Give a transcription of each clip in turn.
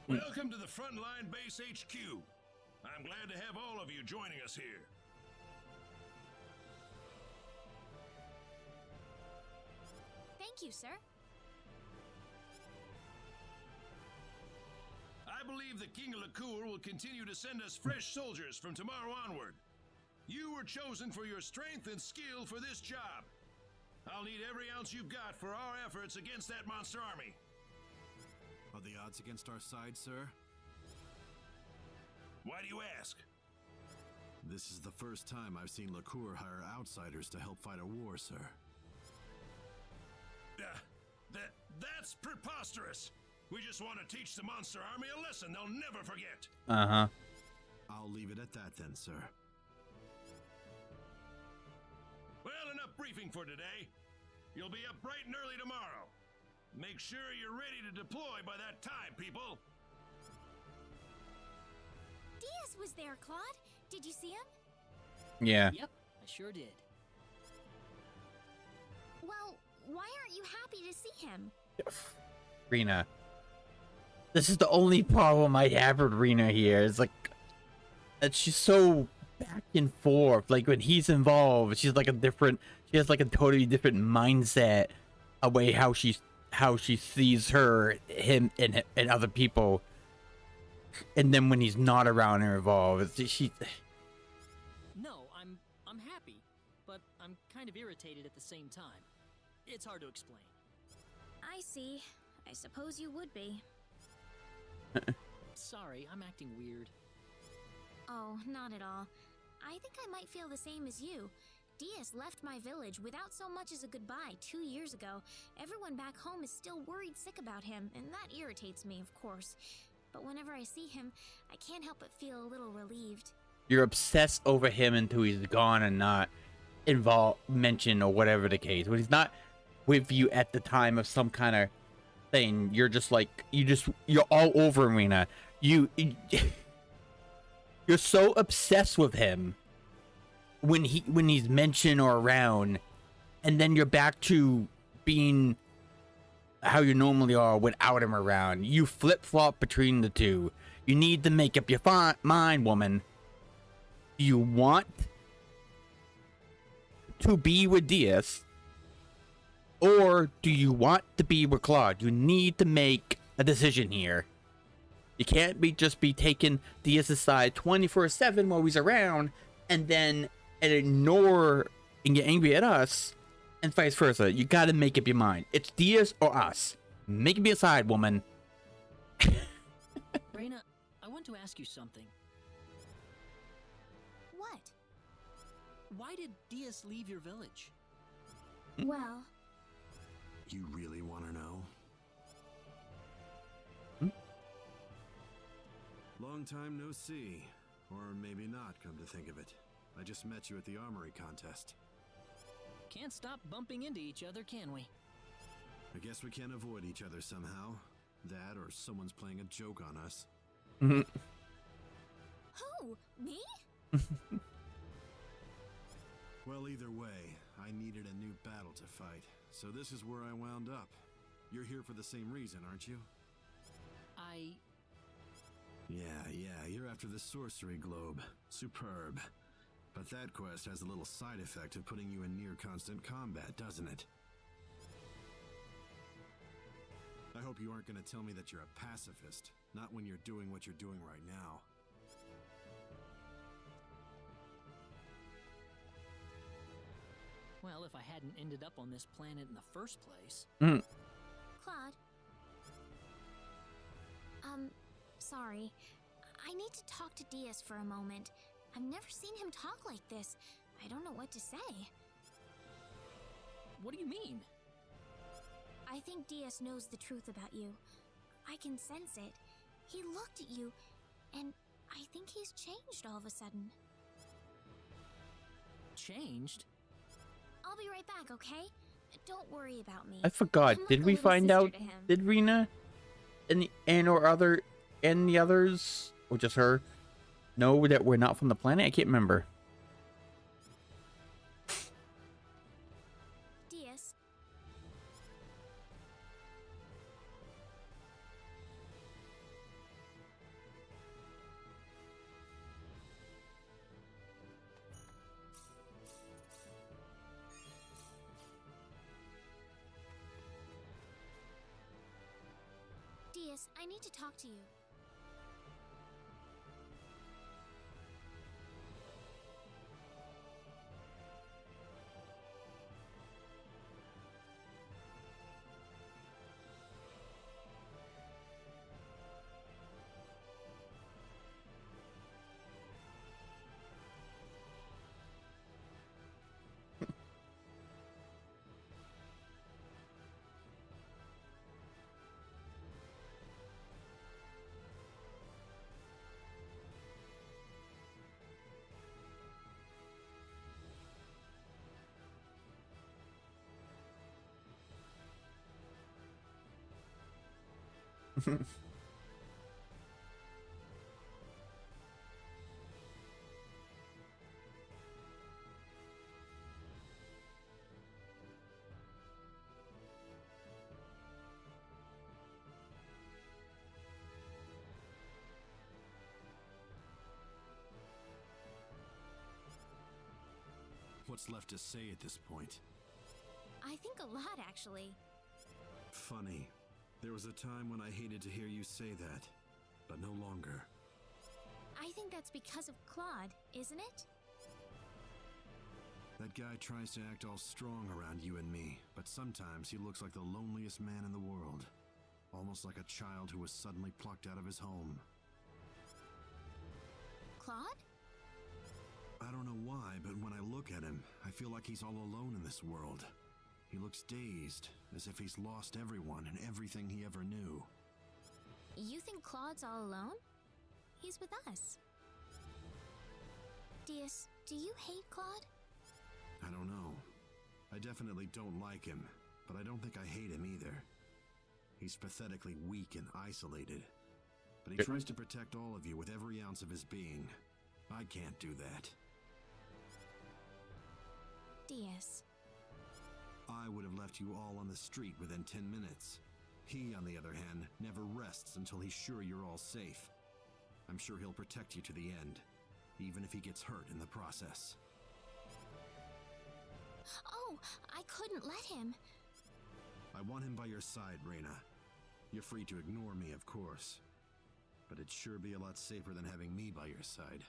Welcome to the Frontline Base HQ. I'm glad to have all of you joining us here. Thank you, sir. I believe the King of Likur will continue to send us fresh soldiers from tomorrow onward. You were chosen for your strength and skill for this job. I'll need every ounce you've got for our efforts against that monster army. Are the odds against our side, sir? Why do you ask? This is the first time I've seen Likur hire outsiders to help fight a war, sir. That's preposterous. We just want to teach the monster army a lesson they'll never forget. Uh-huh. I'll leave it at that then, sir. Well, enough briefing for today. You'll be up bright and early tomorrow. Make sure you're ready to deploy by that time, people. Diaz was there, Claude. Did you see him? Yeah. Yep, I sure did. Well, why aren't you happy to see him? Rena. This is the only problem I have with Rena here. It's like that she's so back and forth. Like when he's involved, she has like a totally different mindset, a way how she sees him and other people. And then when he's not around or involved, she. No, I'm happy, but I'm kind of irritated at the same time. It's hard to explain. I see. I suppose you would be. Sorry, I'm acting weird. Oh, not at all. I think I might feel the same as you. Diaz left my village without so much as a goodbye 2 years ago. Everyone back home is still worried sick about him, and that irritates me, of course. But whenever I see him, I can't help but feel a little relieved. You're obsessed over him until he's gone and not mentioned or whatever the case. When he's not with you at the time of some kind of thing, you're just like you're all over Rena. You're so obsessed with him when he's mentioned or around, and then you're back to being how you normally are without him around. You flip-flop between the two. You need to make up your mind, woman. Do you want to be with Diaz, or do you want to be with Claude? You need to make a decision here. You can't just be taking Diaz's side 24/7 while he's around, and ignore and get angry at us, and vice versa. You gotta make up your mind. It's Diaz or us. Make up your side, woman. Reyna, I want to ask you something. What? Why did Diaz leave your village? Well, You really want to know? Long time no see. Or maybe not, come to think of it. I just met you at the armory contest. Can't stop bumping into each other, can we? I guess we can't avoid each other somehow. That or someone's playing a joke on us. who? Me? Well, either way, I needed a new battle to fight. So this is where I wound up. You're here for the same reason, aren't you? Yeah, you're after the sorcery globe. Superb. But that quest has a little side effect of putting you in near constant combat, doesn't it? I hope you aren't going to tell me that you're a pacifist, not when you're doing what you're doing right now. Well, if I hadn't ended up on this planet in the first place. Claude? Sorry. I need to talk to Diaz for a moment. I've never seen him talk like this. I don't know what to say. What do you mean? I think Diaz knows the truth about you. I can sense it. He looked at you, and I think he's changed all of a sudden. Changed? I'll be right back, okay? Don't worry about me. I forgot. I'm like Did a we little find sister out? to him. Did Rena and the others, or just her, know that we're not from the planet? I can't remember. Diaz. Diaz, I need to talk to you. What's left to say at this point? I think a lot, actually. Funny. There was a time when I hated to hear you say that, but no longer. I think that's because of Claude, isn't it? That guy tries to act all strong around you and me, but sometimes he looks like the loneliest man in the world. Almost like a child who was suddenly plucked out of his home. Claude? I don't know why, but when I look at him, I feel like he's all alone in this world. He looks dazed, as if he's lost everyone and everything he ever knew. You think Claude's all alone? He's with us. Diaz, do you hate Claude? I don't know. I definitely don't like him, but I don't think I hate him either. He's pathetically weak and isolated, but he tries to protect all of you with every ounce of his being. I can't do that. Diaz. I would have left you all on the street within 10 minutes. He, on the other hand, never rests until he's sure you're all safe. I'm sure he'll protect you to the end, even if he gets hurt in the process. Oh, I couldn't let him. I want him by your side, Reina. You're free to ignore me, of course. But it'd sure be a lot safer than having me by your side.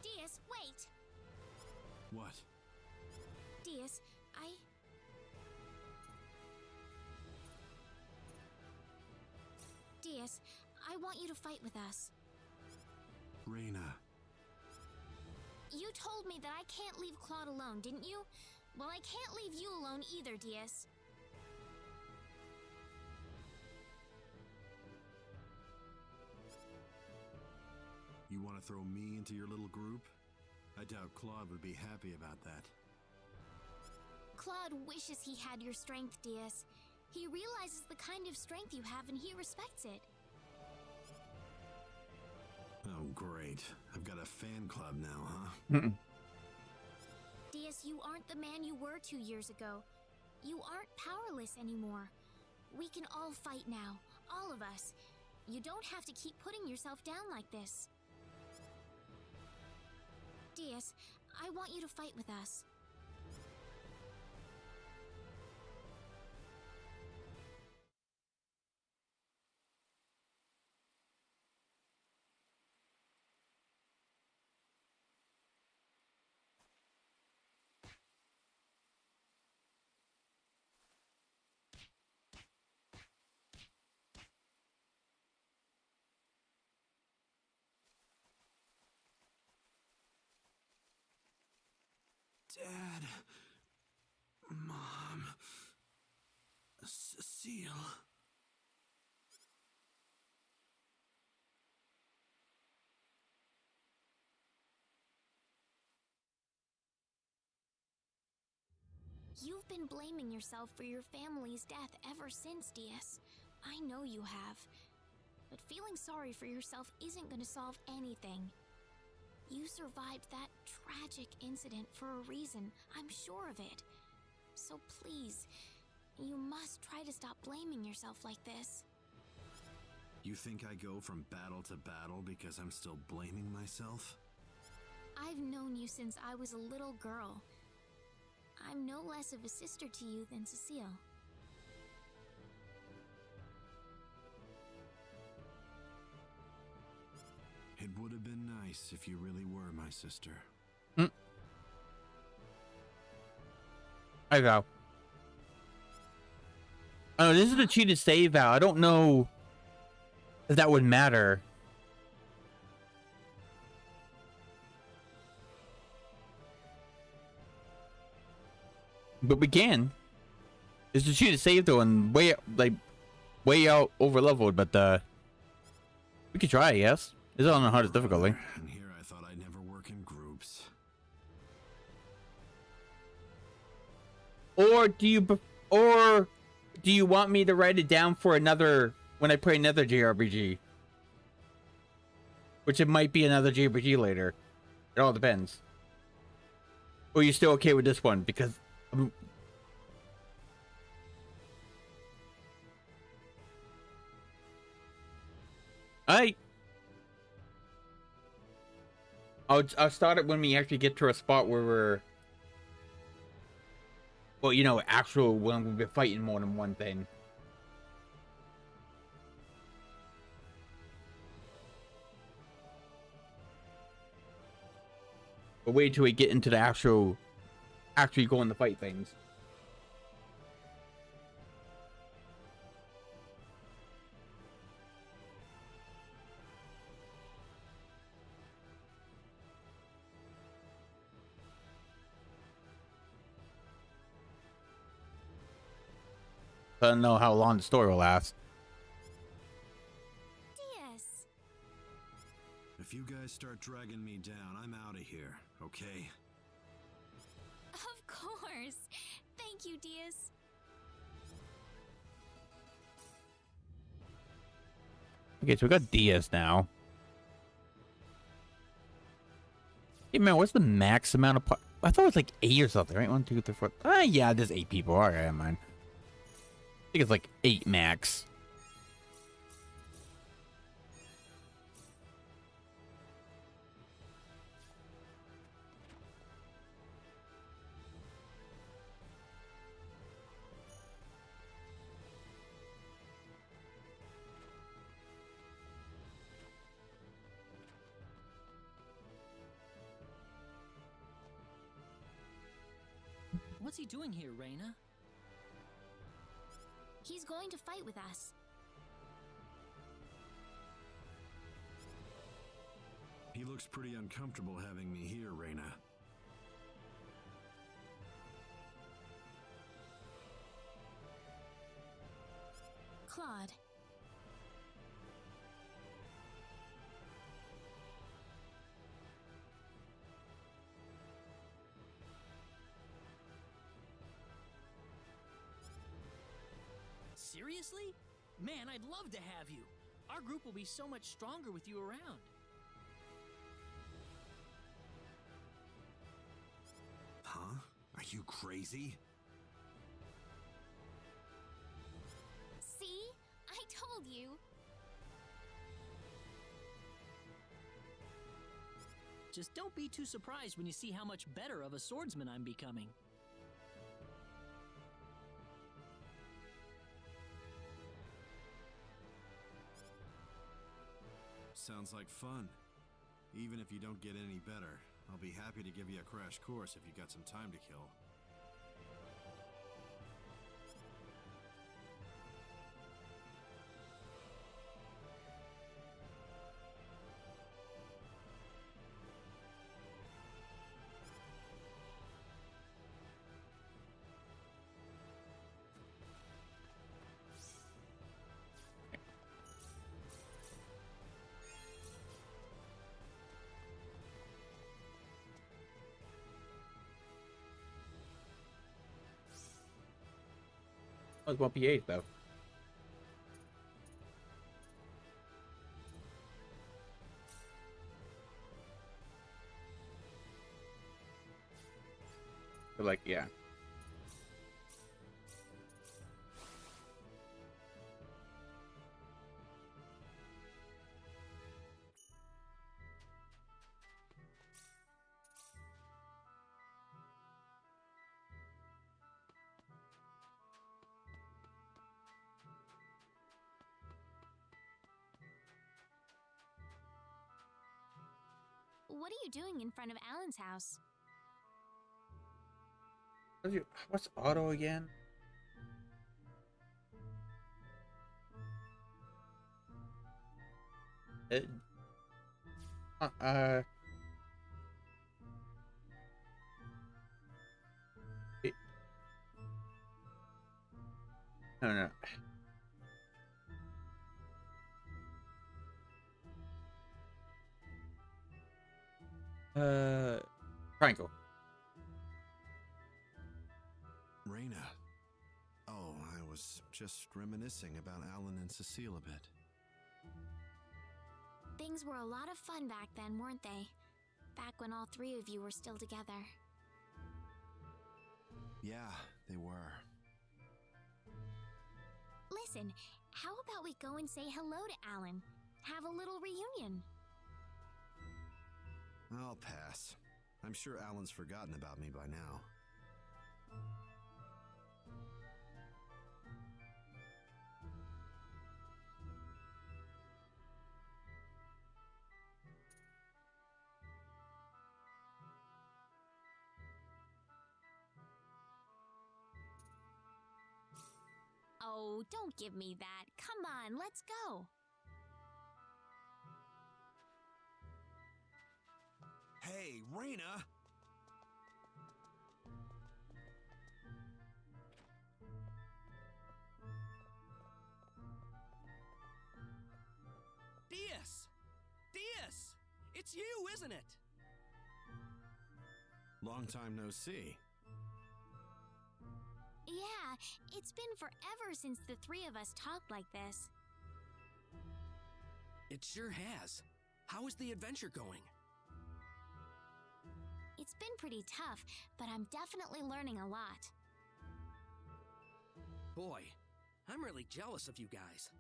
Diaz, wait! What? Diaz, Diaz, I want you to fight with us. Reina. You told me that I can't leave Claude alone, didn't you? Well, I can't leave you alone either, Diaz. You want to throw me into your little group? I doubt Claude would be happy about that. Claude wishes he had your strength, Diaz. He realizes the kind of strength you have and he respects it. Oh, great. I've got a fan club now, huh? Diaz, you aren't the man you were 2 years ago. You aren't powerless anymore. We can all fight now, all of us. You don't have to keep putting yourself down like this. Diaz, I want you to fight with us. Dad. Mom. Cecile. You've been blaming yourself for your family's death ever since, Diaz. I know you have. But feeling sorry for yourself isn't going to solve anything. You survived that tragic incident for a reason, I'm sure of it. So please, you must try to stop blaming yourself like this. You think I go from battle to battle because I'm still blaming myself? I've known you since I was a little girl. I'm no less of a sister to you than Cecile. It would have been nice if you really were my sister. I go. Oh, this is a cheated save, Val. I don't know if that would matter. But we can. It's a cheated save though, and way out over leveled. But we could try. Yes, it's on the hardest difficulty. And here I thought I'd never work in groups. Or do you want me to write it down for another when I play another JRPG? Which it might be another JRPG later. It all depends. Or are you still okay with this one? Because I'll start it when we actually get to a spot where we're, well, you know, actual when we've been fighting more than one thing. But wait till we get into the actually going to fight things. I don't know how long the story will last. Diaz. If you guys start dragging me down, I'm out of here, okay? Of course. Thank you, Diaz. Okay, so we got Diaz now. Hey man, what's the max amount of I thought it was like 8 or something, right? 1, 2, 3, 4. Yeah, there's 8 people. Alright, never mind. I think it's like 8 max. What's he doing here, Reina? He's going to fight with us. He looks pretty uncomfortable having me here, Reina. Claude. Seriously? Man, I'd love to have you. Our group will be so much stronger with you around. Huh? Are you crazy? See? I told you. Just don't be too surprised when you see how much better of a swordsman I'm becoming. Sounds like fun. Even if you don't get any better, I'll be happy to give you a crash course if you got some time to kill. That was 1P8 though. So like, yeah. what are you doing in front of Alan's house? What's auto again? It, uh, it, no. Triangle. Raina. Oh, I was just reminiscing about Alan and Cecile a bit. Things were a lot of fun back then, weren't they? Back when all three of you were still together. Yeah, they were. Listen, how about we go and say hello to Alan? Have a little reunion. I'll pass. I'm sure Alan's forgotten about me by now. Oh, don't give me that. Come on, let's go. Hey, Raina! Diaz! Diaz! It's you, isn't it? Long time no see. Yeah, it's been forever since the three of us talked like this. It sure has. How is the adventure going? It's been pretty tough, but I'm definitely learning a lot. Boy, I'm really jealous of you guys.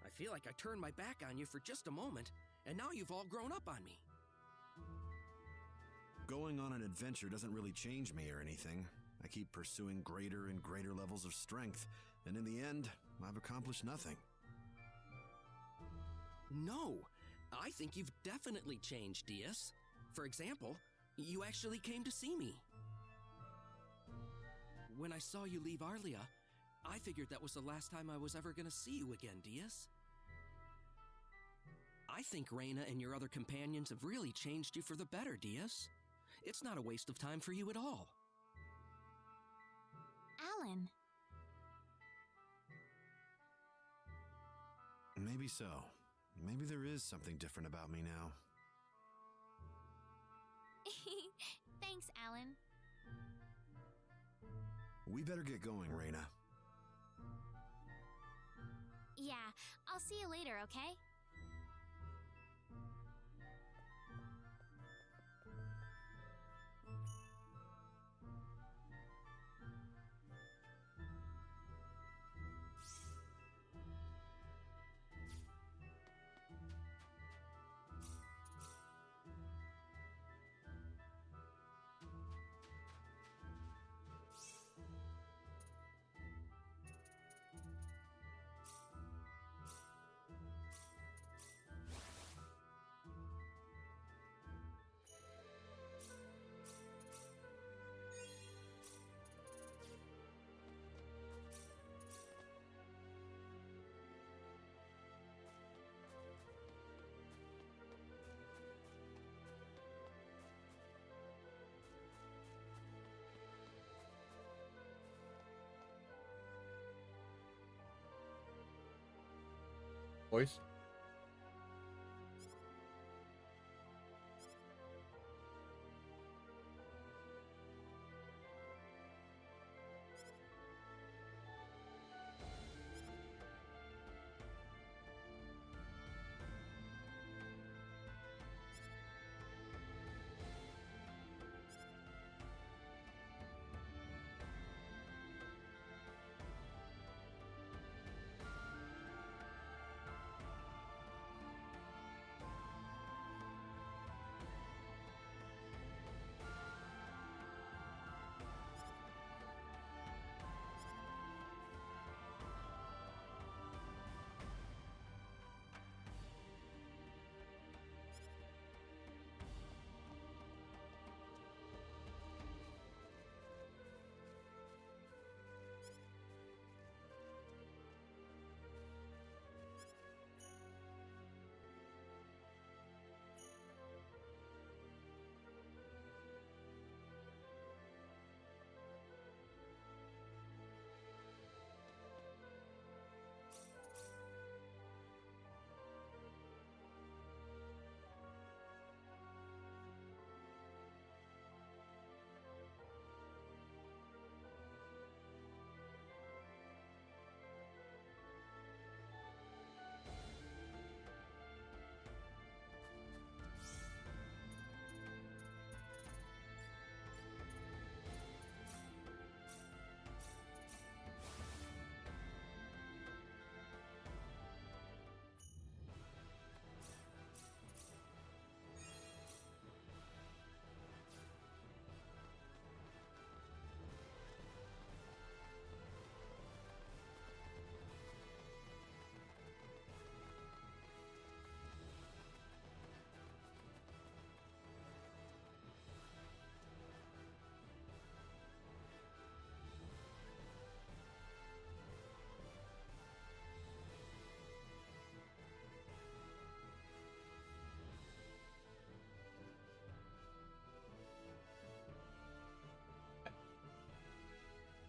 I feel like I turned my back on you for just a moment, and now you've all grown up on me. Going on an adventure doesn't really change me or anything. I keep pursuing greater and greater levels of strength, and in the end, I've accomplished nothing. No, I think you've definitely changed, Diaz. For example, you actually came to see me. When I saw you leave Arlia, I figured that was the last time I was ever gonna see you again, Diaz. I think Raina and your other companions have really changed you for the better, Diaz. It's not a waste of time for you at all. Alan. Maybe so. Maybe there is something different about me now. Thanks, Alan. We better get going, Raina. Yeah, I'll see you later, okay? Boys.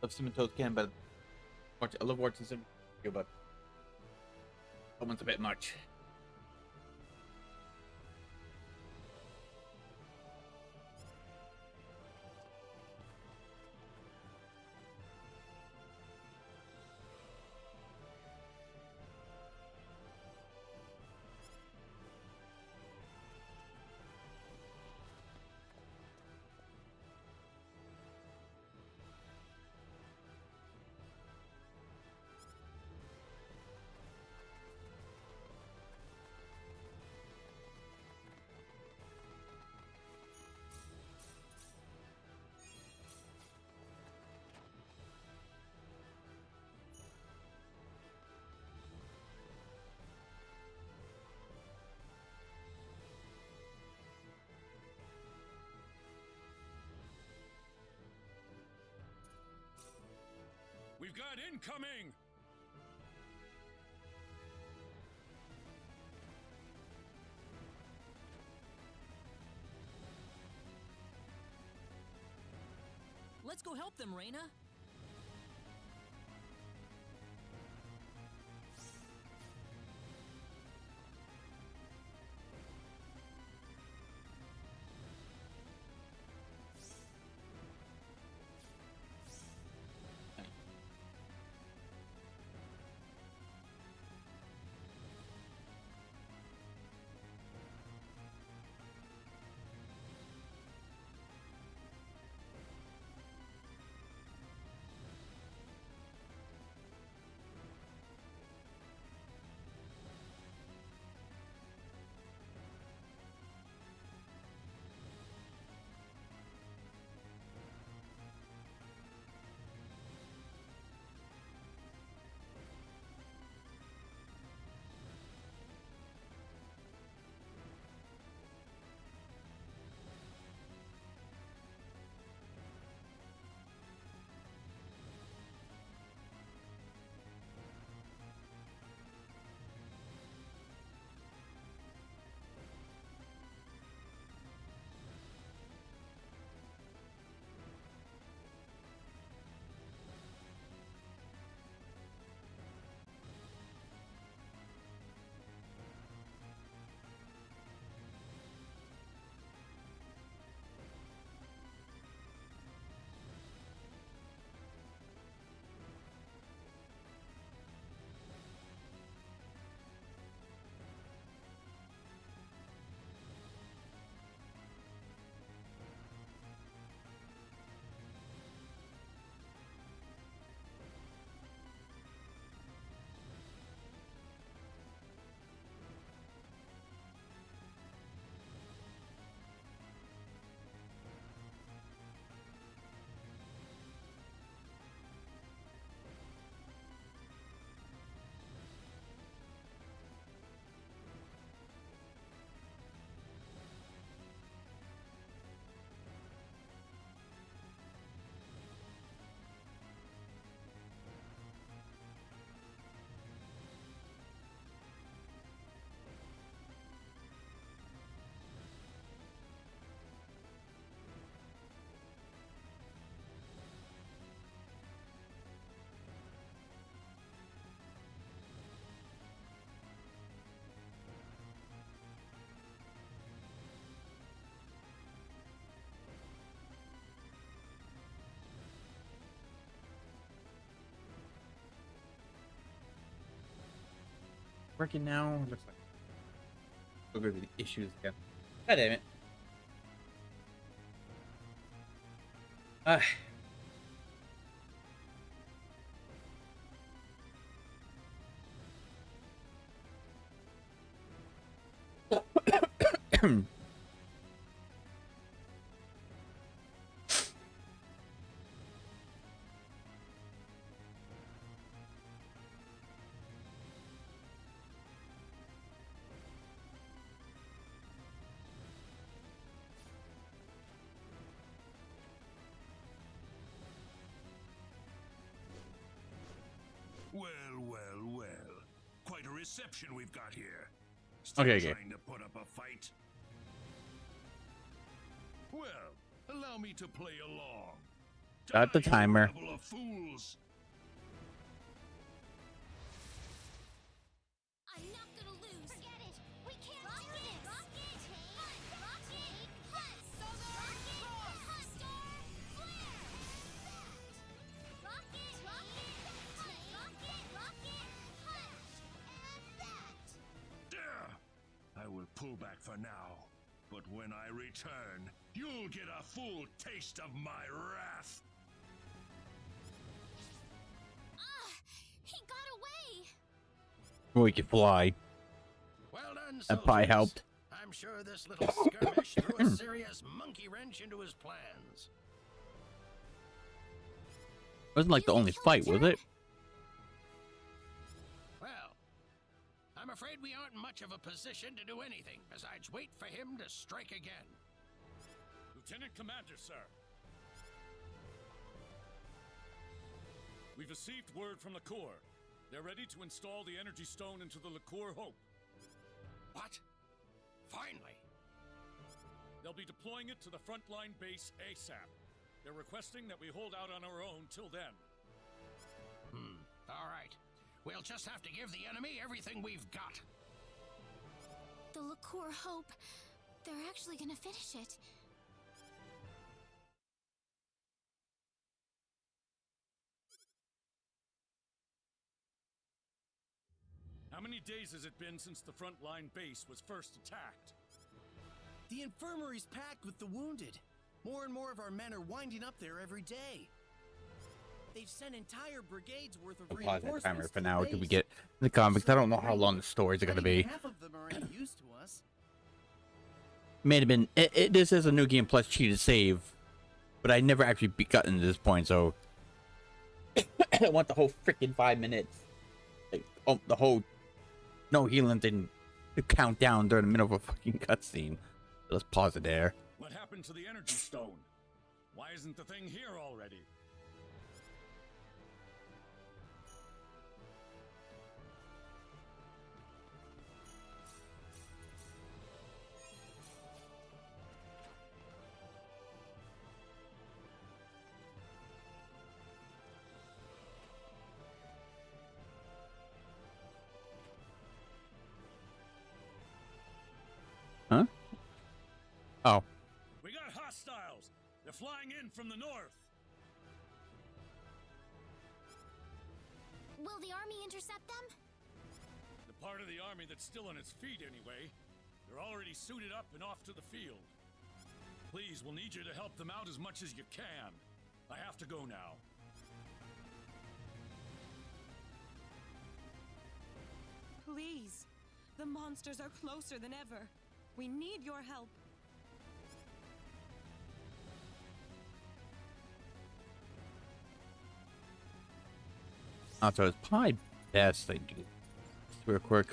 love Cinnamon Toast Can, but I love watching Cinnamon Toast, but that one's a bit much. We've got incoming! Let's go help them, Reina. Working now. Looks like we'll go over the issues again. God damn it. Well, well, well. Quite a reception we've got here. Still Okay. trying to put up a fight? Well, allow me to play along. Got the Die, you timer. rabble of fools. I'm not gonna lose. Forget it. We can't do this. Rocket, rocket, rocket, star, flare. Rocket, flash, and that. There. I will pull back for now, but when I return, you'll get a full taste of my wrath. He got away. We can fly. Well done, That probably soldiers. helped. I'm sure this little skirmish threw a serious monkey wrench into his plans. Wasn't like the You only killed fight, was Jack? it? Well, I'm afraid we aren't in much of a position to do anything besides wait for him to strike again. Lieutenant Commander, sir. We've received word from the Corps. They're ready to install the energy stone into the Liqueur Hope. What? Finally. They'll be deploying it to the frontline base ASAP. They're requesting that we hold out on our own till then. All right. We'll just have to give the enemy everything we've got. The Liqueur Hope. They're actually gonna finish it. How many days has it been since the frontline base was first attacked? The infirmary's packed with the wounded. More and more of our men are winding up there every day. They've sent entire brigades worth of I'll pause reinforcements that timer for to the now until we base. get the comics. I don't know how long the stories are Not gonna be. even half of them are any use to us. May have been. This is a new game plus cheated save, but I never actually gotten to this point, so I want the whole freaking 5 minutes. Like, oh, the whole no healing thing to count down during the middle of a fucking cutscene. Let's pause it there. What happened to the energy stone? Why isn't the thing here already? Huh? Oh. We got hostiles! They're flying in from the north! Will the army intercept them? The part of the army that's still on its feet anyway. They're already suited up and off to the field. Please, we'll need you to help them out as much as you can. I have to go now. Please. The monsters are closer than ever. We need your help. So it's probably best they do this real quick.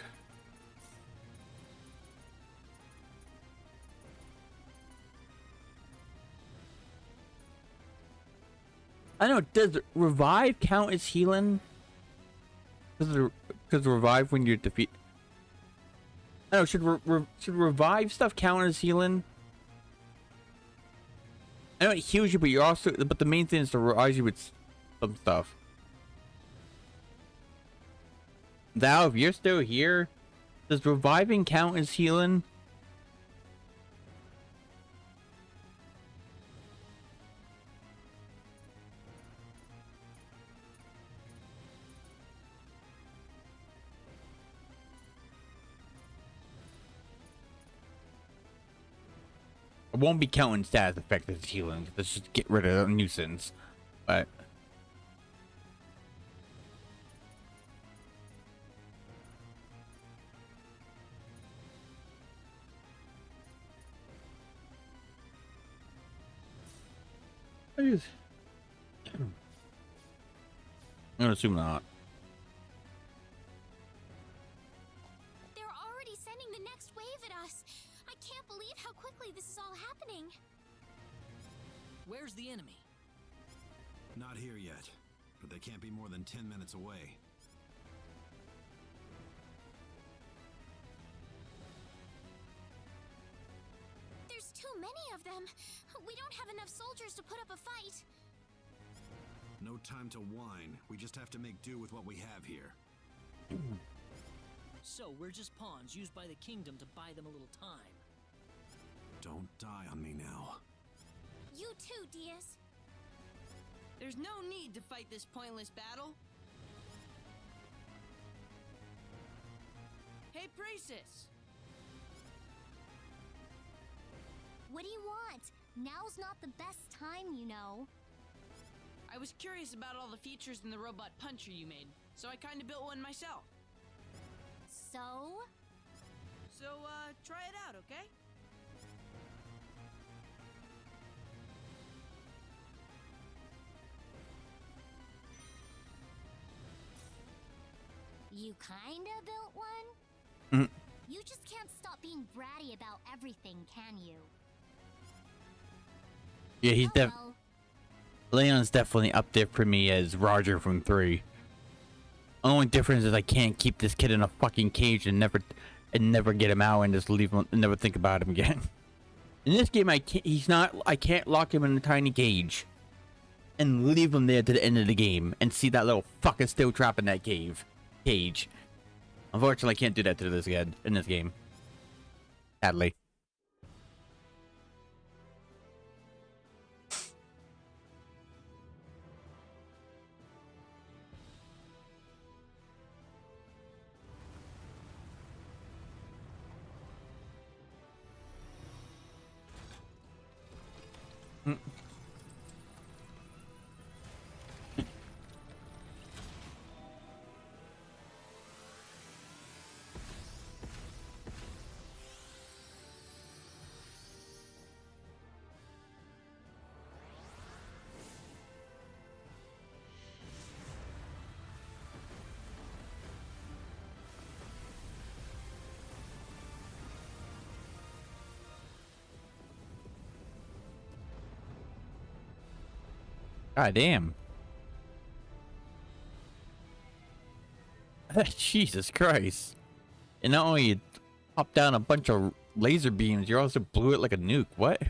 I know. Does revive count as healing? Because revive when you defeat. I don't know. Should revive stuff count as healing? I know it heals you, but you're also. But the main thing is to revive you with some stuff. Thou, if you're still here, does reviving count as healing? It won't be counting stats effect as healing. Let's just get rid of the nuisance. But I'm gonna assume not. They're already sending the next wave at us. I can't believe how quickly this is all happening. Where's the enemy? Not here yet, but they can't be more than 10 minutes away. There's too many of them. We don't have enough soldiers to put up a fight. No time to whine. We just have to make do with what we have here. So we're just pawns used by the kingdom to buy them a little time. Don't die on me now. You too, Diaz. There's no need to fight this pointless battle. Hey, Praesus! What do you want? Now's not the best time, you know. I was curious about all the features in the robot puncher you made, so I kinda built one myself. So? So, try it out, okay? You kinda built one? Mhm. You just can't stop being bratty about everything, can you? Yeah, he's Oh well. Leon's definitely up there for me as Roger from 3. Only difference is I can't keep this kid in a fucking cage and never get him out and just leave him and never think about him again. In this game, I can't lock him in a tiny cage and leave him there to the end of the game and see that little fucker still trapped in that cage. Unfortunately, I can't do that to this kid in this game. Sadly. God damn. Jesus Christ. And not only you popped down a bunch of laser beams, you also blew it like a nuke. What?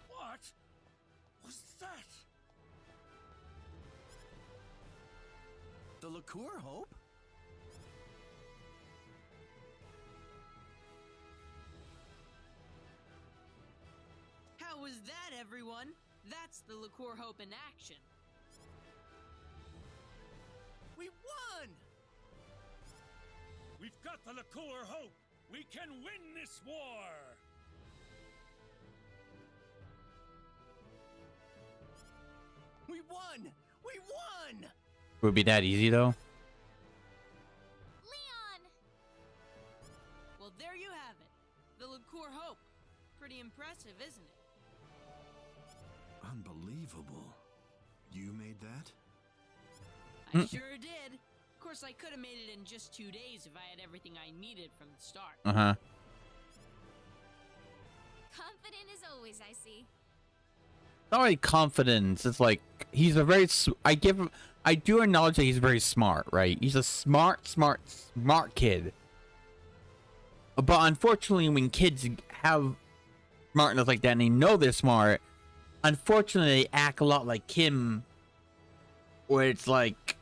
What was that? The liqueur, Hope? How was that, everyone? That's the Liqueur Hope in action. We won! We've got the liqueur Hope. We can win this war. We won! We won! Would it be that easy though? Leon! Well, there you have it. The Liqueur Hope. Pretty impressive, isn't it? Unbelievable. You made that? I sure did. Of course, I could have made it in just 2 days if I had everything I needed from the start. Uh-huh. Confident as always, I see. Not really confidence. It's like he's a very. I do acknowledge that he's very smart, right? He's a smart kid. But unfortunately, when kids have smartness like that and they know they're smart, unfortunately, they act a lot like him, where it's like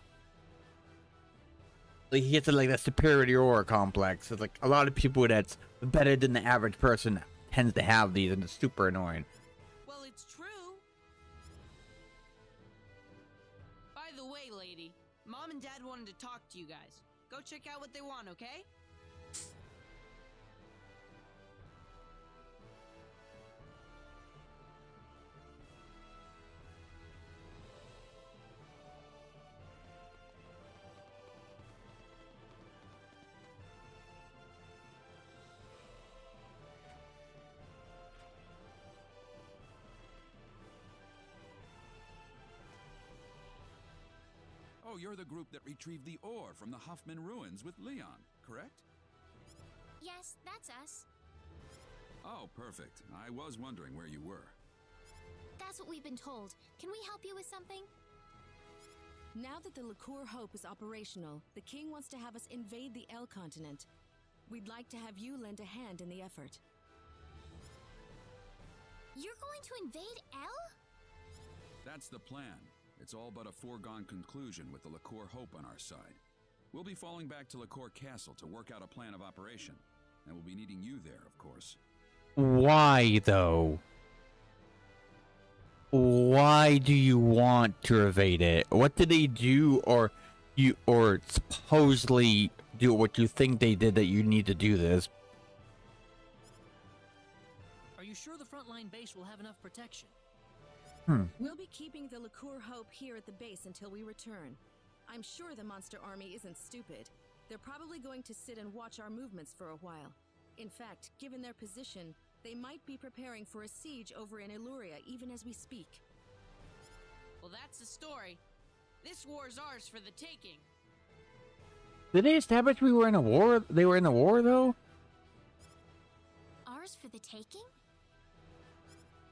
he gets like that superior complex. It's like a lot of people that's better than the average person tends to have these, and it's super annoying. Well, it's true. By the way, lady, Mom and Dad wanted to talk to you guys. Go check out what they want, okay? Oh, you're the group that retrieved the ore from the Huffman ruins with Leon, correct? Yes, that's us. Oh, perfect. I was wondering where you were. That's what we've been told. Can we help you with something? Now that the Liqueur Hope is operational, the king wants to have us invade the L continent. We'd like to have you lend a hand in the effort. You're going to invade L? That's the plan. It's all but a foregone conclusion with the Liqueur Hope on our side. We'll be falling back to Liqueur Castle to work out a plan of operation. And we'll be needing you there, of course. Why, though? Why do you want to evade it? What did they do, or supposedly do what you think they did that you need to do this? Are you sure the frontline base will have enough protection? We'll be keeping the Liqueur Hope here at the base until we return. I'm sure the monster army isn't stupid. They're probably going to sit and watch our movements for a while. In fact, given their position, they might be preparing for a siege over in Illuria even as we speak. Well, that's the story. This war's ours for the taking. Did they establish we were in a war? They were in a war, though? Ours for the taking?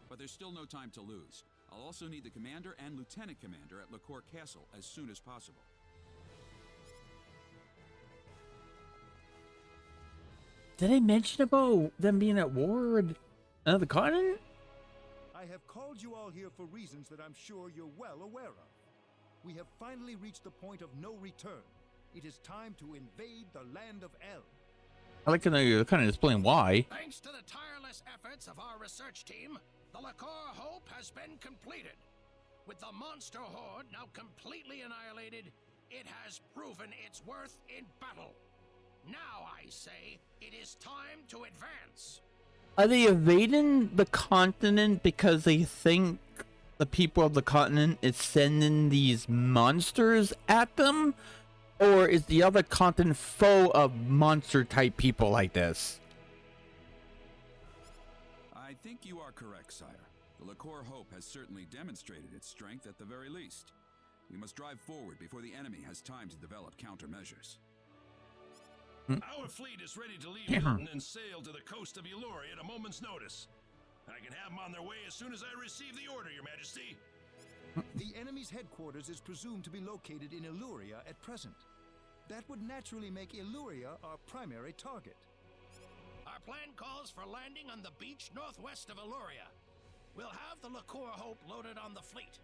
But there's still no time to lose. I'll also need the commander and lieutenant commander at Liqueur Castle as soon as possible. Did I mention about them being at war with another continent? I have called you all here for reasons that I'm sure you're well aware of. We have finally reached the point of no return. It is time to invade the land of El. I like to know you're kind of explain why. Thanks to the tireless efforts of our research team, the Liqueur Hope has been completed. With the monster horde now completely annihilated, it has proven its worth in battle. Now, I say, it is time to advance. Are they invading the continent because they think the people of the continent is sending these monsters at them? Or is the other continent full of monster-type people like this? I think you are correct, sire. The Liqueur Hope has certainly demonstrated its strength at the very least. We must drive forward before the enemy has time to develop countermeasures. Our fleet is ready to leave Hilton and sail to the coast of Illuria at a moment's notice. I can have them on their way as soon as I receive the order, Your Majesty. The enemy's headquarters is presumed to be located in Illuria at present. That would naturally make Illuria our primary target. Our plan calls for landing on the beach northwest of Illuria. We'll have the Liqueur Hope loaded on the fleet.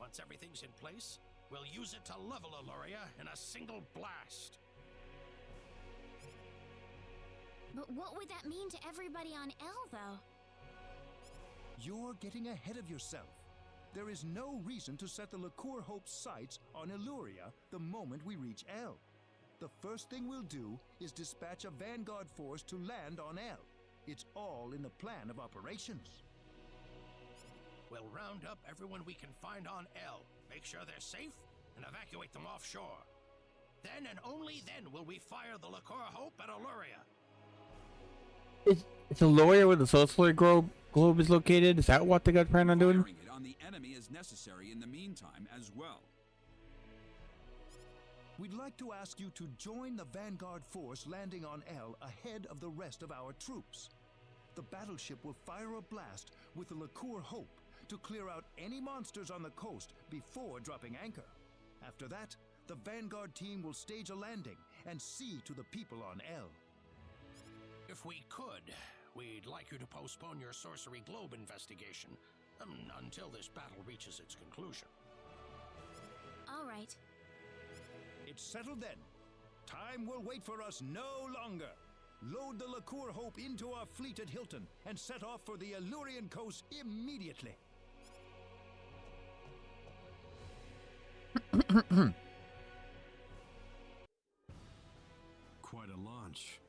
Once everything's in place, we'll use it to level Illuria in a single blast. But what would that mean to everybody on El, though? You're getting ahead of yourself. There is no reason to set the Liqueur Hope's sights on Illuria the moment we reach El. The first thing we'll do is dispatch a vanguard force to land on El. It's all in the plan of operations. We'll round up everyone we can find on El, make sure they're safe, and evacuate them offshore. Then and only then will we fire the Liqueur Hope at Illuria. It's Illuria where the Solar globe is located? Is that what they got planned on doing? Firing it on the enemy is necessary in the meantime as well. We'd like to ask you to join the vanguard force landing on El ahead of the rest of our troops. The battleship will fire a blast with the Liqueur Hope to clear out any monsters on the coast before dropping anchor. After that, the vanguard team will stage a landing and see to the people on El. If we could, we'd like you to postpone your Sorcery Globe investigation until this battle reaches its conclusion. All right. It's settled then. Time will wait for us no longer. Load the Liqueur Hope into our fleet at Hilton and set off for the Illurian coast immediately. Quite a launch.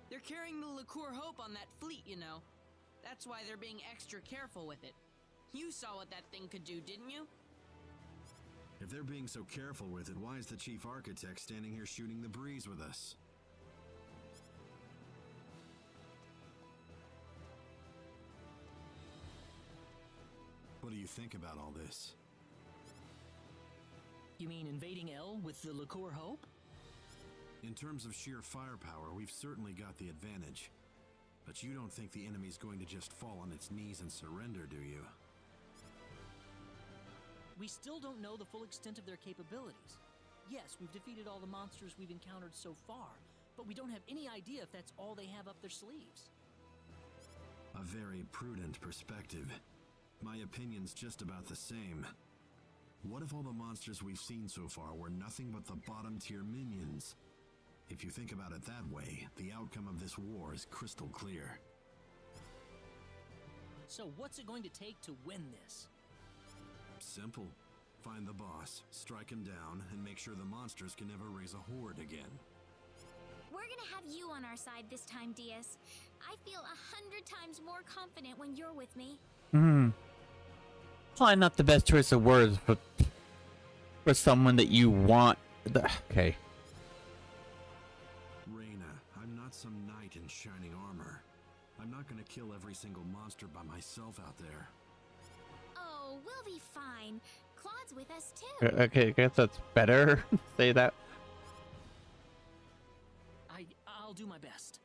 They're carrying the Liqueur Hope on that fleet, you know. That's why they're being extra careful with it. You saw what that thing could do, didn't you? If they're being so careful with it, why is the chief architect standing here shooting the breeze with us? What do you think about all this? You mean invading El with the Liqueur Hope? In terms of sheer firepower, we've certainly got the advantage. But you don't think the enemy's going to just fall on its knees and surrender, do you? We still don't know the full extent of their capabilities. Yes, we've defeated all the monsters we've encountered so far, but we don't have any idea if that's all they have up their sleeves. A very prudent perspective. My opinion's just about the same. What if all the monsters we've seen so far were nothing but the bottom-tier minions? If you think about it that way, the outcome of this war is crystal clear. So what's it going to take to win this? Simple. Find the boss, strike him down, and make sure the monsters can never raise a horde again. We're gonna have you on our side this time, Diaz. I feel 100 times more confident when you're with me. Probably not the best choice of words, but for someone that you want. Okay. Reyna, I'm not some knight in shining armor. I'm not gonna kill every single monster by myself out there. Oh, we'll be fine. Claude's with us too. Okay, I guess that's better. Say that. I'll do my best.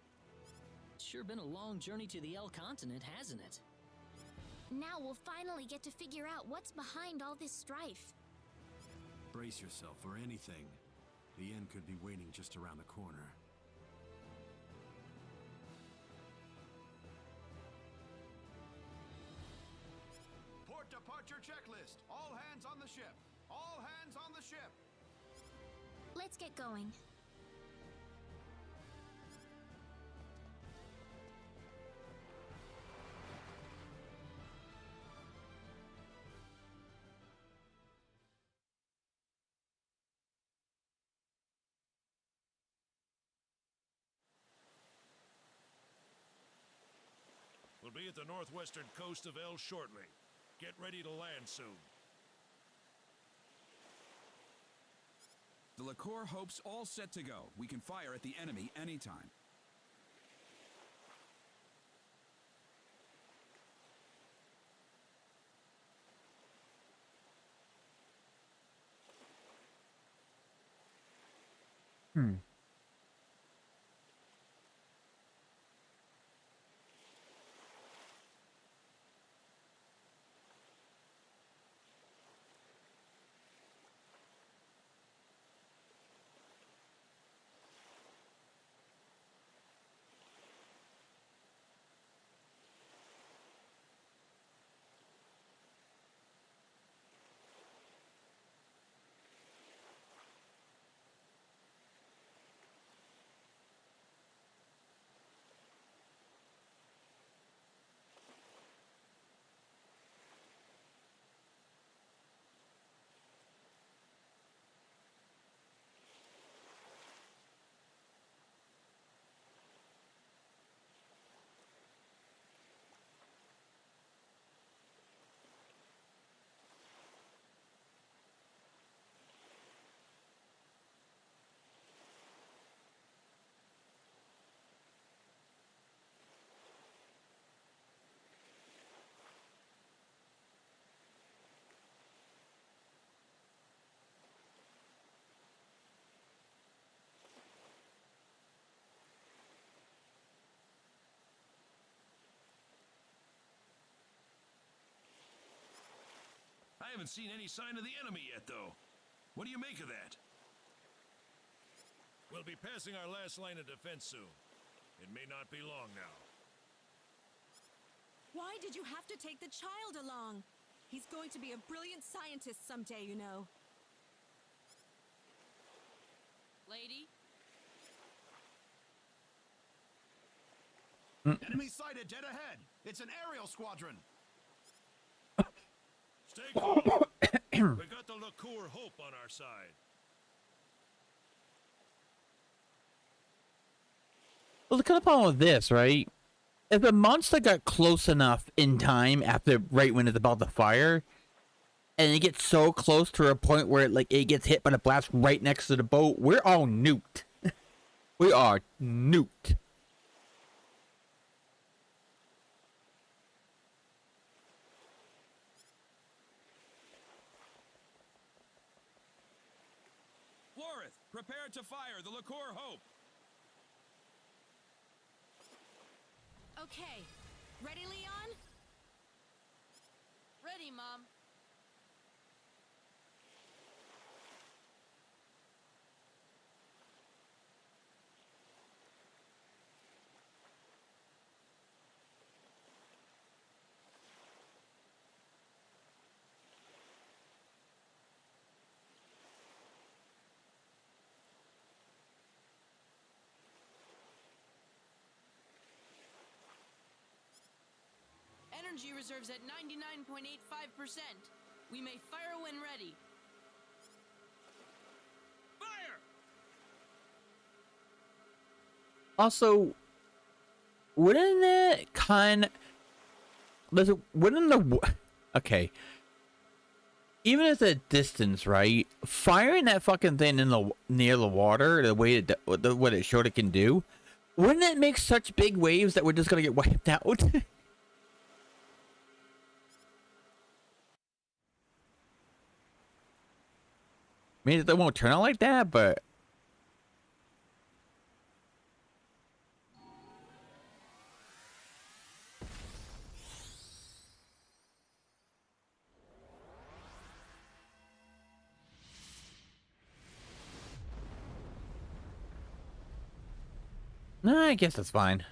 It's sure been a long journey to the L continent, hasn't it? Now we'll finally get to figure out what's behind all this strife. Brace yourself for anything. The end could be waiting just around the corner. Port departure checklist. All hands on the ship. All hands on the ship. Let's get going. We'll be at the northwestern coast of El shortly. Get ready to land soon. The LaCour Hope's all set to go. We can fire at the enemy anytime. I haven't seen any sign of the enemy yet, though. What do you make of that? We'll be passing our last line of defense soon. It may not be long now. Why did you have to take the child along? He's going to be a brilliant scientist someday, you know. Lady? Enemy sighted dead ahead. It's an aerial squadron. Stay cool. We got the LaCour Hope on our side. Well, the kind of problem with this, right? If the monster got close enough in time after, right when it's about to fire, and it gets so close to a point where it gets hit by the blast right next to the boat, we're all nuked. We are nuked. Florith, prepare to fire the LaCour Hope. Okay. Ready, Leon? Ready, Mom. energy reserves at 99.85%. We may fire when ready. Fire! Also, wouldn't it kind of... Wouldn't the... Okay. Even at the distance, right? Firing that fucking thing in the near the water, the way it, what it showed it can do, wouldn't it make such big waves that we're just gonna get wiped out? I mean, they won't turn out like that, but... No, I guess that's fine.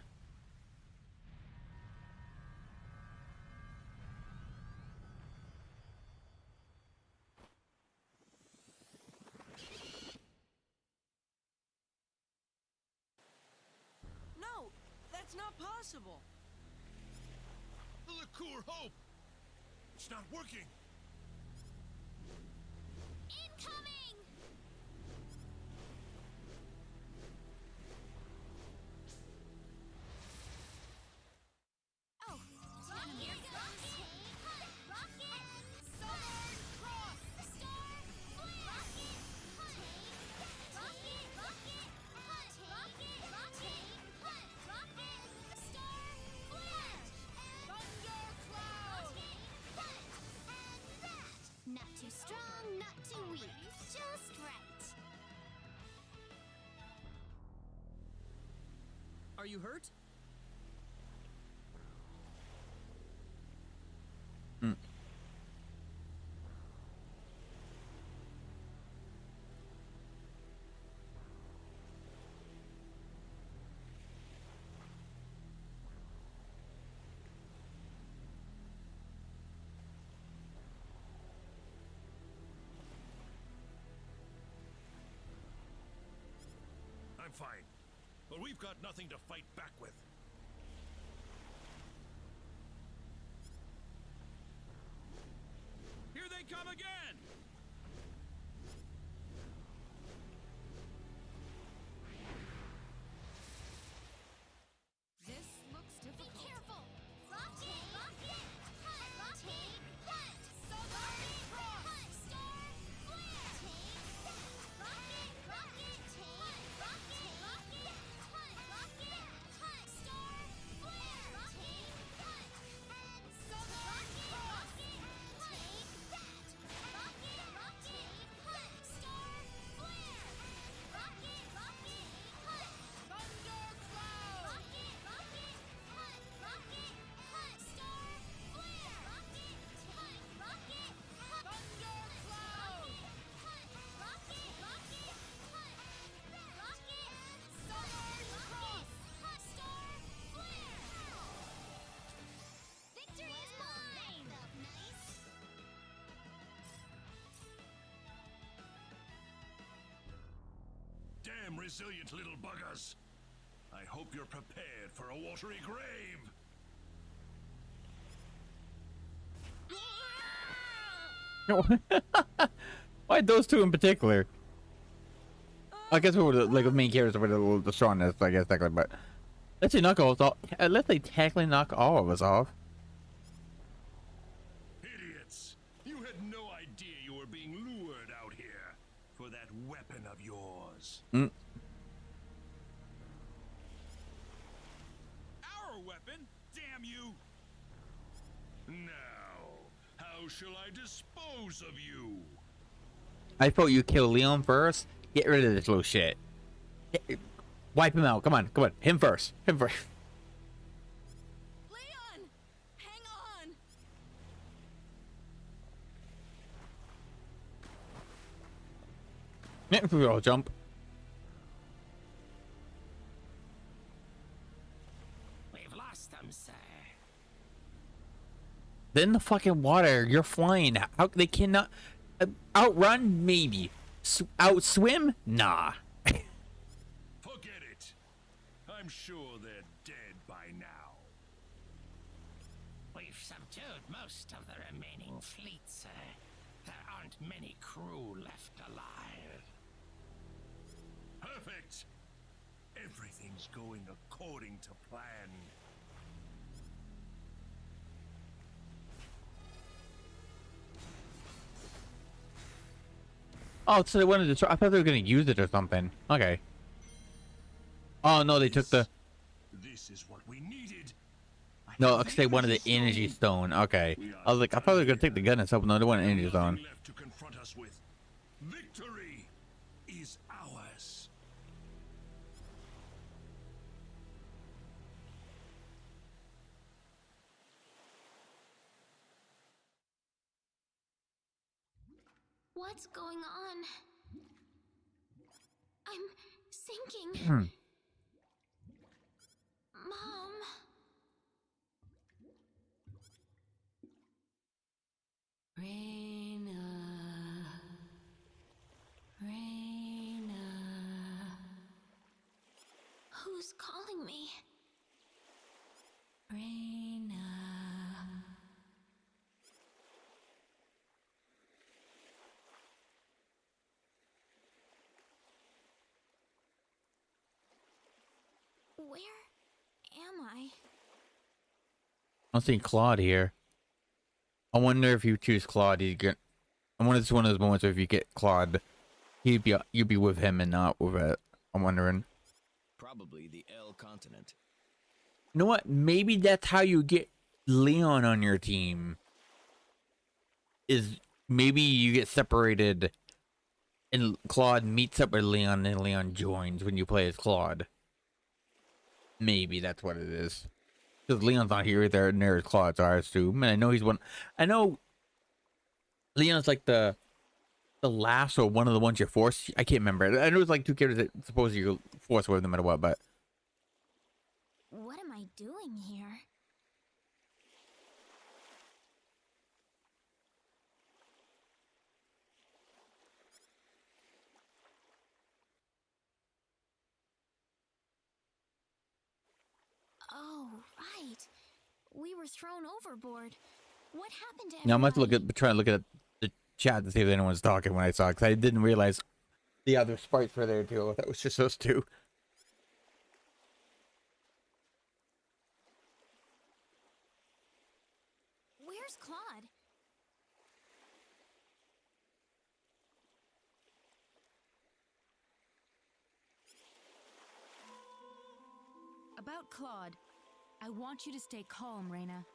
No, that's not possible. The Liqueur Hope! It's not working! Incoming! Oh, here it goes! Rocket! Sword! Cross! Star! Flare! Rocket! Hunt! Rocket! Rocket! Hunt! Rocket! Rocket! Hunt! Rocket! Star! Flare! Thunder Cloud! Hunt! And that! Not too strong, not too weak. Just right. Are you hurt? Hmm. I'm fine. But we've got nothing to fight back with. Here they come again! This looks difficult. Be careful! Rocket! Rocket! Hunt! Rocket! Hunt! Rocket! Hunt! Star! Flare! Take that! Rocket! Rocket! Hunt! Rocket! Rocket! Hunt! Rocket! Hunt! Star! Flare! Take that! And summer! Rocket! Rocket! Take that! Rocket! Rocket! Hunt! Star! Flare! Rocket! Rocket! Hunt! Thunder Cloud! Rocket! Rocket! Hunt! Rocket! Hunt! Star! Flare! Rocket! Hunt! Rocket! Hunt! Thunder Cloud! Hunt! Rocket! Rocket! Hunt! Rocket! Summer Cross! Hunt! Star! Flare! Victory is mine! Nice! Damn resilient little buggers! I hope you're prepared for a watery grave! Why those two in particular? I guess we were like the main characters were the strongest, I guess, technically, but let's say knock us off. Let's say technically knock all of us off. Idiots! You had no idea you were being lured out here for that weapon of yours. Our weapon? Damn you! Now, how shall I dispose of you? I thought you kill Leon first. Get rid of this little shit. Wipe him out. Come on, come on. Him first. Him first. Leon! Hang on! Yeah, we all jump. We've lost them, sir. Then the fucking water. You're flying. How they cannot outrun? Maybe. Outswim? Nah. Forget it. I'm sure they're dead by now. We've subdued most of the remaining fleet, sir. There aren't many crew left alive. Perfect! Everything's going according to plan. Oh, so they wanted to. I thought they were going to use it or something. Okay. Oh no, they took the. This is what we needed. No, because they wanted the energy stone. Okay. I was like, I thought they were going to take the gun and stuff. No, they wanted energy stone. Left to confront us with. Victory is ours. What's going on? I'm sinking. Mom. Reina. Reina. Who's calling me? Reina. Where am I? I'm seeing Claude here. I wonder if you choose Claude, he's good. I wonder if it's one of those moments where if you get Claude, you'd be with him and not with it. I'm wondering. Probably the L continent. You know what? Maybe that's how you get Leon on your team. Is maybe you get separated and Claude meets up with Leon and Leon joins when you play as Claude. Maybe that's what it is. Because Leon's not here either, and there's Claude, so I assume. And I know he's one. I know Leon's like the last or one of the ones you're forced. I can't remember. I know it's like two characters that suppose you're forced with no matter what, but. What am I doing here? Oh, right. We were thrown overboard. What happened to everybody? Now I'm about to try to look at the chat to see if anyone's talking when I saw it, because I didn't realize the other sprites were there too. That was just those two. Where's Claude? About Claude, I want you to stay calm, Reina.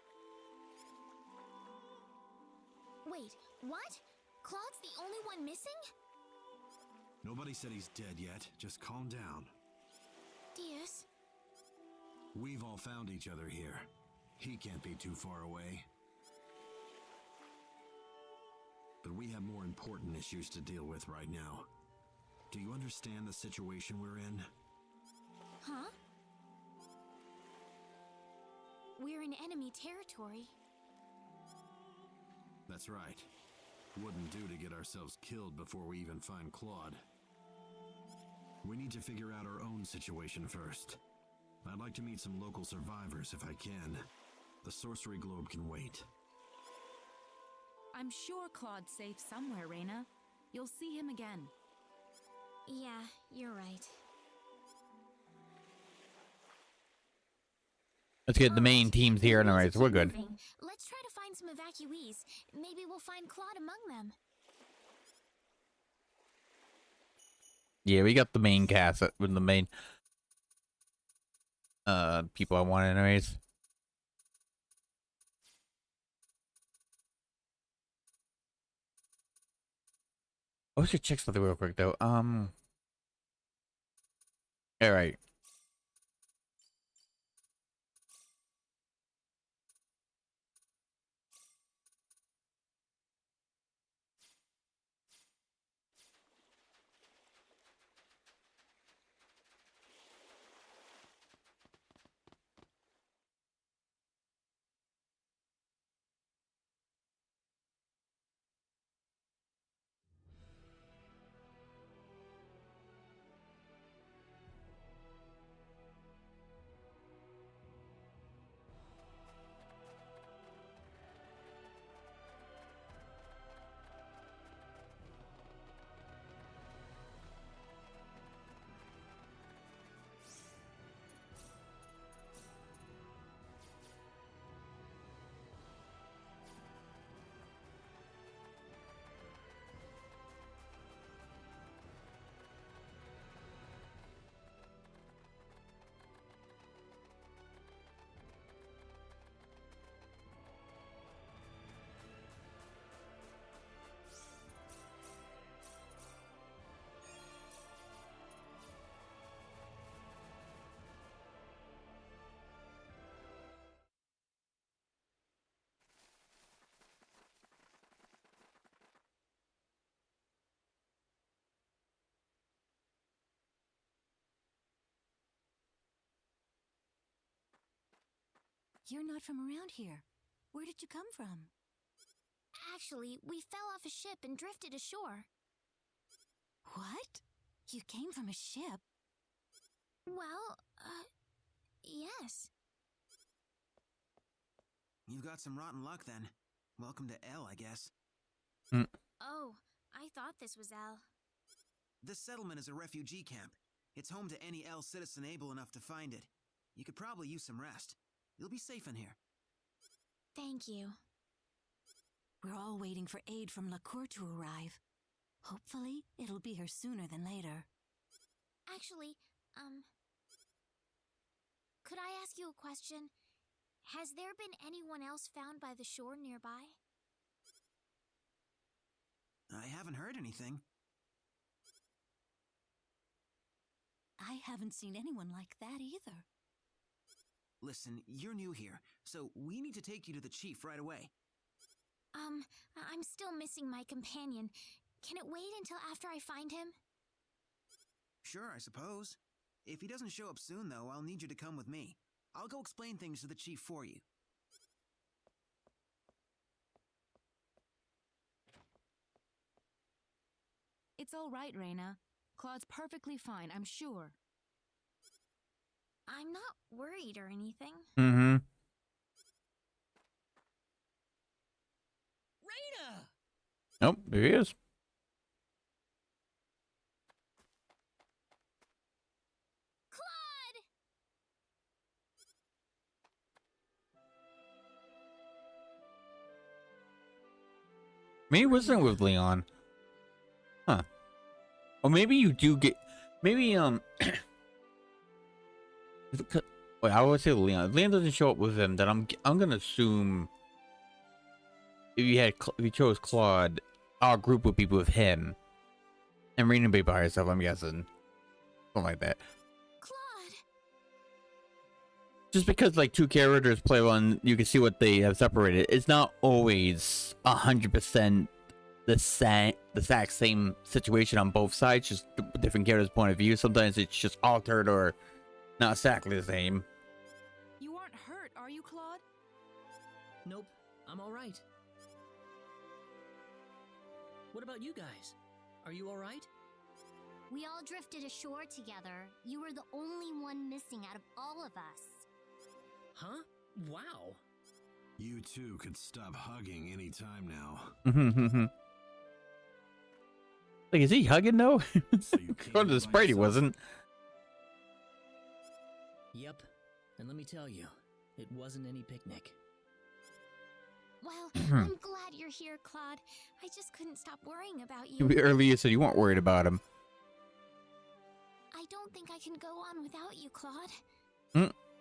Wait, what? Claude's the only one missing? Nobody said he's dead yet. Just calm down. Diaz? We've all found each other here. He can't be too far away. But we have more important issues to deal with right now. Do you understand the situation we're in? Huh? We're in enemy territory. That's right. Wouldn't do to get ourselves killed before we even find Claude. We need to figure out our own situation first. I'd like to meet some local survivors if I can. The sorcery globe can wait. I'm sure Claude's safe somewhere, Reina. You'll see him again. Yeah, you're right. Let's get the main teams here, and alright, so we're good. Let's try to find some evacuees. Maybe we'll find Claude among them. Yeah, we got the main cast with the main people I want anyways. I should check something real quick though. Alright. You're not from around here. Where did you come from? Actually, we fell off a ship and drifted ashore. What? You came from a ship? Well, yes. You've got some rotten luck then. Welcome to L, I guess. Oh, I thought this was L. This settlement is a refugee camp. It's home to any L citizen able enough to find it. You could probably use some rest. You'll be safe in here. Thank you. We're all waiting for aid from LaCour to arrive. Hopefully, it'll be here sooner than later. Actually, could I ask you a question? Has there been anyone else found by the shore nearby? I haven't heard anything. I haven't seen anyone like that either. Listen, you're new here, so we need to take you to the chief right away. I'm still missing my companion. Can it wait until after I find him? Sure, I suppose. If he doesn't show up soon, though, I'll need you to come with me. I'll go explain things to the chief for you. It's all right, Reyna. Claude's perfectly fine, I'm sure. I'm not worried or anything. Mm-hmm. Reyna! Nope, there he is. Claude! Maybe wasn't with Leon. Huh. Or maybe you do get... Maybe, wait, I would say Leon. If Leon doesn't show up with him, then I'm gonna assume... If you chose Claude, our group would be with him. And Reyna would be by herself, I'm guessing. Something like that. Claude! Just because, like, two characters play one, you can see what they have separated. It's not always 100% the exact same situation on both sides, just different characters' point of view. Sometimes it's just altered or not exactly the same. You aren't hurt, are you, Claude? Nope, I'm all right. What about you guys? Are you all right? We all drifted ashore together. You were the only one missing out of all of us. Huh? Wow. You two could stop hugging any time now. Like, is he hugging though? According to the sprite, he wasn't. Yep. And let me tell you, it wasn't any picnic. Well, I'm glad you're here, Claude. I just couldn't stop worrying about you. Earlier you said you weren't worried about him. I don't think I can go on without you, Claude.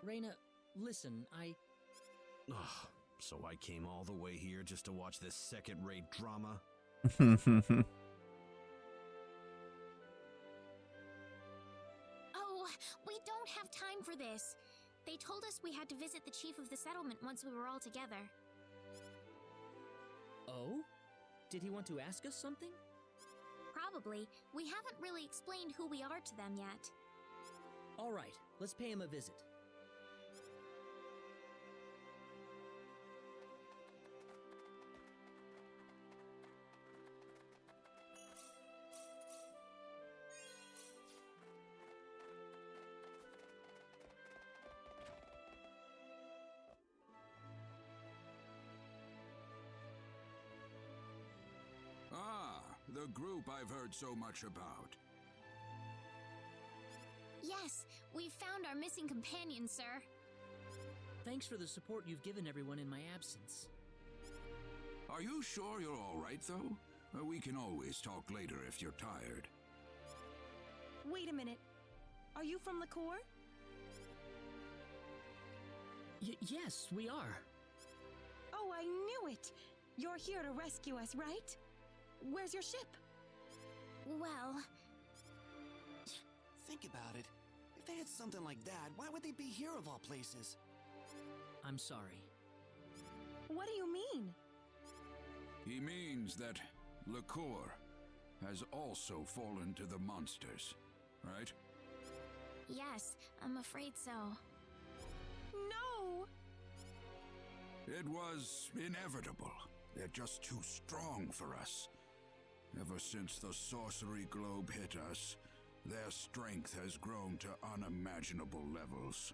Reyna, listen, Ugh, so I came all the way here just to watch this second-rate drama? Oh, we don't have time for this. They told us we had to visit the chief of the settlement once we were all together. Oh? Did he want to ask us something? Probably. We haven't really explained who we are to them yet. All right, let's pay him a visit. The group I've heard so much about. Yes, we've found our missing companion, sir. Thanks for the support you've given everyone in my absence. Are you sure you're all right, though? We can always talk later if you're tired. Wait a minute. Are you from LaCour? Yes, we are. Oh, I knew it! You're here to rescue us, right? Where's your ship? Well... Think about it. If they had something like that, why would they be here of all places? I'm sorry. What do you mean? He means that LaCour has also fallen to the monsters, right? Yes, I'm afraid so. No! It was inevitable. They're just too strong for us. Ever since the sorcery globe hit us, their strength has grown to unimaginable levels.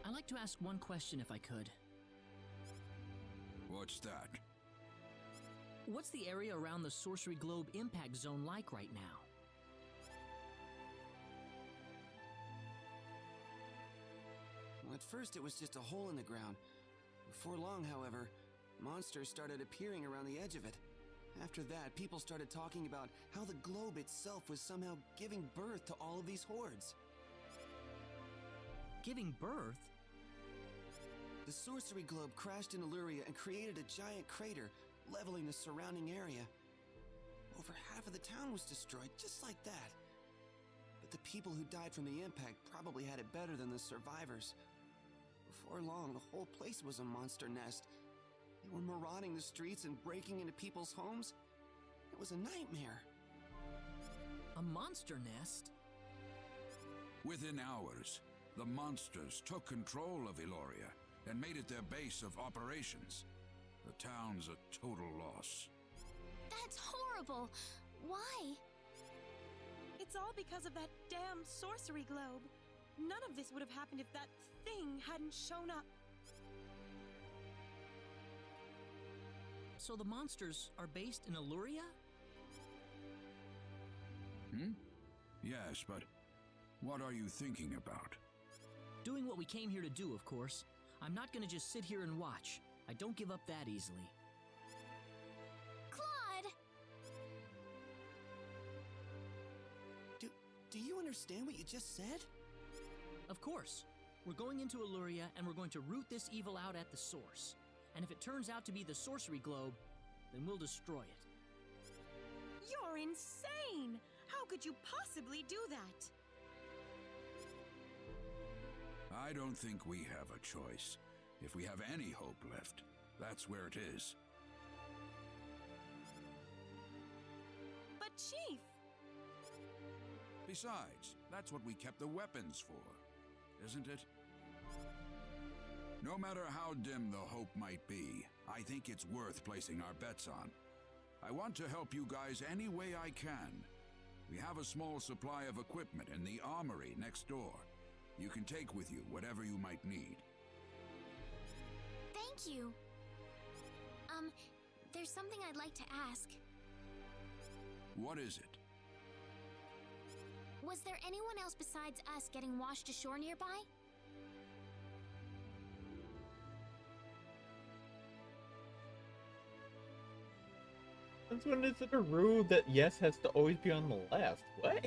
I'd like to ask one question if I could. What's that? What's the area around the Sorcery Globe impact zone like right now? Well, at first it was just a hole in the ground. Before long, however, monsters started appearing around the edge of it. After that, people started talking about how the globe itself was somehow giving birth to all of these hordes. Giving birth? The sorcery globe crashed in Illyria and created a giant crater, leveling the surrounding area. Over half of the town was destroyed, just like that. But the people who died from the impact probably had it better than the survivors. Before long, the whole place was a monster nest. They were marauding the streets and breaking into people's homes. It was a nightmare. A monster nest? Within hours, the monsters took control of Illyria and made it their base of operations. The town's a total loss. That's horrible. Why? It's all because of that damn sorcery globe. None of this would have happened if that thing hadn't shown up. So the monsters are based in Illyria? Yes, but what are you thinking about? Doing what we came here to do, of course. I'm not gonna just sit here and watch. I don't give up that easily. Claude! Do you understand what you just said? Of course. We're going into Illyria and we're going to root this evil out at the source. And if it turns out to be the sorcery globe, then we'll destroy it. You're insane! How could you possibly do that? I don't think we have a choice. If we have any hope left, that's where it is. But Chief! Besides, that's what we kept the weapons for, isn't it? No matter how dim the hope might be, I think it's worth placing our bets on. I want to help you guys any way I can. We have a small supply of equipment in the armory next door. You can take with you whatever you might need. Thank you. There's something I'd like to ask. What is it? Was there anyone else besides us getting washed ashore nearby? Since when is it a rule that yes has to always be on the left? What?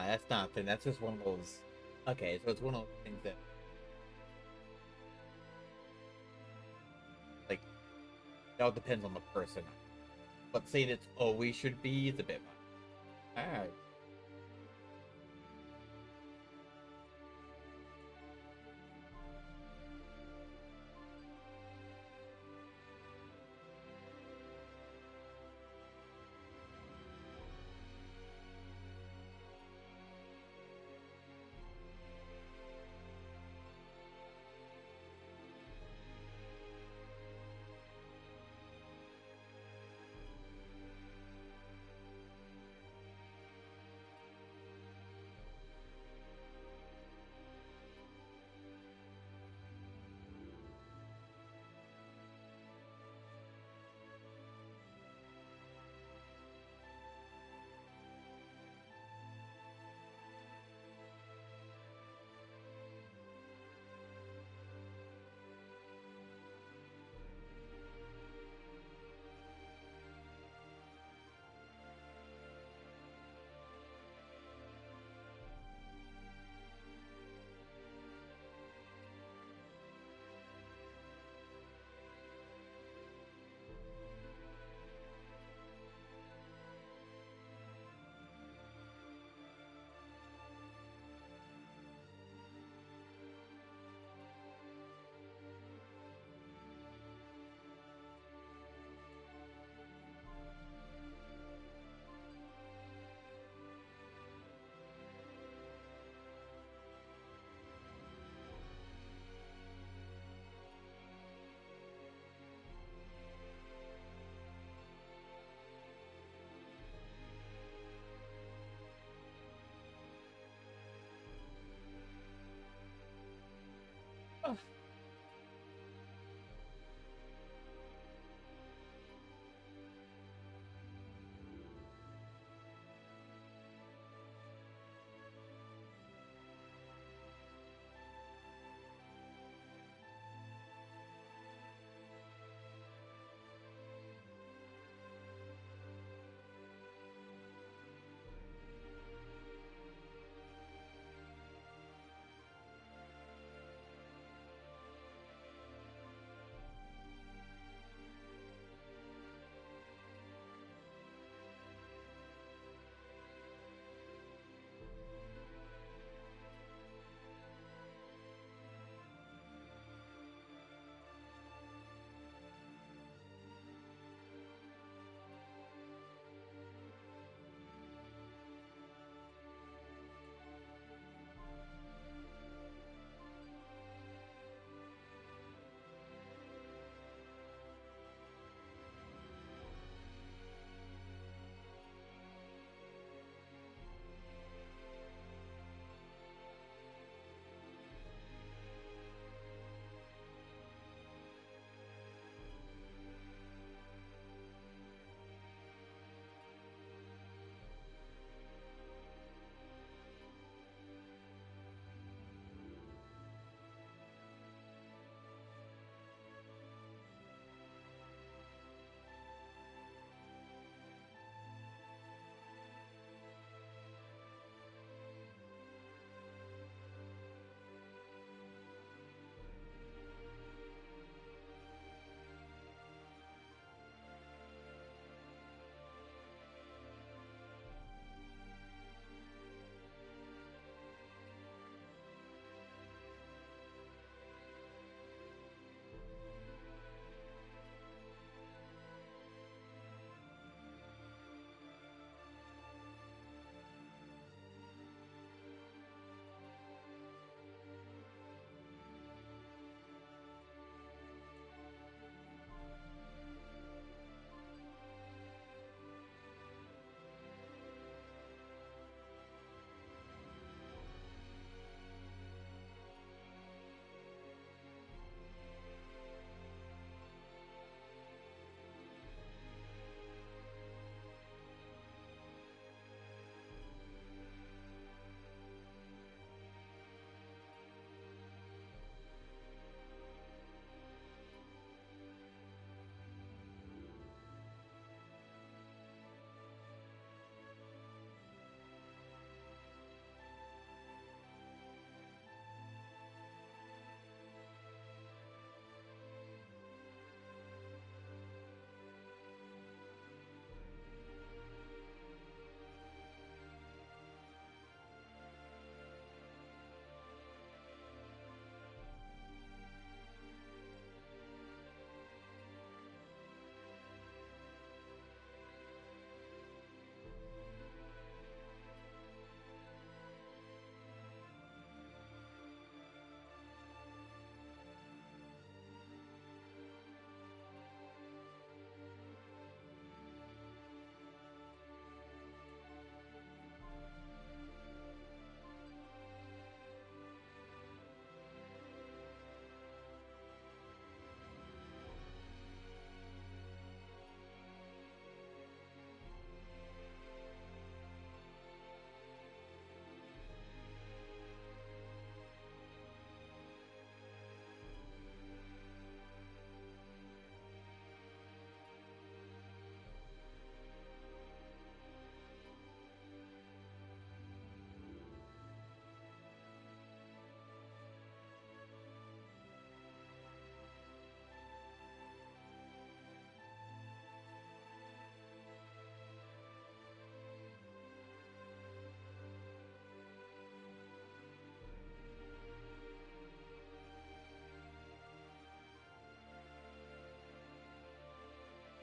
That's not a thing. That's just one of those. Okay, so it's one of those things that It all depends on the person. But saying it's always should be is a bit much. Alright.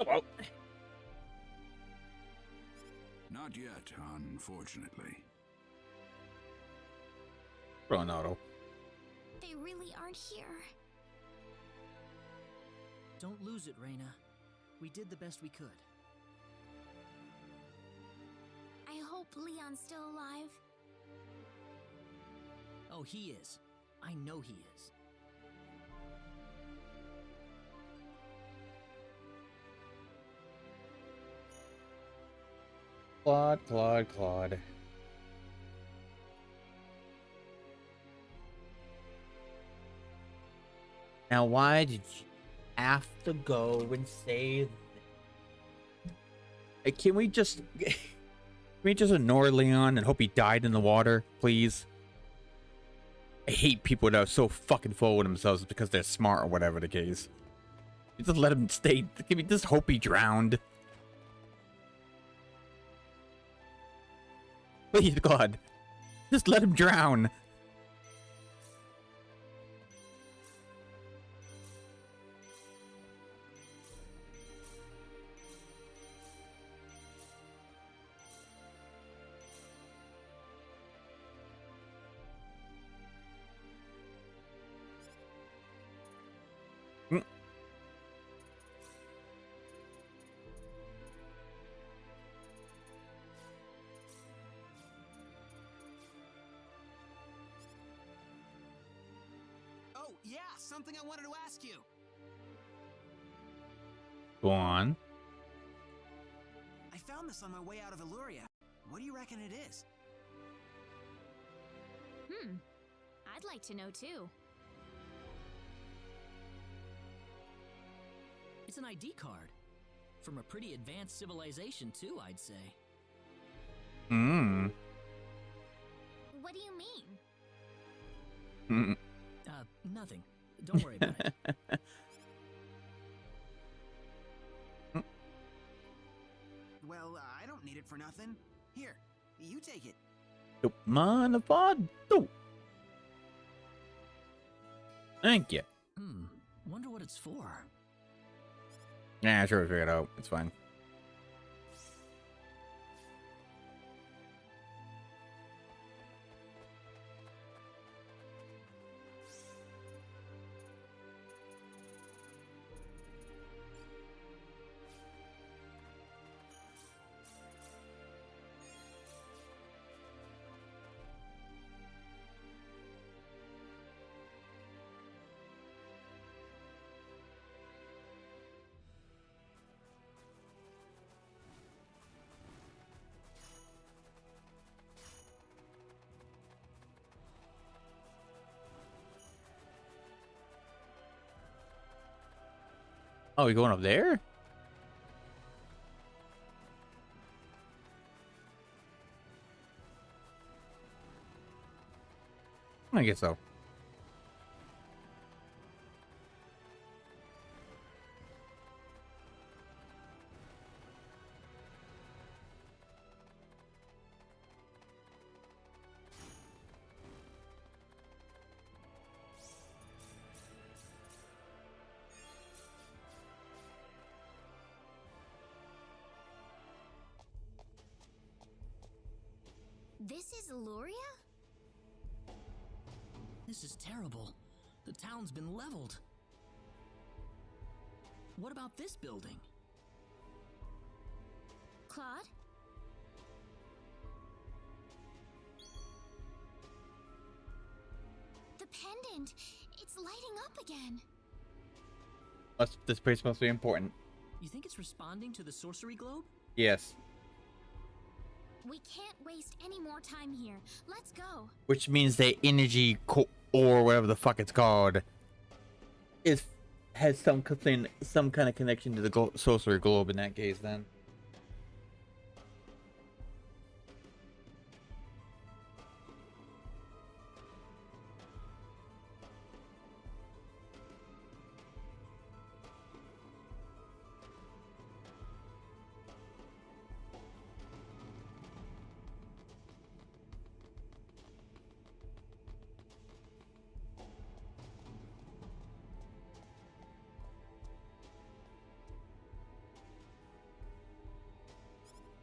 Well. Not yet, unfortunately. Ronaldo. They really aren't here. Don't lose it, Reina. We did the best we could. I hope Leon's still alive. Oh, he is. I know he is. Claude. Now, why did you have to go and say that? Can we just ignore Leon and hope he died in the water, please? I hate people that are so fucking full of themselves because they're smart or whatever the case. You just let him stay. Can we just hope he drowned? Please, God. Just let him drown. Oh, yeah, something I wanted to ask you. Go on. I found this on my way out of Illuria. What do you reckon it is? I'd like to know too. It's an ID card. From a pretty advanced civilization, too, I'd say. What do you mean? Nothing. Don't worry about it. Well, I don't need it for nothing. Here, you take it. Thank you. Wonder what it's for. Nah, sure, we'll figure it out. It's fine. Oh, we going up there? I guess so. This is Illuria? This is terrible. The town's been leveled. What about this building? Claude? The pendant! It's lighting up again! This place must be important. You think it's responding to the sorcery globe? Yes. We can't waste any more time here. Let's go. Which means the energy or whatever the fuck it's called has some kind of connection to the sorcery globe in that case then.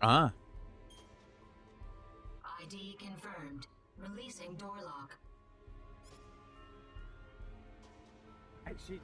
Ah. ID confirmed. Releasing door lock. I see.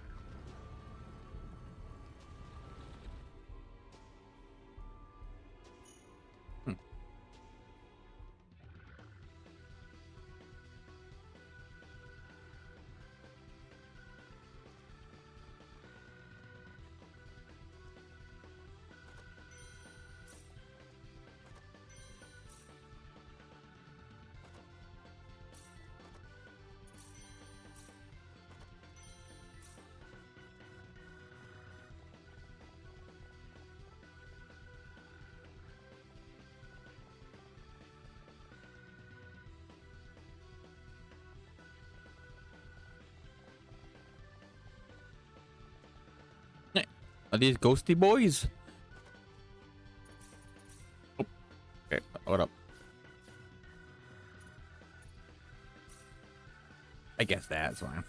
Are these ghosty boys? Oh. Okay, hold up. I guess that's fine.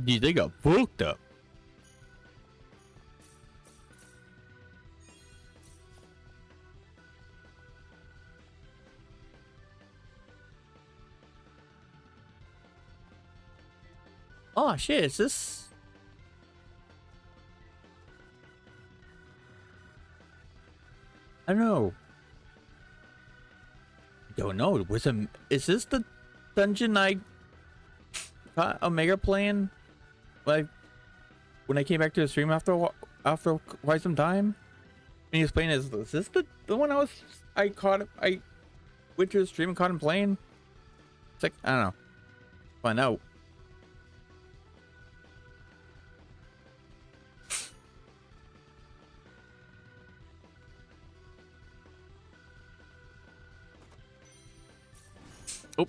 Dude, they got fucked up. Oh shit, is this? I don't know. Don't know. Is this the dungeon I got Omega playing? Like when I came back to the stream after quite some time, and he was playing, is this the one I went to the stream and caught him playing? It's like, I don't know. Find out. Oh.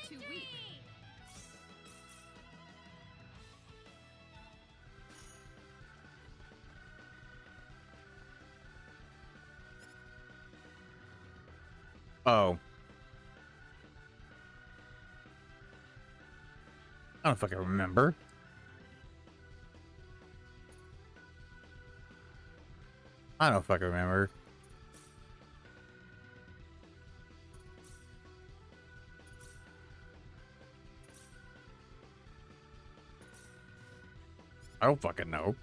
Too weak. Oh. I don't fucking remember. I don't fucking remember. I don't fucking know.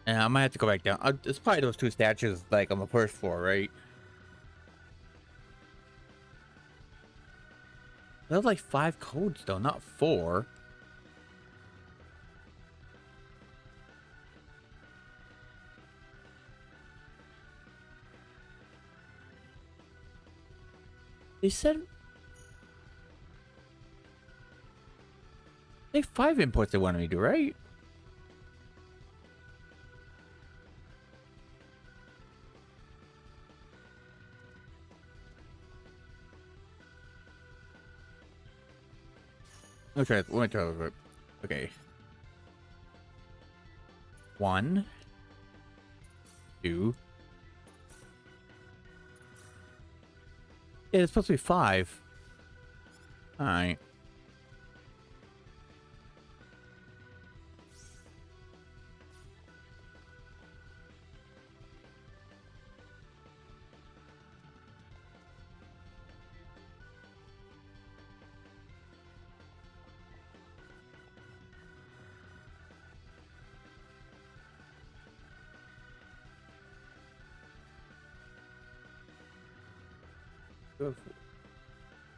Yeah, I might have to go back down. It's probably those two statues, like on the first floor, right? There's like 5 codes though, not 4. They said they have 5 inputs they wanted me to do, right? Okay, let me try it. Okay. 1, 2. Yeah, it's supposed to be 5. Alright.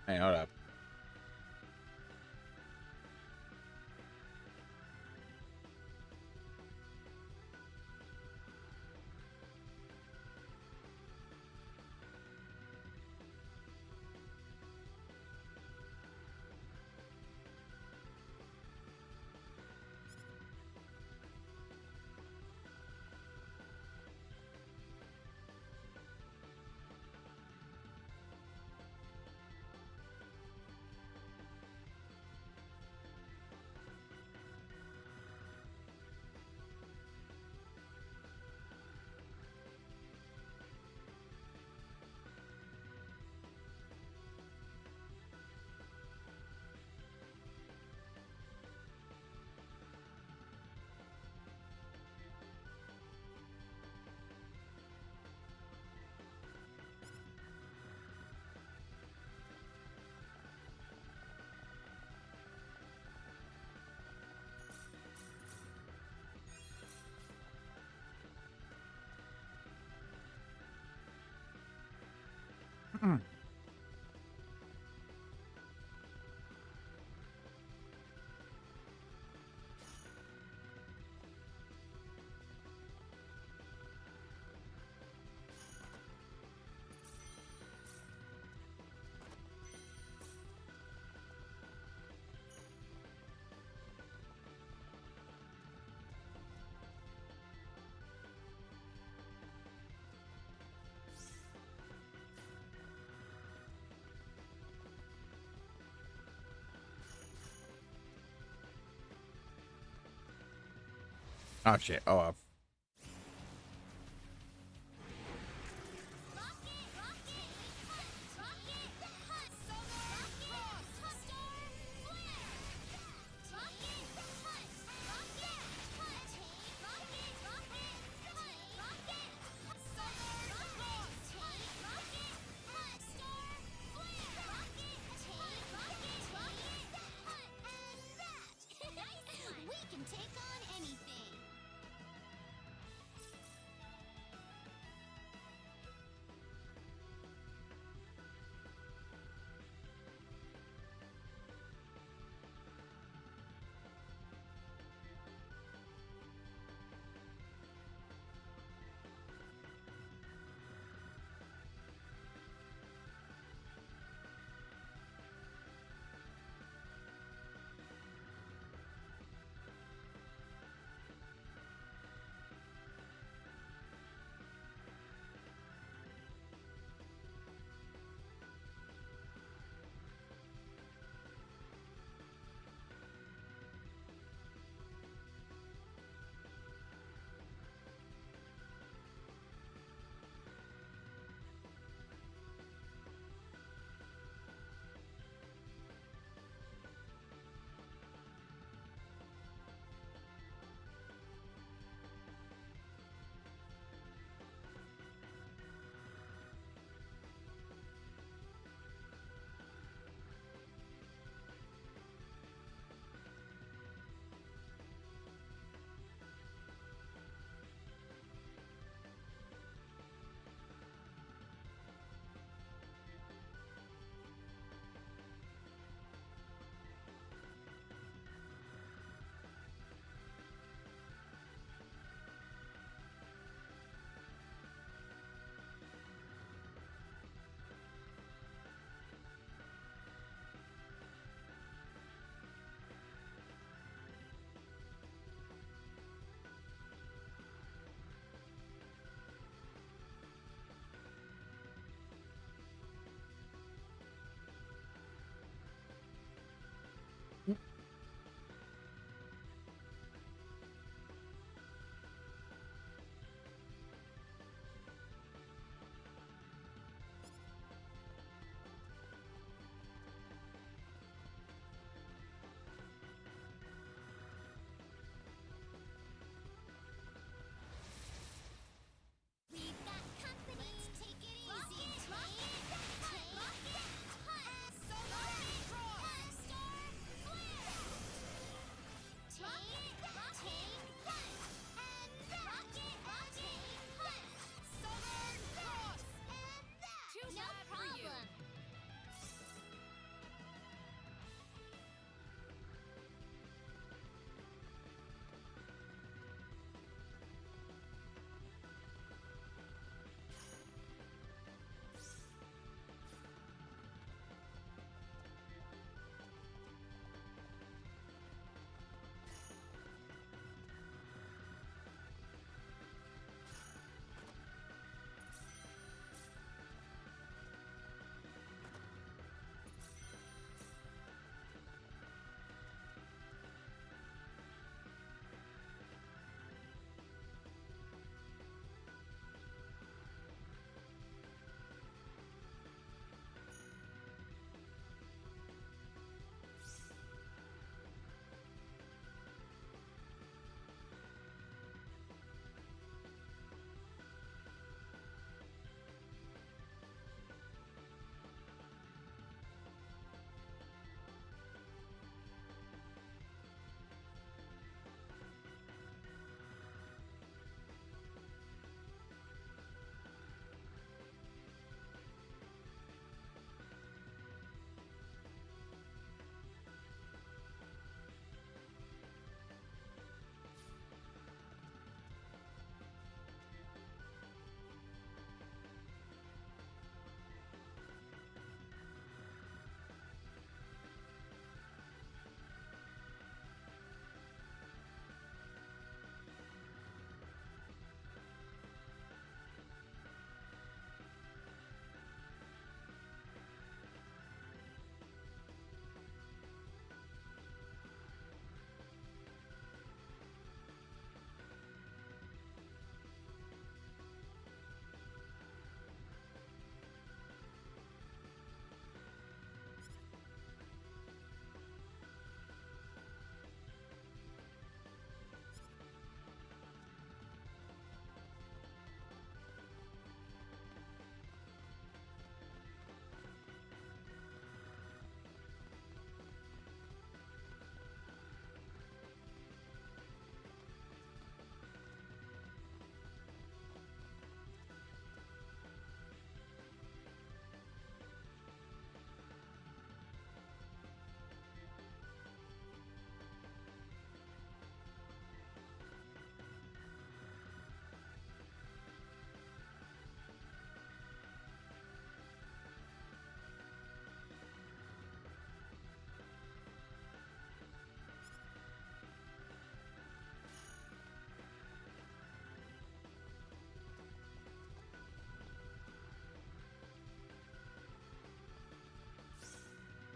Hey, hold up. Oh shit. Oh well. We can take on anything.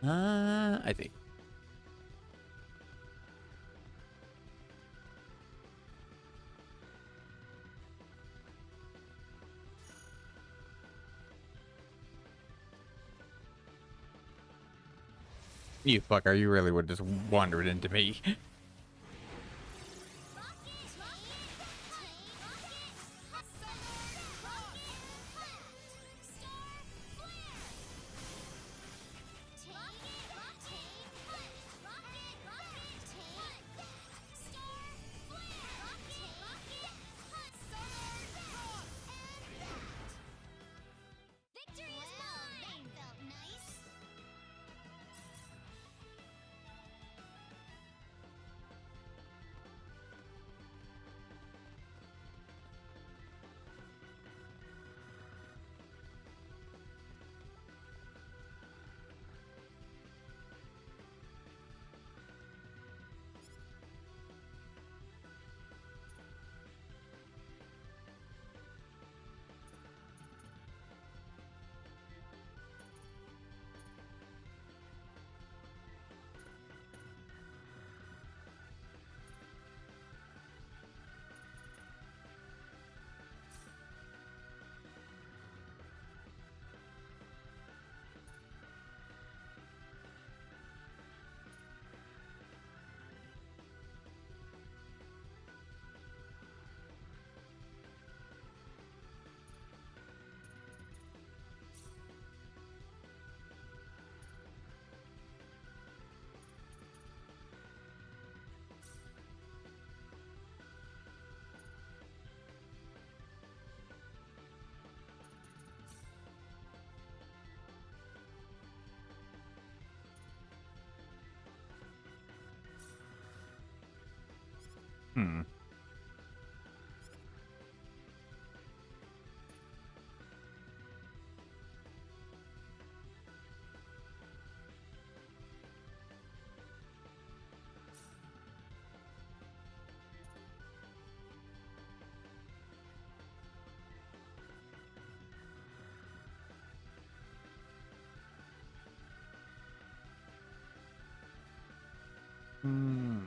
I think. You fucker, you really would just wandered into me. Hmm.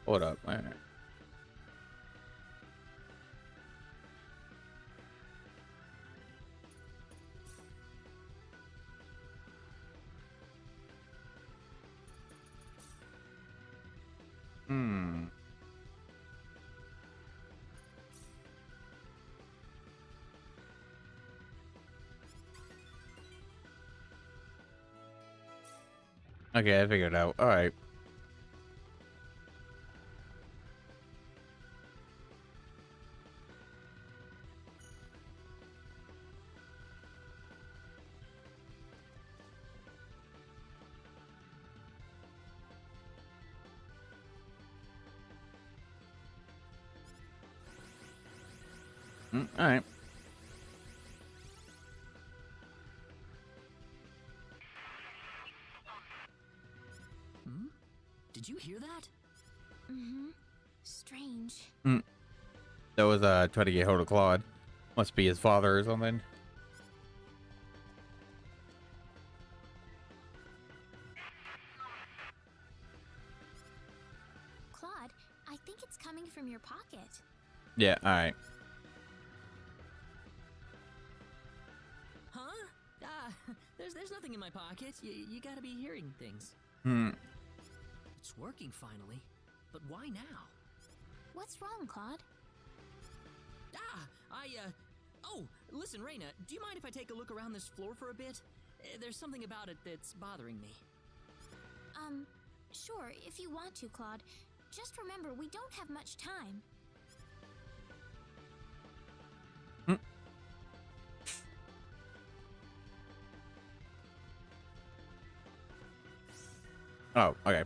Hold up. All right. Okay, I figured it out. All right. All right. Did you hear that? Mm-hmm. Strange. That was trying to get hold of Claude. Must be his father or something. Claude, I think it's coming from your pocket. Yeah, all right. Huh? There's nothing in my pocket. You gotta be hearing things. It's working finally, but why now? What's wrong, Claude? Oh, listen, Reina, do you mind if I take a look around this floor for a bit? There's something about it that's bothering me. Sure, if you want to, Claude. Just remember, we don't have much time. Oh, okay.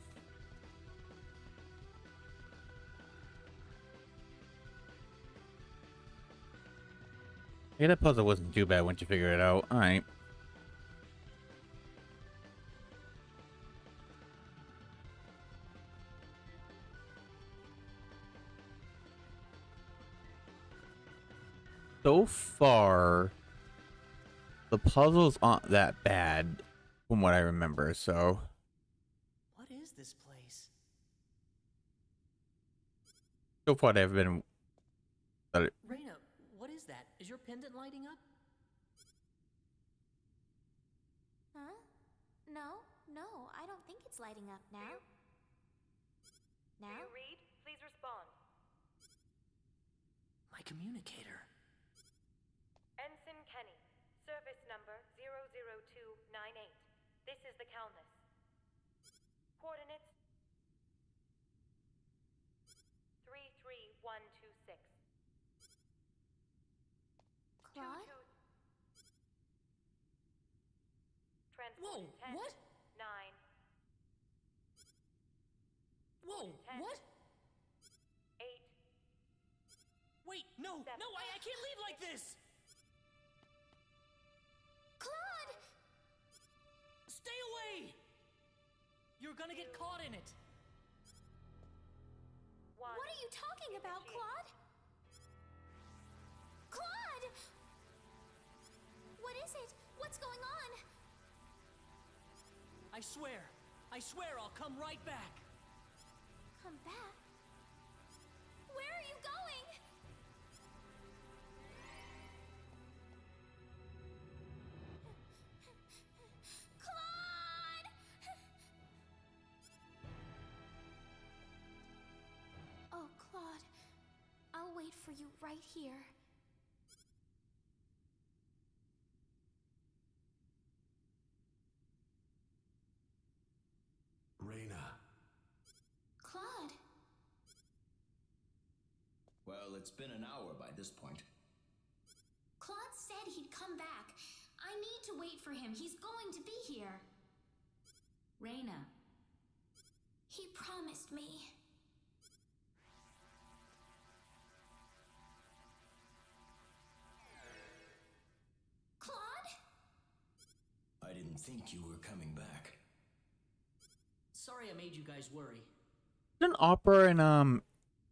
Yeah, that puzzle wasn't too bad once you figure it out. All right. So far, the puzzles aren't that bad. from what I remember. So What is this place? so far they've been. Reina, what is that? Is your pendant lighting up? Huh? No, I don't think it's lighting up now. Now? Do you read? Please respond. My communicator. Ensign Kenny, service number 00298. This is the Calnus. Coordinates 33126. Claude? Whoa, what? 9. Whoa, 10, what? 8. Wait, no, I can't leave like this! Claude! Stay away! You're gonna get caught in it. What are you talking about, Claude? Claude! What is it? What's going on? I swear I'll come right back. Come back? Where are you going? Claude! Oh, Claude. I'll wait for you right here. Reina. Claude. Well, it's been an hour by this point. Claude said he'd come back. I need to wait for him. He's going to be here. Reina. He promised me. Claude? I didn't think you were coming back. Sorry I made you guys worry. Didn't Opera and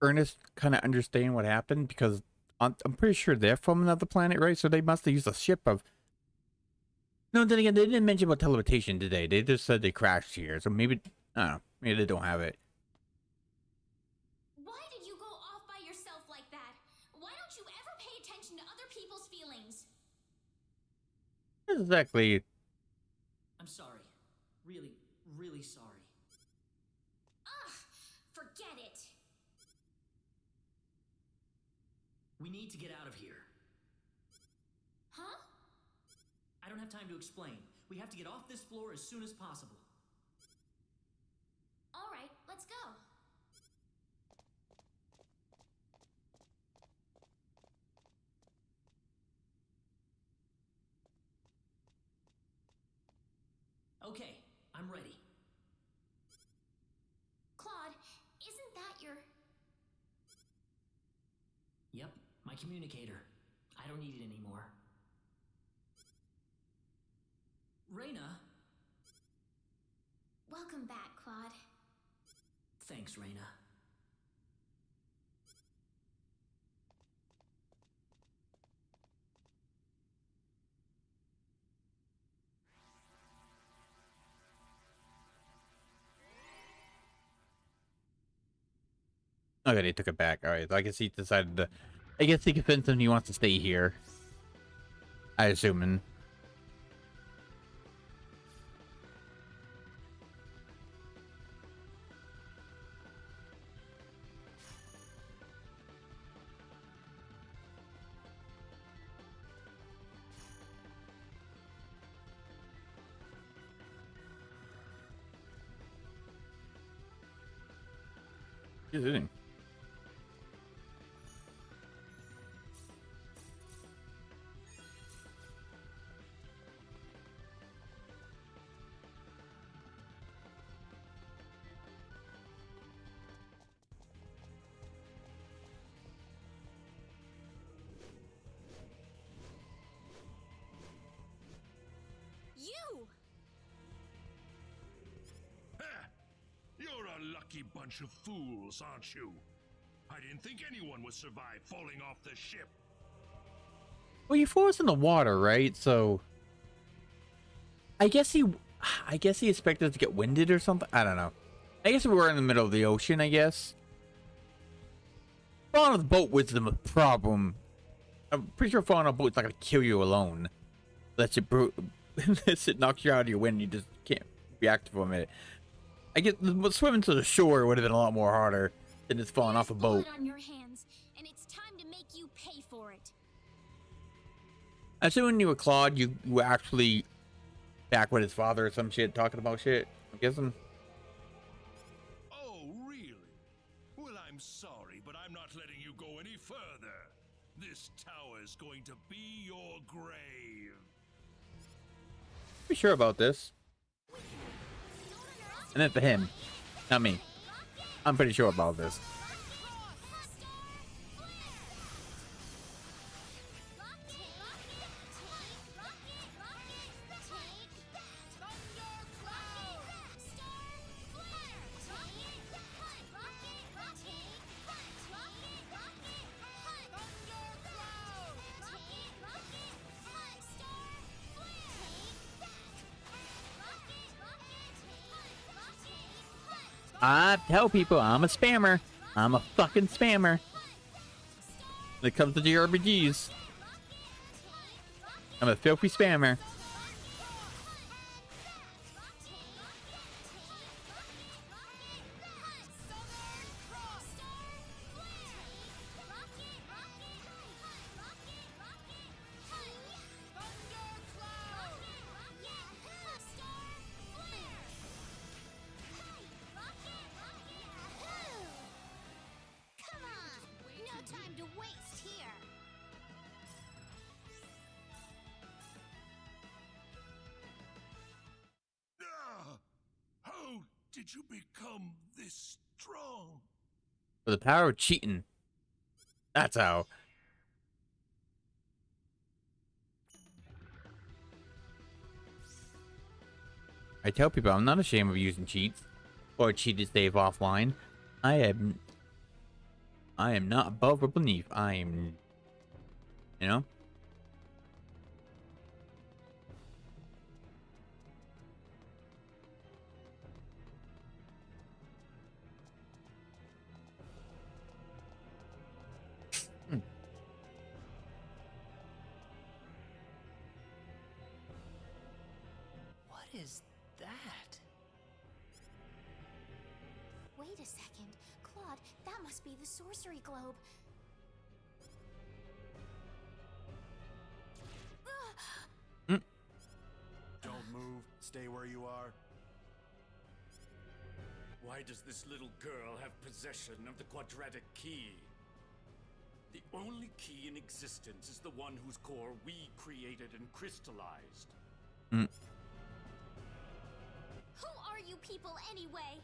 Ernest kind of understand what happened? Because I'm pretty sure they're from another planet, right? So they must have used a ship of. No, then again, they didn't mention about teleportation, did they? They just said they crashed here. So maybe, I don't know, maybe they don't have it. Why did you go off by yourself like that? Why don't you ever pay attention to other people's feelings? Exactly. I'm sorry. Really, really sorry. Ugh, forget it. We need to get out of here. Huh? I don't have time to explain. We have to get off this floor as soon as possible. All right, let's go. Okay, I'm ready. Claude, isn't that your... Yep, my communicator. I don't need it anymore. Reina? Welcome back, Claude. Thanks, Reina. Okay, they took it back. All right, so I guess he decided to. I guess he convinced him he wants to stay here. I assume. He's sitting. You! You're a lucky bunch of fools, aren't you? I didn't think anyone would survive falling off the ship. Well, you froze in the water, right? So I guess he. I guess he expected us to get winded or something. I don't know. I guess we were in the middle of the ocean, I guess. Falling on the boat was the problem. I'm pretty sure falling on a boat's not going to kill you alone. Unless it knocks you out of your wind, you just can't react for a minute. I guess swimming to the shore would have been a lot more harder than just falling off a boat. On your hands, and it's time to make you pay for it. I assume when you were Claude, you were actually back with his father or some shit, talking about shit. I'm guessing. Oh, really? Well, I'm sorry, but I'm not letting you go any further. This tower is going to be your grave. Be sure about this. And then for him, not me. I'm pretty sure about this. I tell people I'm a spammer. I'm a fucking spammer. When it comes to JRPGs, I'm a filthy spammer. How did you become this strong? For the power of cheating. That's how. I tell people I'm not ashamed of using cheats or cheat to save offline. I am not above or beneath. I am, you know. What is that? Wait a second. Claude, that must be the sorcery globe. Don't move. Stay where you are. Why does this little girl have possession of the quadratic key? The only key in existence is the one whose core we created and crystallized. Who are you people anyway?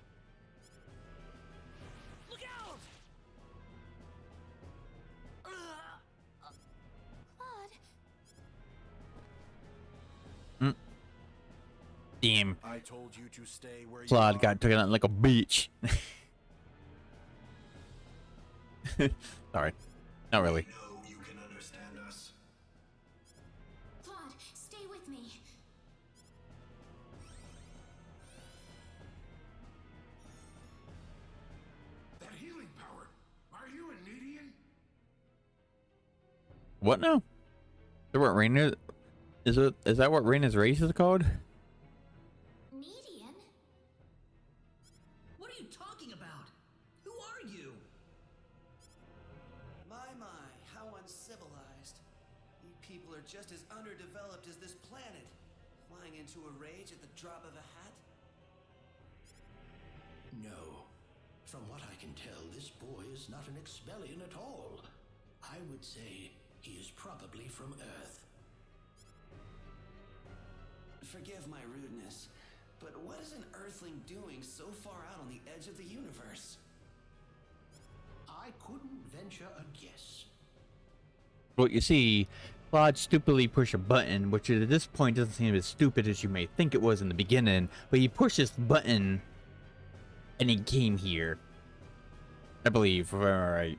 Look out! Claude. Damn. I told you to stay where you Claude are. got taken out like a beach. Sorry. Not really. know you can understand us. Claude, stay with me. That healing power. Are you a Nedian? What now? Is that what Raina? Is that what Raina's race is called? Median? What are you talking about? Who are you? My, how uncivilized. You people are just as underdeveloped as this planet. Flying into a rage at the drop of a hat? No. From what I can tell, this boy is not an Expellion at all. I would say he is probably from Earth. Forgive my rudeness, but what is an Earthling doing so far out on the edge of the universe? I couldn't venture a guess. Well, you see, Claude stupidly pushed a button, which at this point doesn't seem as stupid as you may think it was in the beginning, but he pushed this button and he came here. I believe, if I'm right.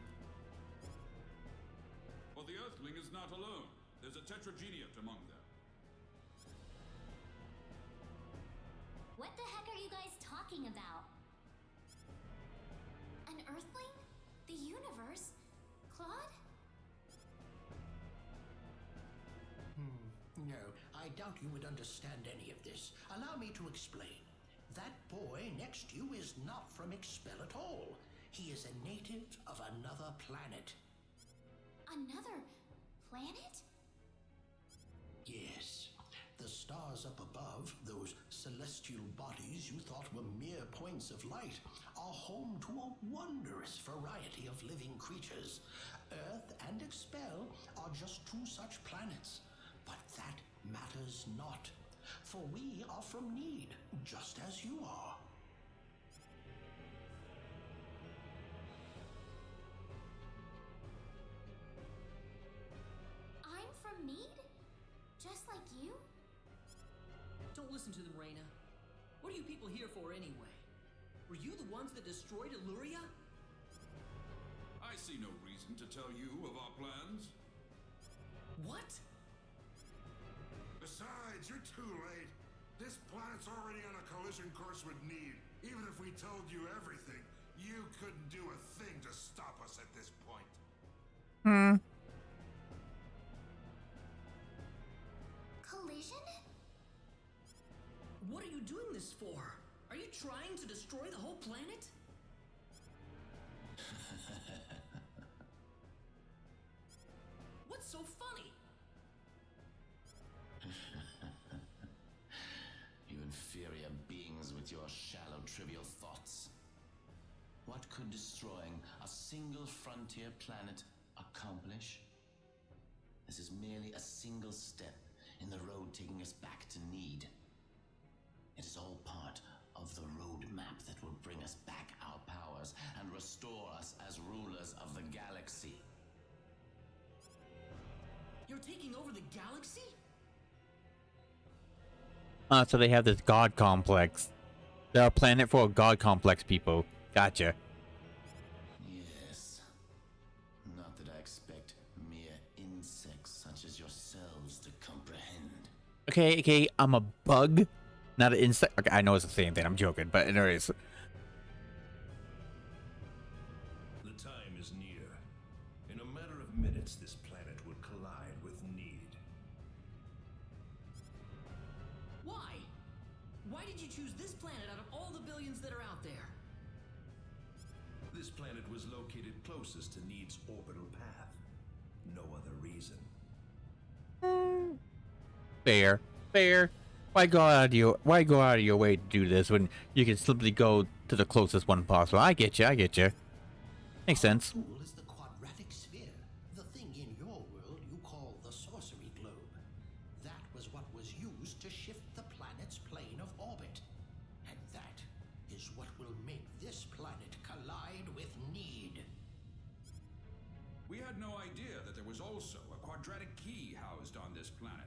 Well, the Earthling is not alone. There's a Tetrageniate among them. doubt you would understand any of this. Allow me to explain. That boy next to you is not from Expel at all. He is a native of another planet. Another planet? Yes. The stars up above, those celestial bodies you thought were mere points of light, are home to a wondrous variety of living creatures. Earth and Expel are just two such planets. But that matters not, for we are from Need, just as you are. I'm from Need? Just like you? Don't listen to them, Reyna. What are you people here for anyway? Were you the ones that destroyed Illuria? I see no reason to tell you of our plans. What? Besides, you're too late. This planet's already on a collision course with Need. Even if we told you everything, you couldn't do a thing to stop us at this point. Collision? What are you doing this for? Are you trying to destroy the whole planet? What's so funny? You inferior beings with your shallow, trivial thoughts. What could destroying a single frontier planet accomplish? This is merely a single step in the road taking us back to Need. It is all part of the roadmap that will bring us back our powers and restore us as rulers of the galaxy. You're taking over the galaxy? So they have this god complex. They're a planet full of god complex people. Gotcha. Yes. Not that I expect mere insects such as yourselves to comprehend. Okay, I'm a bug, not an insect. Okay, I know it's the same thing. I'm joking, but anyways. The time is near. In a matter of minutes, this planet will collide with Need. Why? Why did you choose this planet out of all the billions that are out there? This planet was located closest to Need's orbital path. No other reason. Fair. Why go out of your way to do this when you can simply go to the closest one possible? I get you. Makes sense. Tool is the quadratic sphere, the thing in your world you call the sorcery globe. That was what was used to shift the planet's plane of orbit. And that is what will make this planet collide with Need. We had no idea that there was also a quadratic key housed on this planet.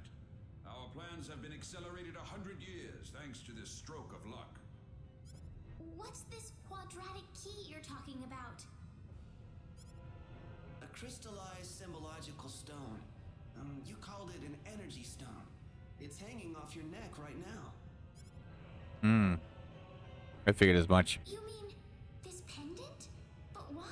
Our plans have been accelerated 100 years thanks to this stroke of luck. What's this quadratic key you're talking about? A crystallized symbological stone. You called it an energy stone. It's hanging off your neck right now. I figured as much. You mean this pendant? But why?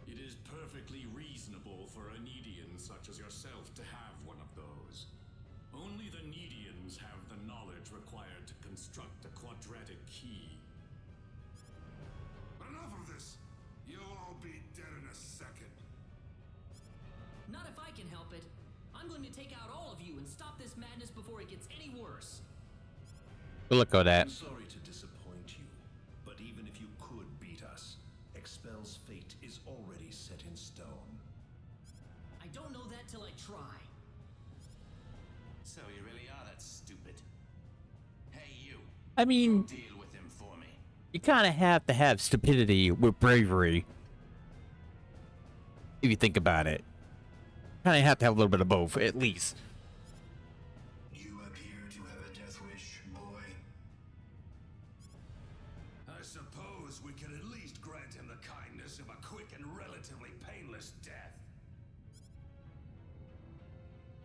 It is perfectly reasonable for a Needian such as yourself to have one of those. Only the Needians have the knowledge required to construct a quadratic key. Enough of this! You'll all be dead in a second. Not if I can help it. I'm going to take out all of you and stop this madness before it gets any worse. Good luck with that. I'm sorry to disappoint you, but even if you could beat us, Expel's fate is already set in stone. I don't know that till I try. So you really are that stupid. Hey, you. I mean, Deal with him for me. you kind of have to have stupidity with bravery. If you think about it. Kind of have to have a little bit of both, at least. You appear to have a death wish, boy. I suppose we can at least grant him the kindness of a quick and relatively painless death.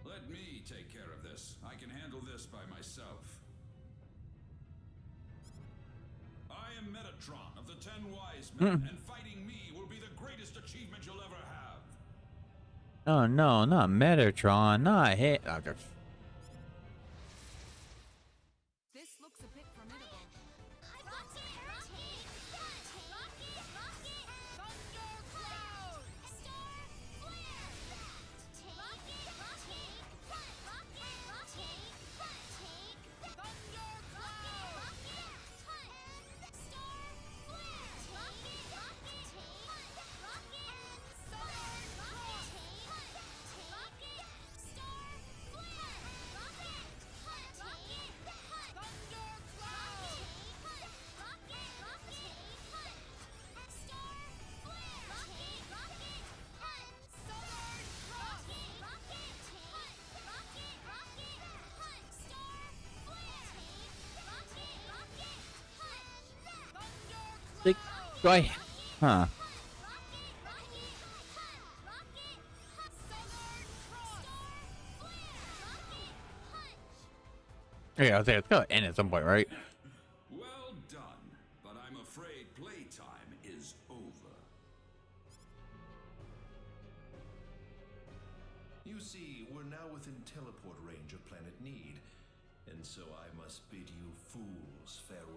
Let me take care of this. I can handle this by myself. I am Metatron of the 10 Wise Men, and fighting me will be the greatest achievement you'll ever have. Oh no, not Metatron, not hit. Okay. This looks a bit formidable. Like, do I? Huh. Yeah, I was saying it's gotta end at some point, right? Well done, but I'm afraid playtime is over. You see, we're now within teleport range of Planet Need, and so I must bid you fools farewell.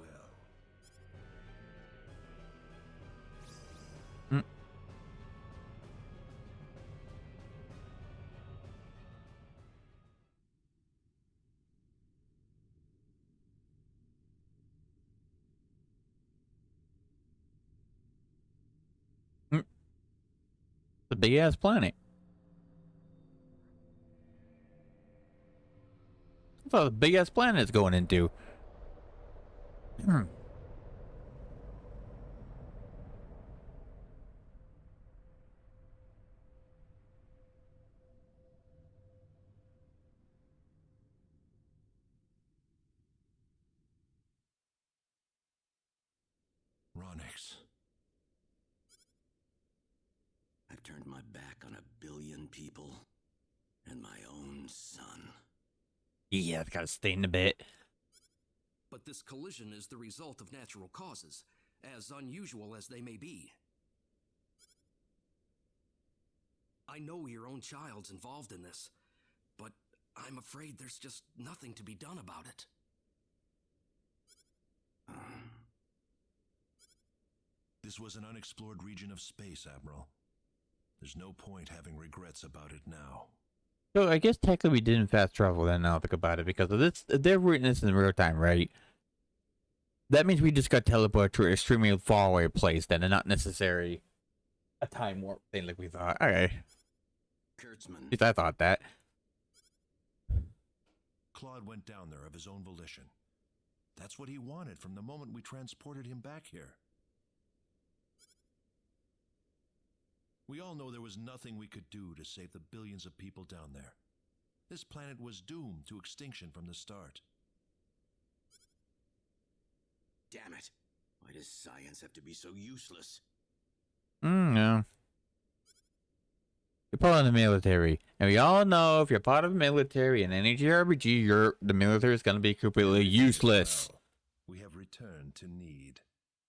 The big ass planet. That's what the big ass planet is going into. Ronix. I've turned my back on 1 billion people and my own son. Yeah, it's gotta stain a bit. But this collision is the result of natural causes, as unusual as they may be. I know your own child's involved in this, but I'm afraid there's just nothing to be done about it. This was an unexplored region of space, Admiral. There's no point having regrets about it now. So I guess technically we didn't fast travel then, now I think about it, because of this, they're reading this in real time, right? That means we just got teleported to an extremely far away place then, and not necessarily a time warp thing like we thought. Okay. Kurtzman. At least I thought that. Claude went down there of his own volition. That's what he wanted from the moment we transported him back here. We all know there was nothing we could do to save the billions of people down there. This planet was doomed to extinction from the start. Damn it. Why does science have to be so useless? No. You're part of the military. And we all know if you're part of the military in any JRPG, the military is going to be completely useless. Well, we have returned to Need.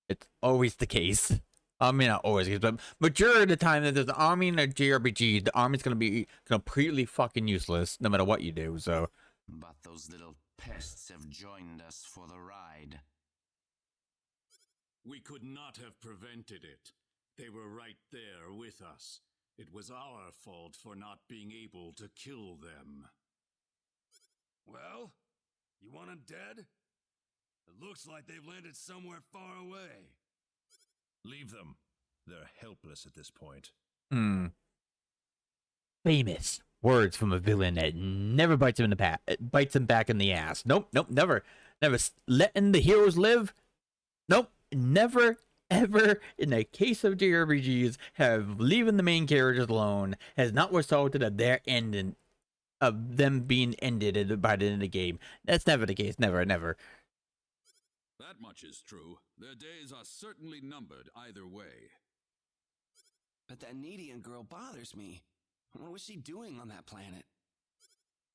It's always the case. I mean, not always, but majority of the time that there's an army in a JRPG, the army's going to be completely fucking useless no matter what you do, so. But those little pests have joined us for the ride. We could not have prevented it. They were right there with us. It was our fault for not being able to kill them. Well, you want them dead? It looks like they've landed somewhere far away. Leave them. They're helpless at this point. Famous words from a villain that never bites him in the bites him back in the ass. Nope, never. Never letting the heroes live. Nope, never, ever, in the case of JRPGs, have leaving the main characters alone has not resulted in their ending, of them being ended by the end of the game. That's never the case. Never. That much is true. Their days are certainly numbered either way. But that Needian girl bothers me. What was she doing on that planet?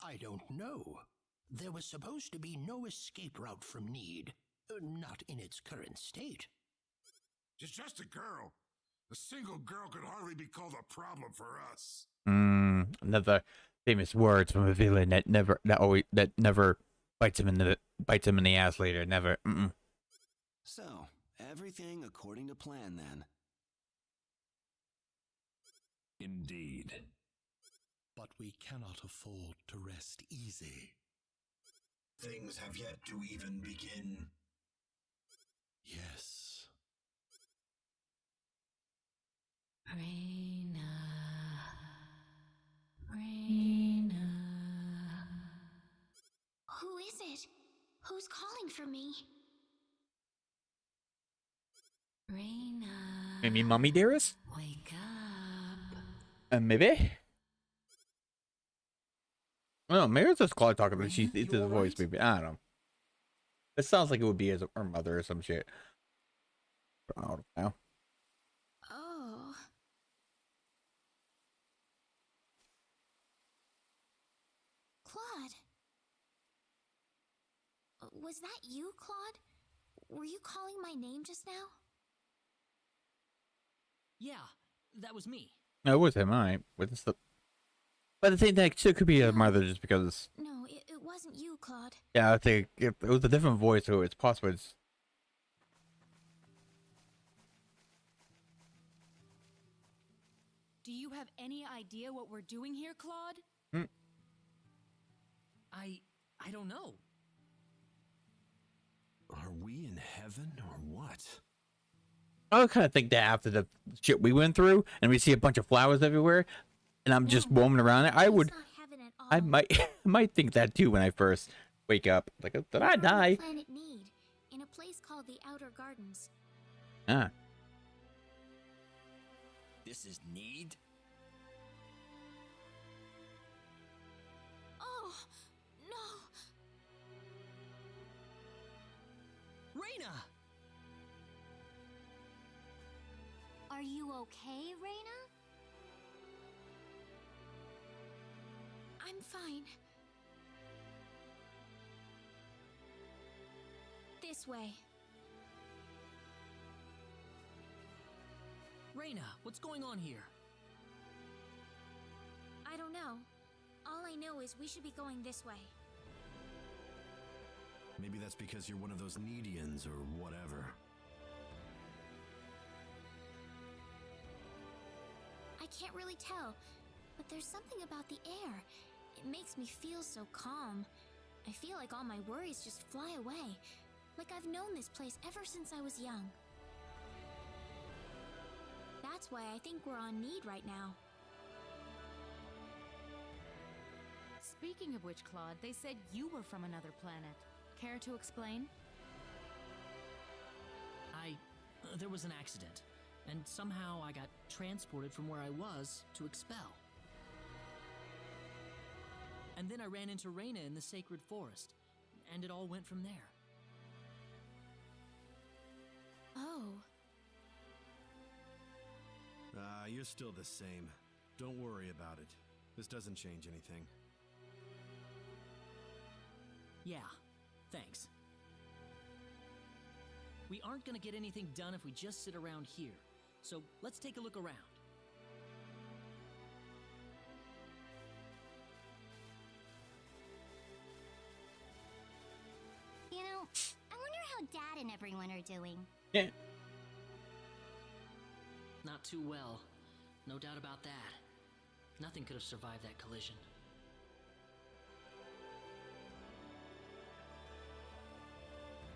I don't know. There was supposed to be no escape route from Need. Not in its current state. She's just a girl. A single girl could hardly be called a problem for us. Another famous words from a villain that never bites him in the ass later. Never. So, everything according to plan then. Indeed. But we cannot afford to rest easy. Things have yet to even begin. Yes. Reina. Reina. Who is it? Who's calling for me? Reina. Maybe Mommy Dearest? Wake up. Maybe? No, maybe it's just Claude talking, but it's his voice, maybe. I don't know. It sounds like it would be her mother or some shit. I don't know. Oh. Claude. Was that you, Claude? Were you calling my name just now? Yeah, that was me. No, it was him, alright. But the thing that too could be her mother just because. No, it wasn't you, Claude. Yeah, I think it was a different voice, so it's possible it's. Do you have any idea what we're doing here, Claude? I don't know. Are we in heaven or what? I kind of think that after the shit we went through, and we see a bunch of flowers everywhere, and I'm just roaming around it, I might think that too when I first wake up. Like, did I die? Planet Need, in a place called the Outer Gardens. Ah. This is Need? Oh, no. Reina! Are you okay, Reina? I'm fine. This way. Reina, what's going on here? I don't know. All I know is we should be going this way. Maybe that's because you're one of those Needians or whatever. I can't really tell, but there's something about the air. It makes me feel so calm. I feel like all my worries just fly away. Like I've known this place ever since I was young. That's why I think we're on Need right now. Speaking of which, Claude, they said you were from another planet. Care to explain? There was an accident, and somehow I got transported from where I was to Expel. And then I ran into Reina in the Sacred Forest, and it all went from there. Oh. You're still the same. Don't worry about it. This doesn't change anything. Yeah, thanks. We aren't gonna get anything done if we just sit around here, so let's take a look around. You know, I wonder how Dad and everyone are doing. Yeah. Not too well. No doubt about that. Nothing could have survived that collision.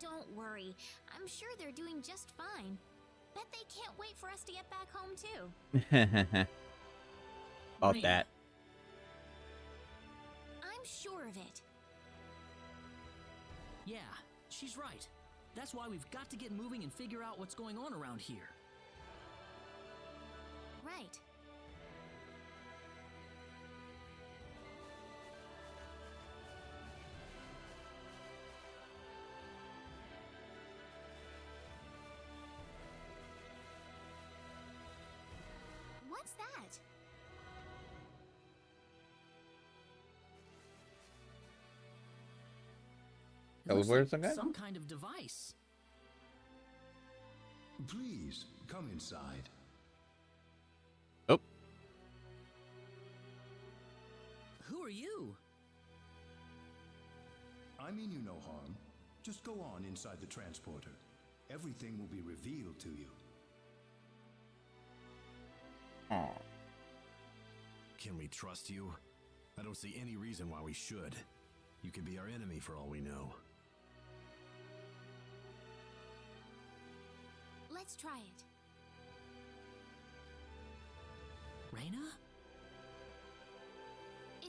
Don't worry. I'm sure they're doing just fine. Bet they can't wait for us to get back home, too. About that. I'm sure of it. Yeah, she's right. That's why we've got to get moving and figure out what's going on around here. Right. What's that? Looks like some kind of device. Please, come inside. Oh. are you? I mean you no harm. Just go on inside the transporter. Everything will be revealed to you. Aw. Can we trust you? I don't see any reason why we should. You could be our enemy for all we know. Let's try it. Reyna?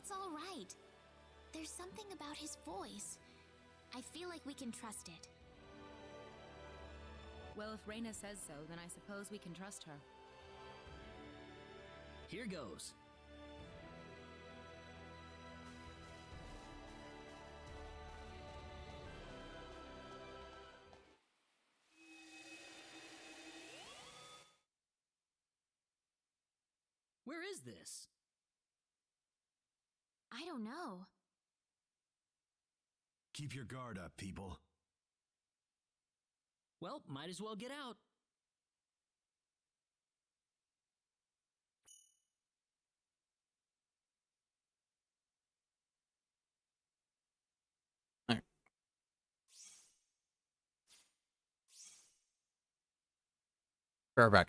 It's all right. There's something about his voice. I feel like we can trust it. Well, if Reyna says so, then I suppose we can trust her. Here goes. Where is this? I don't know. Keep your guard up, people. Well, might as well get out. Back.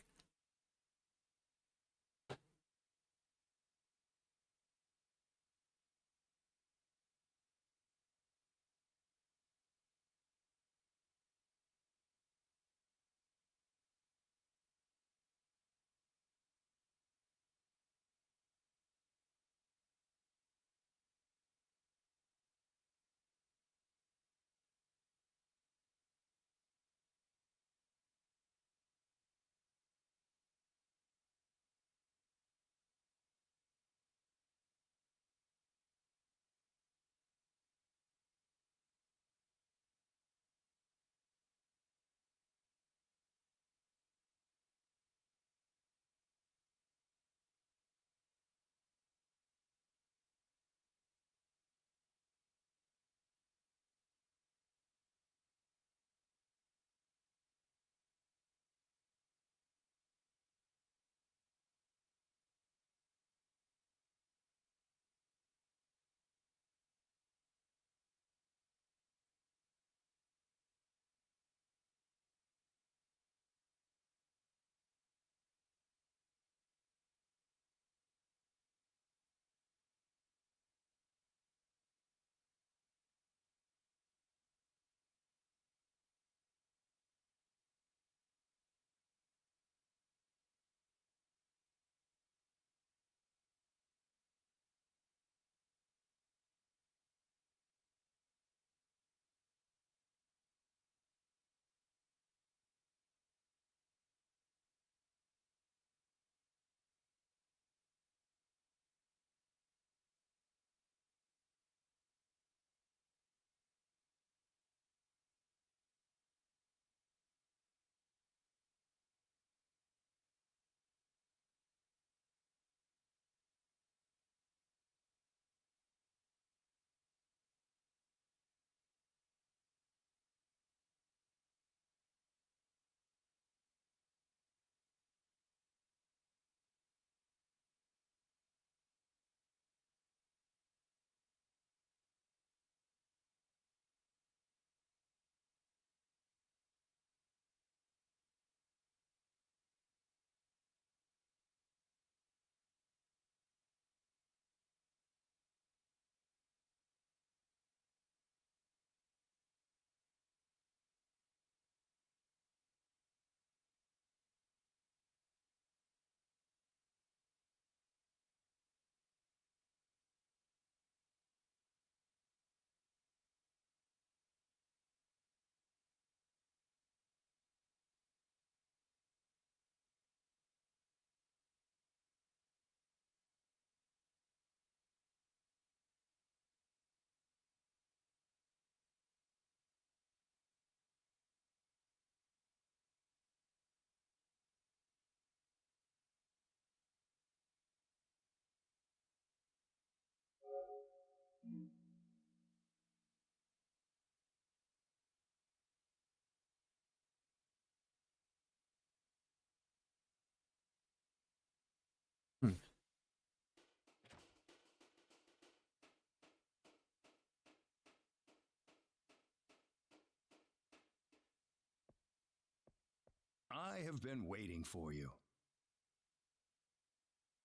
I have been waiting for you.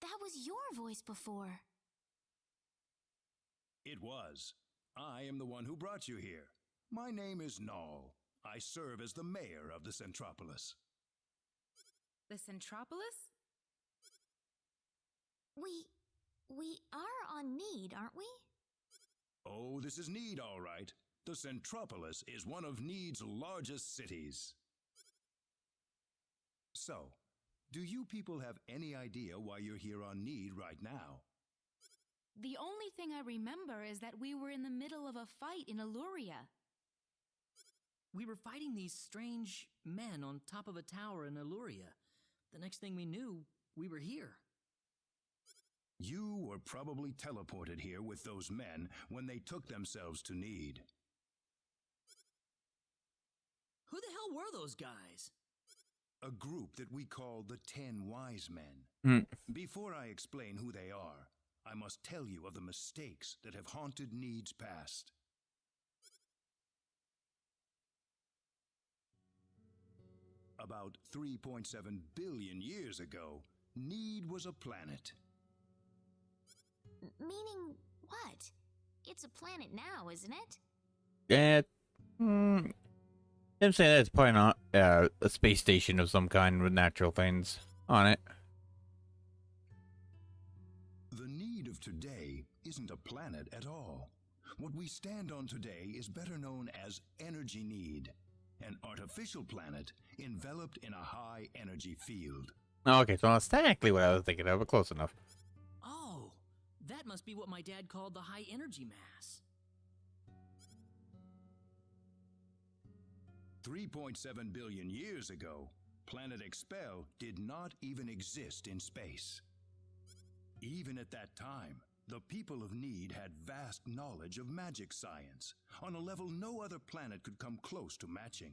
That was your voice before. It was. I am the one who brought you here. My name is Null. I serve as the mayor of the Centropolis. The Centropolis? We are on Need, aren't we? Oh, this is Need, all right. The Centropolis is one of Need's largest cities. So, do you people have any idea why you're here on Need right now? The only thing I remember is that we were in the middle of a fight in Illuria. We were fighting these strange men on top of a tower in Illuria. The next thing we knew, we were here. You were probably teleported here with those men when they took themselves to Need. Who the hell were those guys? A group that we call the 10 Wise Men. Before I explain who they are, I must tell you of the mistakes that have haunted Need's past. About 3.7 billion years ago, Need was a planet. Meaning what? It's a planet now, isn't it? I'm saying that's probably not a space station of some kind with natural things on it. The Need of today isn't a planet at all. What we stand on today is better known as Energy Need, an artificial planet enveloped in a high energy field. Oh, okay, so that's technically what I was thinking of, but close enough. Oh, that must be what my dad called the high energy mass. 3.7 billion years ago, Planet Expel did not even exist in space. Even at that time, the people of Need had vast knowledge of magic science, on a level no other planet could come close to matching.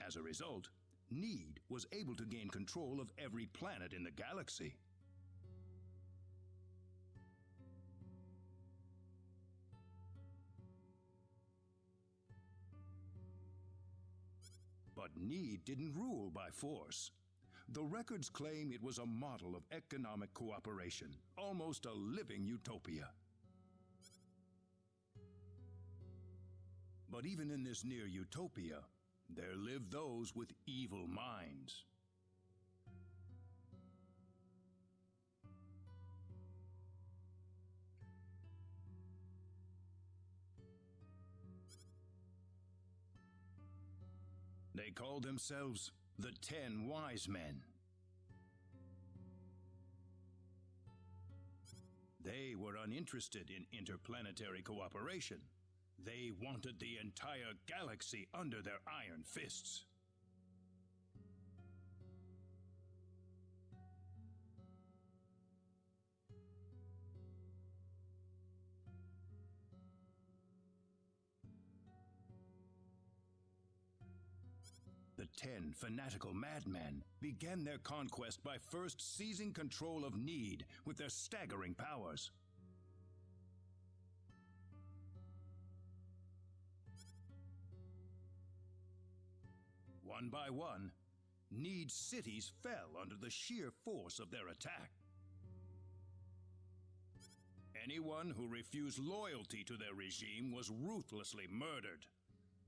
As a result, Need was able to gain control of every planet in the galaxy. But Need didn't rule by force. The records claim it was a model of economic cooperation, almost a living utopia. But even in this near utopia, there live those with evil minds. They call themselves the 10 Wise Men. They were uninterested in interplanetary cooperation. They wanted the entire galaxy under their iron fists. The 10 fanatical madmen began their conquest by first seizing control of Need with their staggering powers. One by one, Need's cities fell under the sheer force of their attack. Anyone who refused loyalty to their regime was ruthlessly murdered.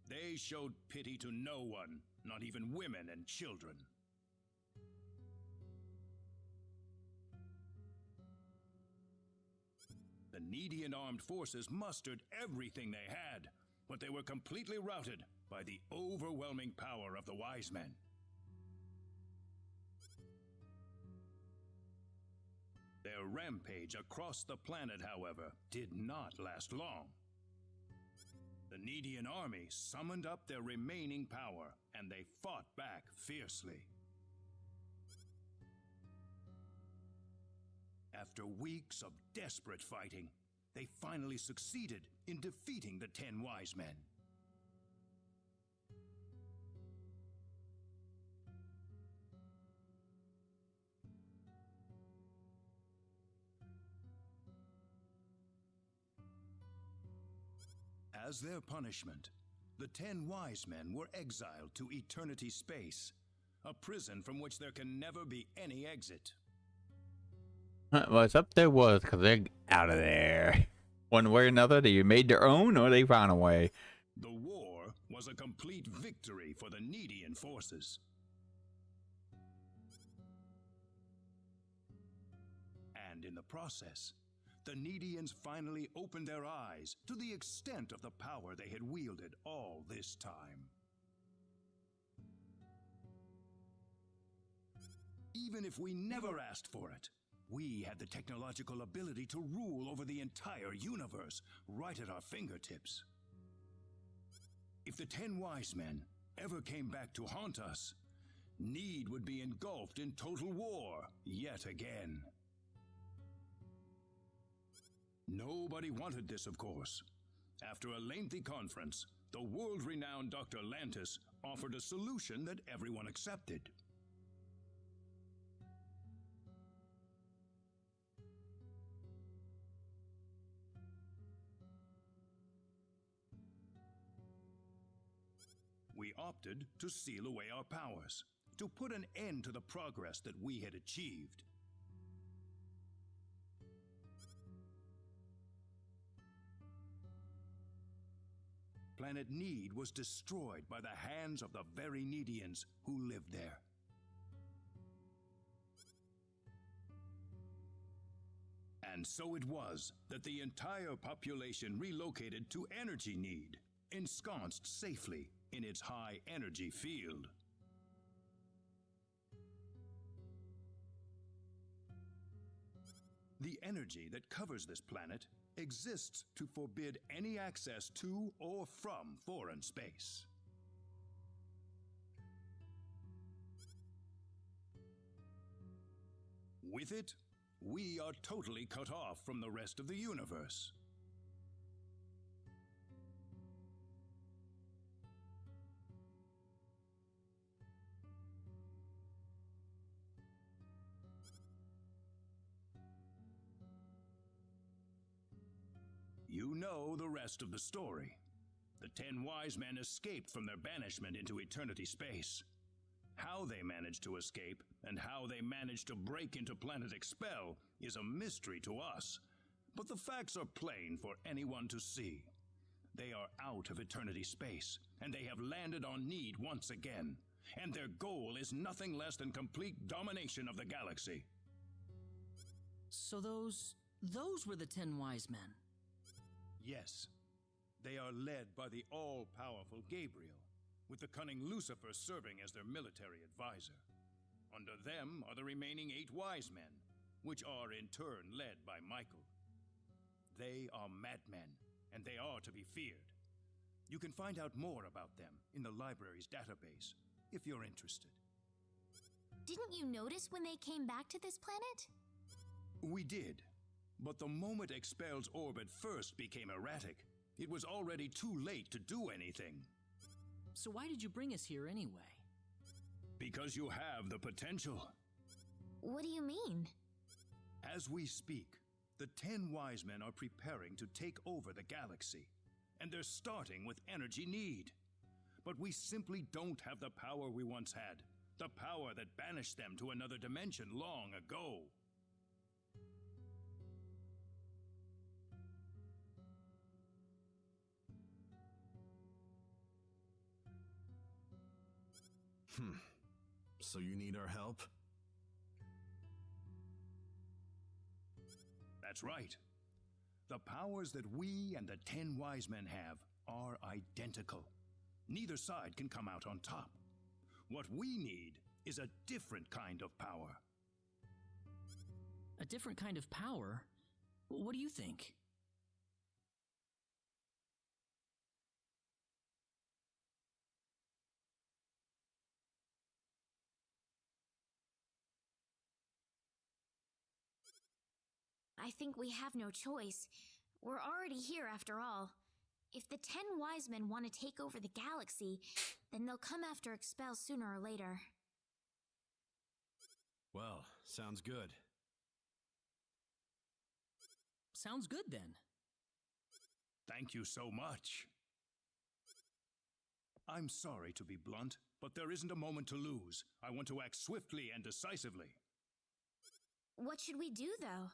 They showed pity to no one, not even women and children. The Needian armed forces mustered everything they had, but they were completely routed by the overwhelming power of the Wise Men. Their rampage across the planet, however, did not last long. The Needian army summoned up their remaining power, and they fought back fiercely. After weeks of desperate fighting, they finally succeeded in defeating the 10 Wise Men. As their punishment, the 10 Wise Men were exiled to Eternity Space, a prison from which there can never be any exit. Well, it's up there was because they're out of there. One way or another, they made their own or they ran away. The war was a complete victory for the Needian forces. And in the process, the Needians finally opened their eyes to the extent of the power they had wielded all this time. Even if we never asked for it, we had the technological ability to rule over the entire universe right at our fingertips. If the 10 Wise Men ever came back to haunt us, Need would be engulfed in total war yet again. Nobody wanted this, of course. After a lengthy conference, the world-renowned Dr. Lantis offered a solution that everyone accepted. We opted to seal away our powers, to put an end to the progress that we had achieved. Planet Need was destroyed by the hands of the very Needians who lived there. And so it was that the entire population relocated to Energy Need, ensconced safely in its high energy field. The energy that covers this planet exists to forbid any access to or from foreign space. With it, we are totally cut off from the rest of the universe. You know the rest of the story. The 10 Wise Men escaped from their banishment into Eternity Space. How they managed to escape, and how they managed to break into Planet Expel, is a mystery to us. But the facts are plain for anyone to see. They are out of Eternity Space, and they have landed on Need once again. And their goal is nothing less than complete domination of the galaxy. So those were the 10 Wise Men. Yes, they are led by the all-powerful Gabriel, with the cunning Lucifer serving as their military advisor. Under them are the remaining 8 Wise Men, which are in turn led by Michael. They are madmen, and they are to be feared. You can find out more about them in the library's database, if you're interested. Didn't you notice when they came back to this planet? We did. But the moment Expel's orbit first became erratic, it was already too late to do anything. So why did you bring us here anyway? Because you have the potential. What do you mean? As we speak, the 10 Wise Men are preparing to take over the galaxy, and they're starting with Energy Need. But we simply don't have the power we once had, the power that banished them to another dimension long ago. So you need our help? That's right. The powers that we and the 10 Wise Men have are identical. Neither side can come out on top. What we need is a different kind of power. A different kind of power? What do you think? I think we have no choice. We're already here after all. If the 10 wise men want to take over the galaxy, then they'll come after Expel sooner or later. Well, sounds good. Sounds good then. Thank you so much. I'm sorry to be blunt, but there isn't a moment to lose. I want to act swiftly and decisively. What should we do, though?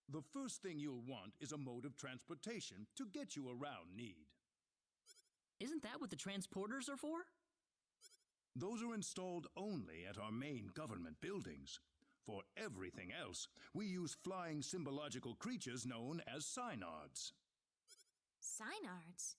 The first thing you'll want is a mode of transportation to get you around Need. Isn't that what the transporters are for? Those are installed only at our main government buildings. For everything else, we use flying symbological creatures known as Synards. Synards?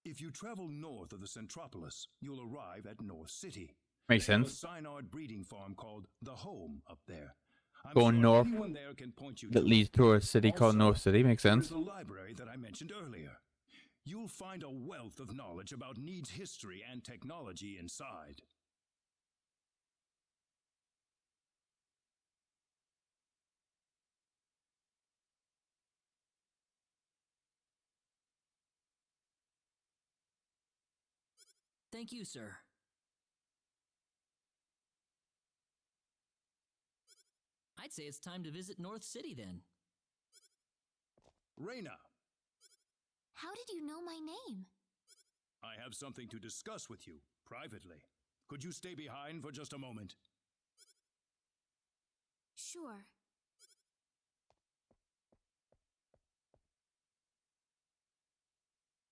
If you travel north of the Centropolis, you'll arrive at North City. Makes They have sense. a Synard breeding farm called The Home up there. I'm Going sure north anyone there can point you that to leads it. to a city called Also, North City. Makes sense. There's the library that I mentioned earlier. You'll find a wealth of knowledge about Need's history and technology inside. Thank you, sir. I'd say it's time to visit North City then. Reyna, How did you know my name? I have something to discuss with you, privately. Could you stay behind for just a moment? Sure.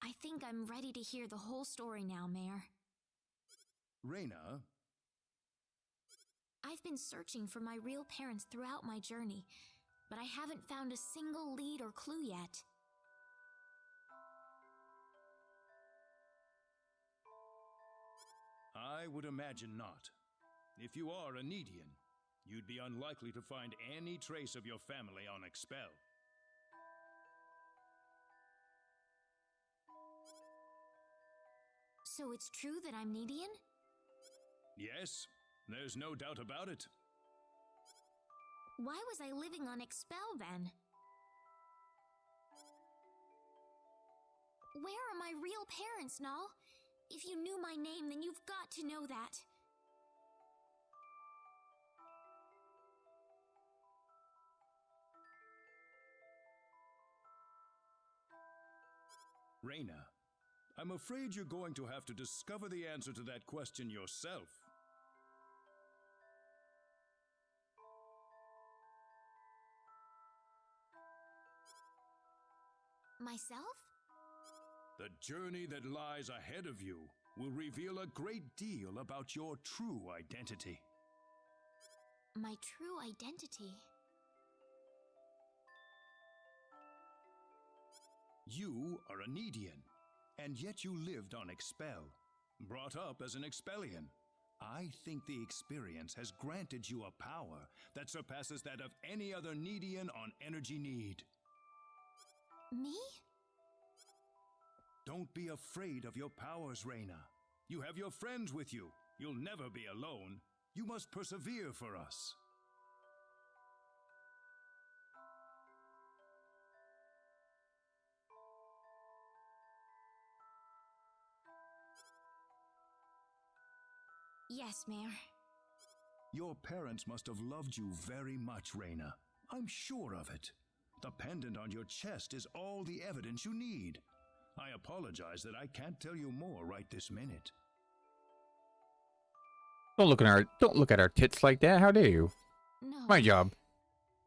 I think I'm ready to hear the whole story now, Mayor. Reyna, I've been searching for my real parents throughout my journey, but I haven't found a single lead or clue yet. I would imagine not. If you are a Needian, you'd be unlikely to find any trace of your family on Expel. So it's true that I'm Needian? Yes, there's no doubt about it. Why was I living on Expel then? Where are my real parents, Null? If you knew my name, then you've got to know that. Reyna, I'm afraid you're going to have to discover the answer to that question yourself. Myself? The journey that lies ahead of you will reveal a great deal about your true identity. My true identity. You are a Needian, and yet you lived on Expel, brought up as an Expellian. I think the experience has granted you a power that surpasses that of any other Needian on Energy Need. Me? Don't be afraid of your powers, Reyna. You have your friends with you. You'll never be alone. You must persevere for us. Yes, Mayor. Your parents must have loved you very much, Reyna. I'm sure of it. The pendant on your chest is all the evidence you need. I apologize that I can't tell you more right this minute. Don't look at our tits like that. How dare you? No. My job.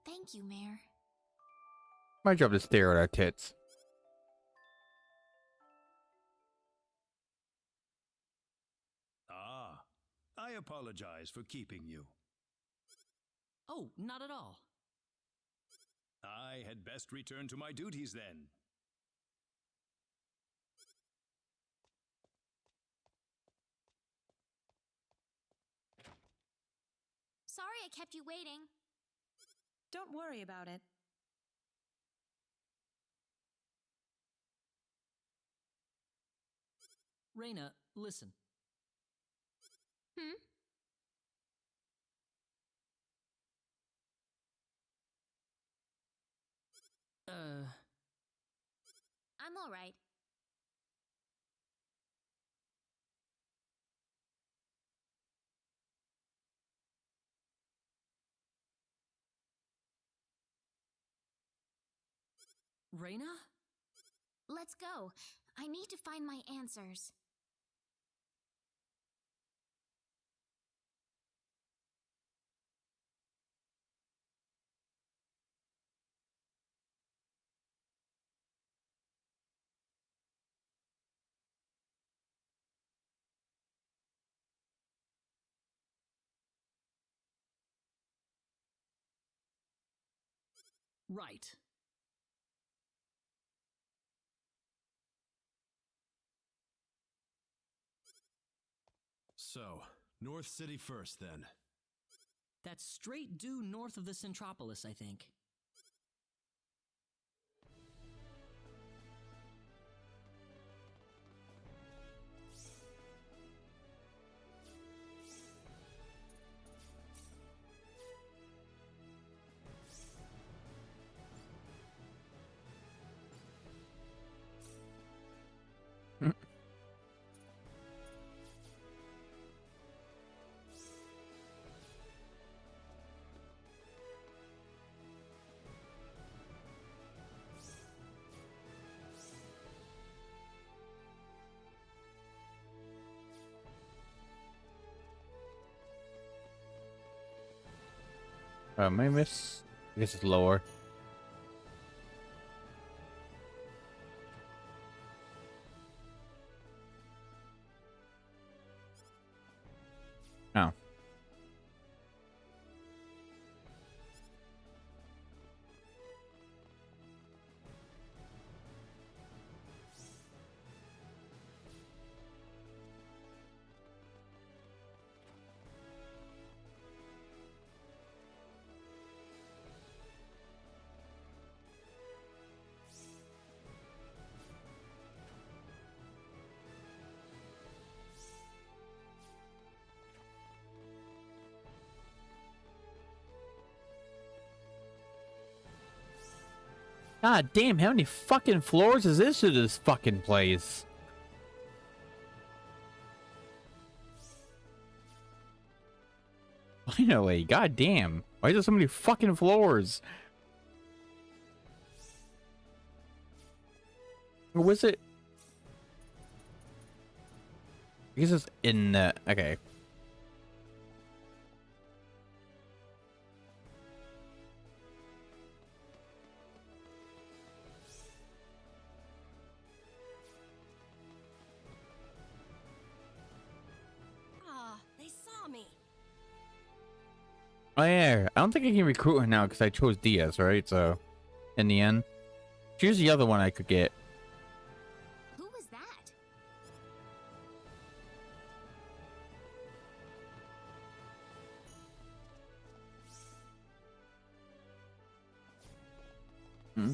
Thank you, Mayor. My job to stare at our tits. Ah, I apologize for keeping you. Oh, not at all. I had best return to my duties then. Sorry I kept you waiting. Don't worry about it. Reyna, listen. Hmm? I'm all right. Reyna? Let's go. I need to find my answers. Right. So, North City first, then. That's straight due north of the Centropolis, I think. Maybe miss. I guess it's lower. Oh. God damn, how many fucking floors is this to this fucking place? Finally, god damn. Why is there so many fucking floors? Or was it? I guess it's in the... Okay. They saw me. Oh yeah, I don't think I can recruit her now because I chose Diaz, right? So, in the end, choose the other one I could get. Who was that? Hmm?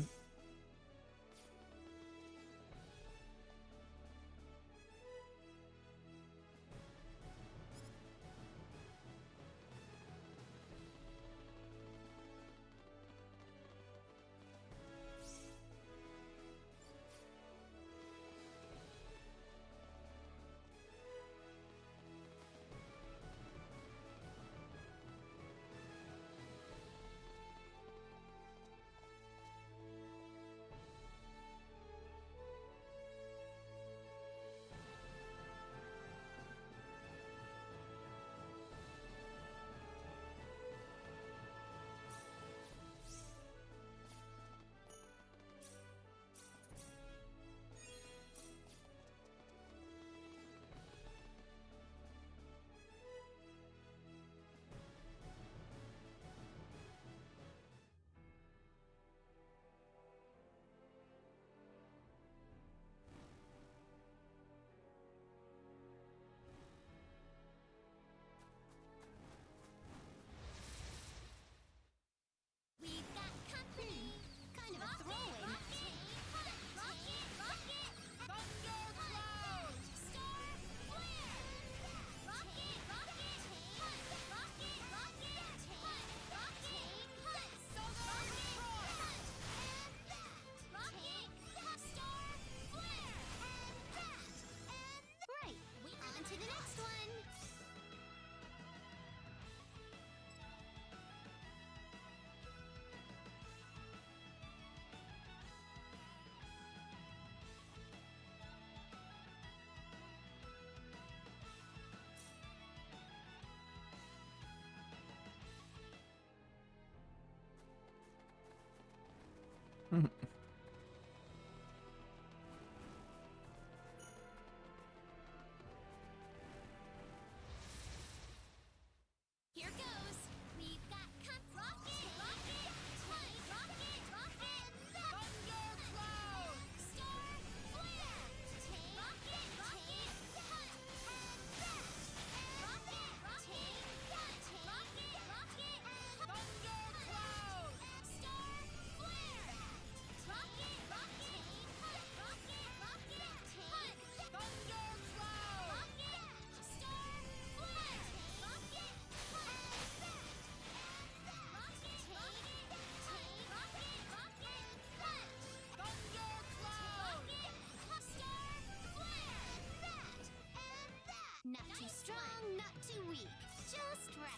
strong, not too weak. Just right.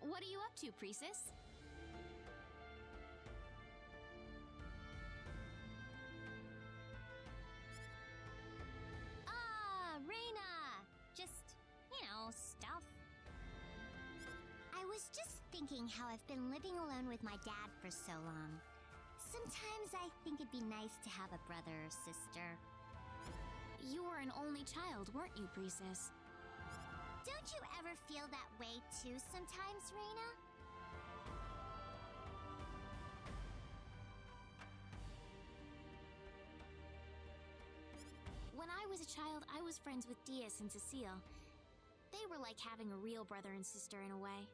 What are you up to, Priestess? Reina! Just, stuff. I was just thinking how I've been living alone with my dad for so long. Sometimes I think it'd be nice to have a brother or sister. You were an only child, weren't you, Priestess? Don't you ever feel that way too sometimes, Reina? When I was a child, I was friends with Diaz and Cecile. They were like having a real brother and sister in a way.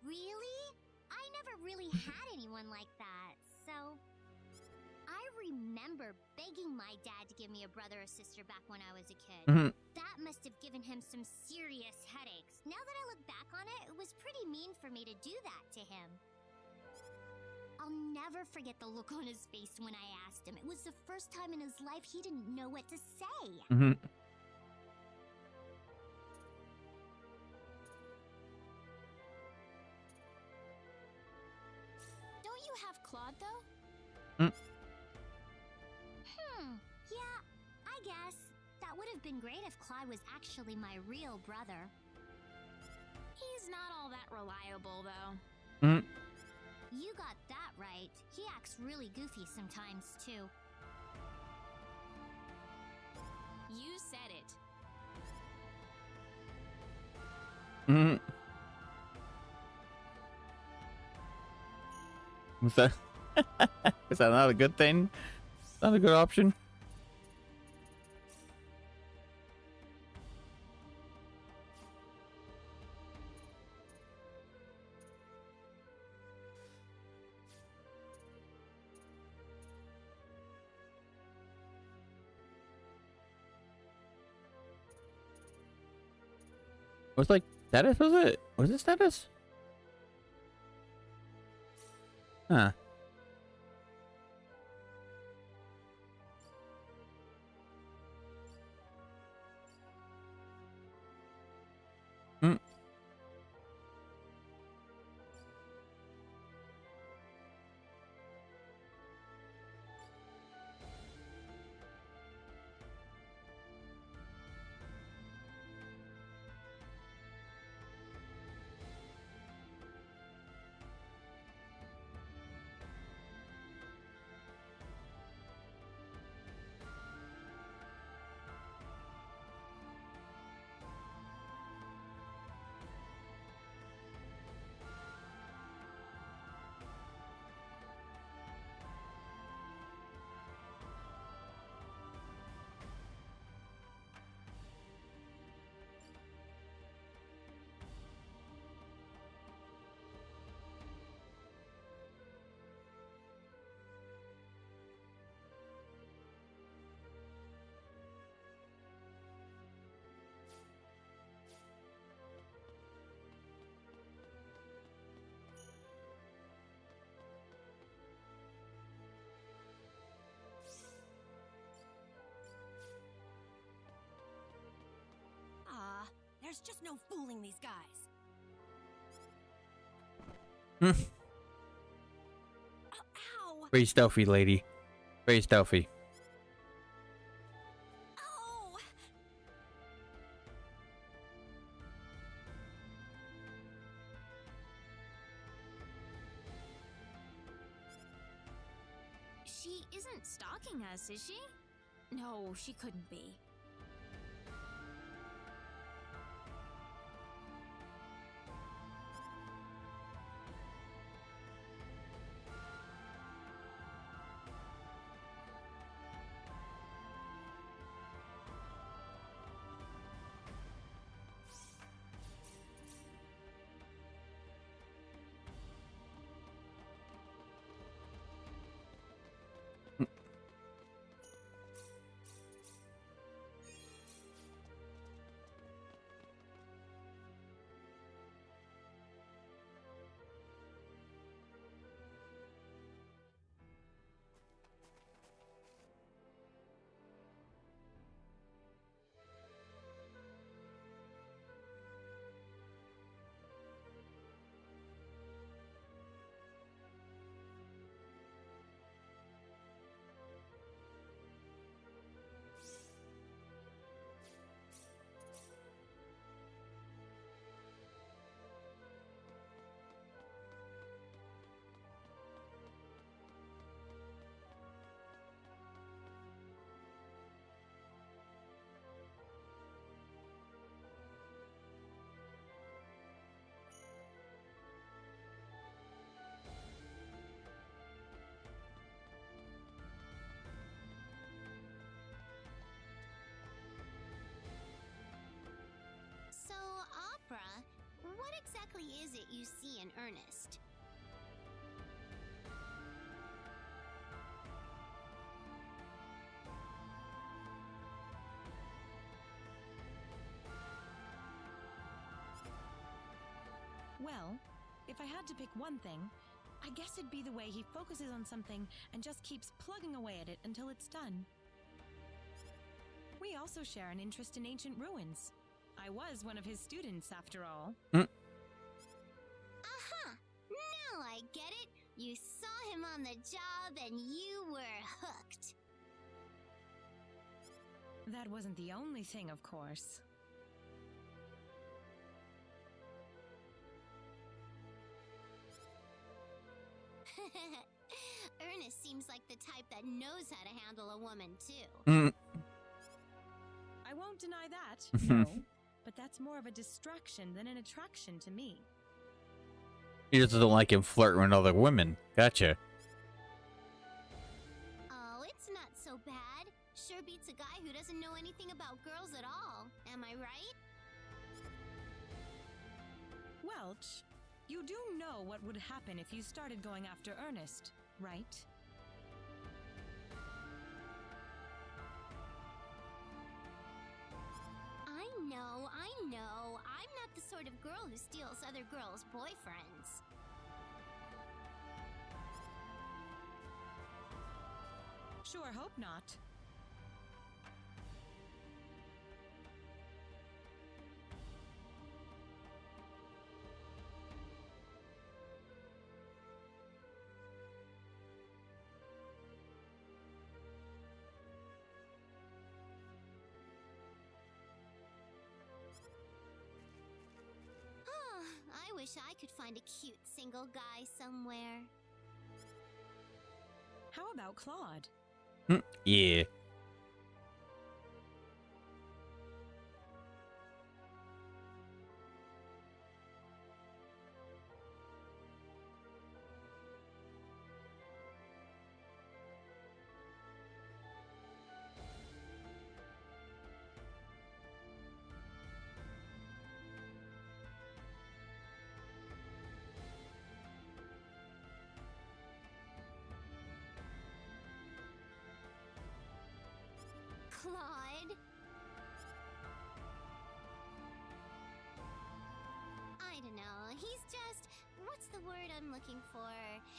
Really? I never really had anyone like that, so... I remember begging my dad to give me a brother or sister back when I was a kid. That must have given him some serious headaches. Now that I look back on it, it was pretty mean for me to do that to him. I'll never forget the look on his face when I asked him. It was the first time in his life he didn't know what to say. Don't you have Claude, though? Yeah, I guess. That would have been great if Claude was actually my real brother. He's not all that reliable, though. You got that right. He acts really goofy sometimes, too. You said it. Was that? Is that not a good thing? Not a good option? What's like status? Was it? Was it status? Huh. There's just no fooling these guys. Ow! Very stealthy, lady. Very stealthy. Oh! She isn't stalking us, is she? No, she couldn't be. So, Opera, what exactly is it you see in Ernest? Well, if I had to pick one thing, I guess it'd be the way he focuses on something and just keeps plugging away at it until it's done. We also share an interest in ancient ruins. I was one of his students, after all. Aha! Now I get it! You saw him on the job and you were hooked. That wasn't the only thing, of course. Ernest seems like the type that knows how to handle a woman, too. I won't deny that, no. But that's more of a distraction than an attraction to me. He just doesn't like him flirting with other women. Gotcha. Oh, it's not so bad. Sure beats a guy who doesn't know anything about girls at all. Am I right? Welch, you do know what would happen if you started going after Ernest, right? I know. I'm not the sort of girl who steals other girls' boyfriends. Sure hope not. I wish I could find a cute single guy somewhere. How about Claude? Yeah. Claude? I don't know. He's just... What's the word I'm looking for?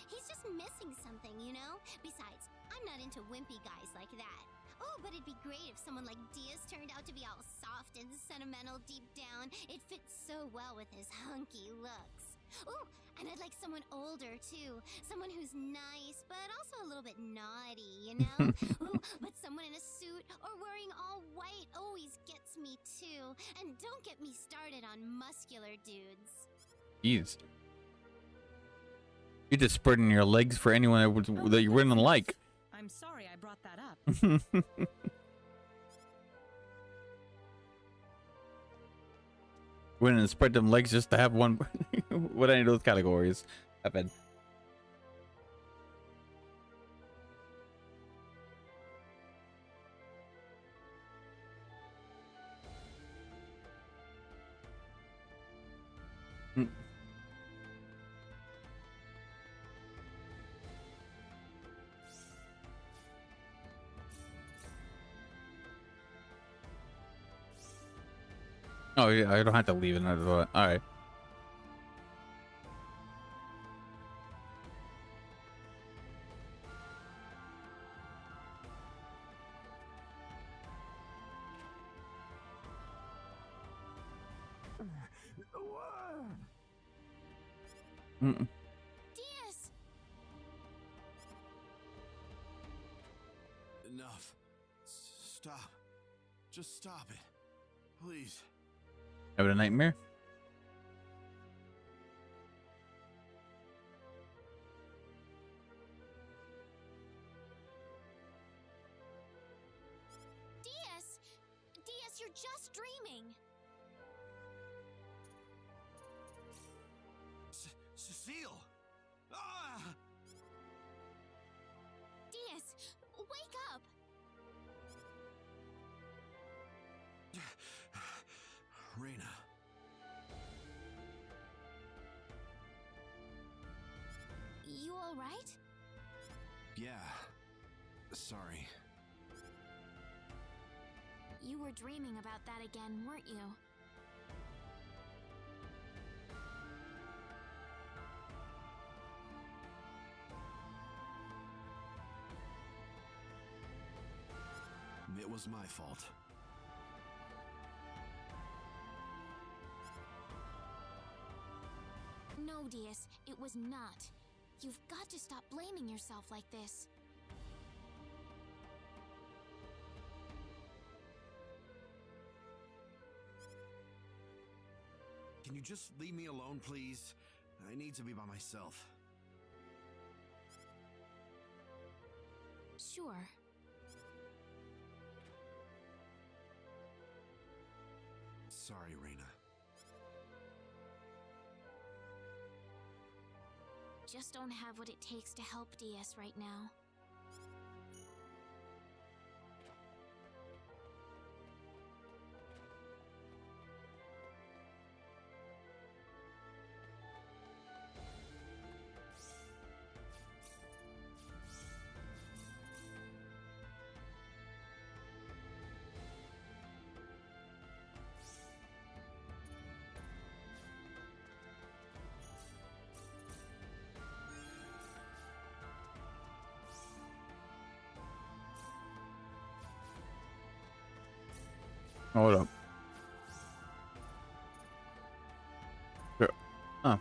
He's just missing something, you know? Besides, I'm not into wimpy guys like that. Oh, but it'd be great if someone like Diaz turned out to be all soft and sentimental deep down. It fits so well with his hunky looks. Oh, and I'd like someone older, too. Someone who's nice, but also a little bit naughty, you know? Ooh, but someone in a suit or wearing all white always gets me, too. And don't get me started on muscular dudes. Jeez. You're just spreading your legs for anyone that you wouldn't like. I'm sorry I brought that up. Wouldn't spread them legs just to have one. What any of those categories? I bet. Oh yeah, I don't have to leave another one. All right. Diaz! Enough. Stop. Just stop it. Please. Having a nightmare? Diaz! Diaz, you're just dreaming. Cecile! Ah! Diaz, wake up! Reyna. You all right? Yeah. Sorry. You were dreaming about that again, weren't you? It was my fault. No, Diaz, it was not. You've got to stop blaming yourself like this. Can you just leave me alone, please? I need to be by myself. Sure. Sorry, Reyna. Just don't have what it takes to help Diaz right now. Hold up. Sure. Huh.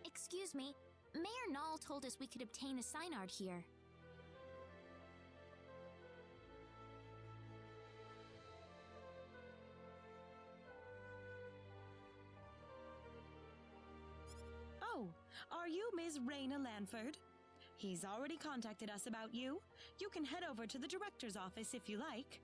Excuse me, Mayor Nall told us we could obtain a Synard here. Oh, are you Ms. Reyna Lanford? He's already contacted us about you. You can head over to the director's office if you like.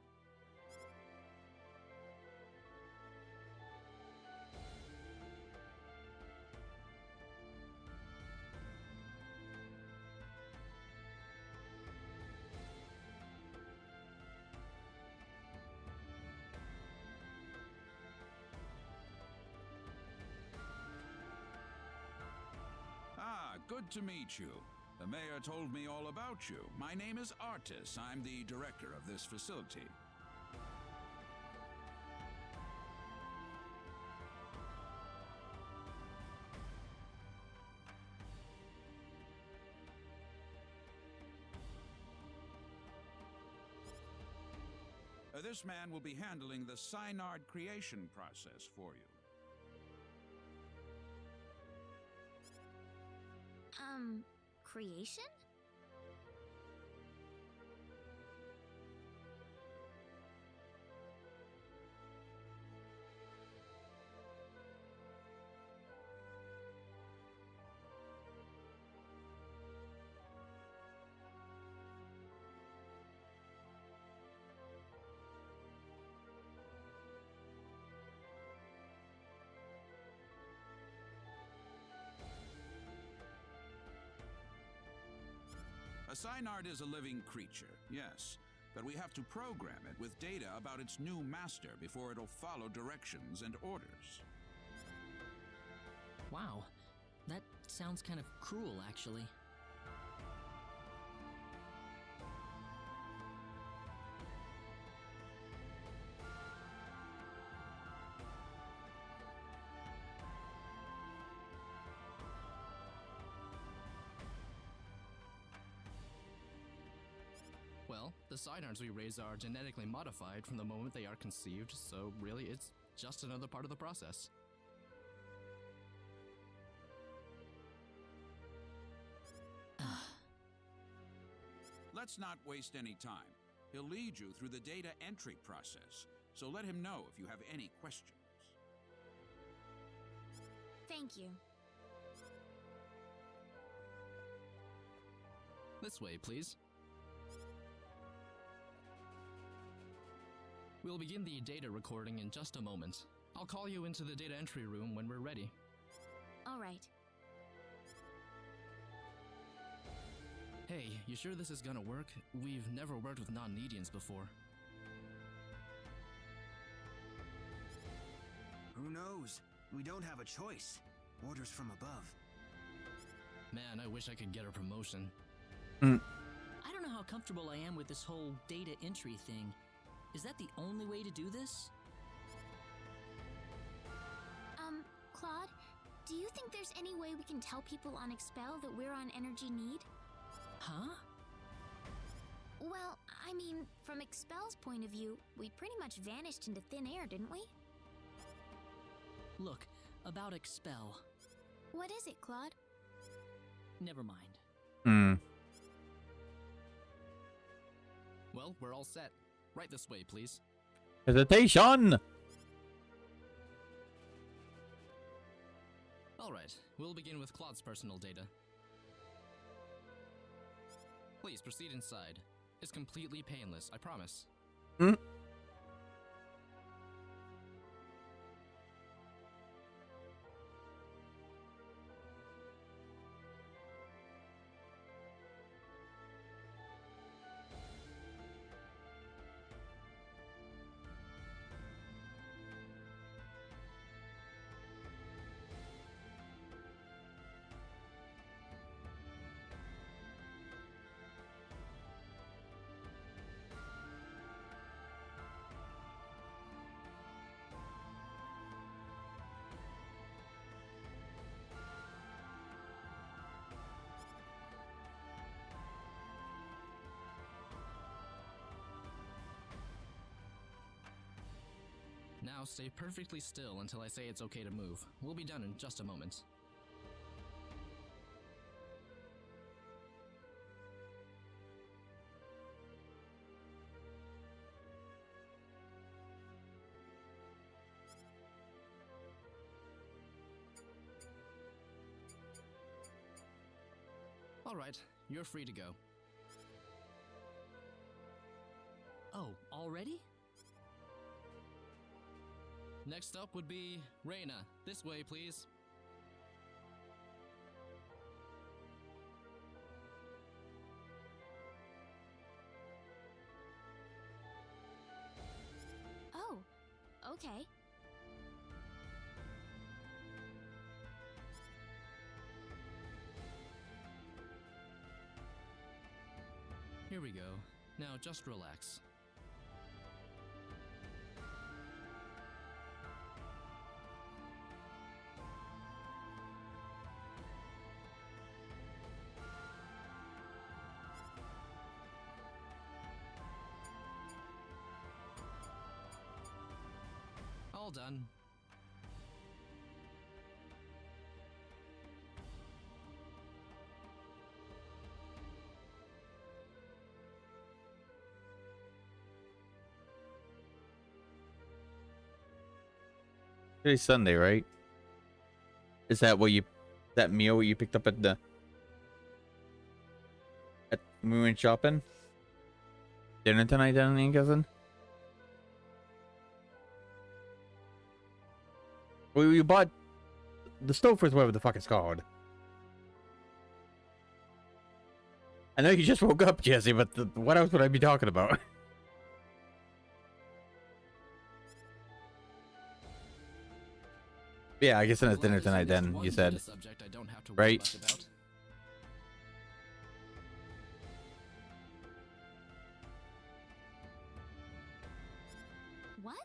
Good to meet you. The mayor told me all about you. My name is Artis. I'm the director of this facility. This man will be handling the Synard creation process for you. Creation? A Synard is a living creature, yes, but we have to program it with data about its new master before it'll follow directions and orders. Wow, that sounds kind of cruel, actually. Well, the Synards we raise are genetically modified from the moment they are conceived, so really it's just another part of the process. Let's not waste any time. He'll lead you through the data entry process, so let him know if you have any questions. Thank you. This way, please. We'll begin the data recording in just a moment. I'll call you into the data entry room when we're ready. All right. Hey, you sure this is gonna work? We've never worked with non-Nedians before. Who knows? We don't have a choice. Orders from above. Man, I wish I could get a promotion. I don't know how comfortable I am with this whole data entry thing. Is that the only way to do this? Claude, do you think there's any way we can tell people on Expel that we're on energy need? Huh? Well, I mean, from Expel's point of view, we pretty much vanished into thin air, didn't we? Look, about Expel. What is it, Claude? Never mind. Well, we're all set. Right this way, please. Hesitation! Alright, we'll begin with Claude's personal data. Please proceed inside. It's completely painless, I promise. Now stay perfectly still until I say it's okay to move. We'll be done in just a moment. Alright, you're free to go. Oh, already? Next up would be Reyna. This way, please. Oh, okay. Here we go. Now just relax. All done. Today's Sunday, right? Is that what you, that meal you picked up at the, when we went shopping? Dinner tonight, Danny, cousin? Well, you bought the Stofers, whatever the fuck it's called. I know you just woke up, Jesse, but what else would I be talking about? Yeah, I guess it's dinner tonight then, you said. Right? What?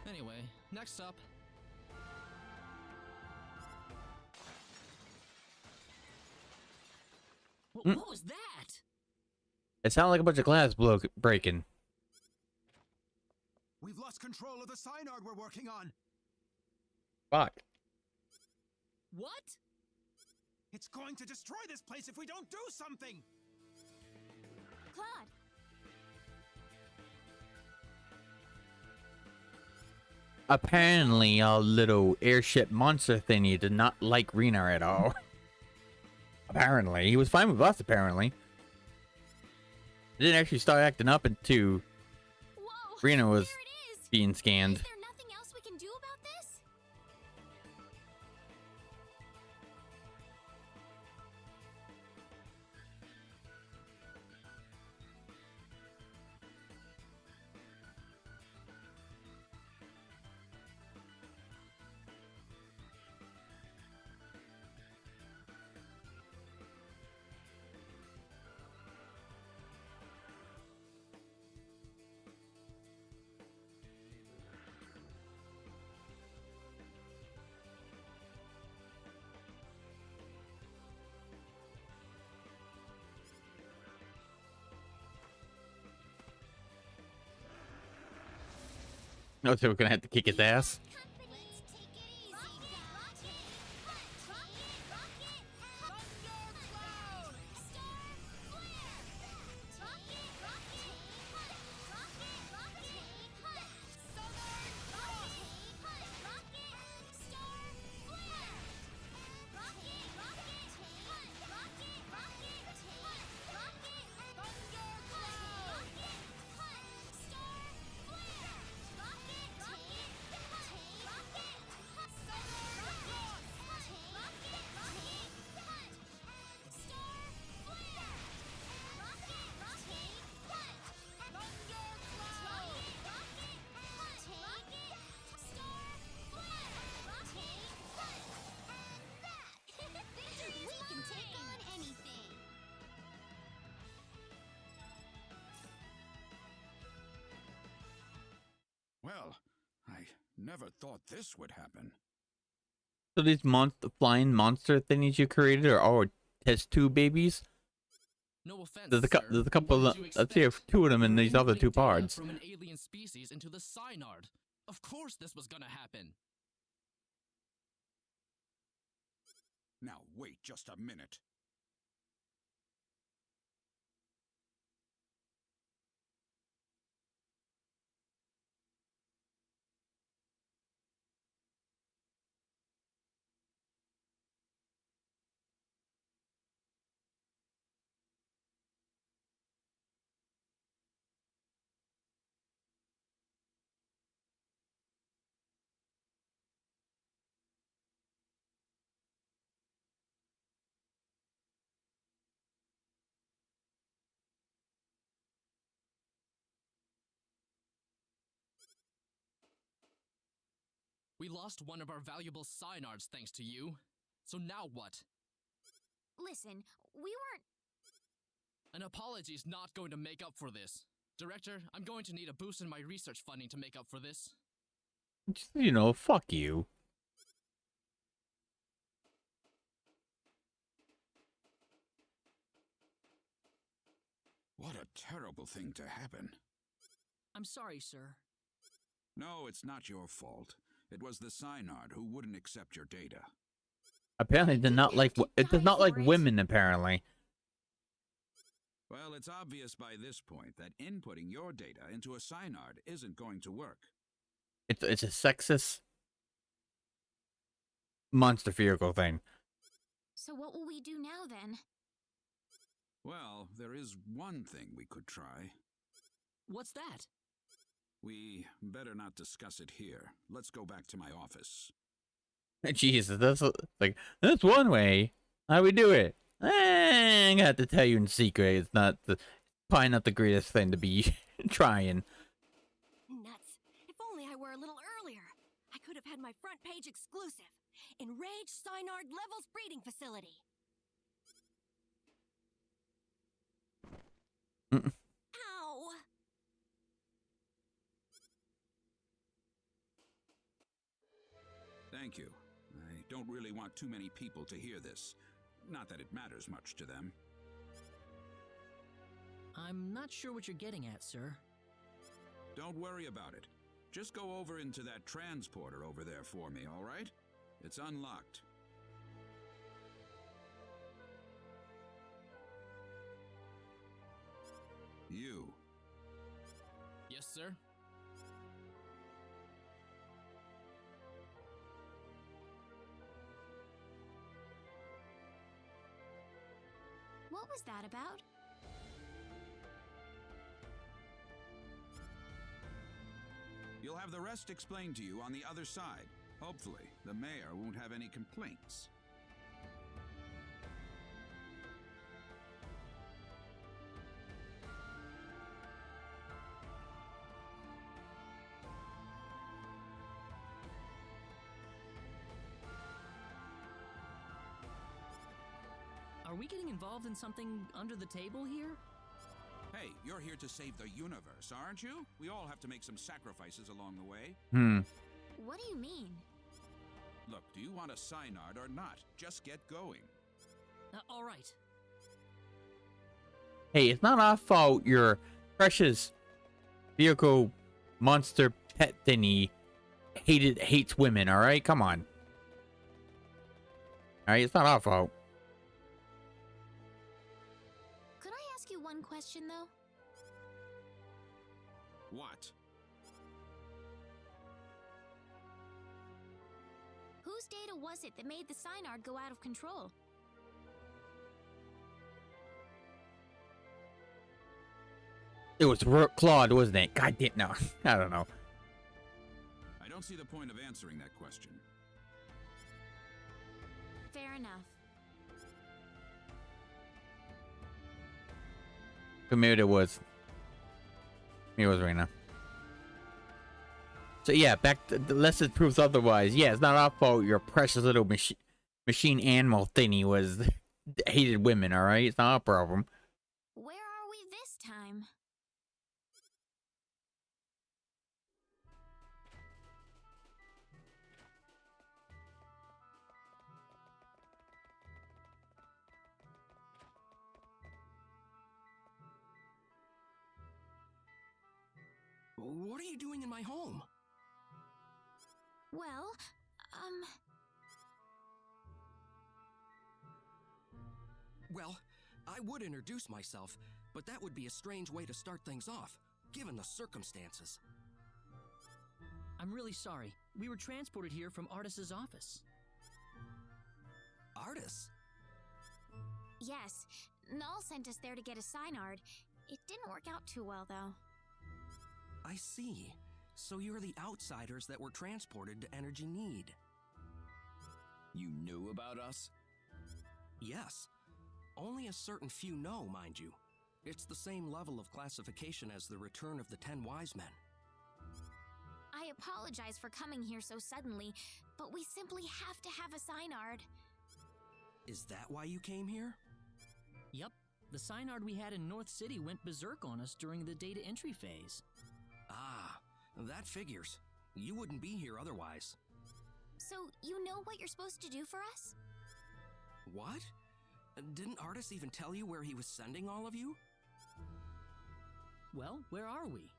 Anyway, next up. What was that? It sounded like a bunch of glass breaking. We've lost control of the Synard we're working on. Fuck. What? It's going to destroy this place if we don't do something. Claude. Apparently, our little airship monster thingy did not like Rena at all. Apparently. He was fine with us, apparently. It didn't actually start acting up until Rena was being scanned. Is there nothing else we can do about this? No, so we're gonna have to kick his ass. Well, I never thought this would happen. So these flying monster thingies you created are all test tube babies? No offense, There's a couple of, Let's let's see, two of them in these other two parts. From an alien species into the Synard. Of course this was gonna happen. Now wait just a minute. We lost one of our valuable Synards thanks to you. So now what? Listen, we weren't. An apology's not going to make up for this. Director, I'm going to need a boost in my research funding to make up for this. You know, fuck you. What a terrible thing to happen. I'm sorry, sir. No, it's not your fault. It was the Synard who wouldn't accept your data. Apparently, it does not like women. Apparently. Well, it's obvious by this point that inputting your data into a Synard isn't going to work. It's a sexist monster vehicle thing. So what will we do now then? Well, there is one thing we could try. What's that? We better not discuss it here. Let's go back to my office. Jesus, that's one way. How we do it? I'm gonna have to tell you in secret. It's probably not the greatest thing to be trying. Nuts. If only I were a little earlier. I could have had my front page exclusive. Enraged Synard Levels Breeding Facility. Ow! Thank you. I don't really want too many people to hear this. Not that it matters much to them. I'm not sure what you're getting at, sir. Don't worry about it. Just go over into that transporter over there for me, all right? It's unlocked. You. Yes, sir? What was that about? You'll have the rest explained to you on the other side. Hopefully, the mayor won't have any complaints. Are we getting involved in something under the table here? Hey, you're here to save the universe, aren't you? We all have to make some sacrifices along the way. What do you mean? Look, do you want a Synard or not? Just get going. All right. Hey, it's not our fault your precious vehicle monster pet thingy hates women, alright? Come on. Alright, it's not our fault. Could I ask you one question, though? What? Whose data was it that made the Synard go out of control? It was Claude, wasn't it? God damn, no. I don't know. I don't see the point of answering that question. Fair enough. Maybe it was. Maybe it was Reina. So yeah, back to the lesson proves otherwise. Yeah, it's not our fault your precious little machine animal thingy was hated women, alright? It's not our problem. Where are we this time? What are you doing in my home? Well, Well, I would introduce myself, but that would be a strange way to start things off, given the circumstances. I'm really sorry. We were transported here from Artis's office. Artis? Yes. Null sent us there to get a Synard. It didn't work out too well, though. I see. So you're the outsiders that were transported to Energy Need. You knew about us? Yes. Only a certain few know, mind you. It's the same level of classification as the Return of the 10 Wise Men. I apologize for coming here so suddenly, but we simply have to have a Synard. Is that why you came here? Yep. The Synard we had in North City went berserk on us during the data entry phase. Ah, that figures. You wouldn't be here otherwise. So, you know what you're supposed to do for us? What? Didn't Artis even tell you where he was sending all of you? Well, where are we?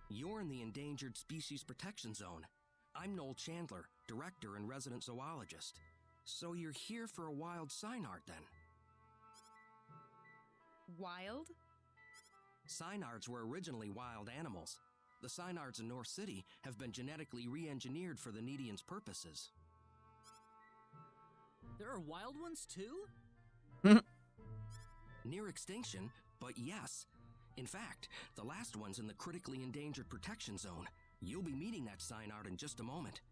You're in the Endangered Species Protection Zone. I'm Noel Chandler, Director and Resident Zoologist. So you're here for a wild Synard, then? Wild? Synards were originally wild animals. The Synards in North City have been genetically re-engineered for the Needians' purposes. There are wild ones too? Near extinction, but yes. In fact, the last one's in the Critically Endangered Protection Zone. You'll be meeting that Synard in just a moment.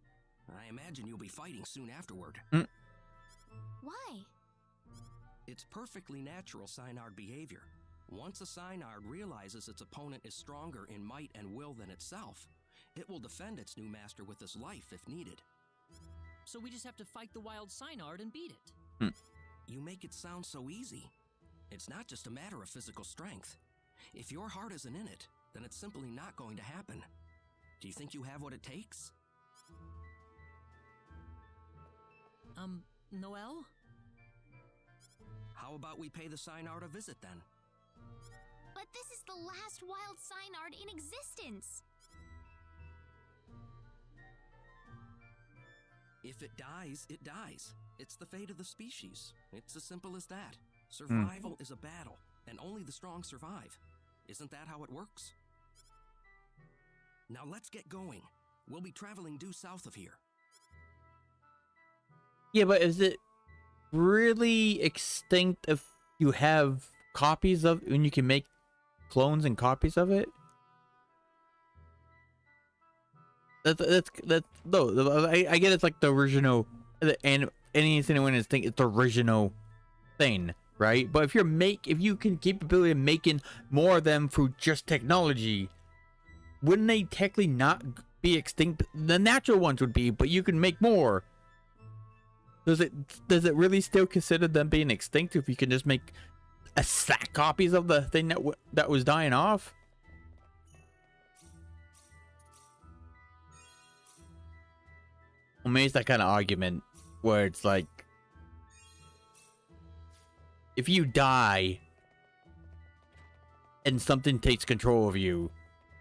I imagine you'll be fighting soon afterward. Why? It's perfectly natural Synard behavior. Once a Synard realizes its opponent is stronger in might and will than itself, it will defend its new master with its life if needed. So we just have to fight the wild Synard and beat it? You make it sound so easy. It's not just a matter of physical strength. If your heart isn't in it, then it's simply not going to happen. Do you think you have what it takes? Noel? How about we pay the Synard a visit then? But this is the last wild Synard in existence! If it dies, it dies. It's the fate of the species. It's as simple as that. Survival is a battle, and only the strong survive. Isn't that how it works? Now let's get going. We'll be traveling due south of here. Yeah, but is it really extinct if you have copies of, when you can make clones and copies of it? That's no. I get it's like the original, and anything when it's it's the original thing, right? But if you can capability of making more of them through just technology, wouldn't they technically not be extinct? The natural ones would be, but you can make more. Does it really still consider them being extinct if you can just make a stack copies of the thing that was dying off? I mean, it's that kind of argument where it's like, if you die and something takes control of you,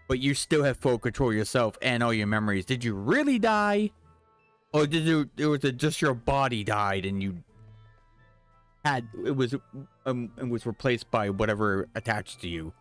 but you still have full control of yourself and all your memories, did you really die? Or was it just your body died and it was replaced by whatever attached to you?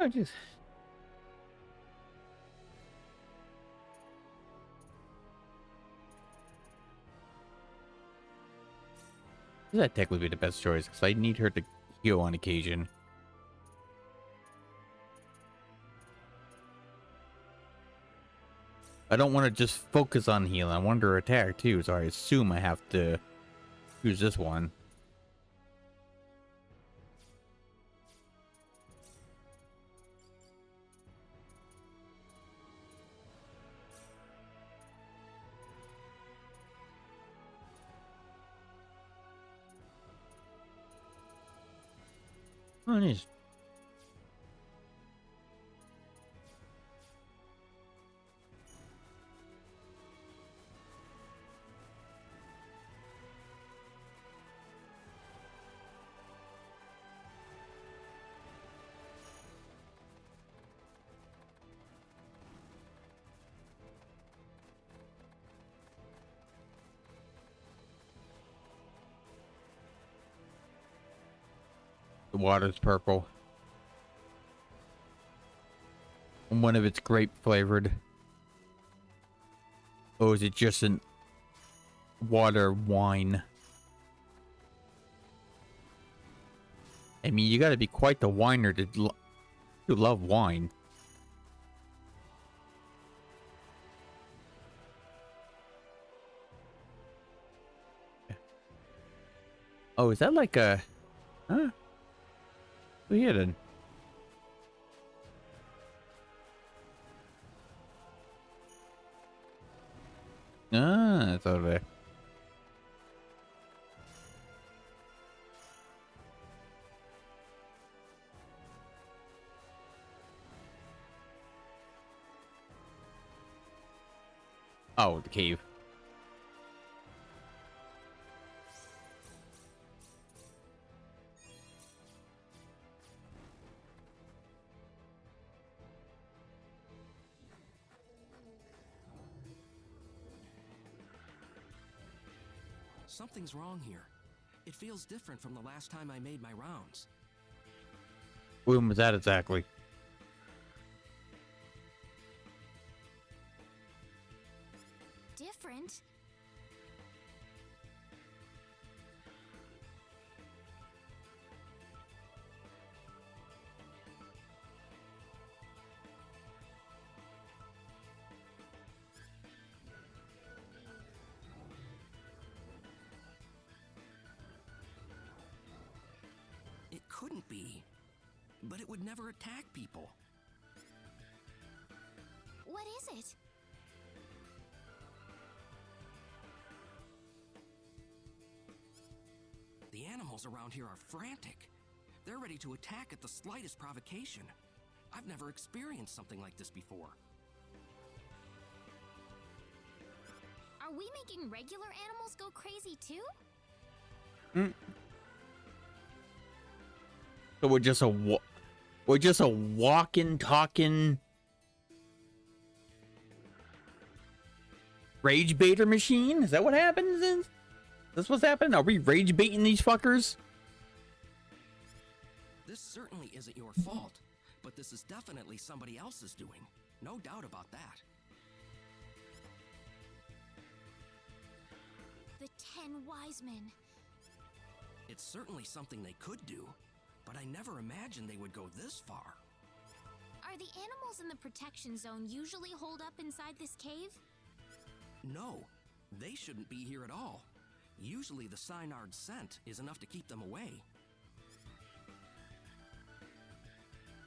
I just... That tech would be the best choice, because I need her to heal on occasion. I don't want to just focus on healing. I want her to attack too, so I assume I have to use this one. Oh, nice. The water's purple. And one of it's grape flavored. Or is it just an water wine? I mean, you gotta be quite the whiner to love wine. Oh, is that like a... Huh? Weird. Then. Ah, that's over there. Oh, the cave. Something's wrong here. It feels different from the last time I made my rounds. When was that exactly? Different? It couldn't be. But it would never attack people. What is it? The animals around here are frantic. They're ready to attack at the slightest provocation. I've never experienced something like this before. Are we making regular animals go crazy too? So we're just a walking, talking rage baiter machine? Is that what happens? Is this what's happening? Are we rage baiting these fuckers? This certainly isn't your fault, but this is definitely somebody else's doing. No doubt about that. The 10 wise men. It's certainly something they could do, but I never imagined they would go this far. Are the animals in the protection zone usually holed up inside this cave? No, they shouldn't be here at all. Usually the Synard scent is enough to keep them away.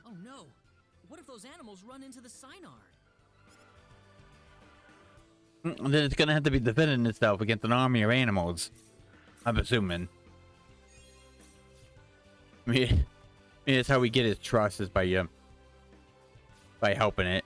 Oh no! What if those animals run into the Synard? Then it's gonna have to be defending itself against an army of animals. I'm assuming. I mean, that's how we get his trust, is by helping it.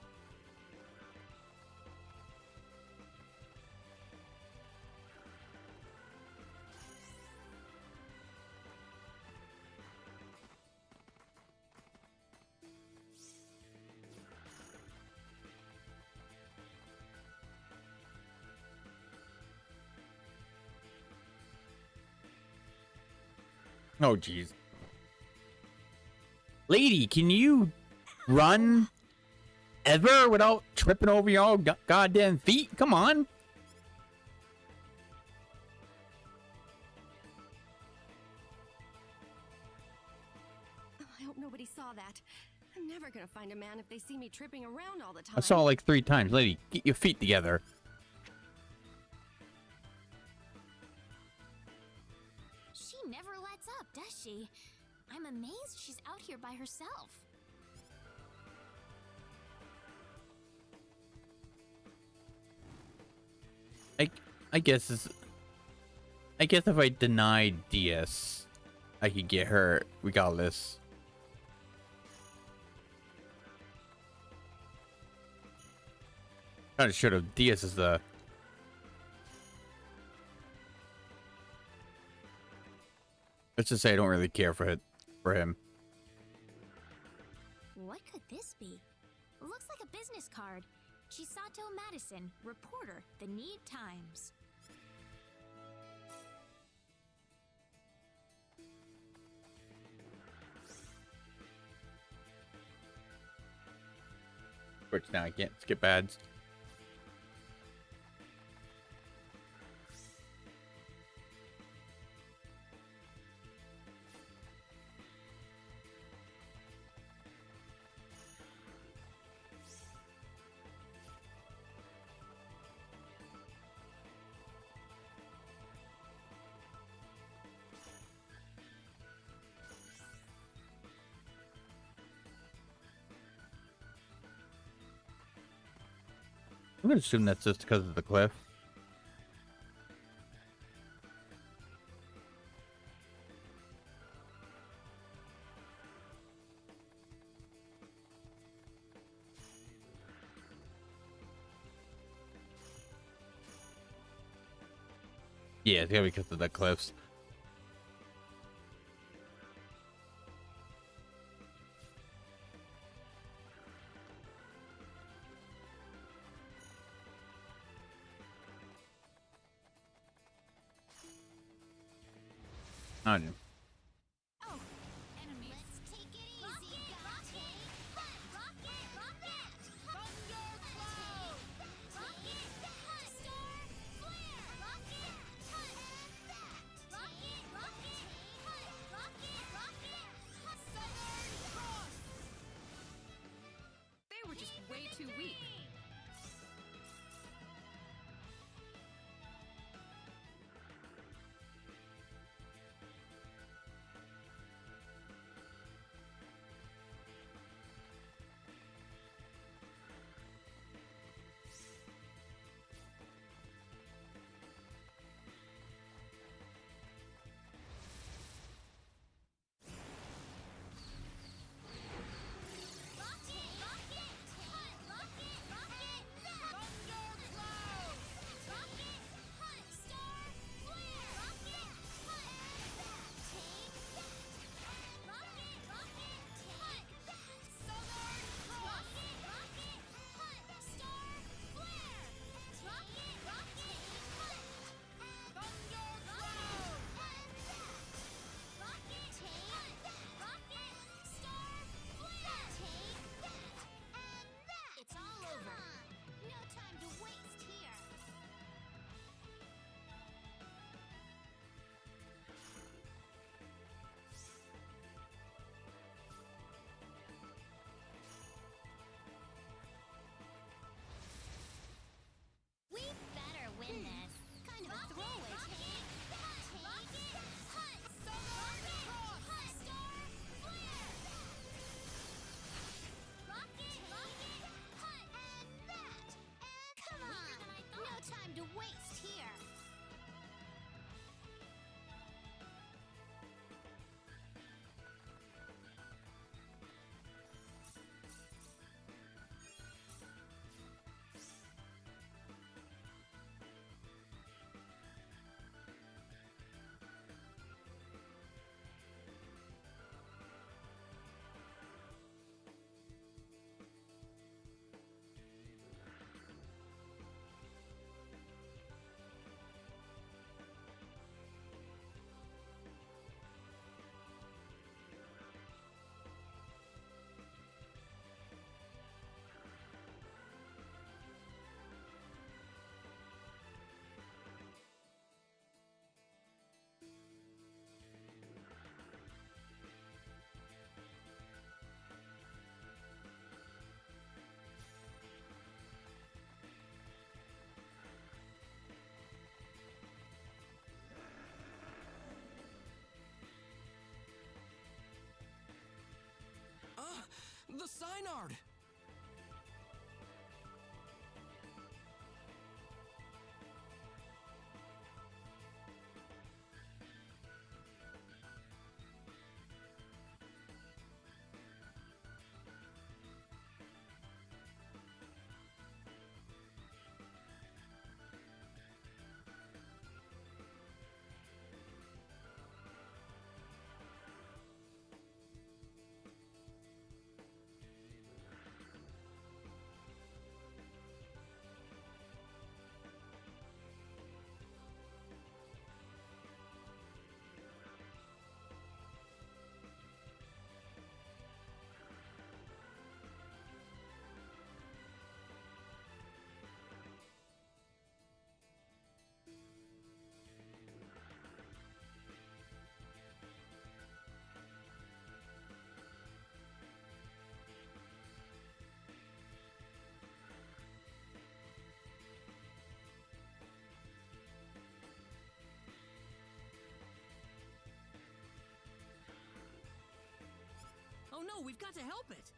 Oh, jeez. Lady, can you run ever without tripping over your own goddamn feet? Come on. I hope nobody saw that. I'm never gonna find a man if they see me tripping around all the time. I saw it like 3 times. Lady, get your feet together. She never lets up, does she? I'm amazed she's out here by herself. I guess if I denied DS, I could get her regardless. Kinda should have. DS is the... Let's just say I don't really care for him. What could this be? Looks like a business card. Chisato Madison, reporter, The Need Times. Which now I can't skip ads. I'm gonna assume that's just because of the cliff. Yeah, it's gotta be because of the cliffs. I don't know. They were just way too weak. It's all over. No time to waste here. We better win this. Kind of a throwaway. Come on! No time to waste here. The Synard! no, we've got to help it.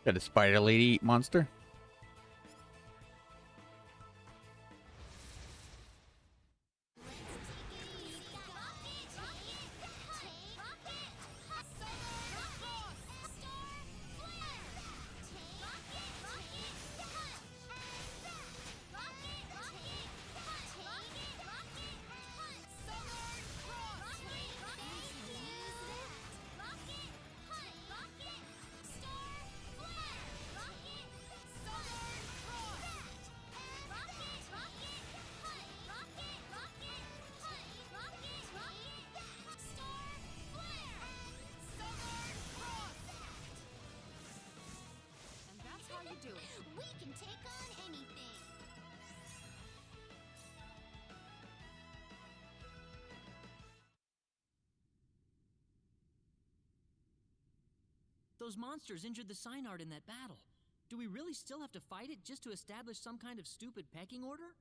Got a spider lady monster. And that's how you do it. We can take on anything. Those monsters injured the Synard in that battle. Do we really still have to fight it just to establish some kind of stupid pecking order?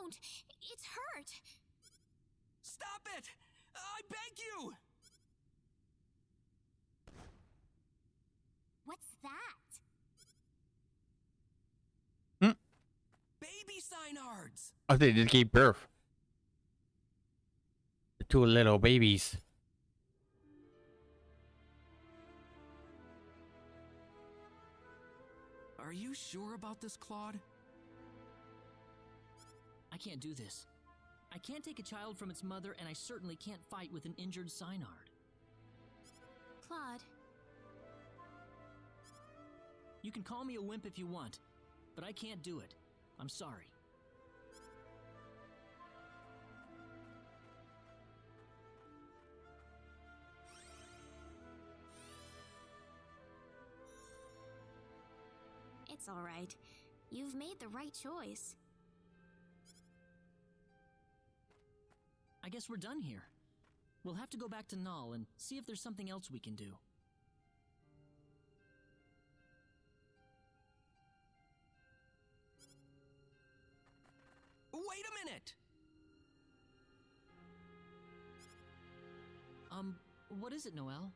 Don't! It's hurt! Stop it! I beg you! What's that? Baby Synards! Oh, they just gave birth. The two little babies. Are you sure about this, Claude? I can't do this. I can't take a child from its mother, and I certainly can't fight with an injured Synard. Claude. You can call me a wimp if you want, but I can't do it. I'm sorry. It's all right. You've made the right choice. I guess we're done here. We'll have to go back to Null and see if there's something else we can do. Wait a minute! What is it, Noelle?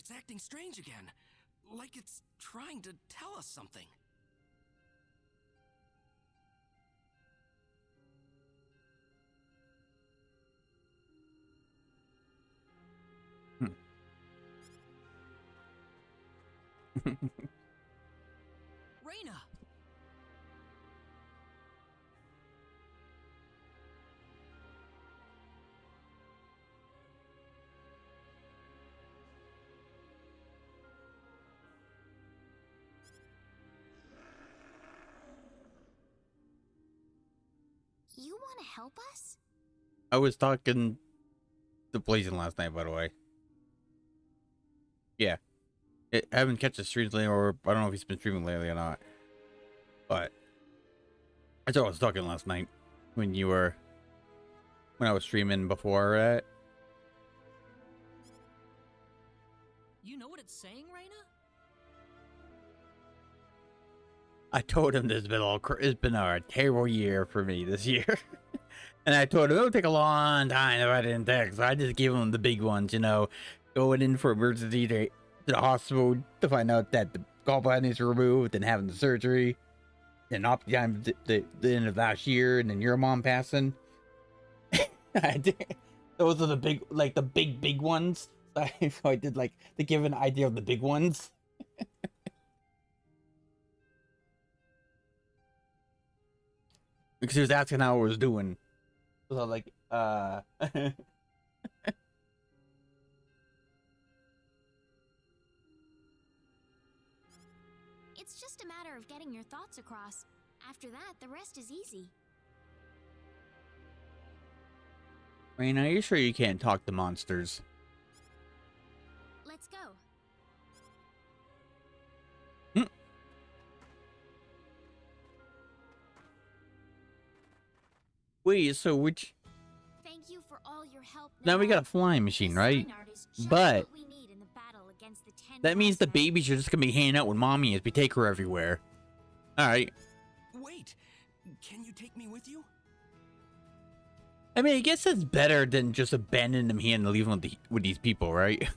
It's acting strange again. Like it's trying to tell us something. Reina! You want to help us? I was talking to Blazing last night, by the way. Yeah. I haven't catch the streams lately, or I don't know if he's been streaming lately or not. But I thought I was talking last night when I was streaming before that. You know what it's saying, Reina? I told him it's been a terrible year for me this year. And I told him it would take a long time if I didn't text. So I just gave him the big ones, you know, going in for emergency to the hospital to find out that the gallbladder is removed and having the surgery. And Optime the end of last year, and then your mom passing. Those are the big, like the big ones. So I did like to give an idea of the big ones. Because he was asking how I was doing. So I was like, It's just a matter of getting your thoughts across. After that, the rest is easy. Reina, are you sure you can't talk to monsters? Let's go. Wait, so which... Thank you for all your help. Now we got a flying machine, right? But that means the babies are just gonna be hanging out with mommy as we take her everywhere. Alright. Wait, can you take me with you? I mean, I guess that's better than just abandoning them here and leaving them with these people, right?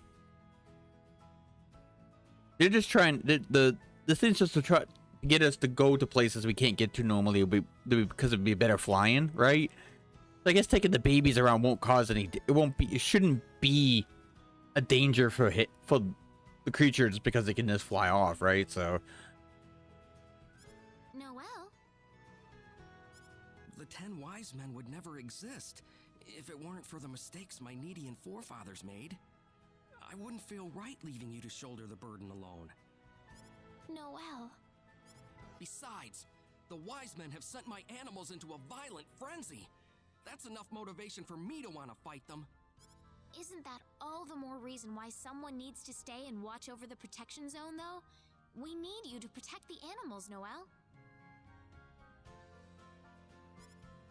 They're just trying... The thing's just to try to get us to go to places we can't get to normally because it'd be better flying, right? So I guess taking the babies around won't cause any... It shouldn't be a danger for the creature just because they can just fly off, right? So... Noel? The 10 wise men would never exist if it weren't for the mistakes my Needian forefathers made. I wouldn't feel right leaving you to shoulder the burden alone. Noel. Besides, the wise men have sent my animals into a violent frenzy. That's enough motivation for me to want to fight them. Isn't that all the more reason why someone needs to stay and watch over the protection zone, though? We need you to protect the animals, Noel.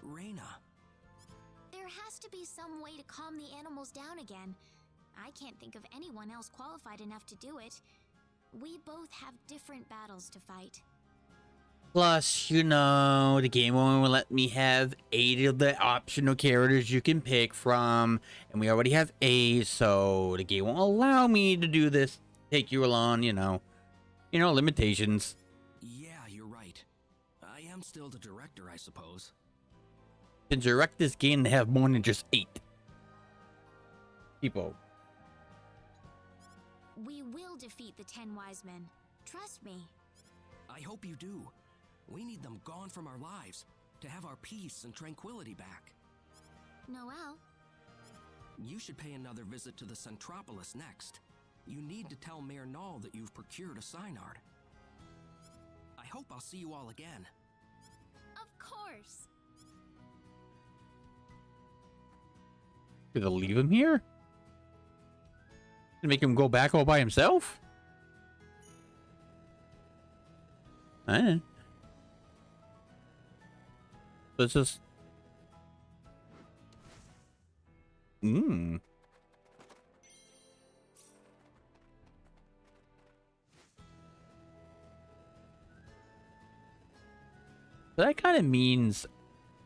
Reina. There has to be some way to calm the animals down again. I can't think of anyone else qualified enough to do it. We both have different battles to fight. Plus, you know, the game won't let me have 8 of the optional characters you can pick from. And we already have 8, so the game won't allow me to do this. Take you along, you know, limitations. Yeah, you're right. I am still the director, I suppose. To direct this game to have more than just 8 people. We will defeat the 10 wise men. Trust me. I hope you do. We need them gone from our lives to have our peace and tranquility back. Noel? You should pay another visit to the Centropolis next. You need to tell Mayor Null that you've procured a Synard. I hope I'll see you all again. Of course. Did I leave him here? To make him go back all by himself? I don't know. So it's just... That kind of means...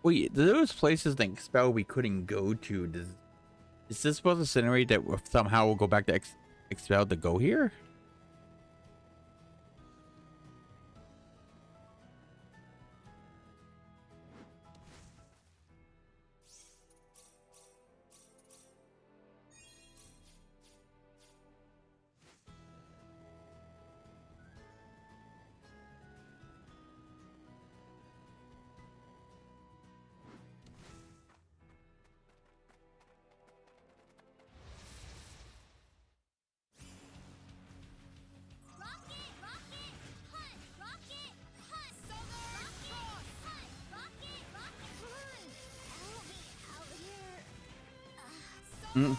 Wait, those places that spell we couldn't go to, is this supposed to insinuate that somehow we'll go back to expelled to go here? Mm.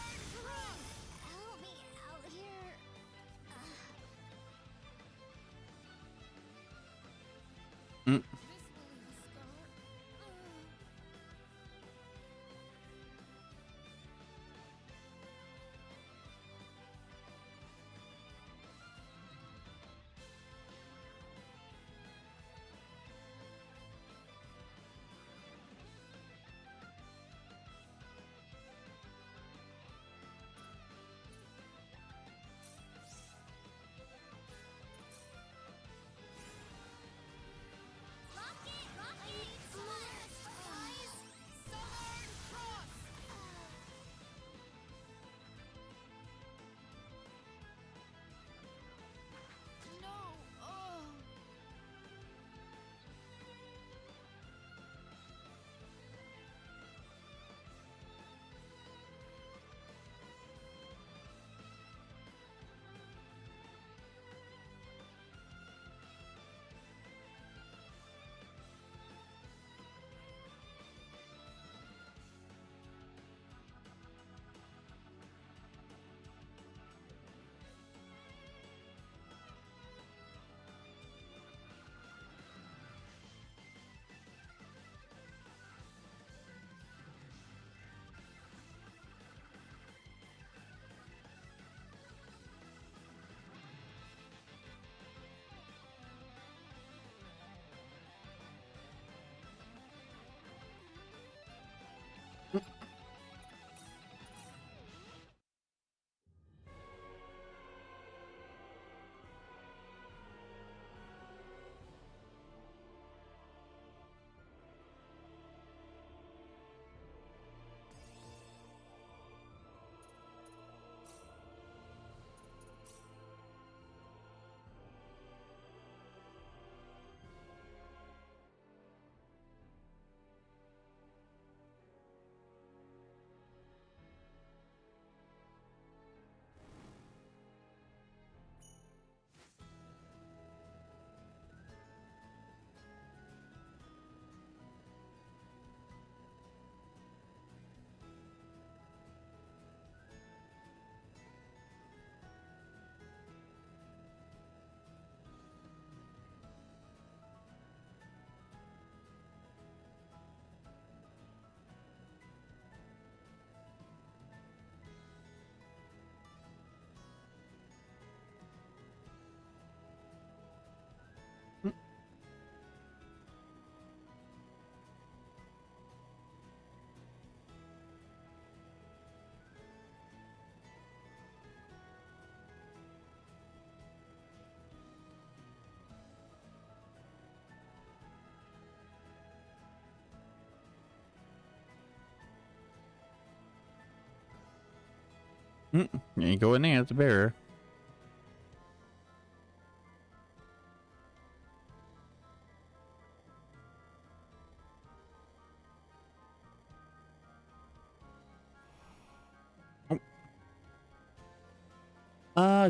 Mm. You go in there, it's a bear.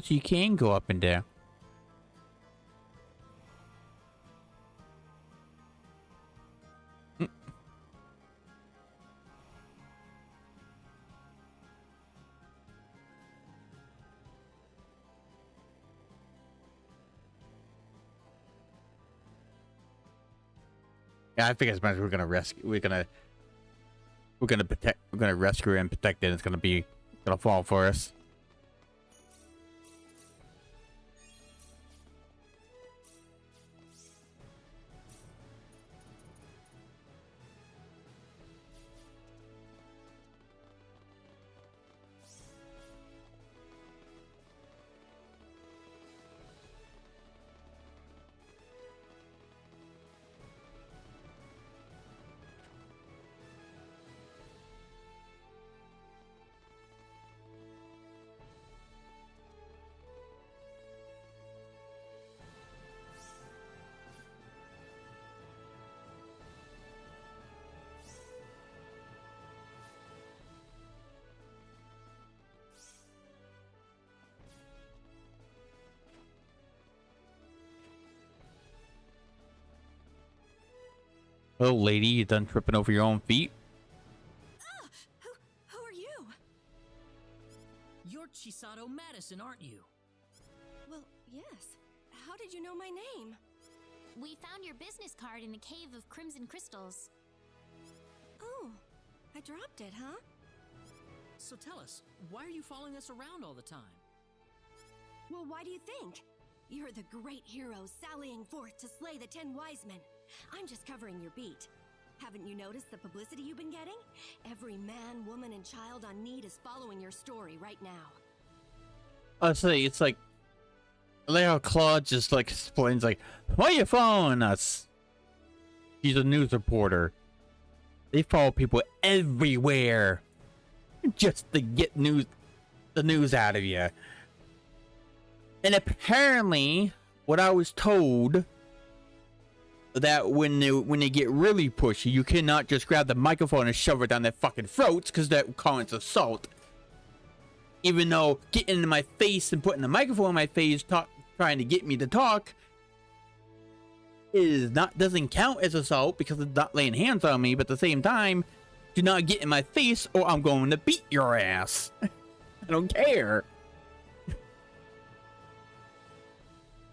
So you can go up and down. Yeah, I think as much as we're gonna rescue, we're gonna rescue and protect it. It's gonna fall for us. Little lady, you done tripping over your own feet? Who are you? You're Chisato Madison, aren't you? Well, yes. How did you know my name? We found your business card in the Cave of Crimson Crystals. Oh, I dropped it, huh? So tell us, why are you following us around all the time? Well, why do you think? You're the great hero sallying forth to slay the 10 wise men. I'm just covering your beat. Haven't you noticed the publicity you've been getting? Every man, woman, and child on Need is following your story right now. I say it's like how Claude just like explains like, why are you following us? He's a news reporter. They follow people everywhere just to get the news out of you. And apparently, what I was told, that when they get really pushy, you cannot just grab the microphone and shove it down their fucking throats, because that counts assault. Even though getting in my face and putting the microphone in my face, trying to get me to talk, doesn't count as assault because it's not laying hands on me. But at the same time, do not get in my face or I'm going to beat your ass. I don't care.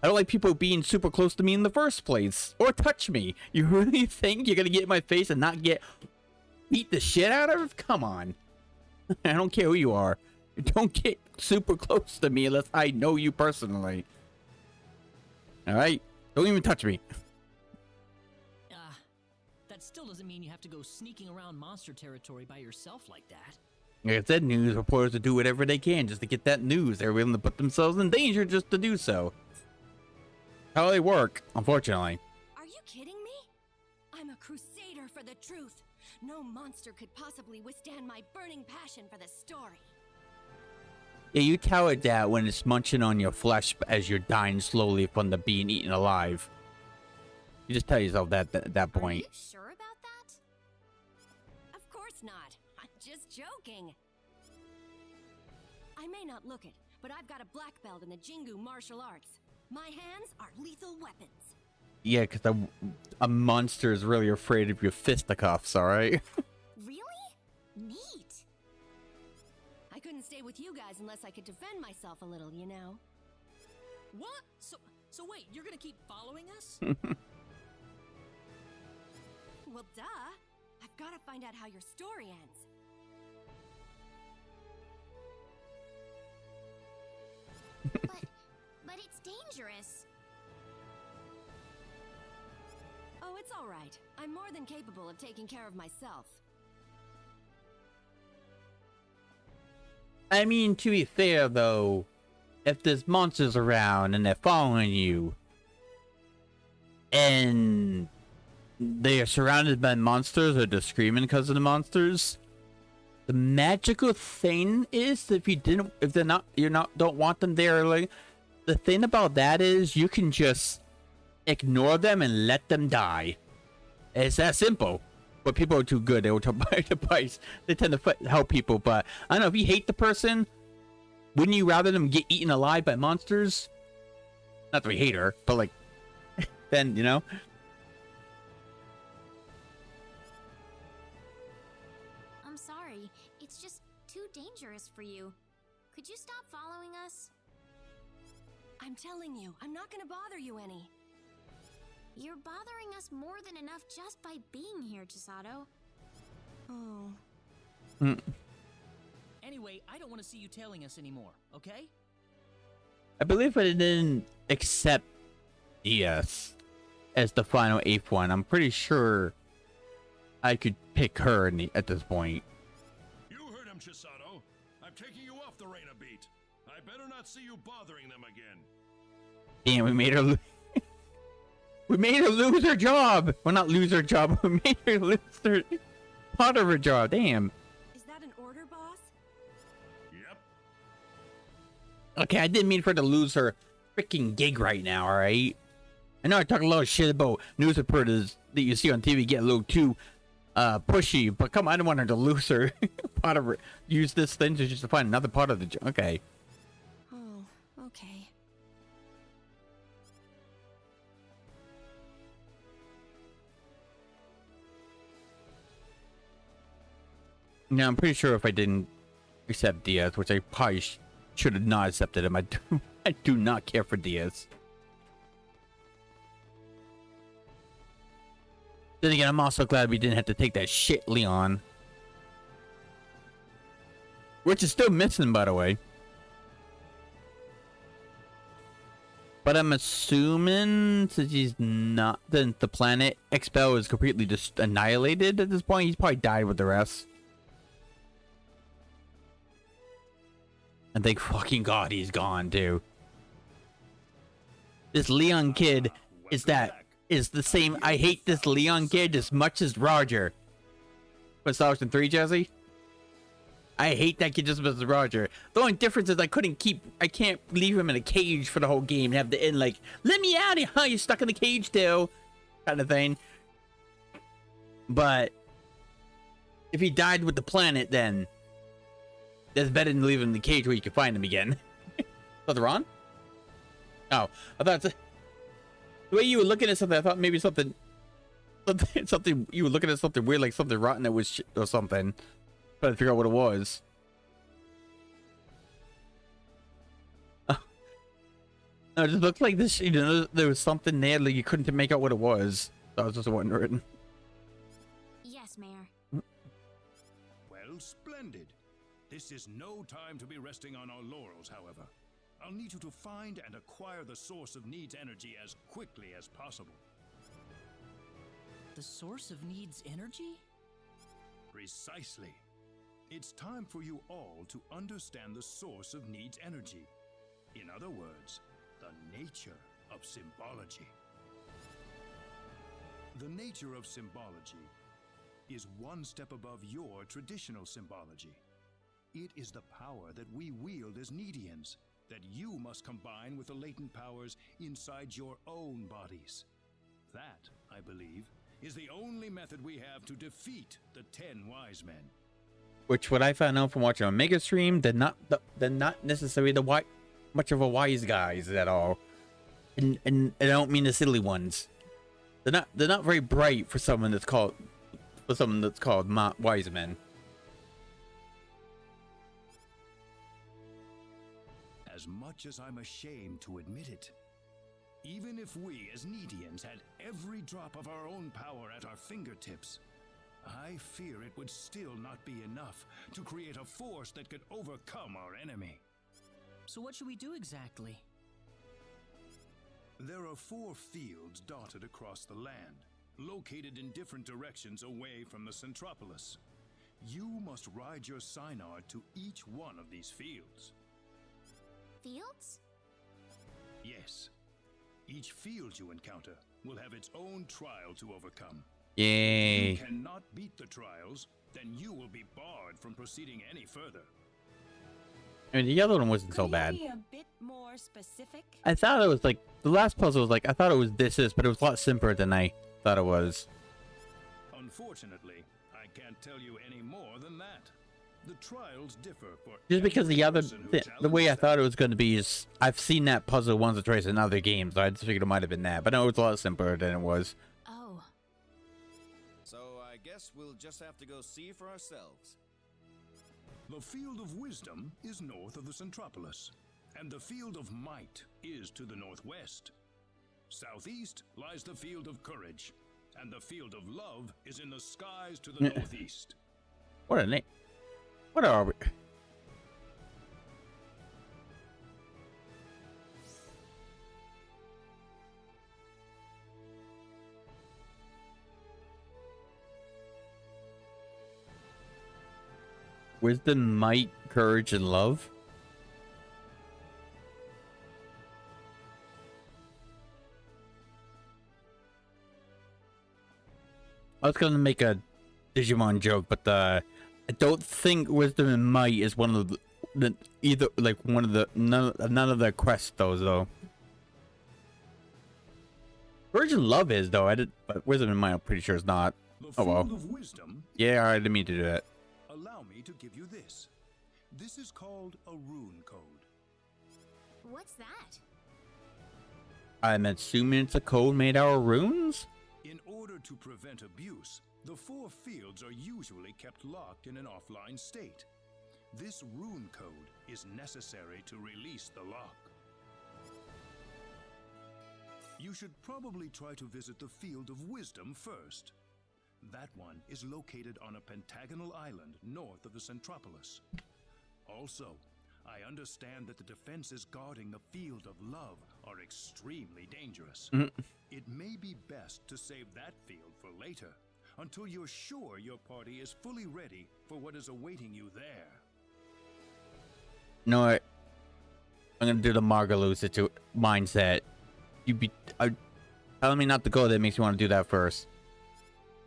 I don't like people being super close to me in the first place or touch me. You really think you're gonna get in my face and not get beat the shit out of? Come on. I don't care who you are. Don't get super close to me unless I know you personally. Alright? Don't even touch me. That still doesn't mean you have to go sneaking around monster territory by yourself like that. Like I said, news reporters will do whatever they can just to get that news. They're willing to put themselves in danger just to do so. How they work, unfortunately. Are you kidding me? I'm a crusader for the truth. No monster could possibly withstand my burning passion for the story. Yeah, you tell it that when it's munching on your flesh as you're dying slowly from the being eaten alive. You just tell yourself that at that point. Are you sure about that? Of course not. I'm just joking. I may not look it, but I've got a black belt in the Jingu martial arts. My hands are lethal weapons. Yeah, because a monster is really afraid of your fisticuffs, alright? Really? Neat. I couldn't stay with you guys unless I could defend myself a little, you know. What? So wait, you're gonna keep following us? Well, duh. I've got to find out how your story ends. But it's dangerous. Oh, it's all right. I'm more than capable of taking care of myself. I mean, to be fair, though, if there's monsters around and they're following you, and they are surrounded by monsters or they're screaming because of the monsters, the magical thing is that don't want them there, like, the thing about that is you can just ignore them and let them die. It's that simple. But people are too good. They will they tend to help people. But I don't know, if you hate the person, wouldn't you rather them get eaten alive by monsters? Not that we hate her, but like, then, you know? I'm sorry. It's just too dangerous for you. Could you stop following us? I'm telling you, I'm not gonna bother you any. You're bothering us more than enough just by being here, Chisato. Oh. Anyway, I don't want to see you tailing us anymore, okay? I believe I didn't accept DS as the final 8th one. I'm pretty sure I could pick her at this point. You heard him, Chisato. I'm taking you off the Reina beat. I better not see you bothering them again. Damn, we made her we made her lose her job. Well, not lose her job. We made her lose her part of her job. Damn. Is that an order, boss? Yep. Okay, I didn't mean for her to lose her freaking gig right now, alright? I know I talk a lot of shit about news reporters that you see on TV get a little too pushy, but come on, I don't want her to lose her part of her. Use this thing to just to find another part of the job. Okay. Oh, okay. Now, I'm pretty sure if I didn't accept Diaz, which I probably should have not accepted him, I do not care for Diaz. Then again, I'm also glad we didn't have to take that shit Leon. Which is still missing, by the way. But I'm assuming, since he's not, then the planet Expel is completely just annihilated at this point. He's probably died with the rest. And thank fucking God he's gone too. This Leon kid is the same. I hate this Leon kid as much as Roger. What, Star Wars 3, Jesse? I hate that kid just as Roger. The only difference is I can't leave him in a cage for the whole game and have the end like, let me out of here, huh? You're stuck in the cage still, kind of thing. But if he died with the planet, then that's better than leaving him in the cage where you can find him again. Something wrong? Oh, I thought the way you were looking at something, I thought maybe something you were looking at something weird, like something rotten that was or something. Trying to figure out what it was. Oh. No, it just looked like this. You know, there was something there, like you couldn't make out what it was. So I was just wondering. Yes, Mayor. Well, splendid. This is no time to be resting on our laurels, however. I'll need you to find and acquire the source of Need's energy as quickly as possible. The source of Need's energy? Precisely. It's time for you all to understand the source of Need's energy. In other words, the nature of symbology. The nature of symbology is one step above your traditional symbology. It is the power that we wield as Needians, that you must combine with the latent powers inside your own bodies. That, I believe, is the only method we have to defeat the 10 Wise Men. Which, what I found out from watching Omega stream, they're not necessarily much of a wise guys at all, and I don't mean the silly ones. They're not very bright for someone that's called wise men. As much as I'm ashamed to admit it, even if we as Needians had every drop of our own power at our fingertips, I fear it would still not be enough to create a force that could overcome our enemy. So what should we do exactly? There are 4 fields dotted across the land, located in different directions away from the Centropolis. You must ride your Synard to each one of these fields. Fields? Yes. Each field you encounter will have its own trial to overcome. Yay. If you cannot beat the trials, then you will be barred from proceeding any further. I mean, the other one wasn't so bad. Be a bit more specific? I thought it was like, the last puzzle was like, I thought it was this, but it was a lot simpler than I thought it was. Unfortunately, I can't tell you any more than that. The trials differ for Just because the way I thought it was going to be is, I've seen that puzzle once or twice in other games, so I just figured it might have been that. But no, it was a lot simpler than it was. Oh. So I guess we'll just have to go see for ourselves. The Field of Wisdom is north of the Centropolis, and the Field of Might is to the northwest. Southeast lies the Field of Courage, and the Field of Love is in the skies to the northeast. What a name. What are we? Wisdom, might, courage, and love? I was gonna make a Digimon joke, but I don't think wisdom and might is one of none of the quests though. Courage and love is though. But wisdom and might I'm pretty sure is not. Oh well. Yeah, I didn't mean to do that. Allow me to give you this. This is called a rune code. What's that? I'm assuming it's a code made out of runes? In order order to prevent abuse, the 4 fields are usually kept locked in an offline state. This rune code is necessary to release the lock. You should probably try to visit the Field of Wisdom first. That one is located on a pentagonal island north of the Centropolis. Also, I understand that the defenses guarding the Field of Love are extremely dangerous. It may be best to save that field for later, until you're sure your party is fully ready for what is awaiting you there. You know what? I'm gonna do the Margaloo mindset. You be telling me not to go there makes me want to do that first.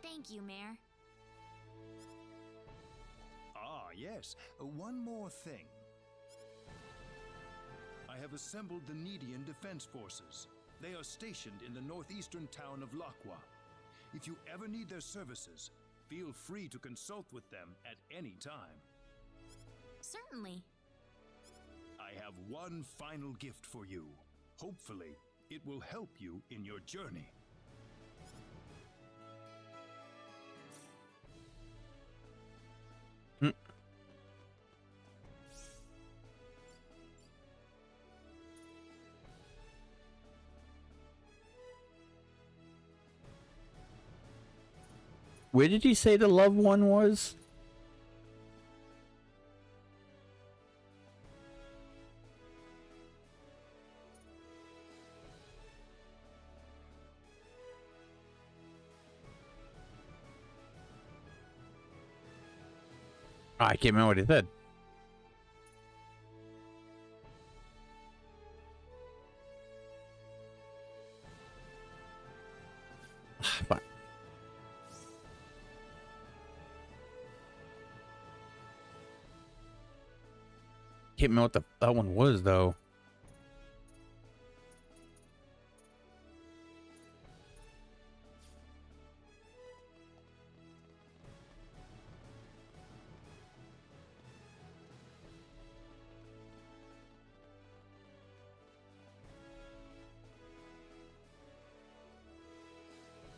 Thank you, Mayor. Ah, yes. One more thing. I have assembled the Nedian Defense Forces. They are stationed in the northeastern town of Lakwa. If you ever need their services, feel free to consult with them at any time. Certainly. I have one final gift for you. Hopefully, it will help you in your journey. Where did you say the loved one was? Oh, I can't remember what he said. Fine. Can't remember what that one was though.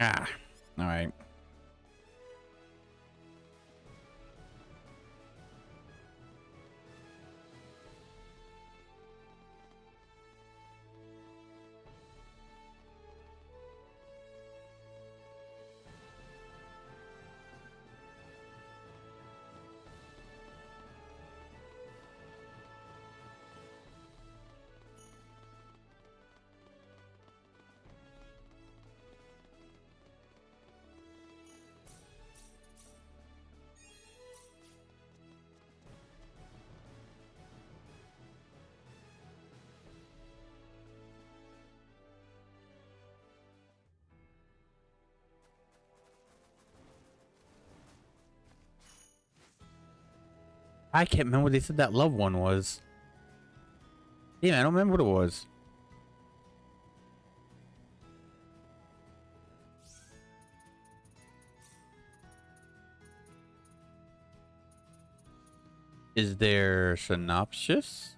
Ah, all right. I can't remember what they said that loved one was. Yeah, I don't remember what it was. Is there synopsis?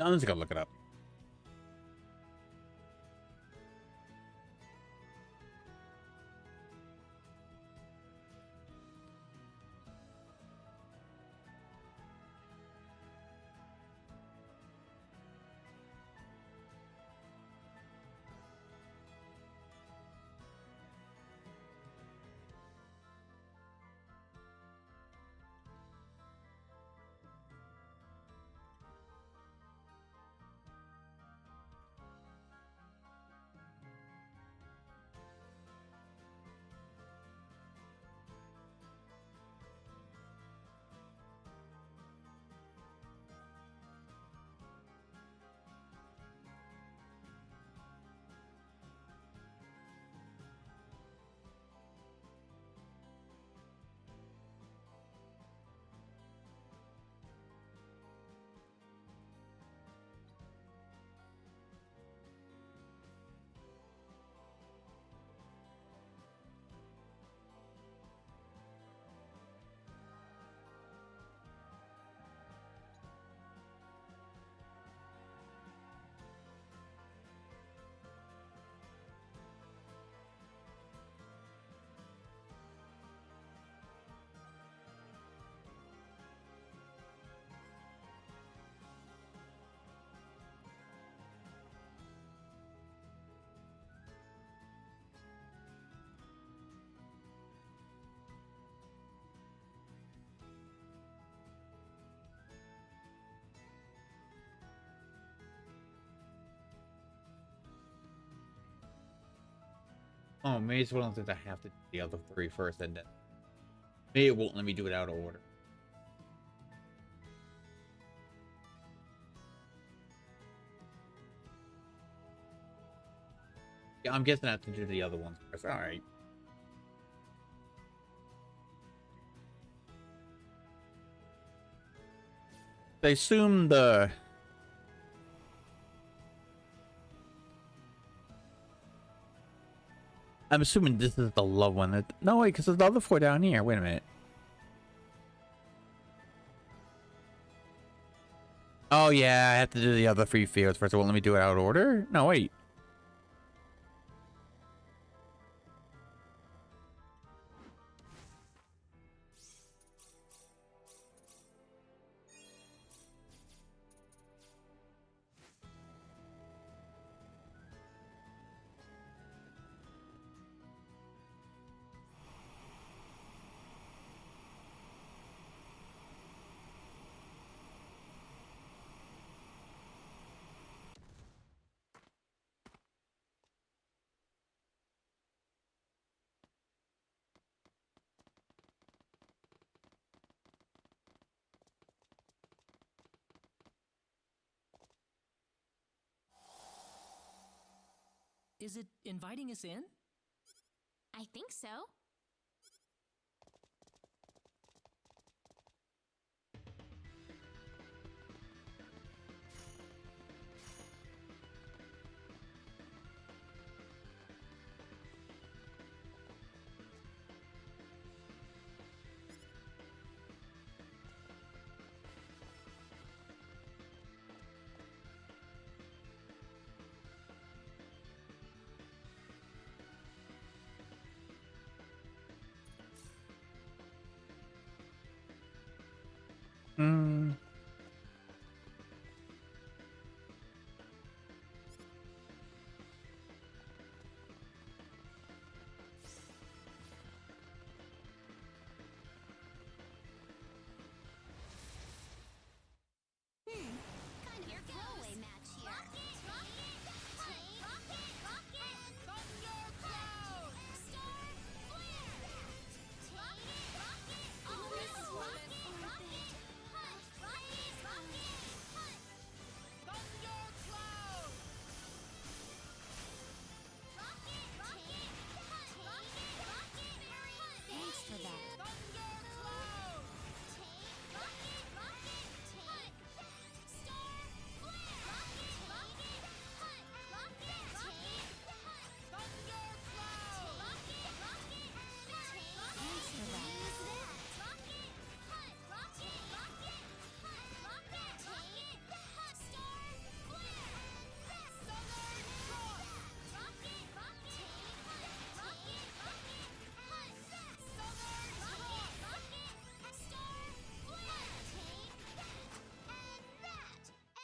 I'm just gonna look it up. Oh, maybe it's one of the things I have to do the other 3 first, and then maybe it won't let me do it out of order. Yeah, I'm guessing I have to do the other ones first. All right. I assume the... I'm assuming this is the love one. No, wait, because there's the other 4 down here. Wait a minute. Oh, yeah, I have to do the other 3 fields first. It won't let me do it out of order? No, wait. Is it inviting us in? I think so. Hmm. Kind of a throwaway match here. Thanks for that.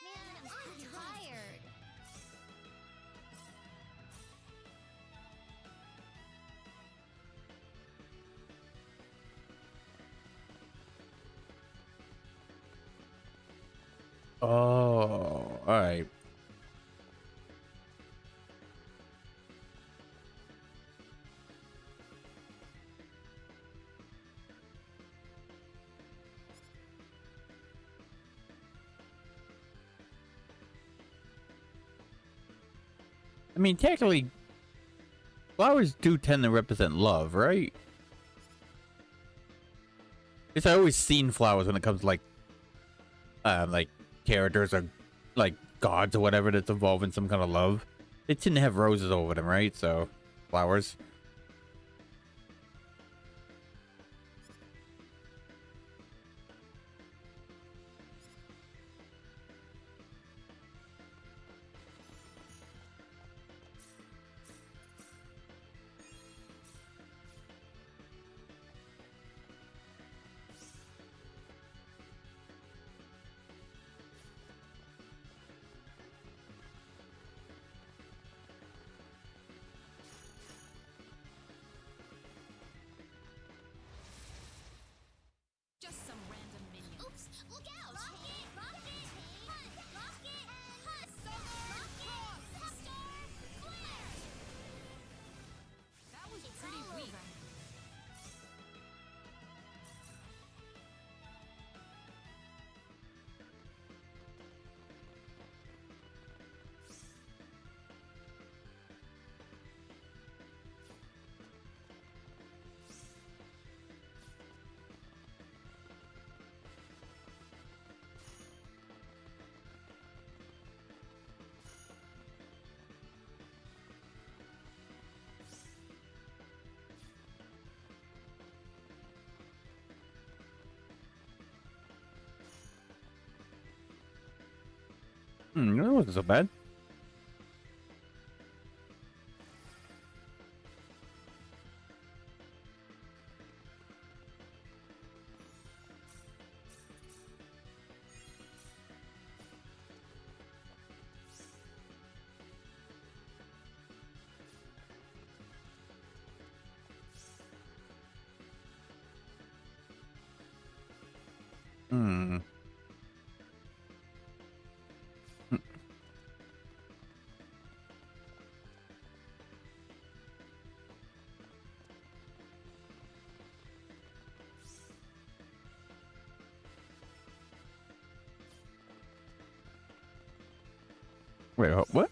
Man, I'm tired. Oh, all right. I mean, technically, flowers do tend to represent love, right? Because I always seen flowers when it comes to like characters or like gods or whatever that's involved in some kind of love. They tend to have roses over them, right? So, flowers. That wasn't so bad. Wait, what?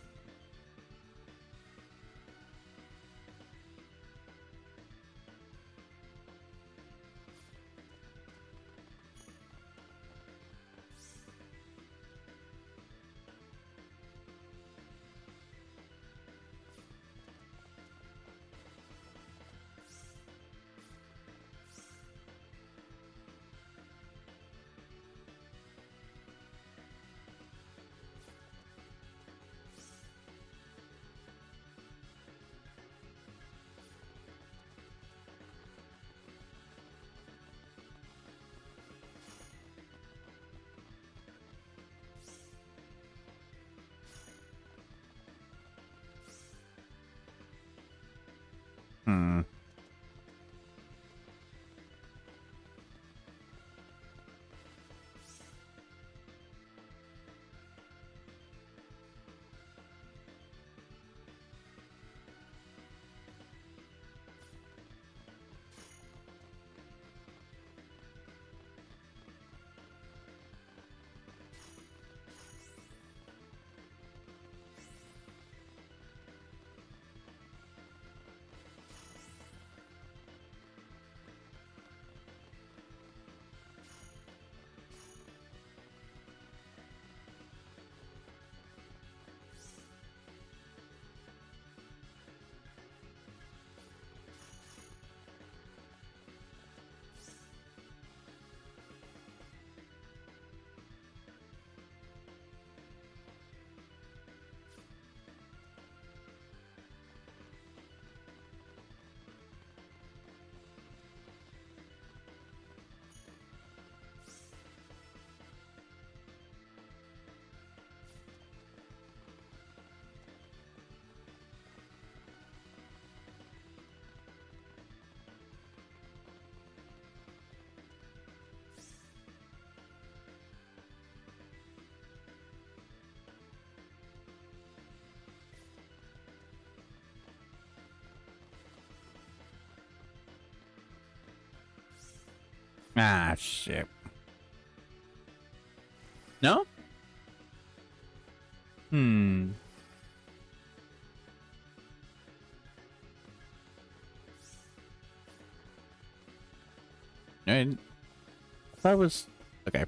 Ah, shit. No? And that was okay.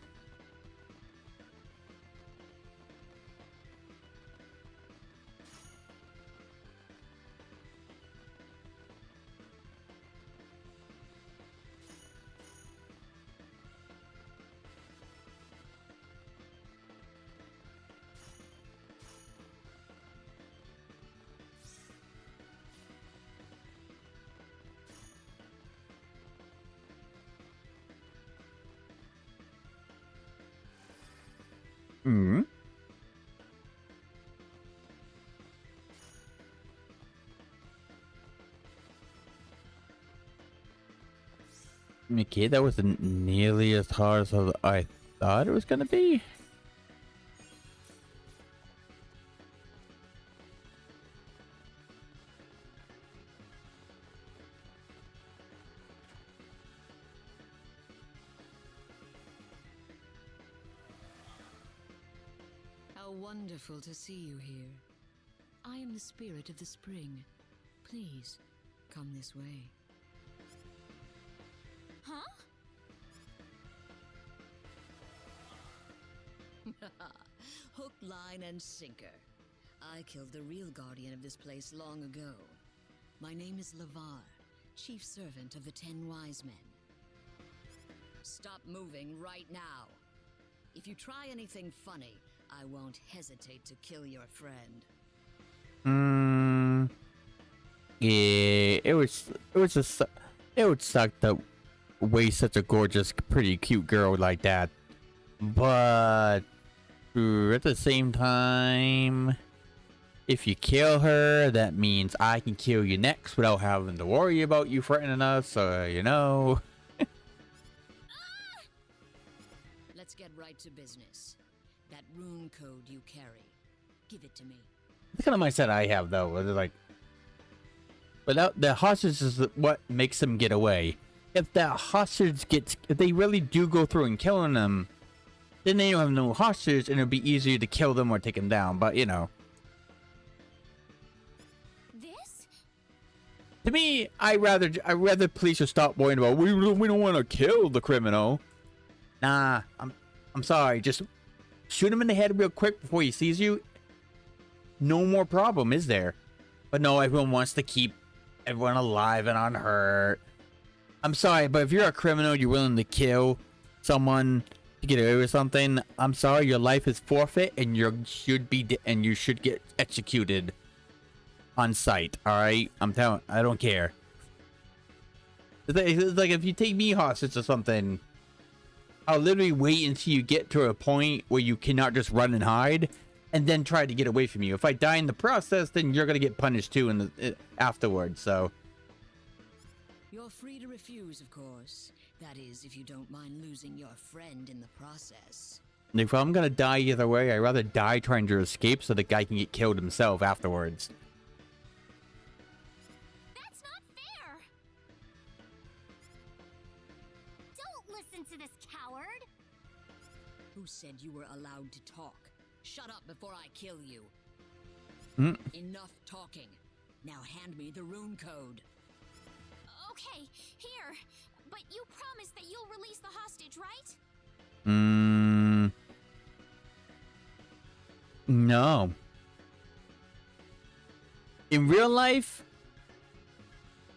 Okay, that wasn't nearly as hard as I thought it was gonna be. How wonderful to see you here. I am the spirit of the spring. Please, come this way. Huh? Hook, line, and sinker. I killed the real guardian of this place long ago. My name is Lavar, chief servant of the 10 Wise Men. Stop moving right now. If you try anything funny, I won't hesitate to kill your friend. Yeah, it would suck to waste such a gorgeous, pretty cute girl like that. But at the same time, if you kill her, that means I can kill you next without having to worry about you threatening us, so you know. Let's get right to business. That rune code you carry, give it to me. The kind of mindset I have, though, is like, without the hostage is what makes them get away. If that hostage gets, if they really do go through and killing them, then they don't have no hostage, and it'll be easier to kill them or take them down. But you know, This? to me, I rather police would stop worrying about we don't want to kill the criminal. Nah, I'm sorry, just shoot him in the head real quick before he sees you. No more problem, is there? But no, everyone wants to keep everyone alive and unhurt. I'm sorry, but if you're a criminal, you're willing to kill someone to get away with something. I'm sorry, your life is forfeit, and you should get executed on sight. All right, I'm telling. I don't care. It's like if you take me hostage or something, I'll literally wait until you get to a point where you cannot just run and hide, and then try to get away from you. If I die in the process, then you're gonna get punished too afterwards. So. You're free to refuse, of course. That is, if you don't mind losing your friend in the process. If I'm gonna die either way, I'd rather die trying to escape so the guy can get killed himself afterwards. That's not fair! Don't listen to this coward! Who said you were allowed to talk? Shut up before I kill you. Enough talking. Now hand me the rune code. Okay, here. But you promised that you'll release the hostage, right? No. In real life,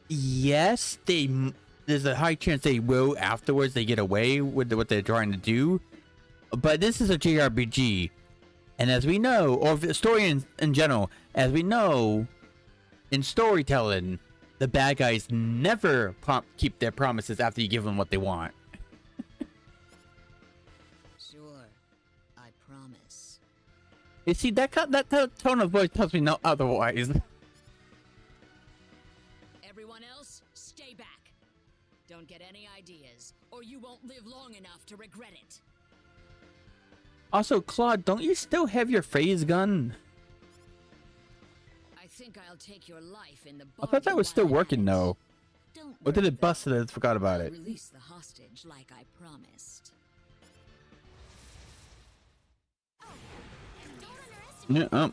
yes, there's a high chance they will afterwards. They get away with what they're trying to do. But this is a JRPG. And as we know, or the story in general, as we know, in storytelling, the bad guys never keep their promises after you give them what they want. Sure, I promise. You see, that tone of voice tells me no otherwise. Everyone else, stay back. Don't get any ideas, or you won't live long enough to regret it. Also, Claude, don't you still have your phase gun? I think I'll take your life in the I thought that was still working though. Don't Or did it bust and I forgot about it? release the hostage like I promised. Yeah.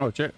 Oh shit.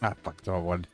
Ah, fuck the one.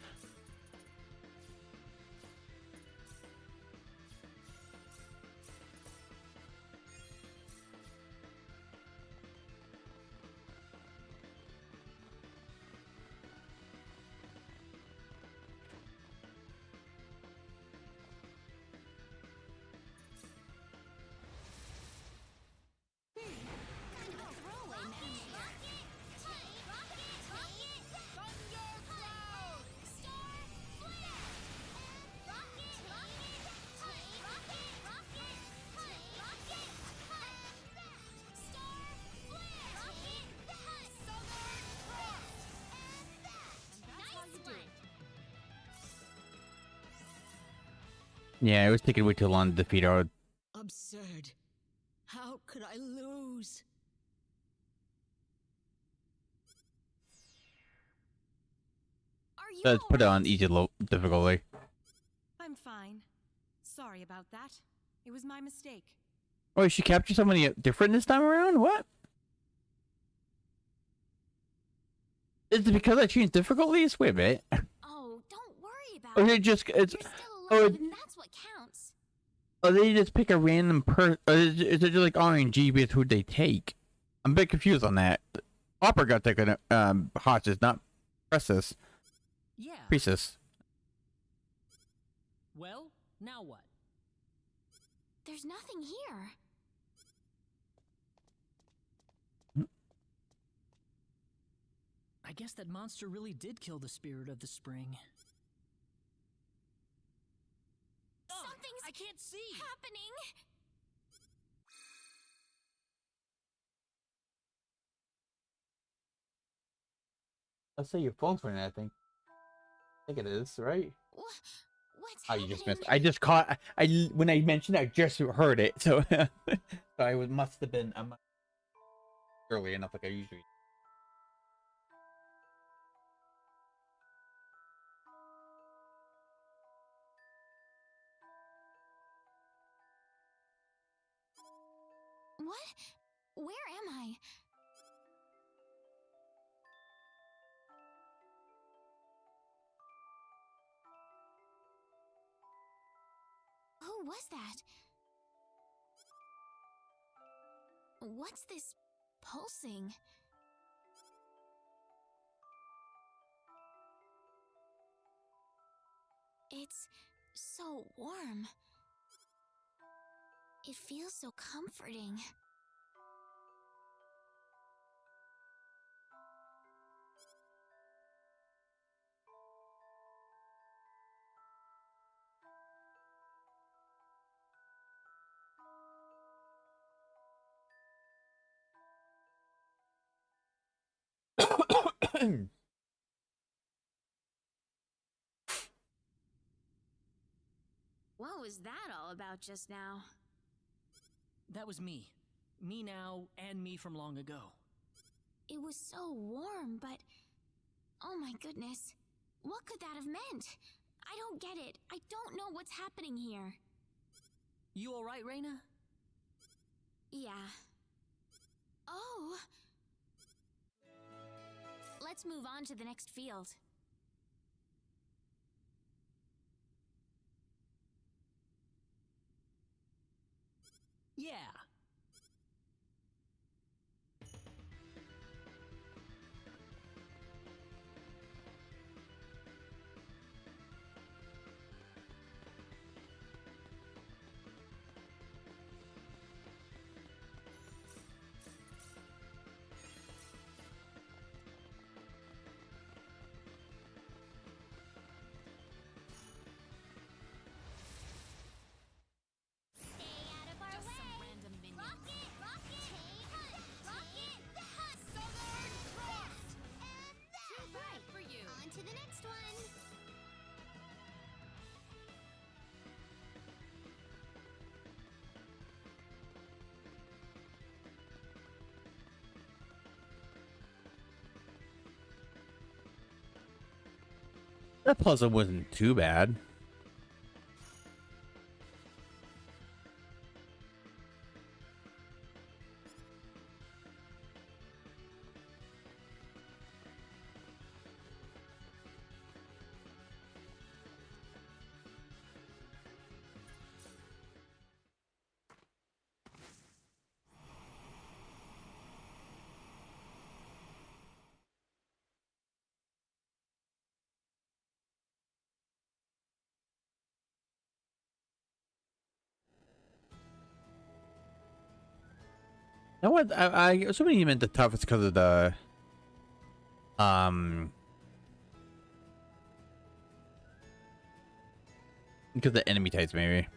Yeah, it was taking way too long to defeat our. Absurd. How could I lose? Let's put it on easy difficulty. I'm fine. Sorry about that. It was my mistake. Oh, she captured somebody different this time around? What? Is it because I changed difficulties? Wait a minute. Oh, don't worry about Or it. it just it's You're still alive, and that's what counts. oh they just pick a random person. Is it just like RNG with who they take? I'm a bit confused on that. Hopper got taken hostage, not Princess. Yeah. Priestess. Well, now what? There's nothing here. I guess that monster really did kill the spirit of the spring. Something's I can't see. happening. Let's say your phone's running, I think. I think it is, right? What's Oh, you just missed. I just caught. I when I mentioned, I just heard it. So, so I must have been early enough, like I usually. What? Where am I? Who was that? What's this pulsing? It's so warm. It feels so comforting. What was that all about just now? That was me. Me now and me from long ago. It was so warm, but... Oh my goodness. What could that have meant? I don't get it. I don't know what's happening here. You alright, Reina? Yeah. Oh! Let's move on to the next field. Yeah. That puzzle wasn't too bad. Now what? I assuming you meant the toughest because of the because the enemy types maybe.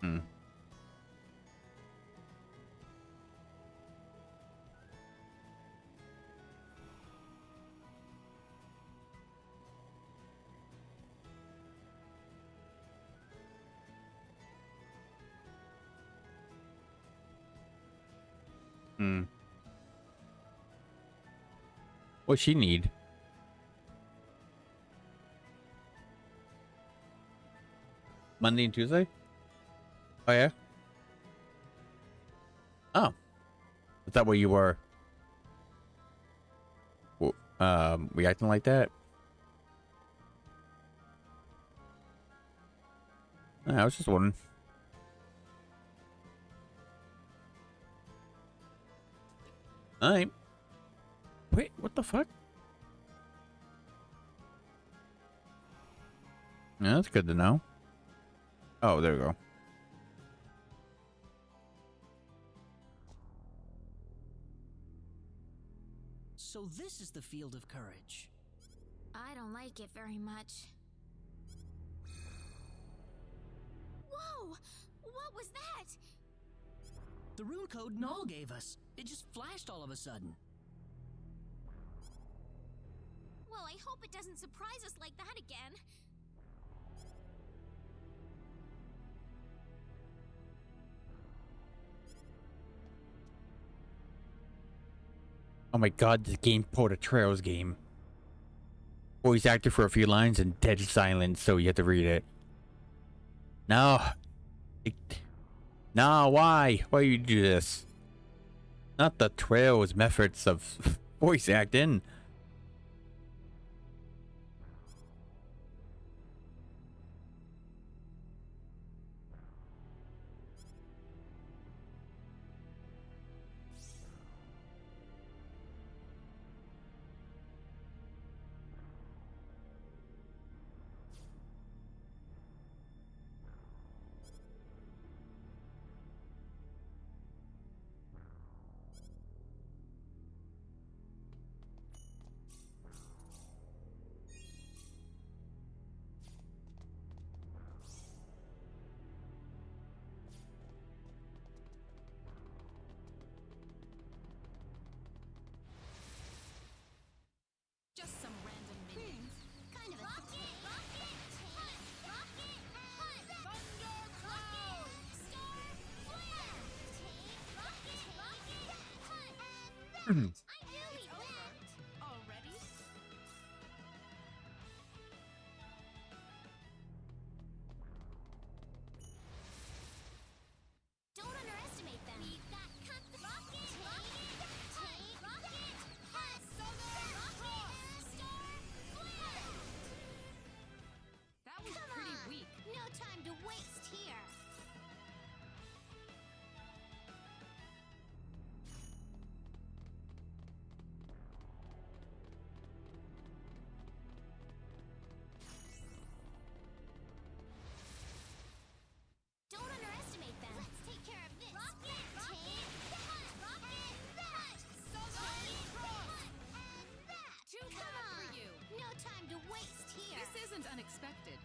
Hmm. Hmm. What's she need? Monday and Tuesday? Oh yeah? Oh. Is that where you were reacting like that? I was just wondering. Alright. Wait, what the fuck? Yeah, that's good to know. Oh, there we go. So this is the field of courage. I don't like it very much. Whoa! What was that? The rune code Null gave us. It just flashed all of a sudden. Well, I hope it doesn't surprise us like that again. Oh my god, this game pulled a Trails game. Voice actor for a few lines and dead silence, so you have to read it. No. No, why? Why you do this? Not the Trails methods of voice acting. Already? Don't underestimate them. We've got rocket, rocket, star, flare. That was Come pretty on. weak. No time to waste here. Don't underestimate them. Let's take care of this. Rocket, rocket, that. And that. Too Come bad on. for you. No time to waste here. This isn't unexpected.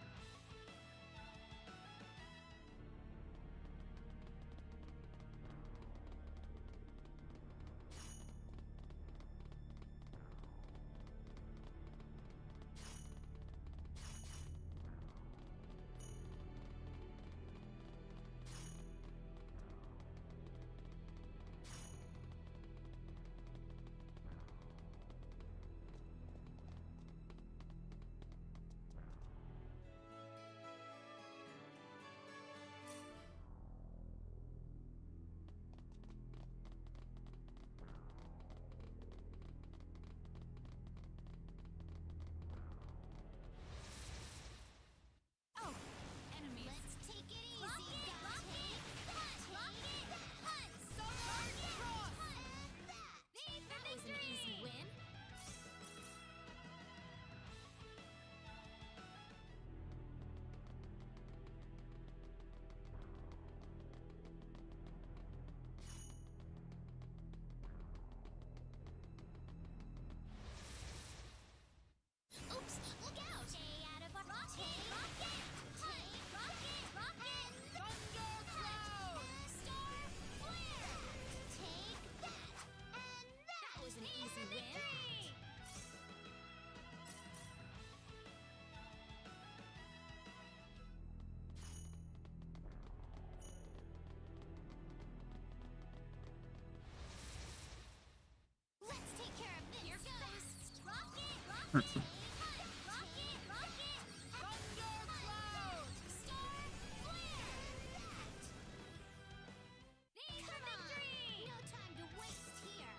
Oh, enemies. Let's take it easy. Rocket, that was an easy win. Oops, look out! Stay out of our rocket, rocket, thundercloud, star, flare. Take that, and that was an easy win. Let's take care of this. Here goes. Rocket, rocket, thundercloud, star, flare. Come on. No time to waste here.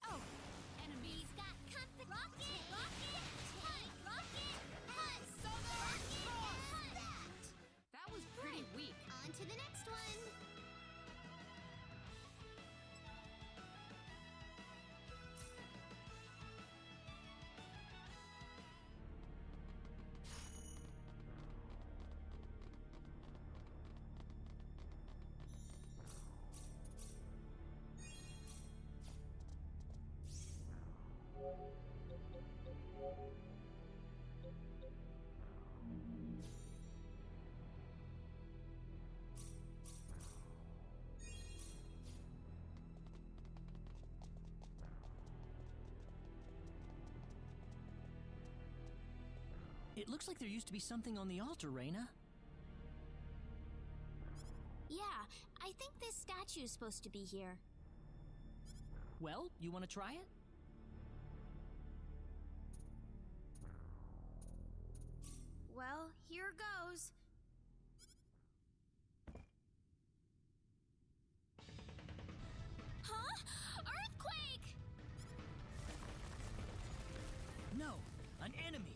Oh, enemies got rocket, rocket, That was pretty weak. On to the next one. It looks like there used to be something on the altar, Reina. Yeah, I think this statue's supposed to be here. Well, you want to try it? Well, here goes. Huh? Earthquake! No, an enemy.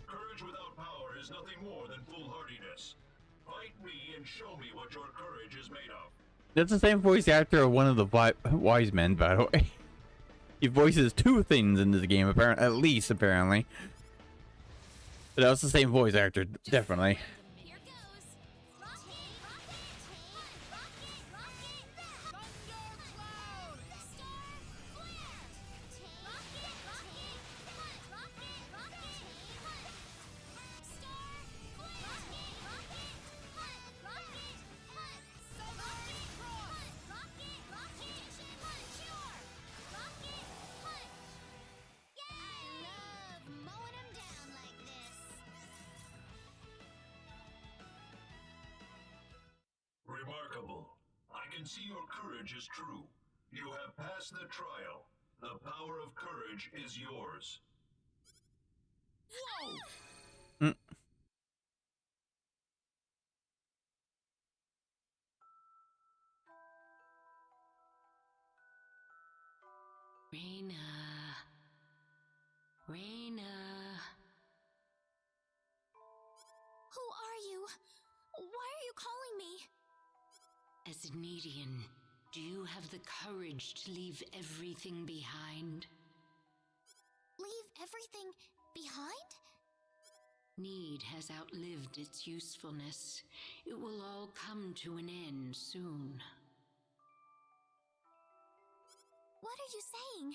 Courage without power is nothing more than foolhardiness. Fight me and show me what your courage is made of. That's the same voice actor of one of the wise men, by the way. He voices two things in this game, apparently, at least apparently. But that was the same voice actor, definitely. Rocket, Remarkable. I can see your courage is true. You have passed the trial. The power of courage is yours. Whoa! Reina. Reina. Who are you? Why are you calling me? As an Edian, do you have the courage to leave everything behind? Leave everything behind? Need has outlived its usefulness. It will all come to an end soon. What are you saying?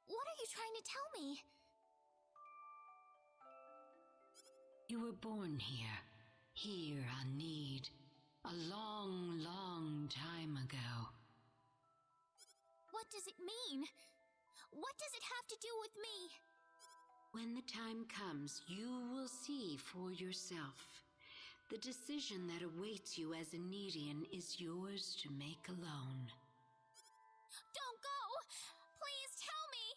What are you trying to tell me? You were born here on Need, a long, long time ago. What does it mean? What does it have to do with me? When the time comes, you will see for yourself. The decision that awaits you as a Needian is yours to make alone. Don't go! Please tell me!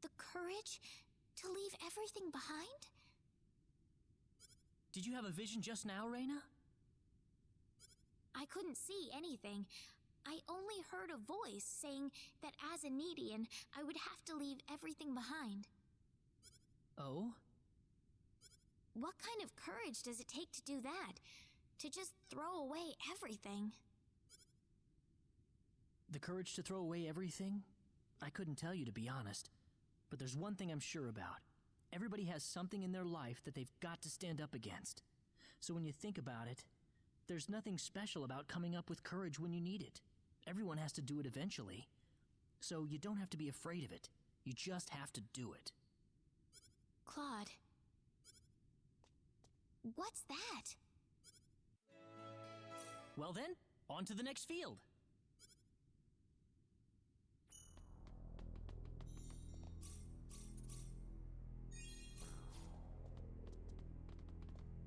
The courage to leave everything behind? Did you have a vision just now, Reina? I couldn't see anything. I only heard a voice saying that as a Needian, I would have to leave everything behind. Oh? What kind of courage does it take to do that? To just throw away everything? The courage to throw away everything? I couldn't tell you, to be honest. But there's one thing I'm sure about. Everybody has something in their life that they've got to stand up against. So when you think about it, there's nothing special about coming up with courage when you need it. Everyone has to do it eventually. So you don't have to be afraid of it. You just have to do it. Claude. What's that? Well then, on to the next field.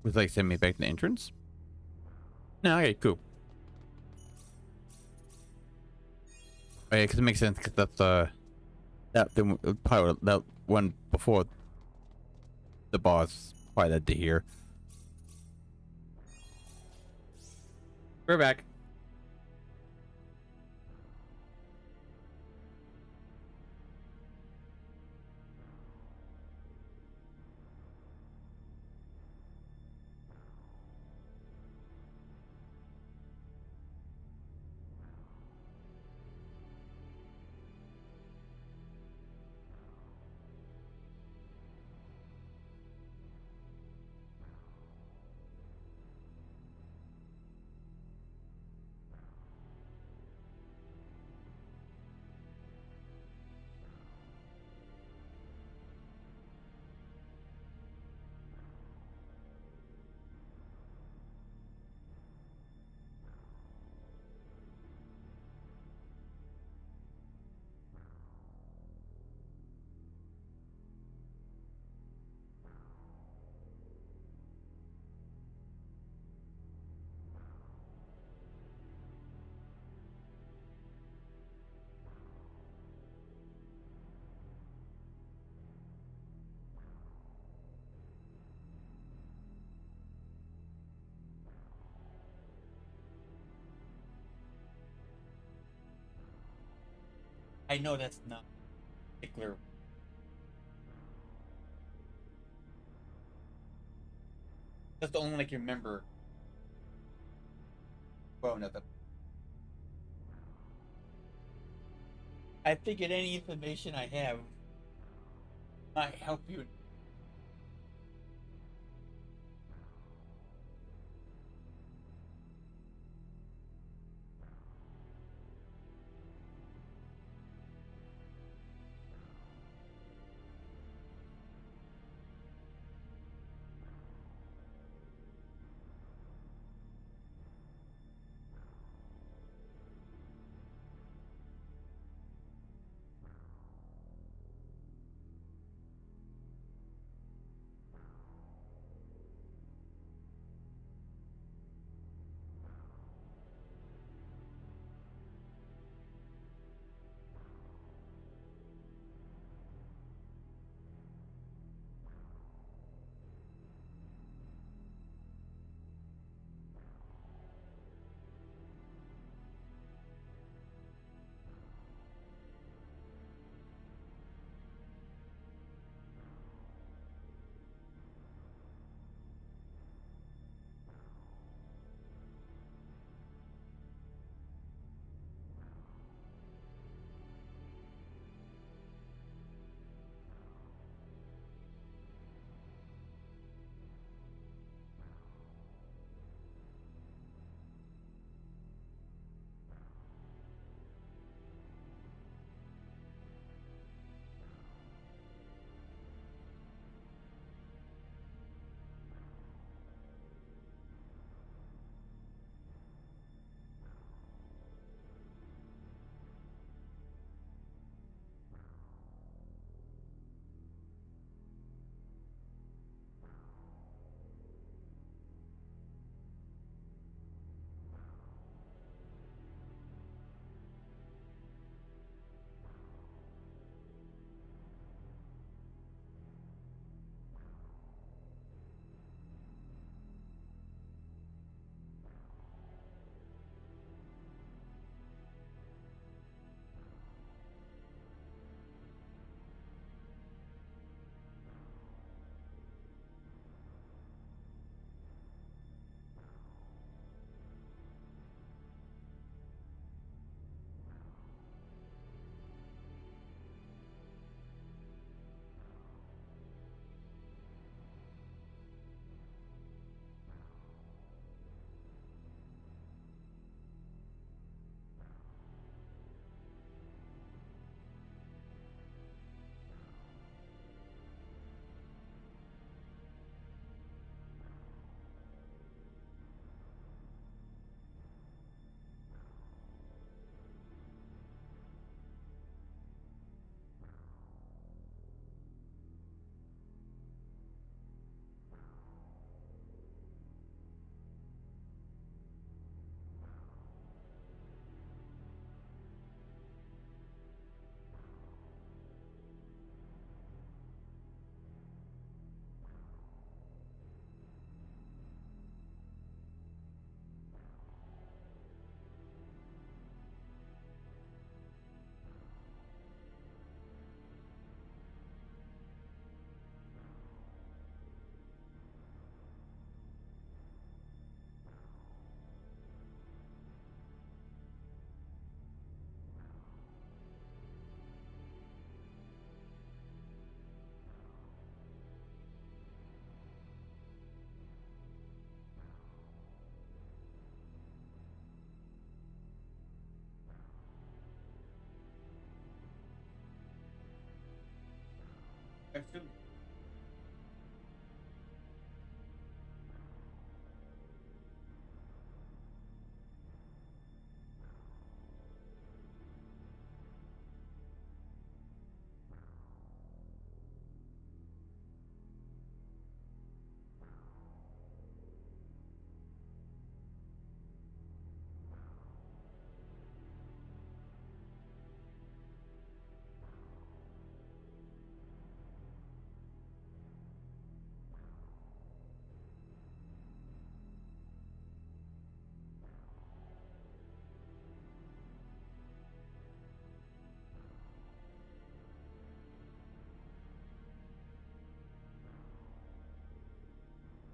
Was like send me back to the entrance? No, okay, cool. Oh, yeah, because it makes sense because that's that one before the boss probably led to here. We're back. I know that's not particular. That's the only one I can remember. Well, nothing. I figured any information I have might help you.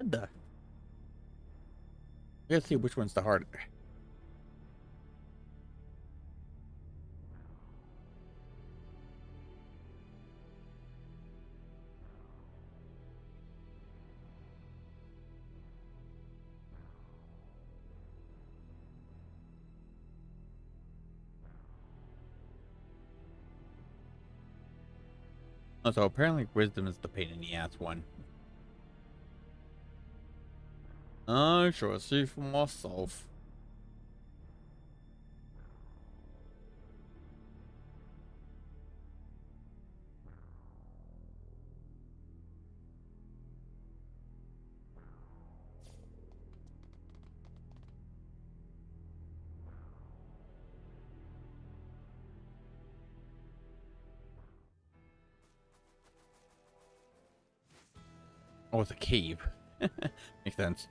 good. Let's see which one's the harder. Oh, so apparently wisdom is the pain in the ass one. I shall see for myself. Oh, it's a cave. Makes sense.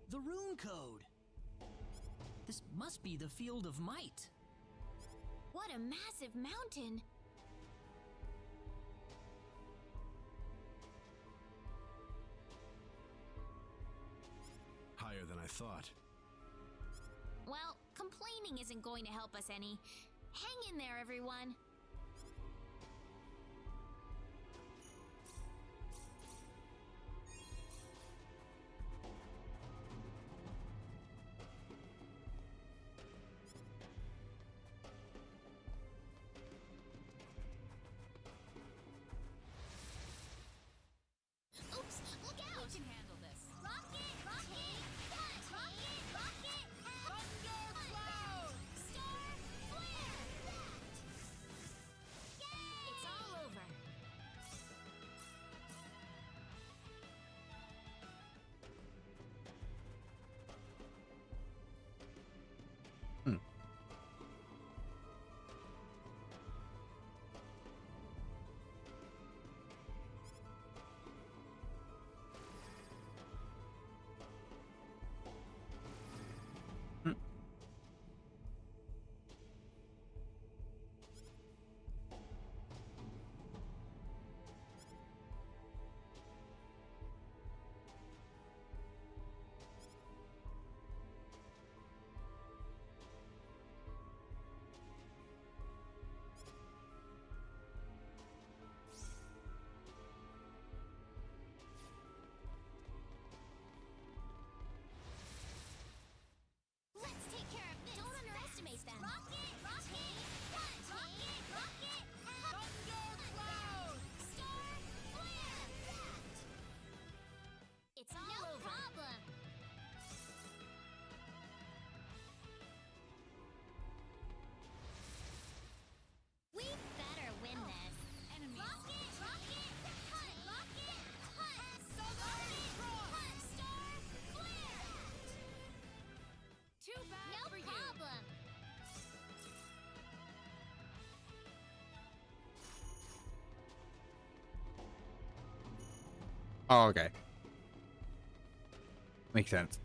The rune code! This must be the Field of Might. What a massive mountain! Higher than I thought. Well, complaining isn't going to help us any. Hang in there, everyone. Oh, okay. Makes sense.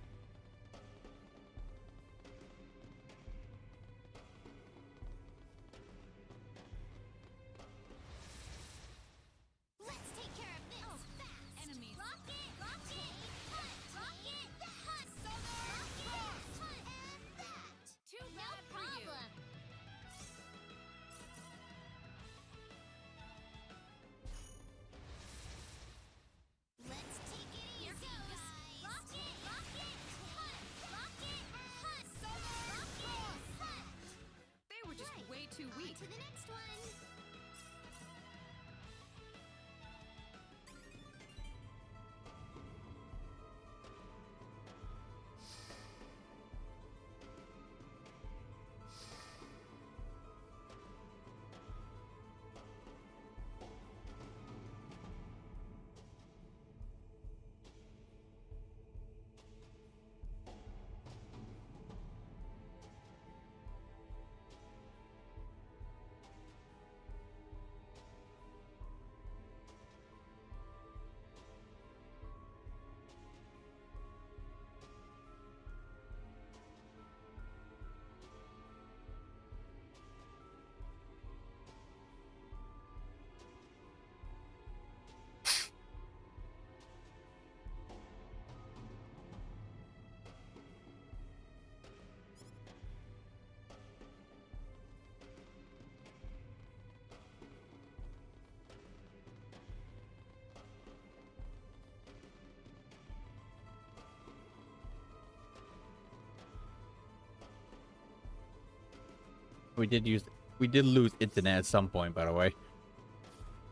We did lose internet at some point, by the way.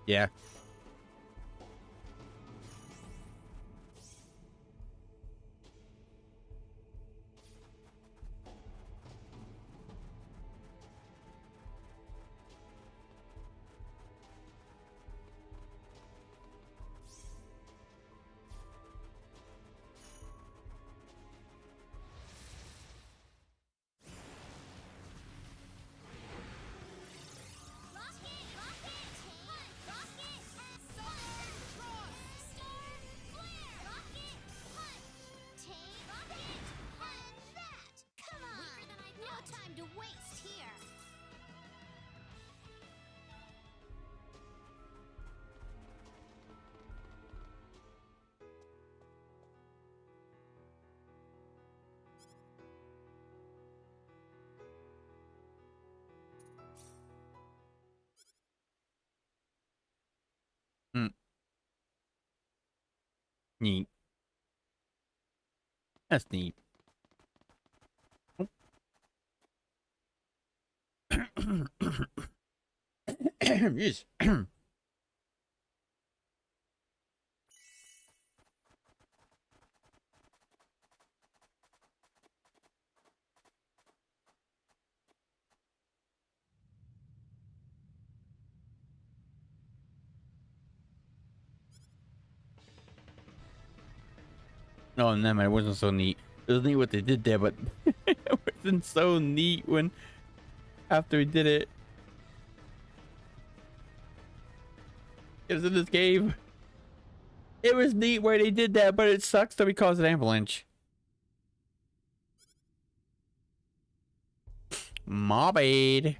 Yeah. Neat. That's neat. Yes. Oh, no, man, it wasn't so neat. It was neat what they did there, but it wasn't so neat when after we did it. It was in this game. It was neat where they did that, but it sucks that we caused an avalanche. My bad.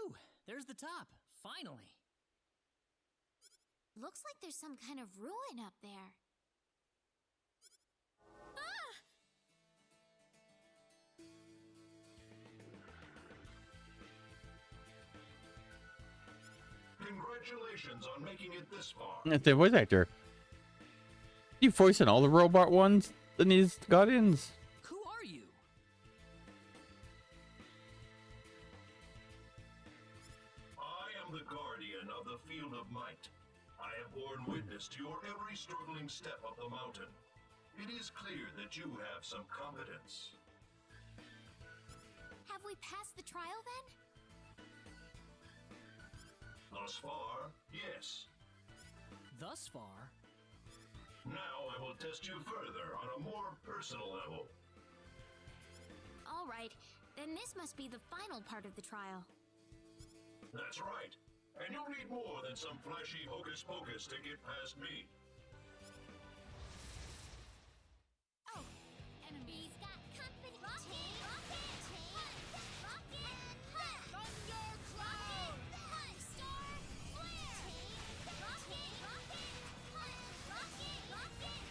Woo! There's the top. Finally. Looks like there's some kind of ruin up there. Ah! Congratulations on making it this far. That's the voice actor. You voicing all the robot ones in these Guardians? Who are you? I am the guardian of the Field of Might. I have borne witness to your every struggling step up the mountain. It is clear that you have some competence. Have we passed the trial then? Thus far, yes. Thus far? Now I will test you further on a more personal level. All right, then this must be the final part of the trial. That's right. And you'll need more than some flashy hocus pocus to get past me. Oh, enemies got company. Rocket, rocket, rocket, thundercloud, star, flare, rocket, rocket, rocket, rocket,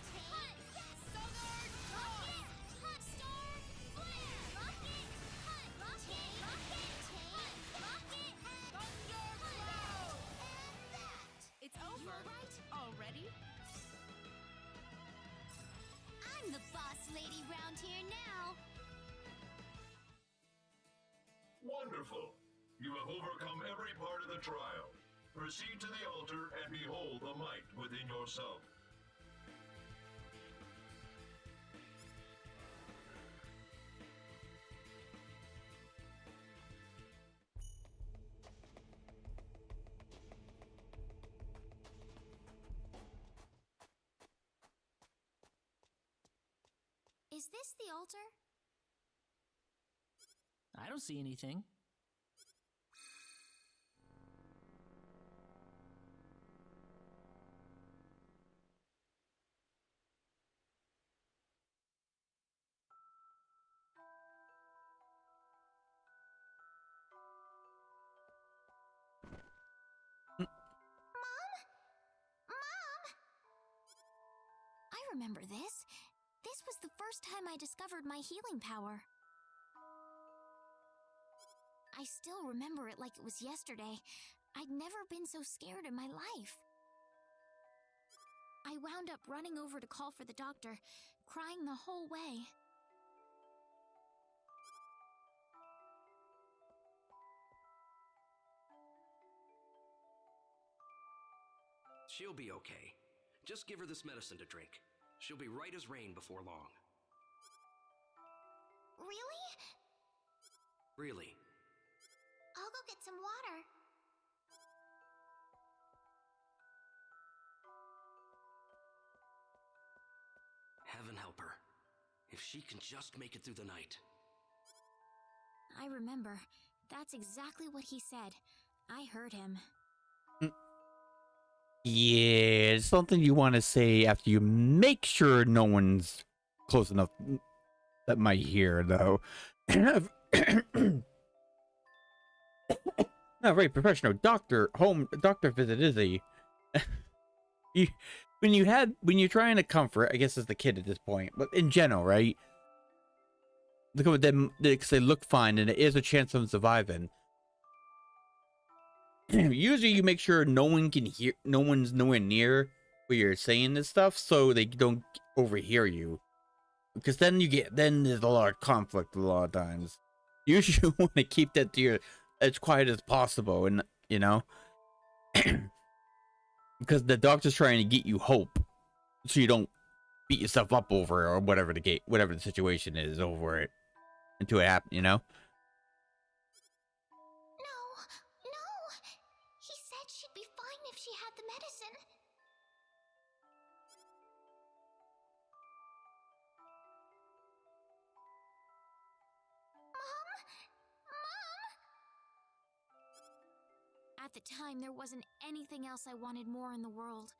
southern rocket, star, flare, rocket, rocket, rocket, thundercloud. It's over. Right? Already? I'm the boss lady round here now. Wonderful. You have overcome every part of the trial. Proceed to the altar and behold the might within yourself. Is this the altar? I don't see anything. I remember this. This was the first time I discovered my healing power. I still remember it like it was yesterday. I'd never been so scared in my life. I wound up running over to call for the doctor, crying the whole way. She'll be okay. Just give her this medicine to drink. She'll be right as rain before long. Really? Really. I'll go get some water. Heaven help her. If she can just make it through the night. I remember. That's exactly what he said. I heard him. Yeah, it's something you want to say after you make sure no one's close enough that might hear, though. Not very professional. Doctor visit is a when you're trying to comfort, I guess as the kid at this point, but in general, right? Look at them because they look fine and there is a chance of them surviving. Usually you make sure no one can hear, no one's nowhere near where you're saying this stuff so they don't overhear you, because then there's a lot of conflict a lot of times. You usually want to keep that to your as quiet as possible, and you know, because the doctor's trying to get you hope so you don't beat yourself up over it or whatever the situation is over it until it happens, you know. He said she'd be fine if she had the medicine. Mom? At the time, there wasn't anything else I wanted more in the world.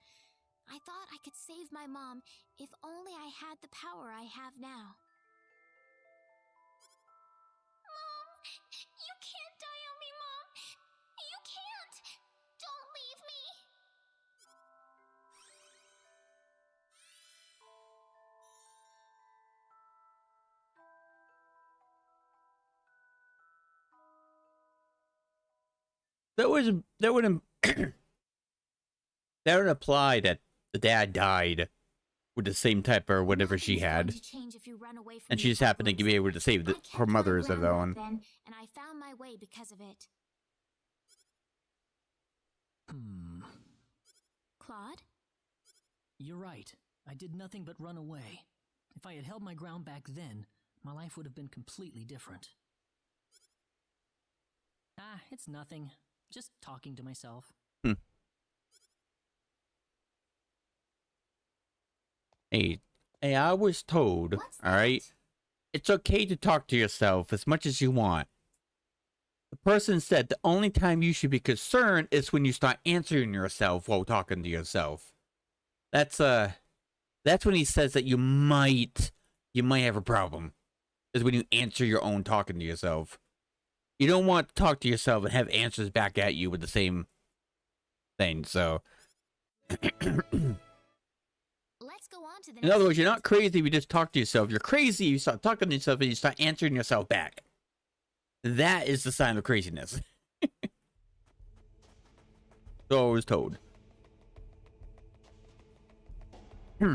I thought I could save my mom if only I had the power I have now. Mom! You can't die on me, Mom! that would that would imply that the dad died with the same type or whatever she had, and she just happened to be able to save her mother's of own. Then, and I found my way because of it. Claude? You're right. I did nothing but run away. If I had held my ground back then, my life would have been completely different. Ah, it's nothing. Just talking to myself. Hey, I was told, alright? It's okay to talk to yourself as much as you want. The person said the only time you should be concerned is when you start answering yourself while talking to yourself. That's when he says that you might have a problem. Is when you answer your own talking to yourself. You don't want to talk to yourself and have answers back at you with the same thing, so. Let's go on to the In other words, you're not crazy if you just talk to yourself. You're crazy if you start talking to yourself and you start answering yourself back. That is the sign of craziness. So I was told. To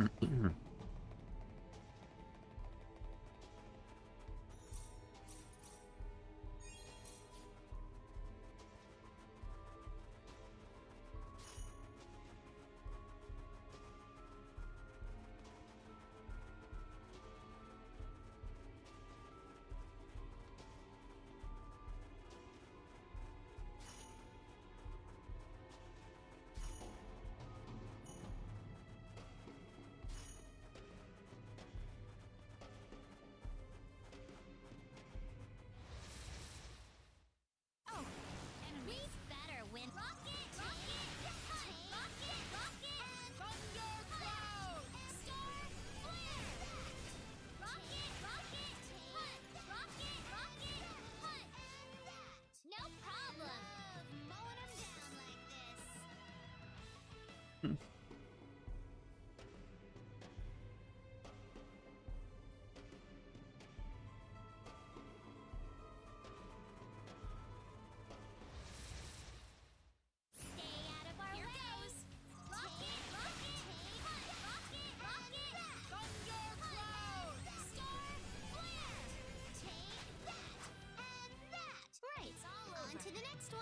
the next one.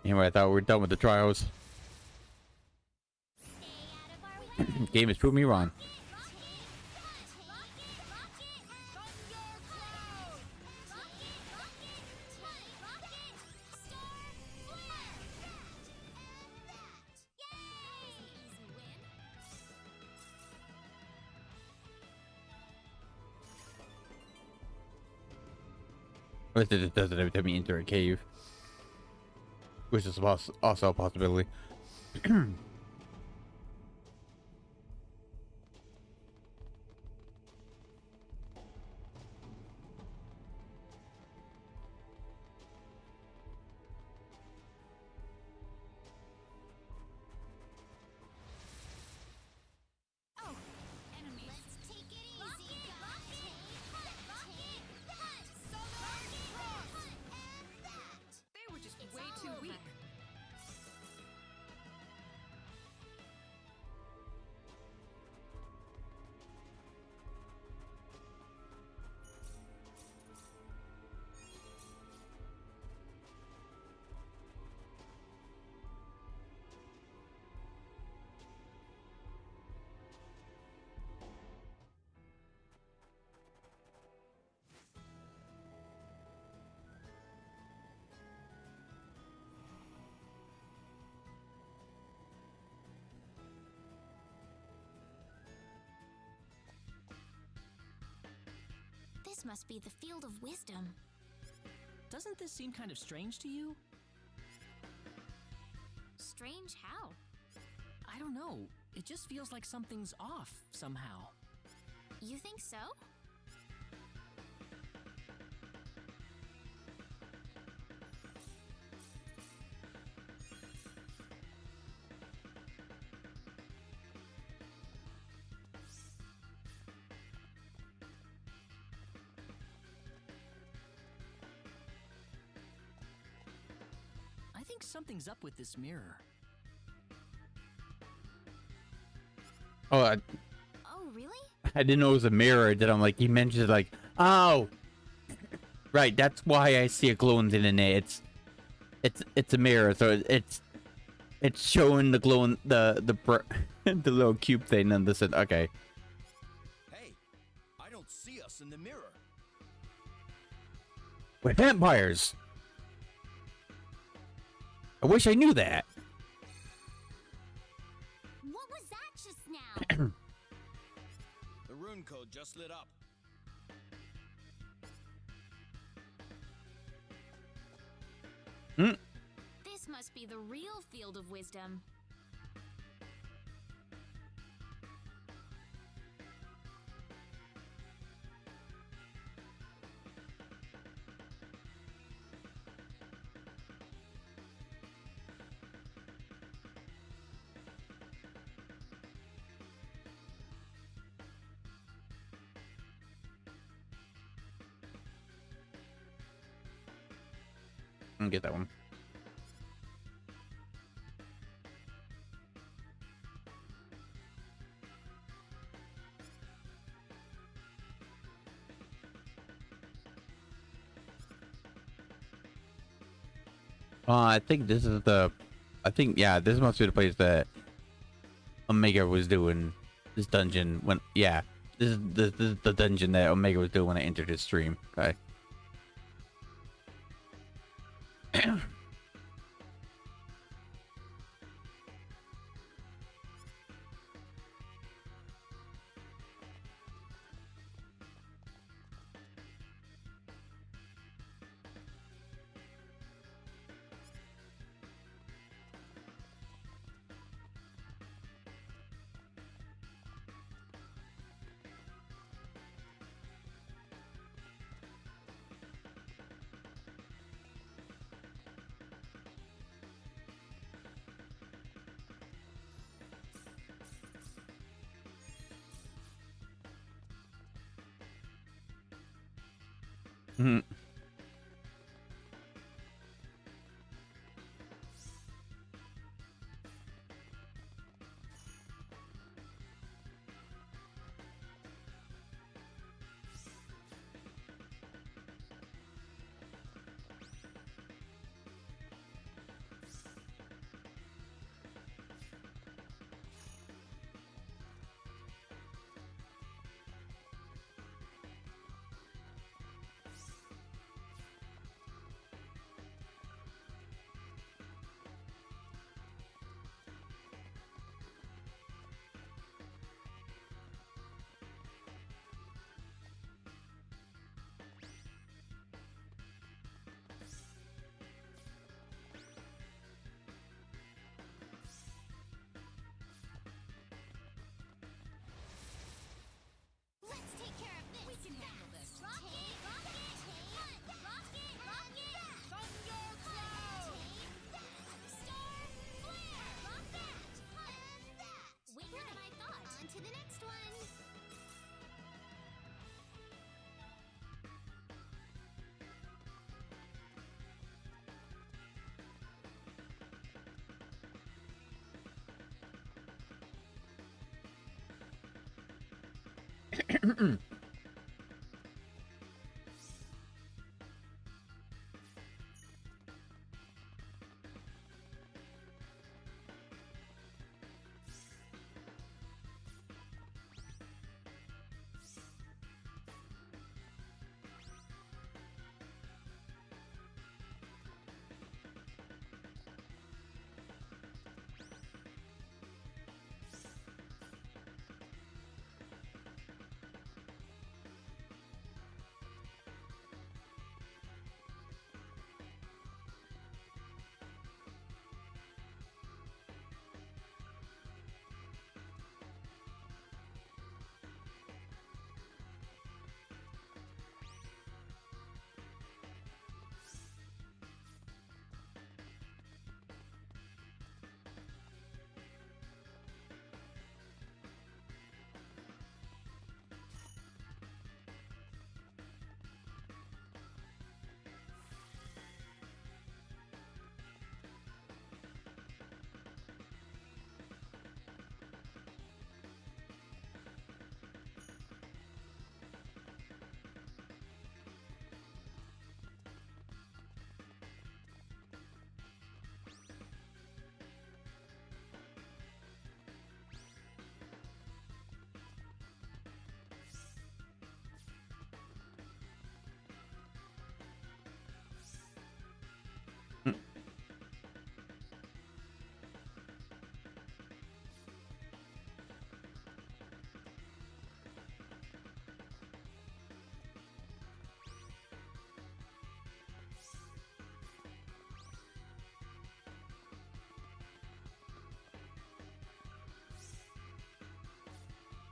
Anyway, I thought we were done with the trials. Game has proved me wrong. It does it every time you enter a cave, which is also a possibility. This must be the field of wisdom. Doesn't this seem kind of strange to you? Strange how? I don't know. It just feels like something's off somehow. You think so? I think something's up with this mirror. Oh, Oh, really? I didn't know it was a mirror. Then I'm like, he mentioned like, oh, right. That's why I see a glowing thing in it. It's a mirror, so it's showing the glowing the the little cube thing, and this. Okay. Hey, I don't see us in the mirror. We're vampires. I wish I knew that. What was that just now? The rune code just lit up. This must be the real field of wisdom. I'll get that one. I think this is the. I think yeah, this must be the place that Omega was doing this dungeon when. Yeah, this is the dungeon that Omega was doing when I entered his stream. Okay. Hmm. Let's take care of this. We can handle this. Rocket, rocket, rocket, rocket. Thundercloud. Star flare. Rock that. And that. Quicker than I thought. On to the next one.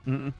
Mm-mm.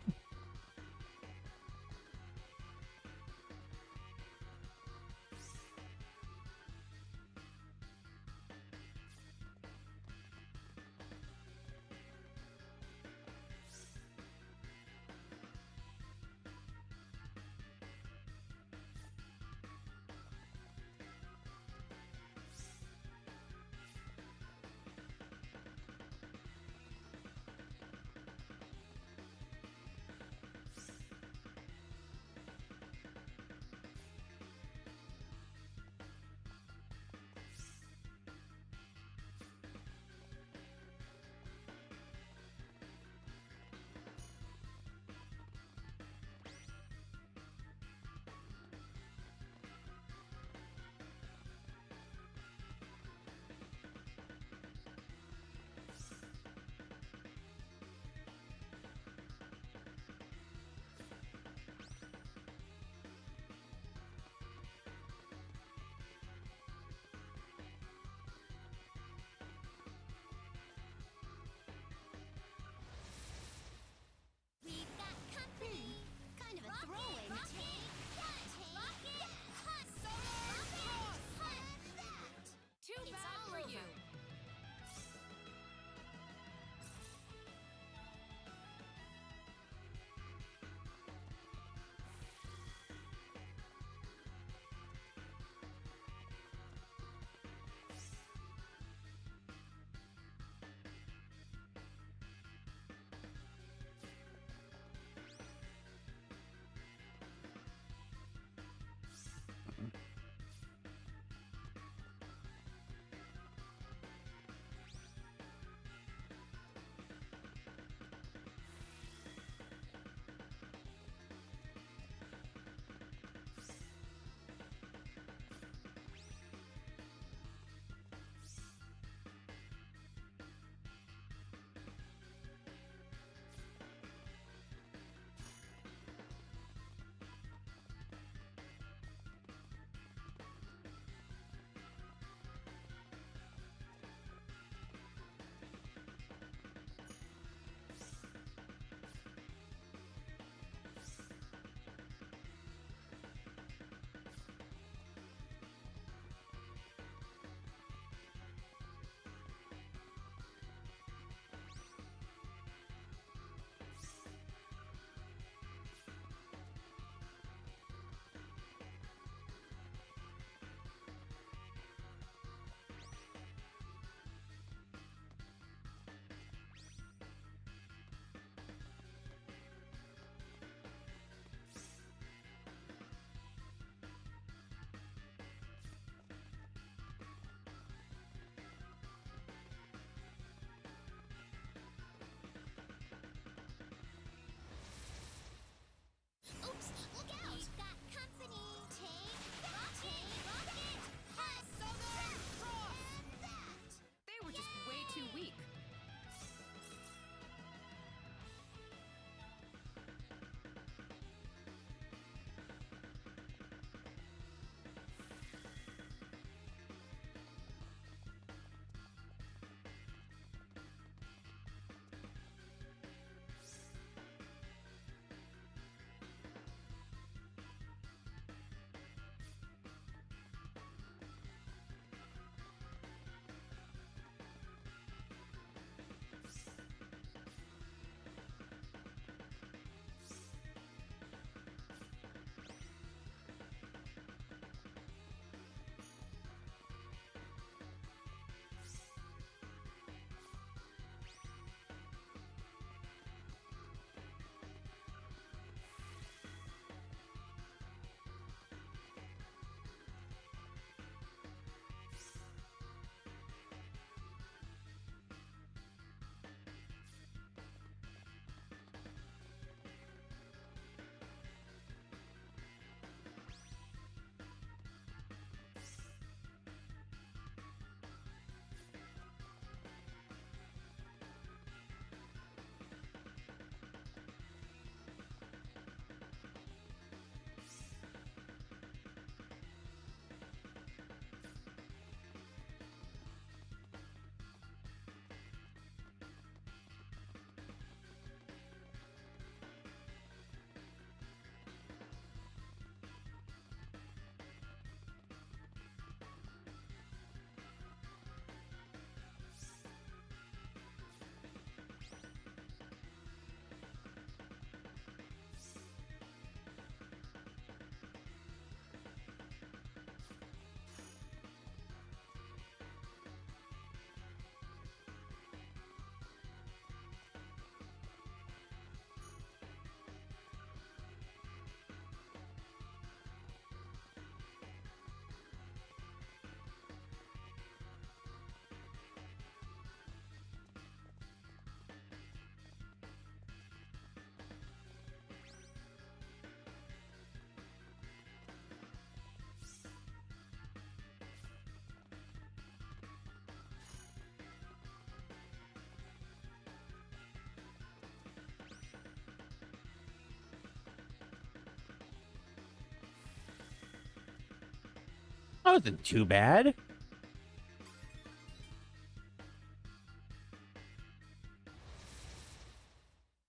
That wasn't too bad.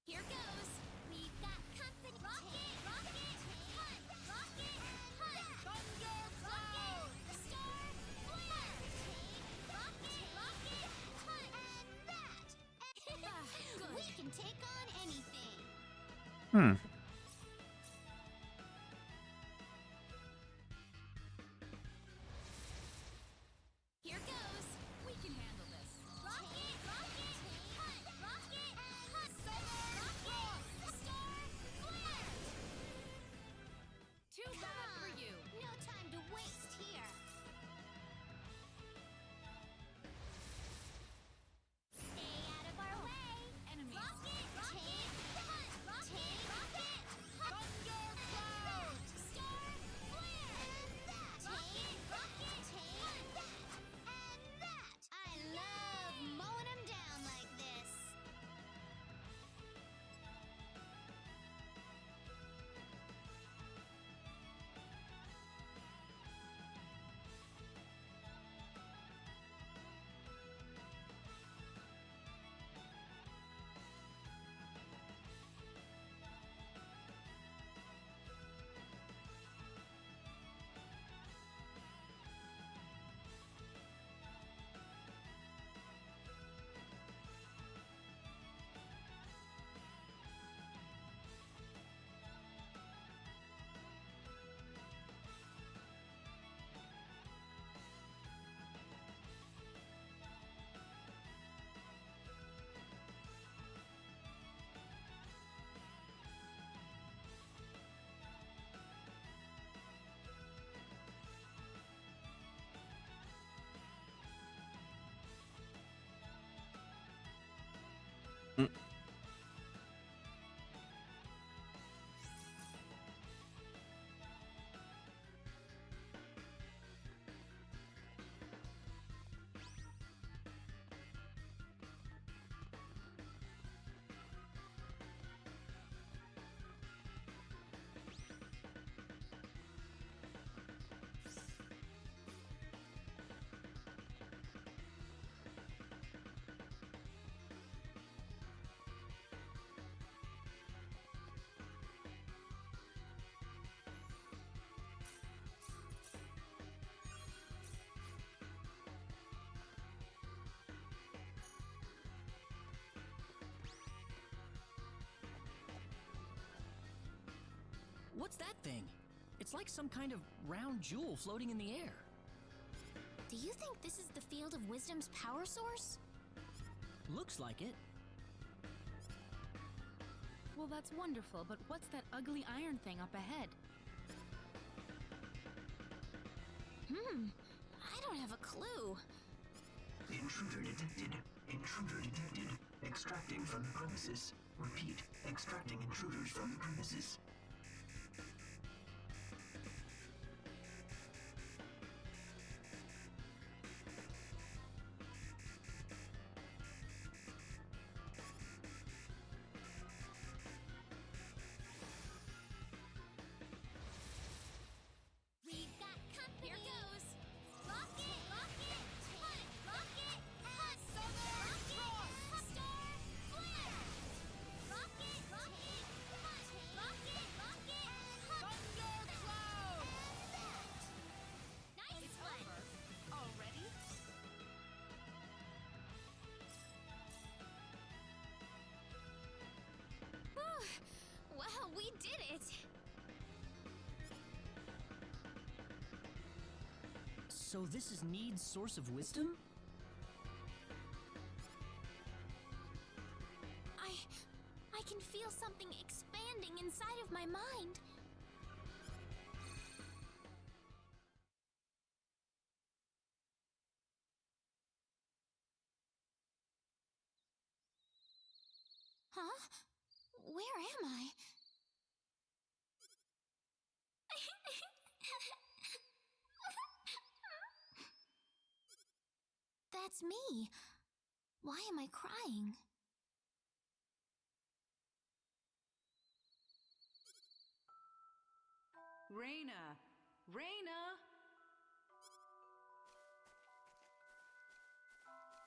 Here goes. We've got company. Rocket, rocket, hunt, rocket, hunt. Thundercloud. Star, flare. Rocket, rocket, hunt, and that. We can take on anything. Hmm. Here goes. We can handle this. Rocket, rocket, hunt, rocket, hunt. Rocket, star, flare. Too bad for you. No time to waste here. Stay out of our way. Enemy. Rocket, rocket, hunt, rocket, rocket, hunt. Thundercloud. Star, flare. Rocket, rocket, hunt. And that! I love mowing them down like this. What's that thing? It's like some kind of round jewel floating in the air. Do you think this is the Field of Wisdom's power source? Looks like it. Well, that's wonderful, but what's that ugly iron thing up ahead? I don't have a clue. Intruder detected. Intruder detected. Extracting from the premises. Repeat. Extracting intruders from the premises. We've got company. Here goes. Rocket, rocket, hunt, rocket, hunt. Rocket, star, flare. Rocket, rocket, hunt, rocket, rocket, hunt. Thundercloud. Nice one. Already? Wow, we did it! So this is Need's source of wisdom? I can feel something expanding inside of my mind. Huh? Where am I? That's me. Why am I crying? Reina! Reina!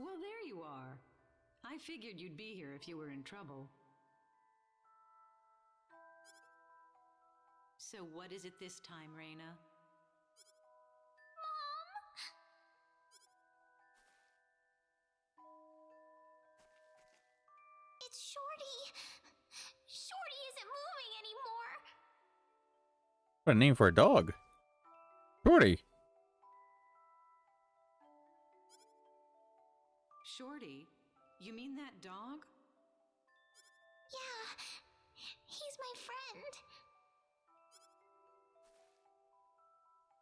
Well, there you are. I figured you'd be here if you were in trouble. So what is it this time, Reina? It's Shorty. Shorty isn't moving anymore. What a name for a dog. Shorty. Shorty? You mean that dog? Yeah, he's my friend.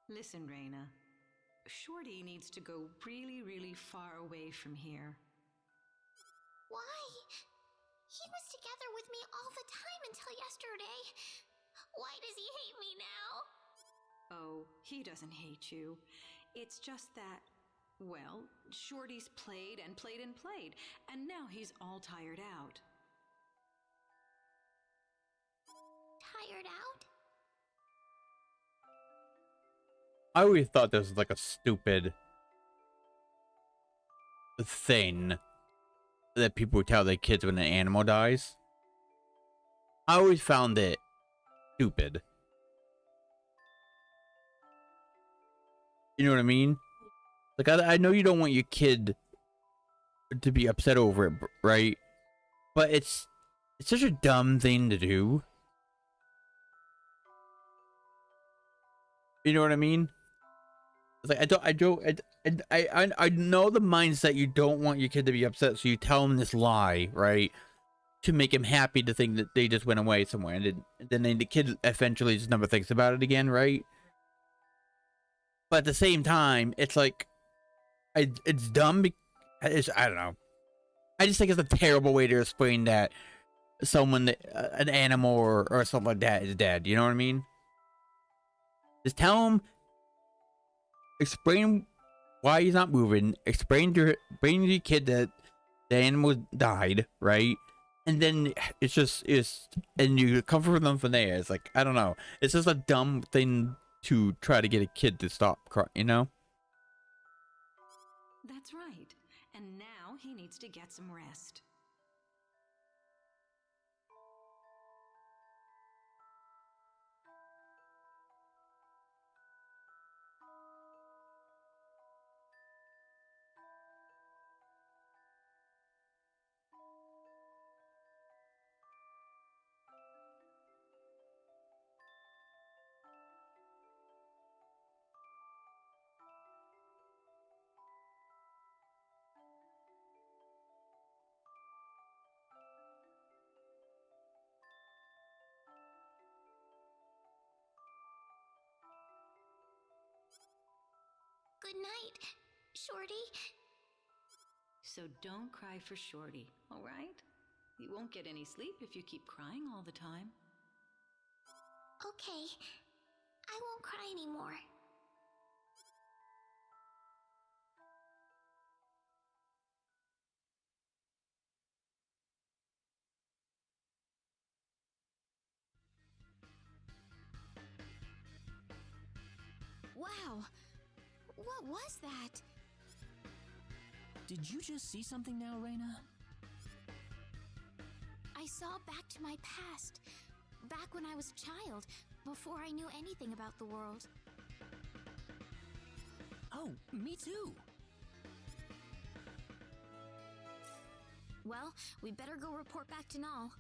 Listen, Reina. Shorty needs to go really, really far away from here. Why? He was together with me all the time until yesterday. Why does he hate me now? Oh, he doesn't hate you. It's just that, well, Shorty's played and played and played, and now he's all tired out. Tired out? I always thought this was like a stupid thing that people would tell their kids when an animal dies. I always found it stupid. You know what I mean? Like, I know you don't want your kid to be upset over it, right? But it's such a dumb thing to do. You know what I mean? It's like, I know the mindset. You don't want your kid to be upset, so you tell him this lie, right? To make him happy to think that they just went away somewhere, and then the kid eventually just never thinks about it again, right? But at the same time, it's like, it's dumb. I don't know. I just think it's a terrible way to explain that someone, an animal or something like that, is dead. You know what I mean? Just tell him. Explain why he's not moving. Explain to your kid that the animal died, right? And then and you comfort them from there. It's like, I don't know. It's just a dumb thing to try to get a kid to stop crying, you know? That's right. And now he needs to get some rest. Good night, Shorty. So don't cry for Shorty, all right? You won't get any sleep if you keep crying all the time. Okay, I won't cry anymore. Wow! What was that? Did you just see something now, Reina? I saw back to my past. Back when I was a child, before I knew anything about the world. Oh, me too. Well, we better go report back to Null.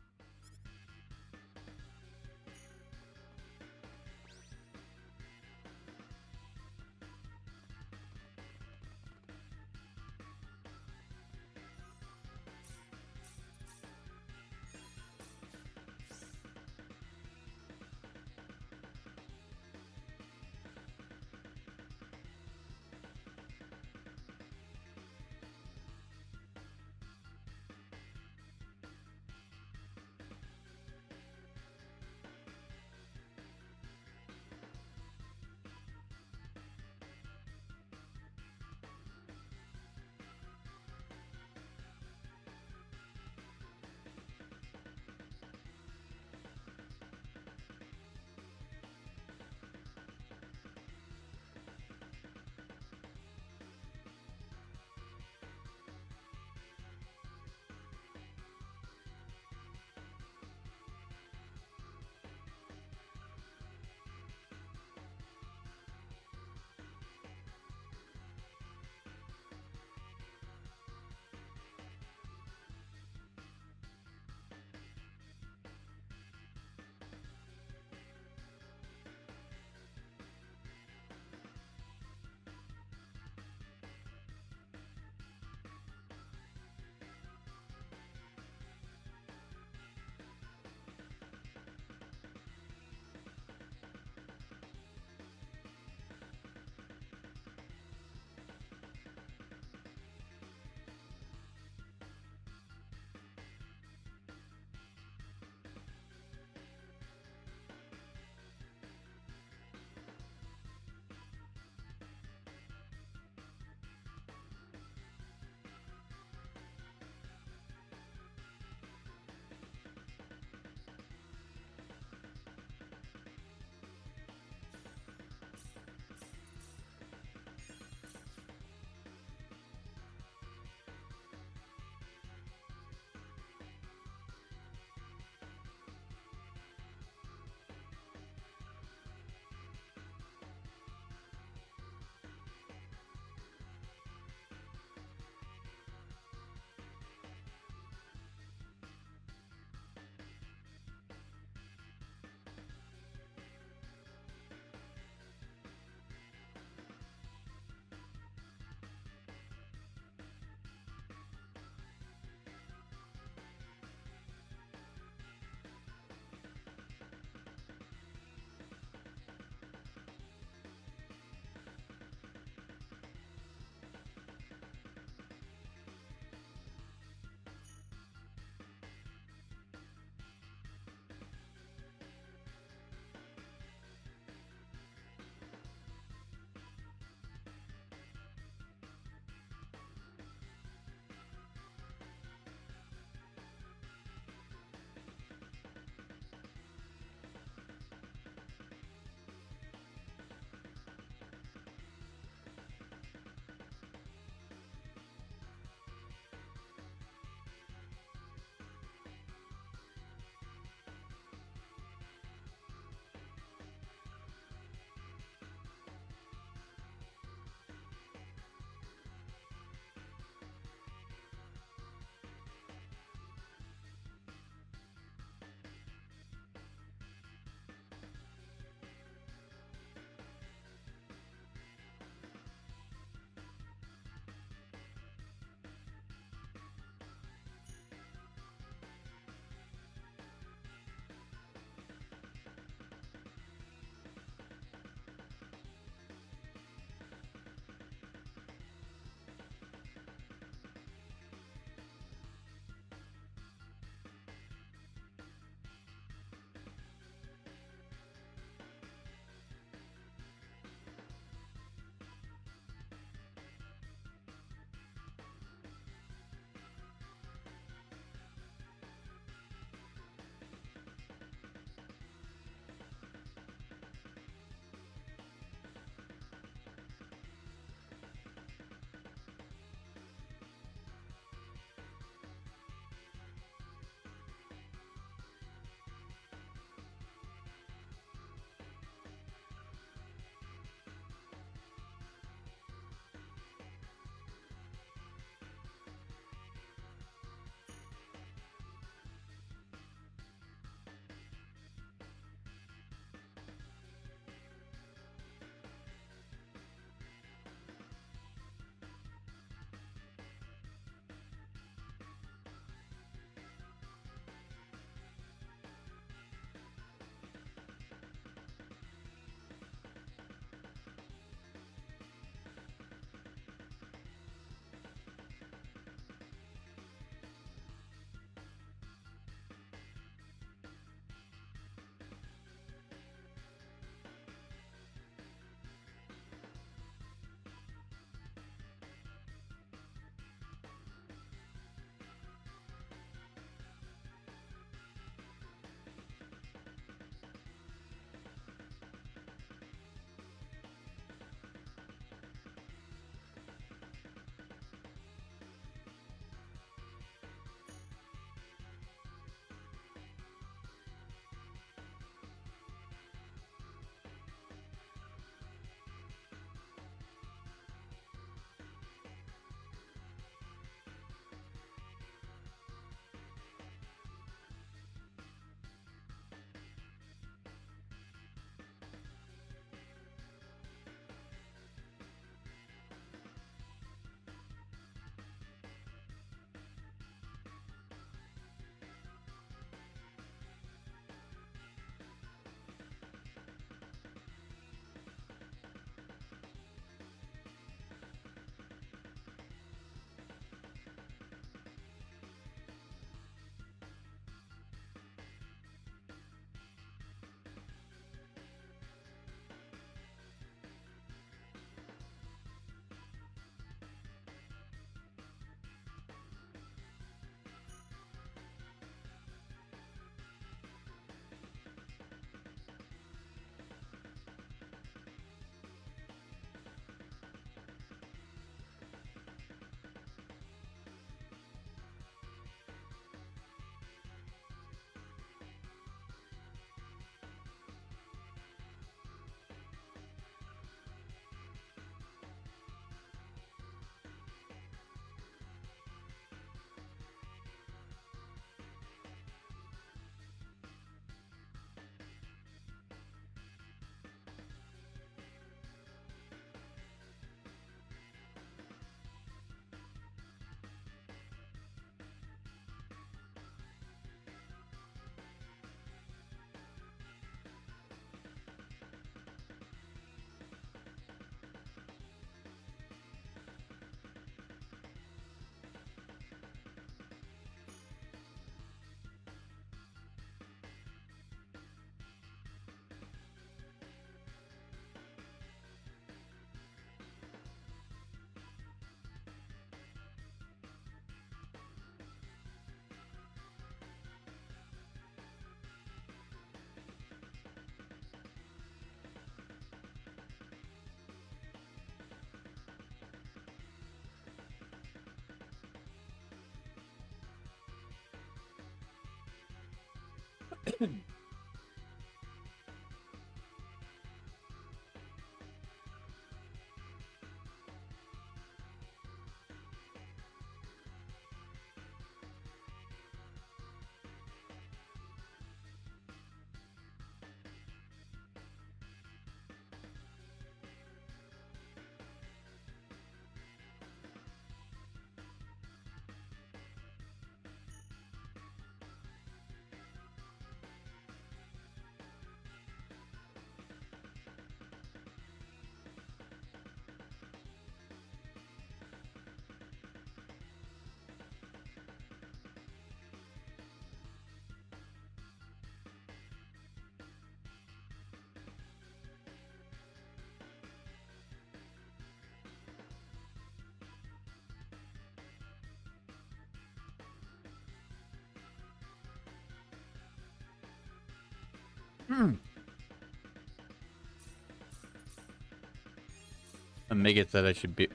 And Megan said I should be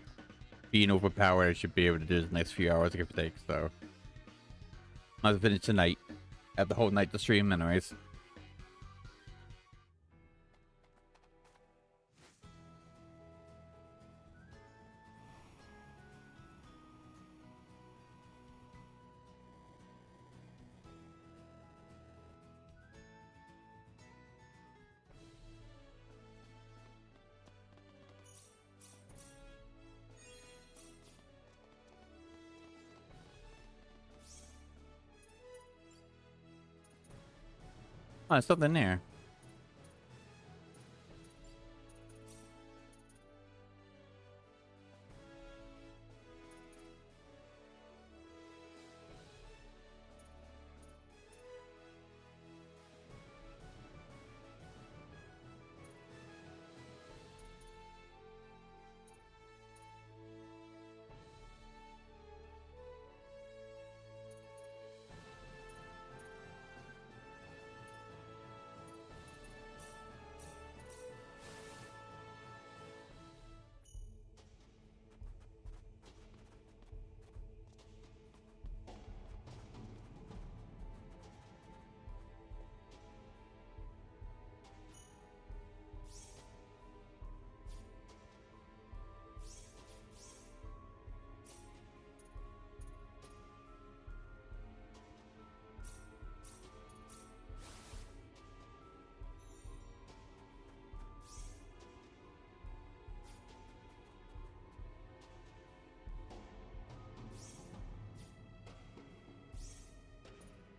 being overpowered. I should be able to do this next few hours, give or take. So I'll finish tonight. Have the whole night to stream, anyways. Oh, there's something there.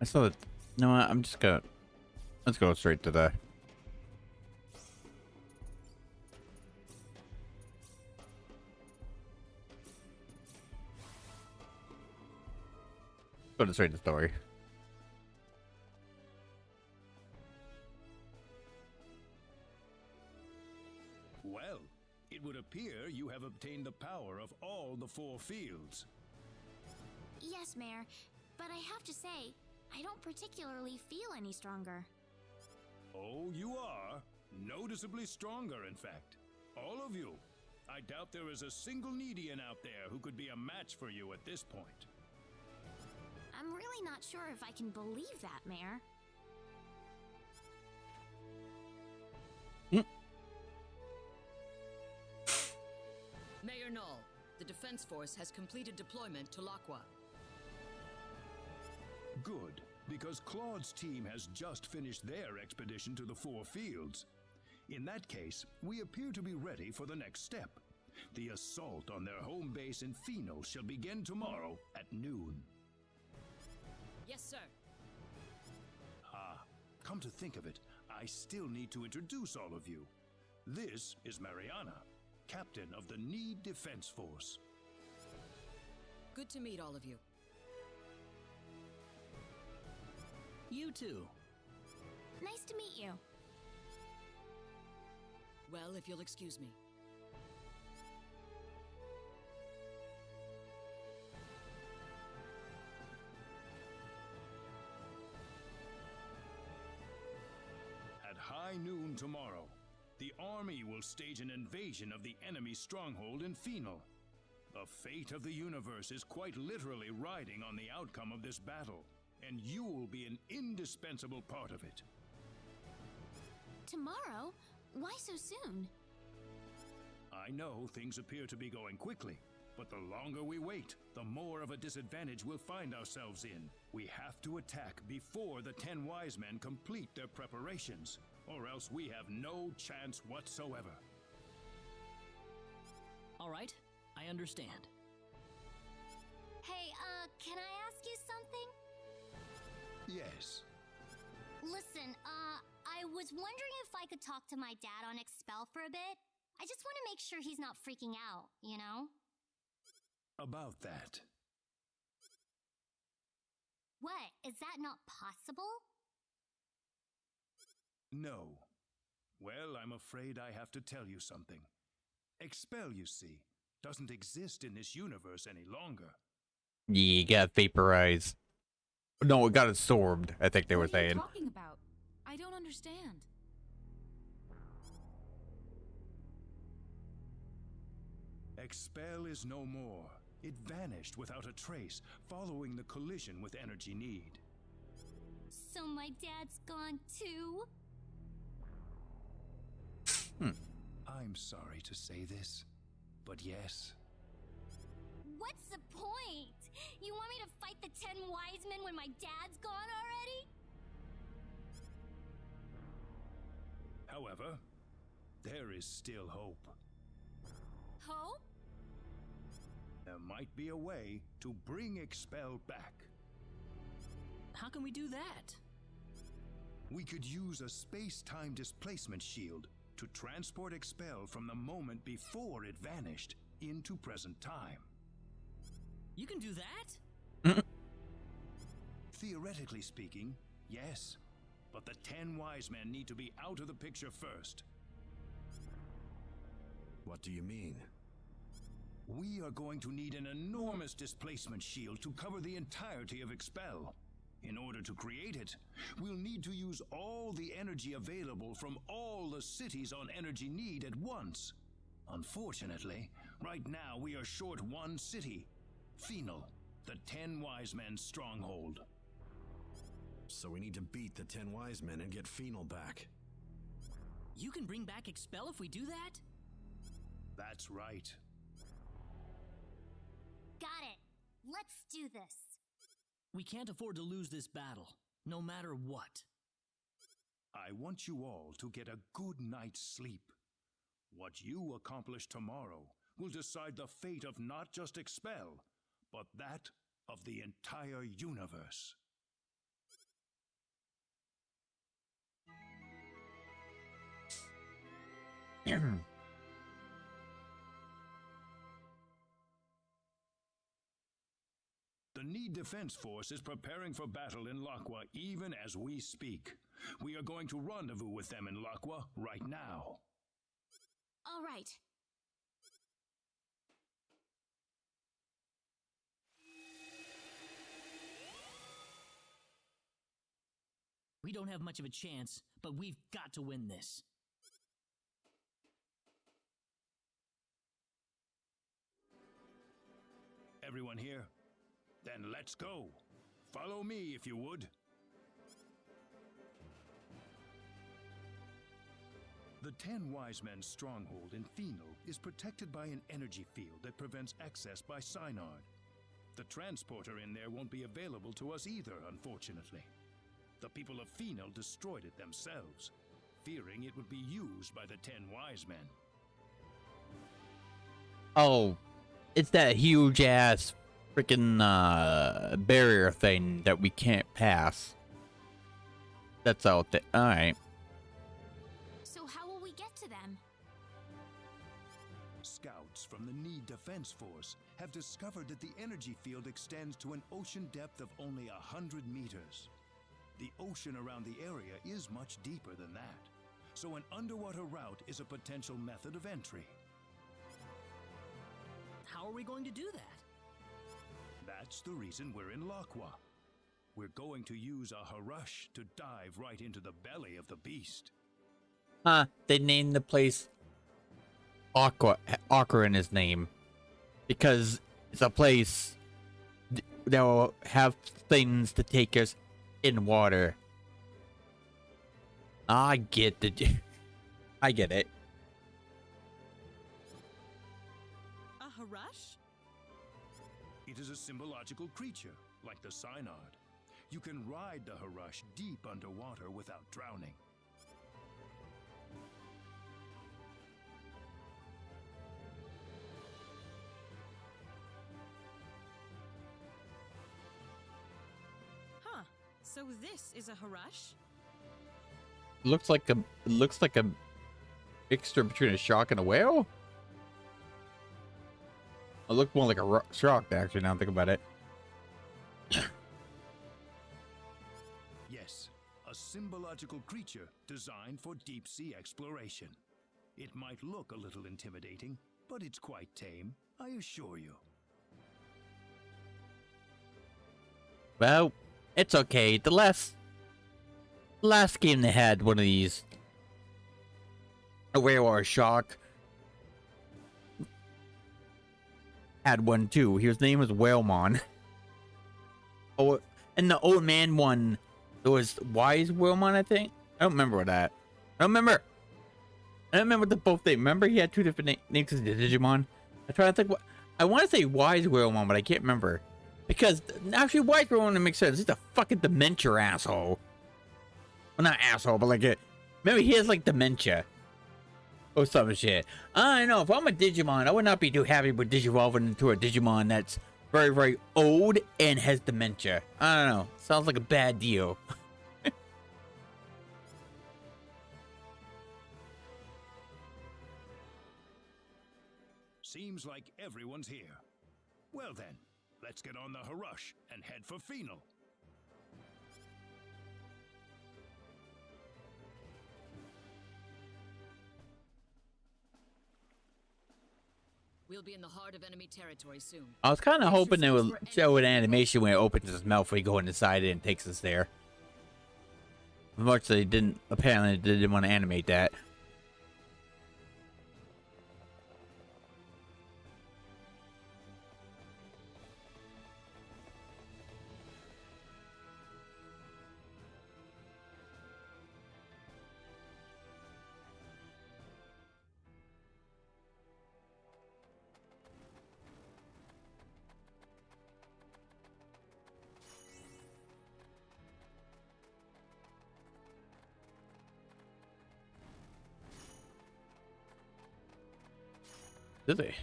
I saw that. No, I'm just gonna. Let's go straight to the. Go straight to the story. Well, it would appear you have obtained the power of all the 4 fields. Yes, Mayor, but I have to say, I don't particularly feel any stronger. Oh, you are. Noticeably stronger, in fact. All of you. I doubt there is a single Needian out there who could be a match for you at this point. I'm really not sure if I can believe that, Mayor. Mayor Null, the Defense Force has completed deployment to Laqua. Good, because Claude's team has just finished their expedition to the 4 fields. In that case, we appear to be ready for the next step. The assault on their home base in Pheno shall begin tomorrow at noon. Yes, sir. Ah, come to think of it, I still need to introduce all of you. This is Mariana, captain of the Need Defense Force. Good to meet all of you. You too. Nice to meet you. Well, if you'll excuse me. At high noon tomorrow, the army will stage an invasion of the enemy stronghold in Pheno. The fate of the universe is quite literally riding on the outcome of this battle. and you'll be an indispensable part of it. Tomorrow? Why so soon? I know things appear to be going quickly, but the longer we wait, the more of a disadvantage we'll find ourselves in. We have to attack before the 10 wise men complete their preparations, or else we have no chance whatsoever. All right, I understand. Hey, can I ask you something? Yes. Listen, I was wondering if I could talk to my dad on Expel for a bit. I just want to make sure he's not freaking out, you know? About that. What? Is that not possible? No. Well, I'm afraid I have to tell you something. Expel, you see, doesn't exist in this universe any longer. Yeah, it got vaporized. No, it got absorbed, I think they were saying. What are you talking about? I don't understand. Expel is no more. It vanished without a trace, following the collision with Energy Need. So my dad's gone too? I'm sorry to say this, but yes. What's the point? You want me to fight the 10 wise men when my dad's gone already? However, there is still hope. Hope? There might be a way to bring Expel back. How can we do that? We could use a space-time displacement shield to transport Expel from the moment before it vanished into present time. You can do that? Theoretically speaking, yes. But the 10 wise men need to be out of the picture first. What do you mean? We are going to need an enormous displacement shield to cover the entirety of Expel. In order to create it, we'll need to use all the energy available from all the cities on Energy Need at once. Unfortunately, right now we are short one city, Phenol, the 10 wise men's stronghold. So we need to beat the 10 wise men and get Phenol back. You can bring back Expel if we do that? That's right. Got it. Let's do this. We can't afford to lose this battle, no matter what. I want you all to get a good night's sleep. What you accomplish tomorrow will decide the fate of not just Expel, but that of the entire universe. The Need Defense Force is preparing for battle in Laqua even as we speak. We are going to rendezvous with them in Laqua right now. All right. We don't have much of a chance, but we've got to win this. Everyone here? Then let's go. Follow me if you would. The 10 Wise Men's stronghold in Phenol is protected by an energy field that prevents access by Synard. The transporter in there won't be available to us either, unfortunately. The people of Phenol destroyed it themselves, fearing it would be used by the 10 Wise Men. Oh, it's that huge ass freaking barrier thing that we can't pass. That's out there. All right. So how will we get to them? Scouts from the Need Defense Force have discovered that the energy field extends to an ocean depth of only 100 meters. The ocean around the area is much deeper than that, so an underwater route is a potential method of entry. How are we going to do that? That's the reason we're in Laqua. We're going to use a Harush to dive right into the belly of the beast. Huh, they named the place Aqua in his name. Because it's a place that will have things to take us in water. I get I get it. A Harush? It is a symbological creature, like the Synard. You can ride the Harush deep underwater without drowning. Huh. So this is a Harush? Looks like a mixture between a shark and a whale. It looked more like a shark, actually. Now I think about it. Yes, a symbological creature designed for deep-sea exploration. It might look a little intimidating, but it's quite tame, I assure you. Well, it's okay. The last game they had one of these, a whale or a shark, had one too. His name was Whalemon. Oh, and the old man one, it was Wise Whalemon, I think. I don't remember that. I don't remember the both they remember he had two different names of the Digimon. I'm trying to think what I want to say Wise Whalemon, but I can't remember. Because actually Wise Whalemon makes sense. He's a fucking dementia asshole. Well, not asshole, but like maybe he has like dementia. Or some shit. I don't know. If I'm a Digimon, I would not be too happy with Digivolving into a Digimon that's very, very old and has dementia. I don't know. Sounds like a bad deal. Seems like everyone's here. Well then, let's get on the Harush and head for Phenol. We'll be in the heart of enemy territory soon. I was kind of hoping they would show an animation when it opens his mouth when he goes inside it and takes us there. Unfortunately, they didn't. Apparently, they didn't want to animate that. Did they?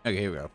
Okay, here we go.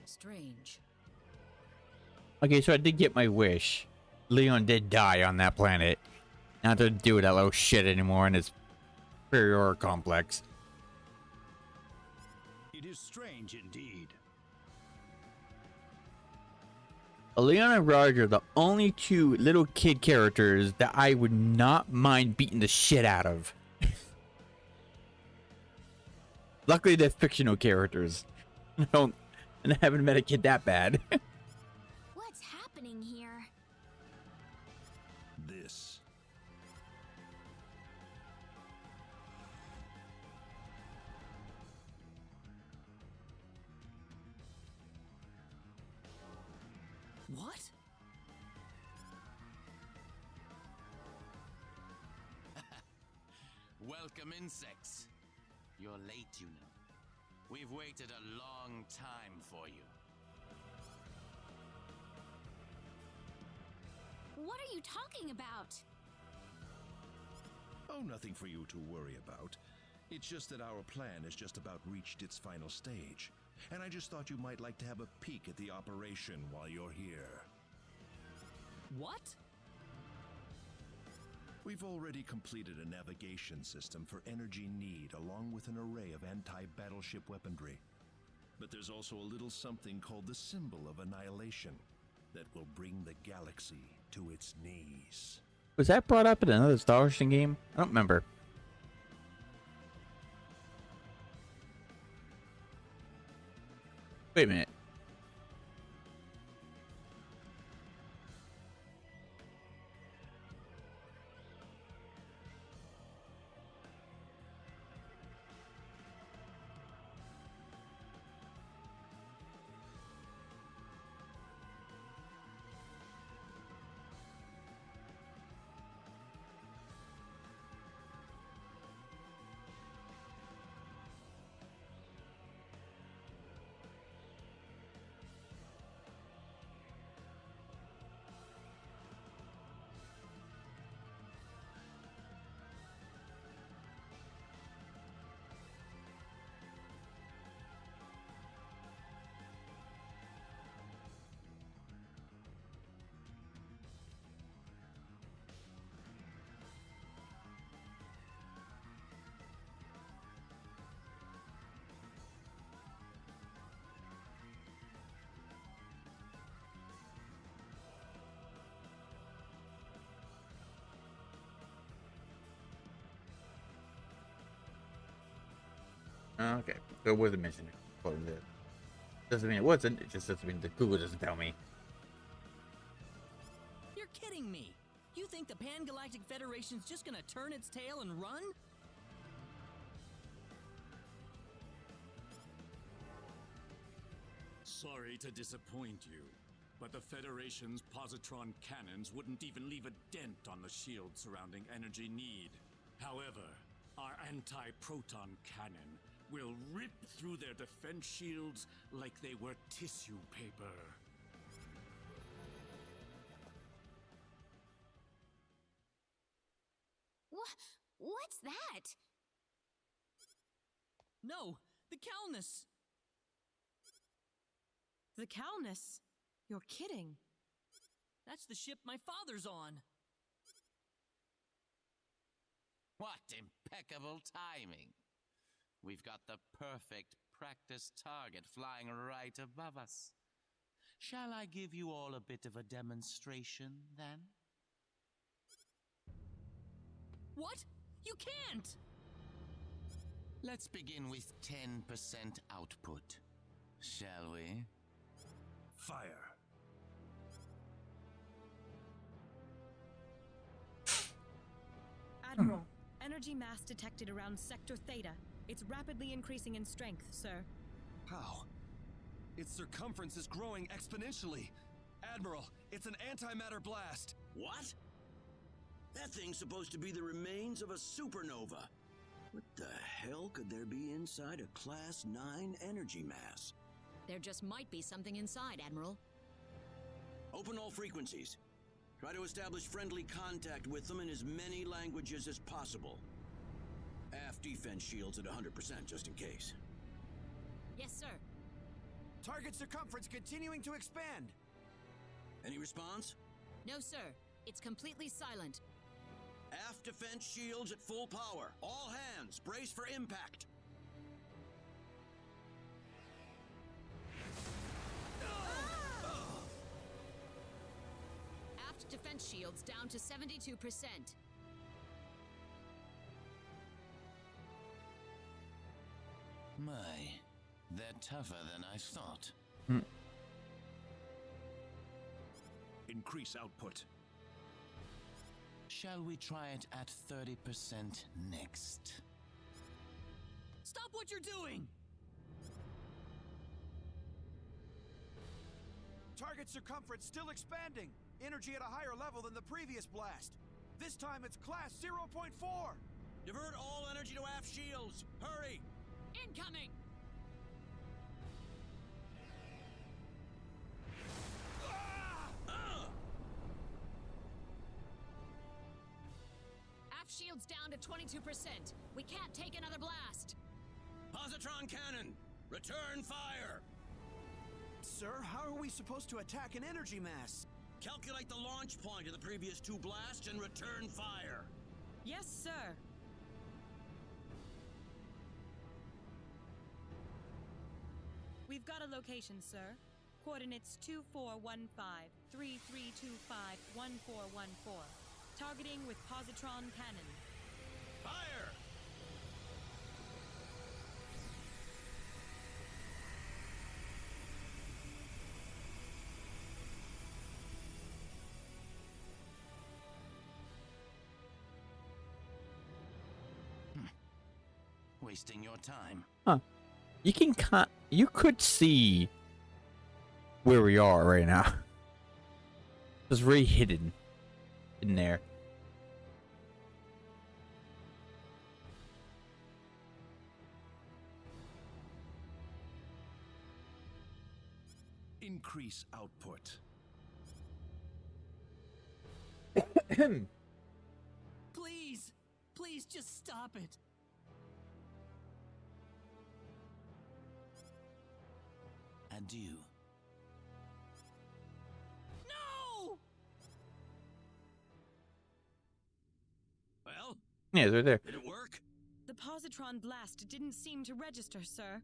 Strange. Okay, so I did get my wish. Leon did die on that planet. Not to do that little shit anymore in his superior complex. It is strange indeed. Leon and Roger are the only two little kid characters that I would not mind beating the shit out of. Luckily, they're fictional characters. And I haven't met a kid that bad. What's happening here? This. What? Welcome, insects. You're late, you know. We've waited a long time for you. What are you talking about? Oh, nothing for you to worry about. It's just that our plan has just about reached its final stage. And I just thought you might like to have a peek at the operation while you're here. What? We've already completed a navigation system for Energy Need, along with an array of anti-battleship weaponry. But there's also a little something called the Symbol of Annihilation that will bring the galaxy to its knees. Was that brought up in another Star Ocean game? I don't remember. Wait a minute. Okay, so it wasn't mentioned. Doesn't mean it wasn't. It just doesn't mean that Google doesn't tell me. You're kidding me. You think the Pan-Galactic Federation's just gonna turn its tail and run? Sorry to disappoint you, but the Federation's positron cannons wouldn't even leave a dent on the shield surrounding Energy Need. However, our anti-proton cannon will rip through their defense shields like they were tissue paper. What's that? No, the Calnus! The Calnus? You're kidding. That's the ship my father's on. What impeccable timing. We've got the perfect practice target flying right above us. Shall I give you all a bit of a demonstration, then? What? You can't! Let's begin with 10% output, shall we? Fire. Admiral, energy mass detected around Sector Theta. It's rapidly increasing in strength, sir. How? Its circumference is growing exponentially. Admiral, it's an antimatter blast. What? That thing's supposed to be the remains of a supernova. What the hell could there be inside a Class 9 energy mass? There just might be something inside, Admiral. Open all frequencies. Try to establish friendly contact with them in as many languages as possible. Aft defense shields at 100%, just in case. Yes, sir. Target circumference continuing to expand. Any response? No, sir. It's completely silent. Aft defense shields at full power. All hands, brace for impact. Aft defense shields down to 72%. My, they're tougher than I thought. Increase output. Shall we try it at 30% next? Stop what you're doing! Target circumference still expanding. Energy at a higher level than the previous blast. This time it's class 0.4. Divert all energy to aft shields! Hurry! Incoming! Aft shields down to 22%. We can't take another blast. Positron cannon! Return fire! Sir, how are we supposed to attack an energy mass? Calculate the launch point of the previous 2 blasts and return fire. Yes, sir. We've got a location, sir. Coordinates 2415-3325-1414. Targeting with positron cannon. Fire! Wasting your time. Huh. You could see where we are right now. It's really hidden in there. Increase output. Please! Please just stop it. Adieu. No! Well? Yeah, it's right there. Did it work? The positron blast didn't seem to register, sir.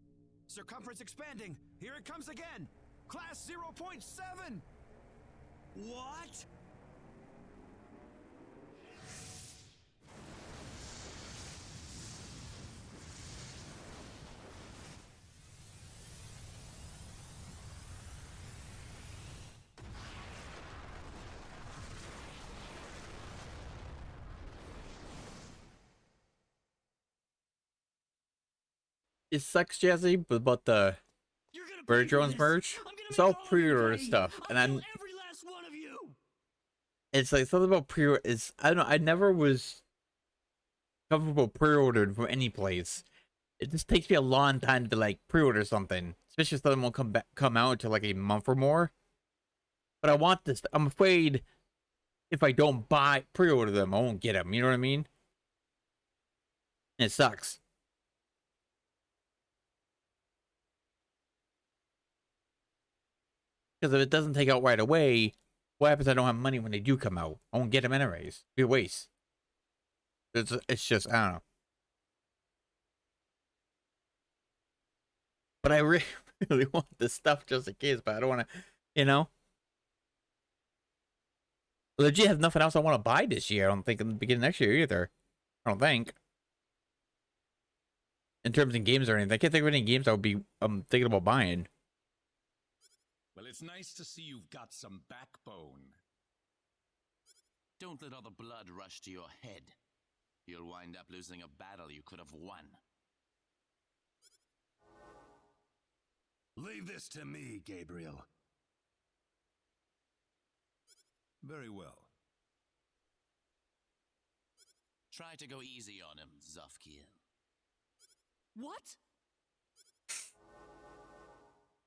Circumference expanding. Here it comes again. Class 0.7. What? It sucks, Jesse, but about the Bird Drones merge, it's all pre-order stuff, and I'm. Every last one of you. It's like something about pre-order. Is I don't know. I never was comfortable pre-ordering from any place. It just takes me a long time to like pre-order something, especially if something won't come out until like a month or more. But I want this. I'm afraid if I don't pre-order them, I won't get them. You know what I mean? And it sucks. Because if it doesn't take out right away, what happens if I don't have money when they do come out? I won't get them anyways. It'd be a waste. It's just, I don't know. But I really want this stuff just in case, but I don't want to, you know? Legit have nothing else I want to buy this year, I don't think, in the beginning of next year either. I don't think. In terms of games or anything. I can't think of any games I'm thinking about buying. Well, it's nice to see you've got some backbone. Don't let all the blood rush to your head. You'll wind up losing a battle you could have won. Leave this to me, Gabriel. Very well. Try to go easy on him, Zofkiel. What?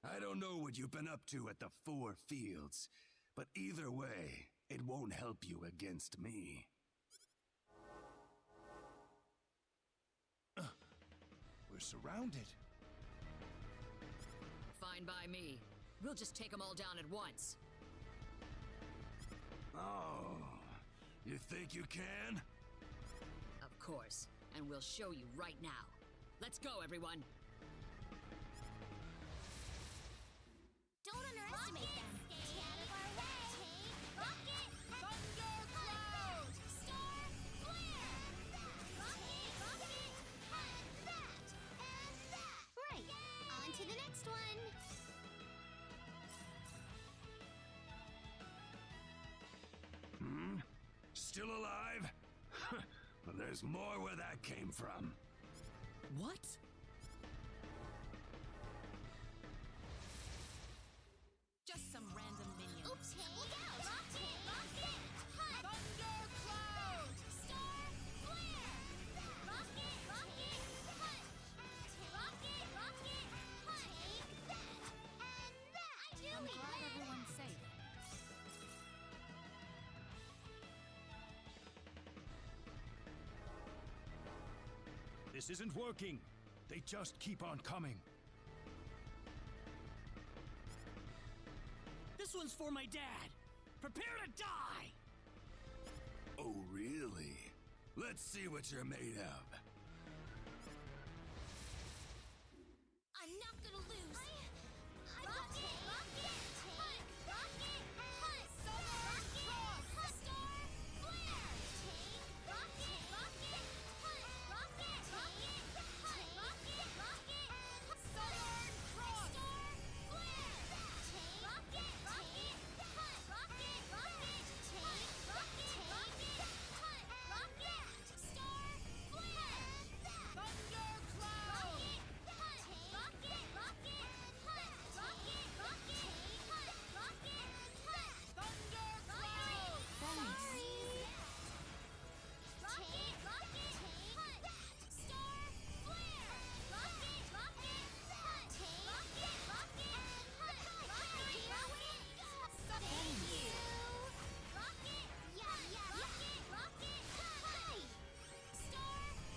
I don't know what you've been up to at the 4 fields, but either way, it won't help you against me. We're surrounded. Fine by me. We'll just take them all down at once. Oh, you think you can? Of course, and we'll show you right now. Let's go, everyone. Don't underestimate them. Stay out of our way. Rocket, thundercloud, star, flare. Rocket, and that. Right. On to the next one. Still alive? Well, there's more where that came from. What? Just some random minions. Oops, look out! Rocket, thundercloud, star, flare. This isn't working. They just keep on coming. This one's for my dad. Prepare to die! Oh, really? Let's see what you're made of. I'm not gonna lose. Rocket! Rocket! Hunt! Rocket! Hunt! Solar! Cross! Star! Flare! Take! Rocket! Rocket! Hunt! Rocket! Rocket! Hunt! Rocket! Rocket! Solar! Cross! Star! Flare! Take! Rocket! Rocket! Hunt! Rocket! Rocket! Take! Rocket! Rocket! Hunt! Rocket! Star! Flare! Thundercloud! Rocket! Hunt! Rocket! Rocket! Hunt! Rocket! Rocket! Hunt! Rocket! Hunt! Thundercloud! Thanks. Rocket! Rocket! Hunt! Star! Flare! Rocket! Rocket! Hunt! Rocket! Rocket! Hunt! Rocket! Rocket! Thank you. Rocket! Yeah! Rocket! Rocket! Hunt! Star!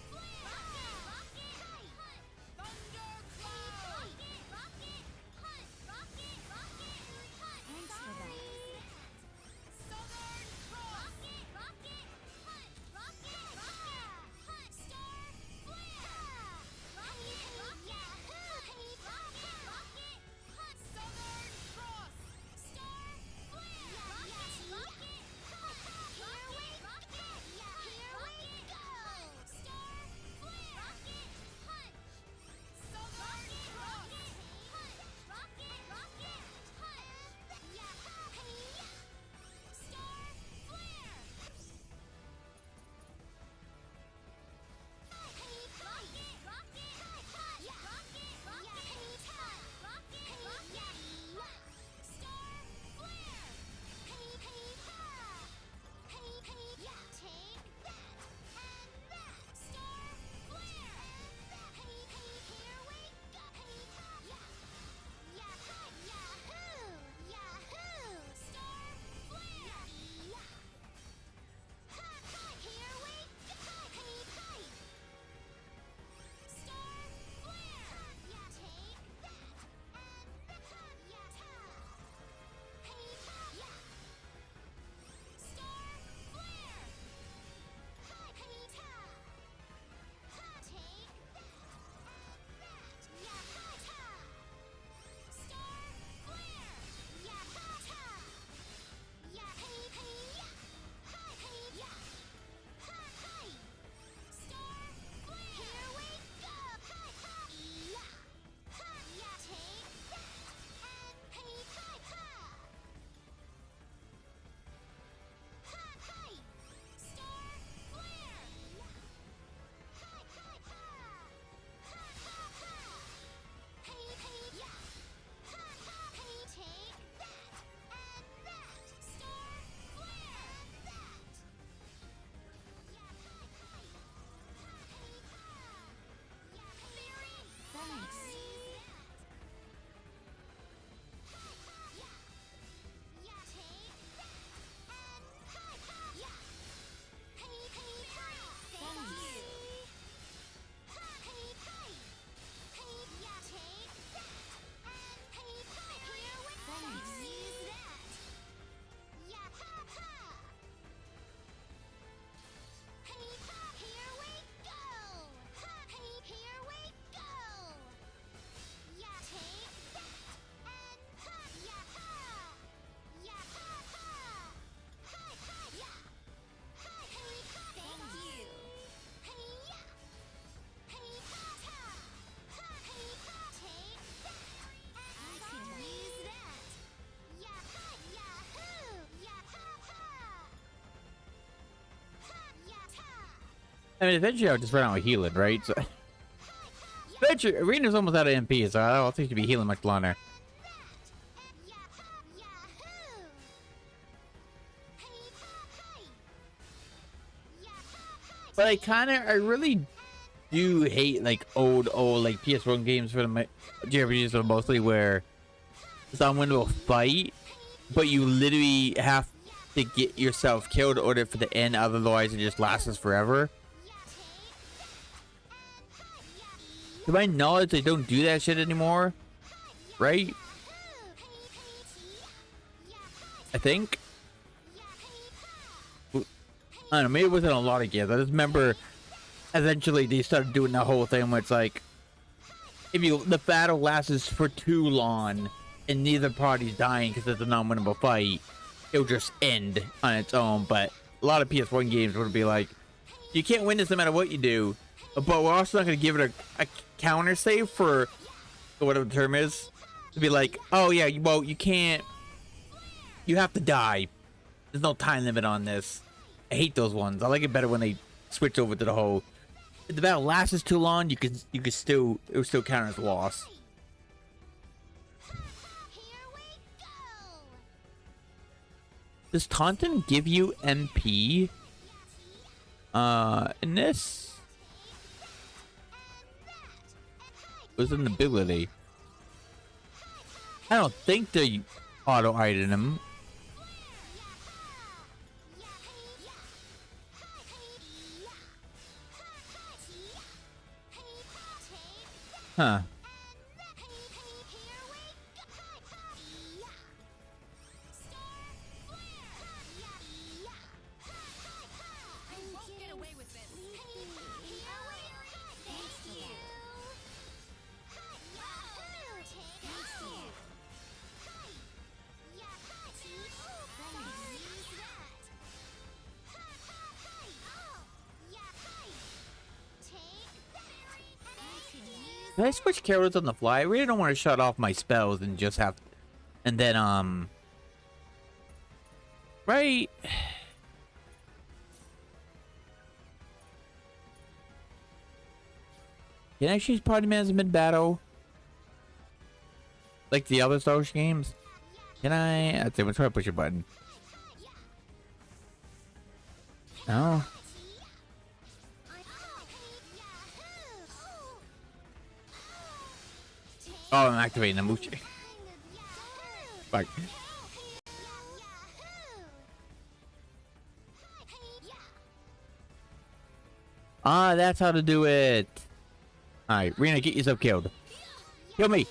Flare! Rocket! Rocket! Hunt! Thundercloud! Rocket! Rocket! Hunt! Rocket! Rocket! Hunt! Thanks for that. Southern Cross! Rocket! Rocket! Hunt! Rocket! Rocket! Hunt! Star! Flare! Rocket! Rocket! Rocket! Rocket! Hunt! Southern Cross! Star! Flare! Rocket! Rocket! Hunt! Here we rocket! Here we go! Star! Flare! Rocket! Hunt! Southern Cross! Hunt! Rocket! Rocket! Hunt! Star! Flare! Rocket! Rocket! Hunt! Rocket! Rocket! Hunt! Rocket! Rocket! Star! Flare! Take that! And that! Star! Flare! Here we go! Yahoo! Yahoo! Star! Flare! Here we go! Star! Flare! Take that! And Star! Flare! Take that! Star! Flare! Star! Flare! Here we go! Take that! Star! Flare! Thanks. Here we go! Here we go! Take that! And thank you! I can use that! I mean, eventually I'll just run out of healing, right? So eventually, Arena's almost out of MP, so I don't think she'll be healing much longer. But I really do hate like old like PS1 games for the JRPGs mostly, where someone will fight, but you literally have to get yourself killed in order for the end, otherwise it just lasts forever. To my knowledge, they don't do that shit anymore, right? I think. I don't know, maybe it wasn't a lot of games. I just remember eventually they started doing that whole thing where it's like, if the battle lasts for too long and neither party's dying because it's a non-winnable fight, it'll just end on its own. But a lot of PS1 games would be like, you can't win this no matter what you do, but we're also not going to give it a counter save for whatever the term is, to be like, oh yeah, well, you can't, you have to die. There's no time limit on this. I hate those ones. I like it better when they switch over to the whole, if the battle lasts too long, you could still, it would still count as a loss. Does Tauntaun give you MP? In this? It was an ability. I don't think they auto item. Huh. Can I switch characters on the fly? I really don't want to shut off my spells and just have, and then right. Can I choose party manager mid-battle? Like the other Star Wars games? Can I? I'd say we'll try to push a button. No. Oh, I'm activating the Mushi. Fuck. Ah, that's how to do it. Alright, Rena, get yourself killed. Kill me.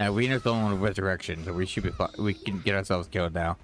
Now, Rena's the one with resurrection, so we should be fine. We can get ourselves killed now.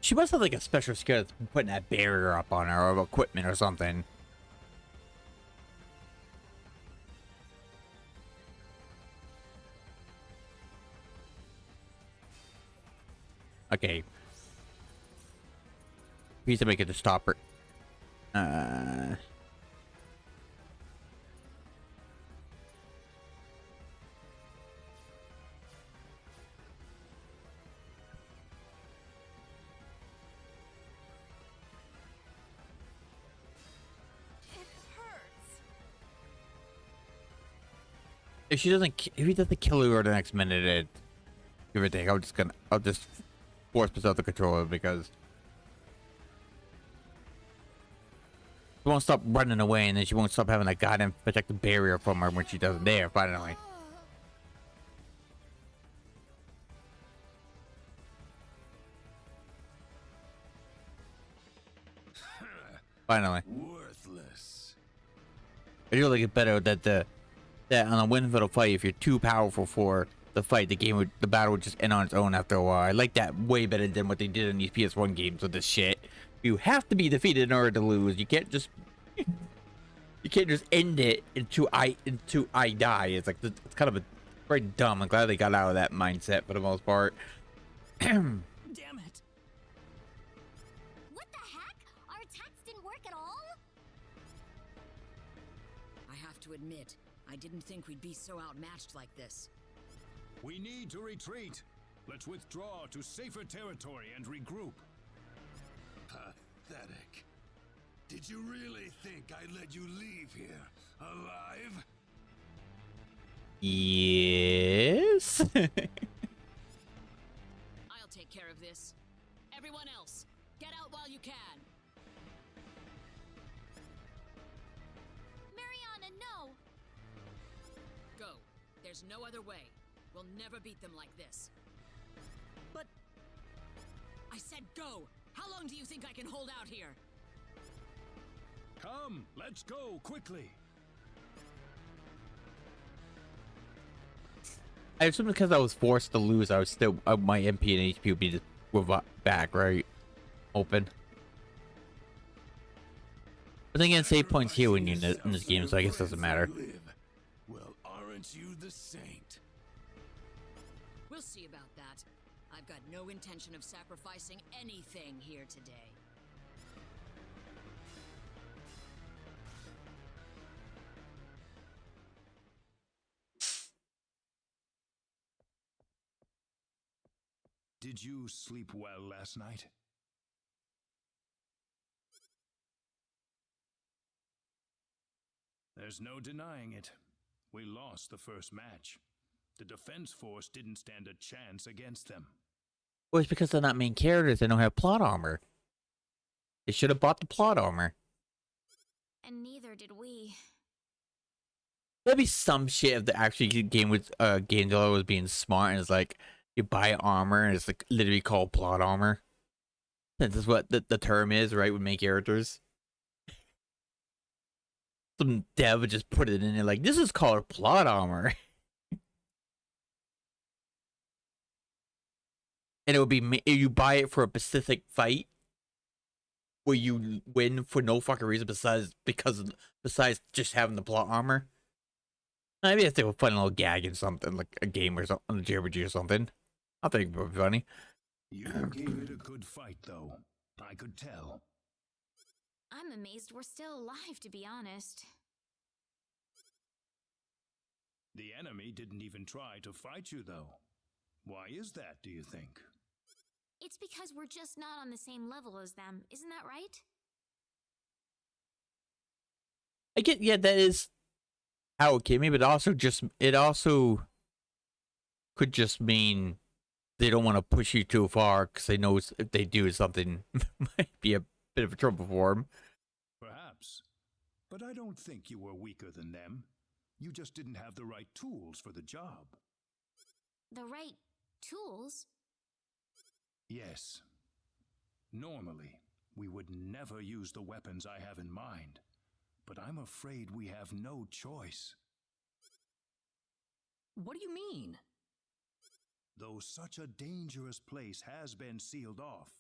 She must have like a special skill that's putting that barrier up on her, or equipment or something. Okay. We need to make it to stop her. If she doesn't, if he doesn't kill her the next minute, give or take, I'll just force myself to control her because she won't stop running away, and then she won't stop having that goddamn protective barrier from her when she doesn't dare. Finally. Finally. Worthless. I do like it better that that on a win-battle fight, if you're too powerful for the fight, the battle would just end on its own after a while. I like that way better than what they did in these PS1 games with this shit. You have to be defeated in order to lose. You can't just You can't just end it into I die. It's like it's kind of a very dumb. I'm glad they got out of that mindset for the most part. Damn it! What the heck? Our attacks didn't work at all? I have to admit, I didn't think we'd be so outmatched like this. We need to retreat. Let's withdraw to safer territory and regroup. Pathetic. Did you really think I'd let you leave here alive? Yes. I'll take care of this. Everyone else, get out while you can. Mariana, no! Go. There's no other way. We'll never beat them like this. But I said go! How long do you think I can hold out here? Come, let's go, quickly! I assume because I was forced to lose, I was still my MP and HP would be just back, right? Open. But then again, save points here when you're in this game, so I guess it doesn't matter. Well, aren't you the saint? We'll see about that. I've got no intention of sacrificing anything here today. Did you sleep well last night? There's no denying it. We lost the first match. The defense force didn't stand a chance against them. Well, it's because they're not main characters. They don't have plot armor. They should have bought the plot armor. And neither did we. There'd be some shit if the actual game was game developer was being smart and it's like you buy armor and it's like literally called plot armor. This is what the term is, right? With main characters. Some dev would just put it in there like, this is called plot armor. And it would be, you buy it for a specific fight where you win for no fucking reason besides just having the plot armor. Maybe if they were putting a little gag in something, like a game or something, a JRPG or something. I think it would be funny. You gave it a good fight, though. I could tell. I'm amazed we're still alive, to be honest. The enemy didn't even try to fight you, though. Why is that, do you think? It's because we're just not on the same level as them, isn't that right? I get, yeah, that is how it came in, but it also could just mean they don't want to push you too far because they know if they do something might be a bit of a trouble for them. Perhaps. But I don't think you were weaker than them. You just didn't have the right tools for the job. The right tools? Yes. Normally, we would never use the weapons I have in mind. But I'm afraid we have no choice. What do you mean? Though such a dangerous place has been sealed off,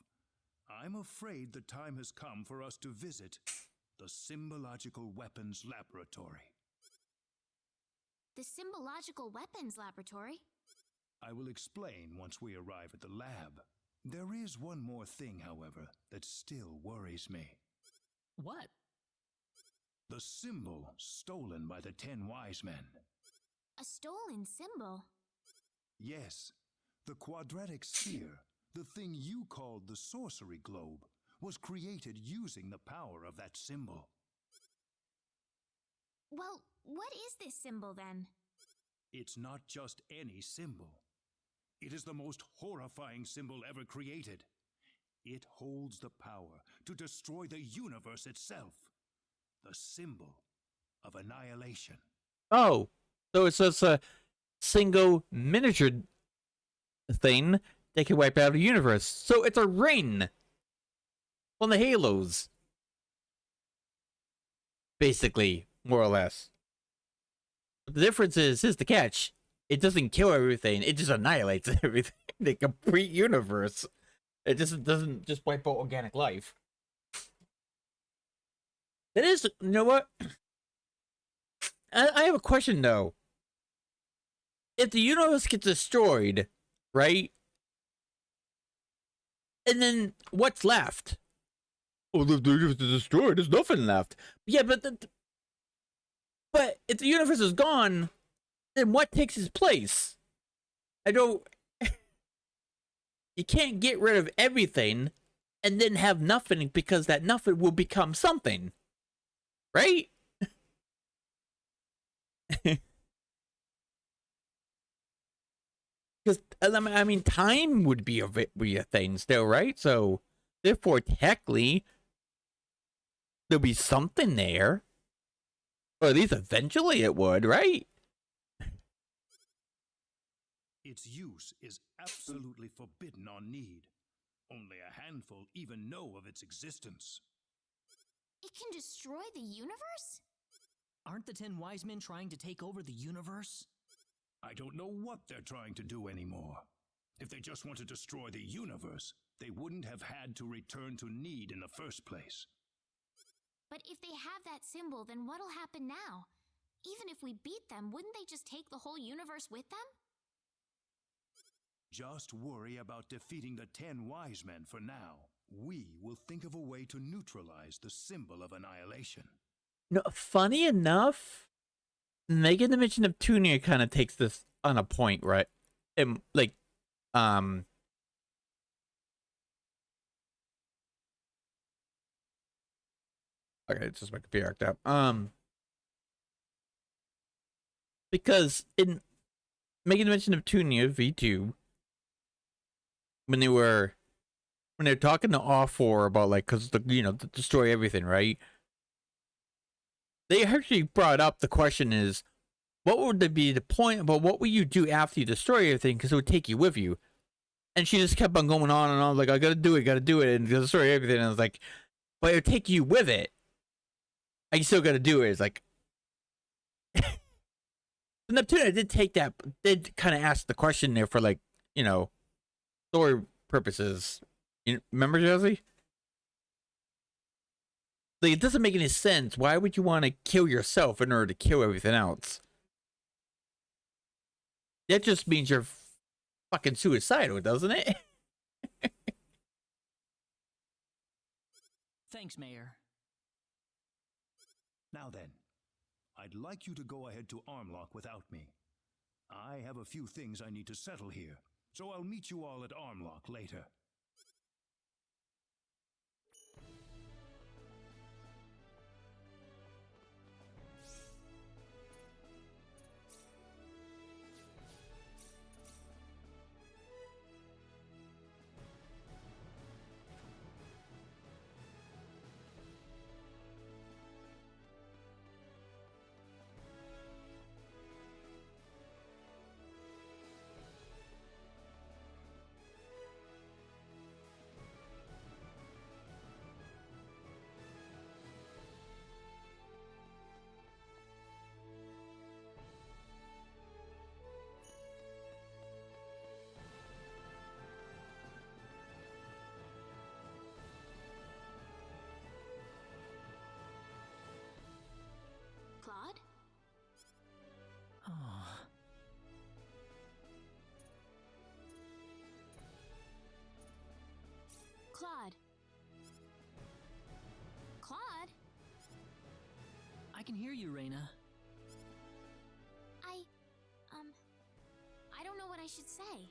I'm afraid the time has come for us to visit the Symbological Weapons Laboratory. The Symbological Weapons Laboratory? I will explain once we arrive at the lab. There is one more thing, however, that still worries me. What? The symbol stolen by the 10 Wise Men. A stolen symbol? Yes. The quadratic sphere, the thing you called the sorcery globe, was created using the power of that symbol. Well, what is this symbol then? It's not just any symbol. It is the most horrifying symbol ever created. It holds the power to destroy the universe itself. The symbol of annihilation. Oh, so it's just a single miniature thing that can wipe out a universe. So it's a ring on the Halos. Basically, more or less. But the difference is, here's the catch. It doesn't kill everything, it just annihilates everything. The complete universe. It just doesn't just wipe out organic life. It is, you know what? I have a question though. If the universe gets destroyed, right? And then what's left? Oh, the universe is destroyed. There's nothing left. Yeah, but if the universe is gone, then what takes its place? I don't. You can't get rid of everything and then have nothing, because that nothing will become something, right? Because I mean, time would be a thing still, right? So therefore, technically, there'll be something there, or at least eventually it would, right? Its use is absolutely forbidden on Need. Only a handful even know of its existence. It can destroy the universe? Aren't the 10 wise men trying to take over the universe? I don't know what they're trying to do anymore. If they just want to destroy the universe, they wouldn't have had to return to Need in the first place. But if they have that symbol, then what'll happen now? Even if we beat them, wouldn't they just take the whole universe with them? Just worry about defeating the 10 wise men for now. We will think of a way to neutralize the symbol of annihilation. No, funny enough, Megan Dimension of Tunia kind of takes this on a point, right? And like, okay, it's just my computer act up. Because in Megan Dimension of Tunia V2, when they were talking to All4 about, like, because destroy everything, right? They actually brought up the question is, what would be the point about what will you do after you destroy everything? Because it would take you with you. And she just kept on going on and on, like, I gotta do it, and destroy everything. And I was like, but it would take you with it. And you still gotta do it. It's like, Neptune did kind of ask the question there for, like, story purposes. You remember, Josie? Like, it doesn't make any sense. Why would you want to kill yourself in order to kill everything else? That just means you're fucking suicidal, doesn't it? Thanks, Mayor. Now then, I'd like you to go ahead to Armlock without me. I have a few things I need to settle here, so I'll meet you all at Armlock later. Claude? Oh. Claude? Claude? I can hear you, Reyna. I don't know what I should say.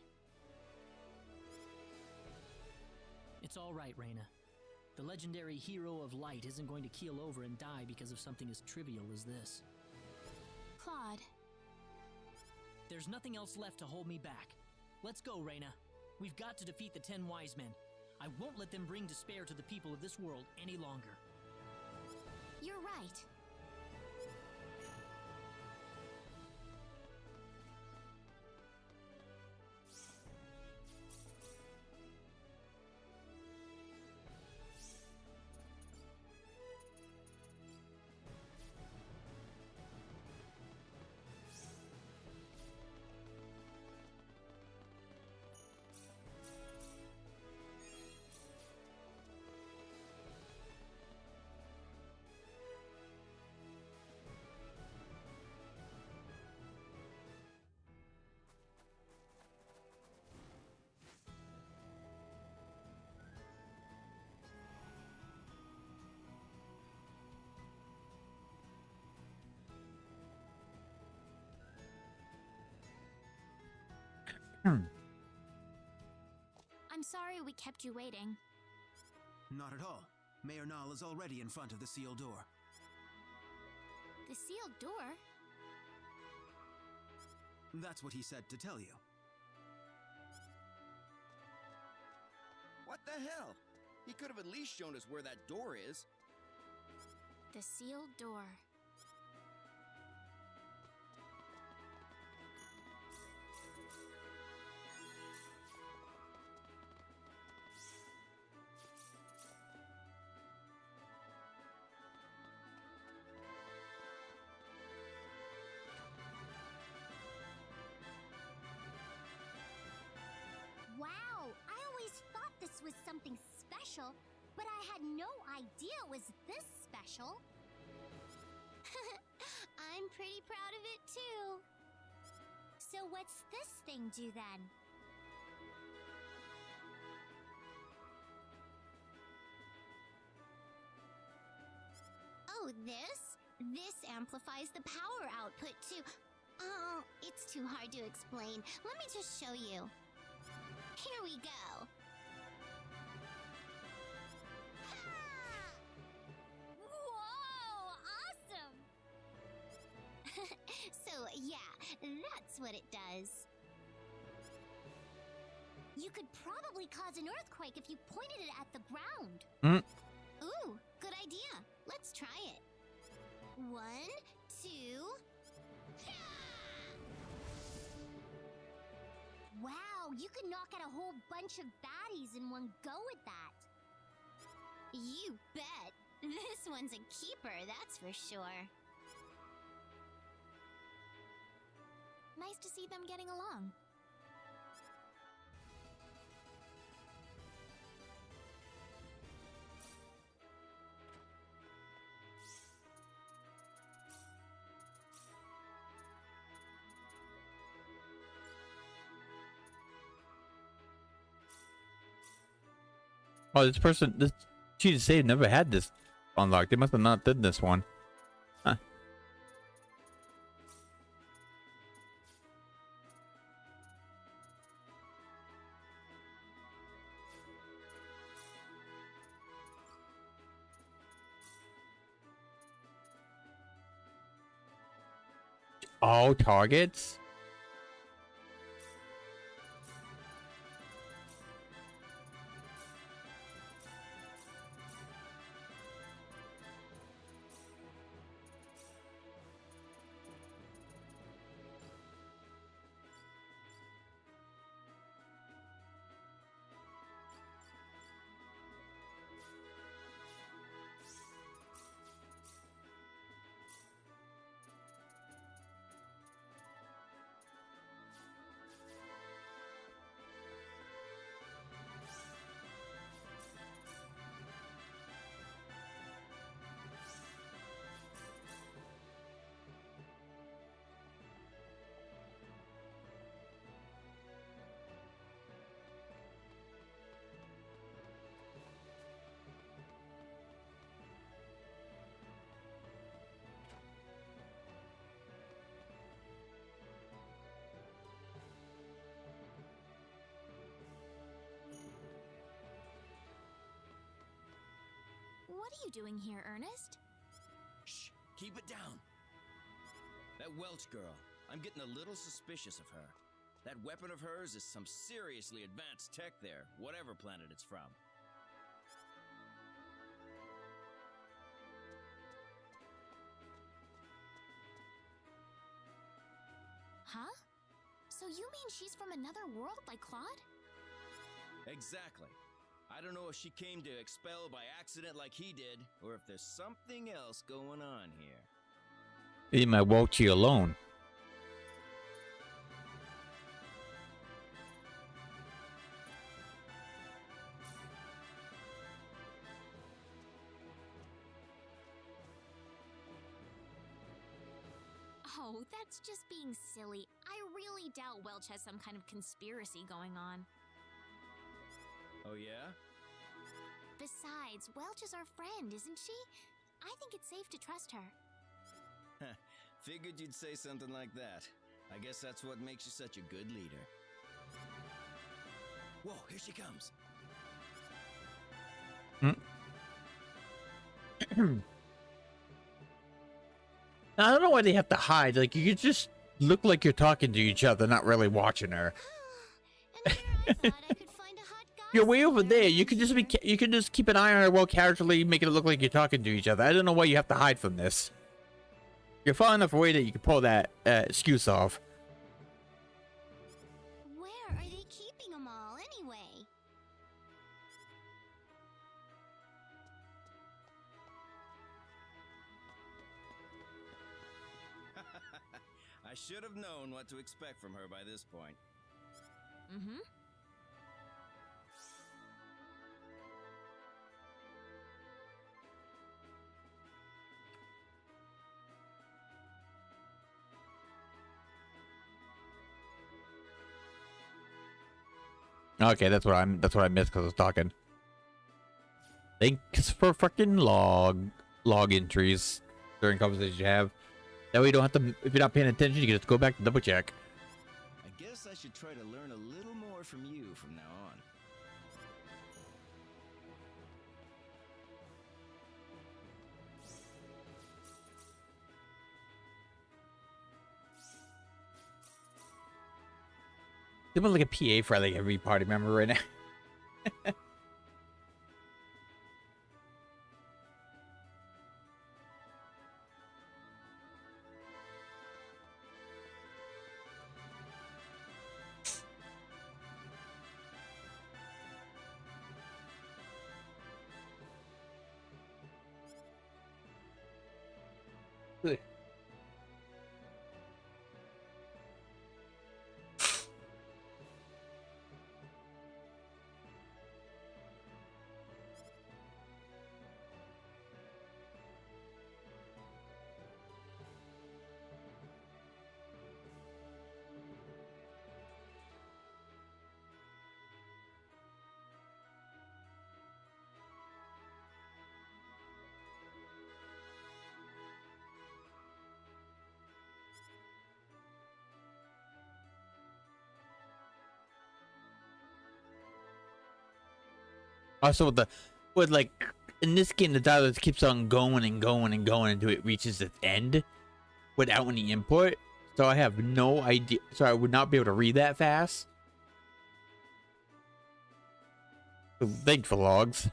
It's all right, Reyna. The legendary hero of light isn't going to keel over and die because of something as trivial as this. Claude. There's nothing else left to hold me back. Let's go, Reyna. We've got to defeat the 10 wise men. I won't let them bring despair to the people of this world any longer. You're right. I'm sorry we kept you waiting. Not at all. Mayor Nall is already in front of the sealed door. The sealed door? That's what he said to tell you. What the hell? He could have at least shown us where that door is. The sealed door. Wow, I always thought this was something special, but I had no idea it was this special. I'm pretty proud of it too. So what's this thing do then? Oh, this? This amplifies the power output too. Oh, it's too hard to explain. Let me just show you. Here we go. Whoa, awesome! So, yeah, that's what it does. You could probably cause an earthquake if you pointed it at the ground. Ooh, good idea. Let's try it. 1, 2... Wow, you can knock out a whole bunch of baddies in one go with that. You bet. This one's a keeper, that's for sure. Nice to see them getting along. Oh, this cheated save never had this unlocked. They must have not did this one. Huh. All targets? What are you doing here, Ernest? Shh, keep it down. That Welch girl, I'm getting a little suspicious of her. That weapon of hers is some seriously advanced tech there, whatever planet it's from. Huh? So you mean she's from another world like Claude? Exactly. I don't know if she came to expel by accident like he did, or if there's something else going on here. Leave my Welchie alone. Oh, that's just being silly. I really doubt Welch has some kind of conspiracy going on. Oh, yeah? Besides, Welch is our friend, isn't she? I think it's safe to trust her. Figured you'd say something like that. I guess that's what makes you such a good leader. Whoa, here she comes. I don't know why they have to hide. Like, you could just look like you're talking to each other, not really watching her. You're way over there. You could just be. You could just keep an eye on her while casually making it look like you're talking to each other. I don't know why you have to hide from this. You're far enough away that you can pull that excuse off. Where are they keeping them all, anyway? I should have known what to expect from her by this point. Mm-hmm. Okay, that's what I missed because I was talking. Thanks for fucking log entries during conversations you have. That way you don't have to, if you're not paying attention, you can just go back and double check. I guess I should try to learn a little more from you from now on. They want like a PA for like every party member right now. Also, with like in this game, the dialogue keeps on going and going and going until it reaches its end without any input. So I have no idea. So I would not be able to read that fast. So thanks for logs.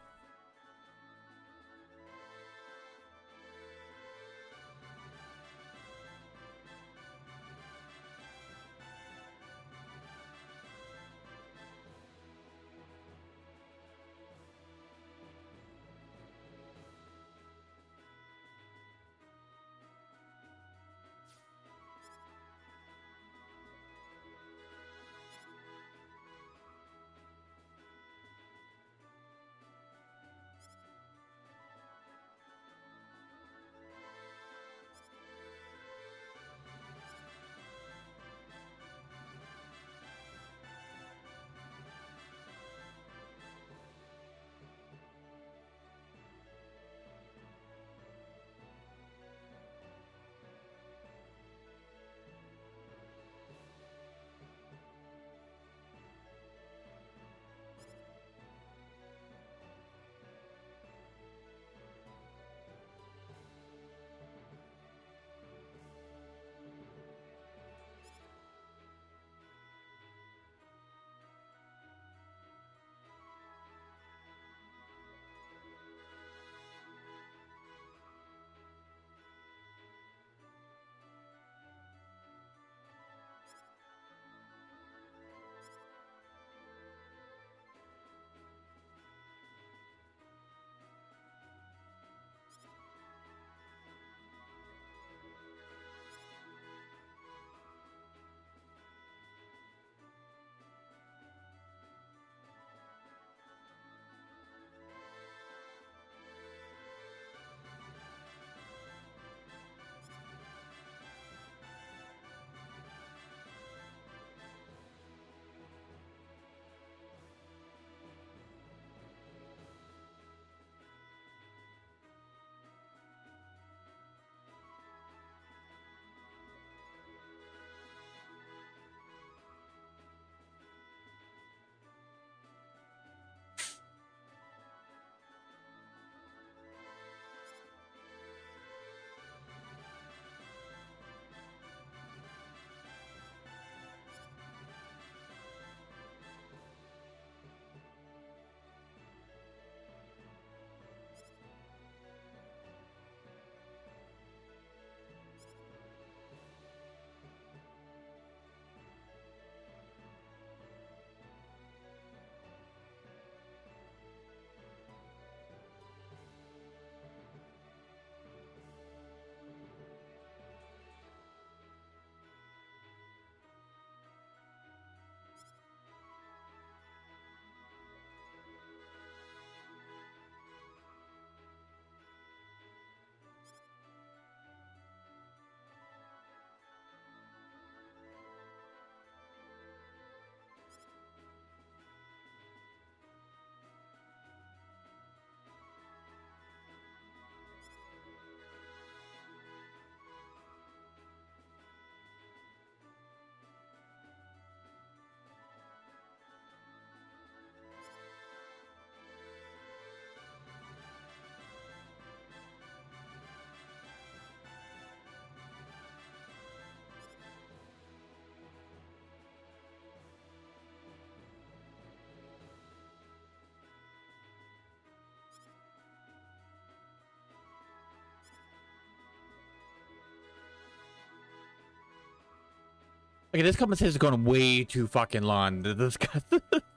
Okay, this conversation is going way too fucking long. This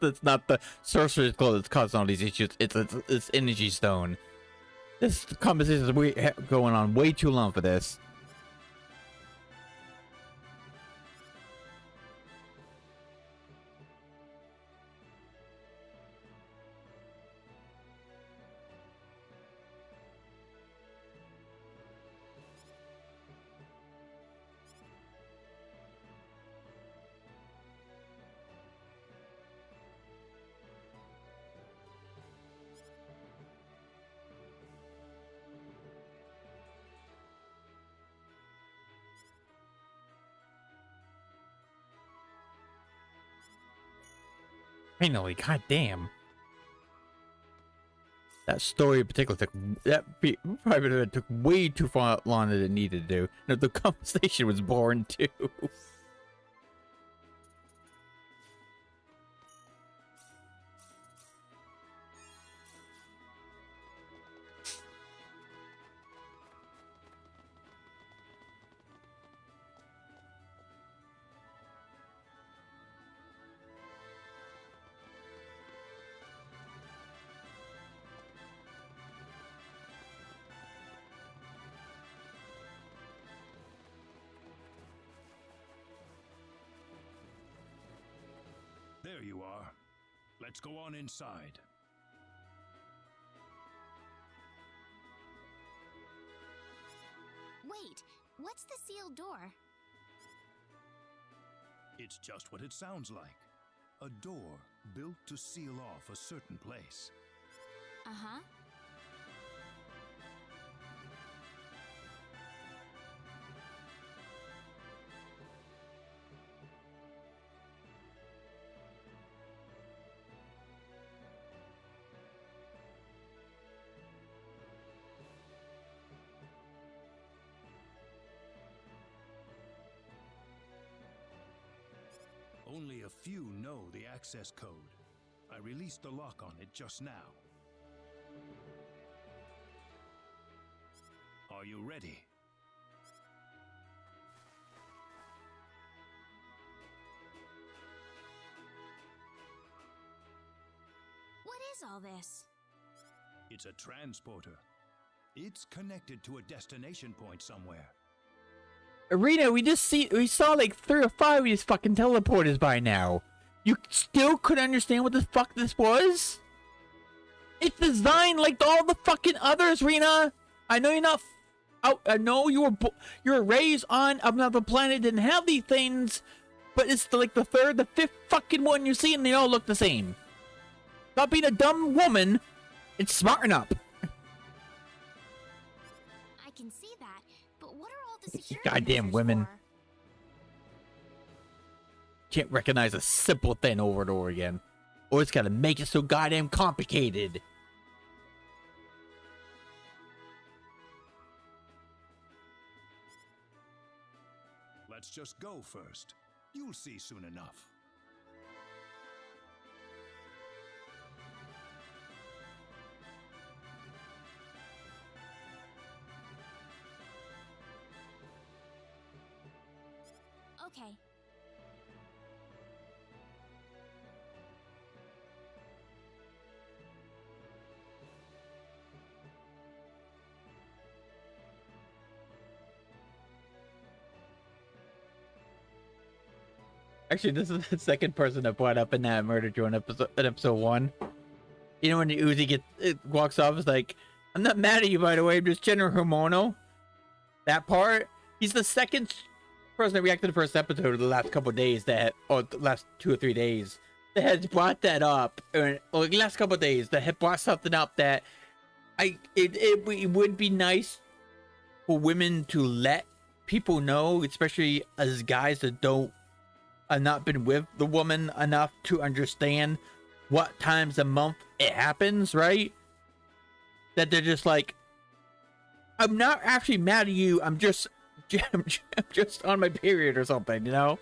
that's not the sorcerer's glow that's causing all these issues. It's energy stone. This conversation is going on way too long for this. Finally, goddamn. That story in particular probably took way too far long than it needed to do. No, the conversation was boring too. There you are. Let's go on inside. Wait, what's the sealed door? It's just what it sounds like. A door built to seal off a certain place. Uh-huh. Only a few know the access code. I released the lock on it just now. Are you ready? What is all this? It's a transporter. It's connected to a destination point somewhere. Irina, we saw like 3 or 5 of these fucking teleporters by now. You still couldn't understand what the fuck this was? It's designed like all the fucking others, Rena. I know you're not. I know you were raised on another planet, didn't have these things, but it's like the 3rd, the 5th fucking one you see, and they all look the same. Stop being a dumb woman and smarten up. I can see that, but what are all the security Goddamn measures women. for? Can't recognize a simple thing over and over again. Or it's gotta make it so goddamn complicated. Let's just go first. You'll see soon enough. Okay. Actually, this is the second person I brought up in that murder drone episode 1. You know when the Uzi walks off, it's like, I'm not mad at you, by the way, I'm just General Hormonal. That part, he's the second person that reacted to the first episode of the last couple of days or the last 2 or 3 days that has brought that up, or the last couple of days that had brought something up that it would be nice for women to let people know, especially as guys that have not been with the woman enough to understand what times a month it happens, right? That they're just like, I'm not actually mad at you, I'm just on my period or something, you know?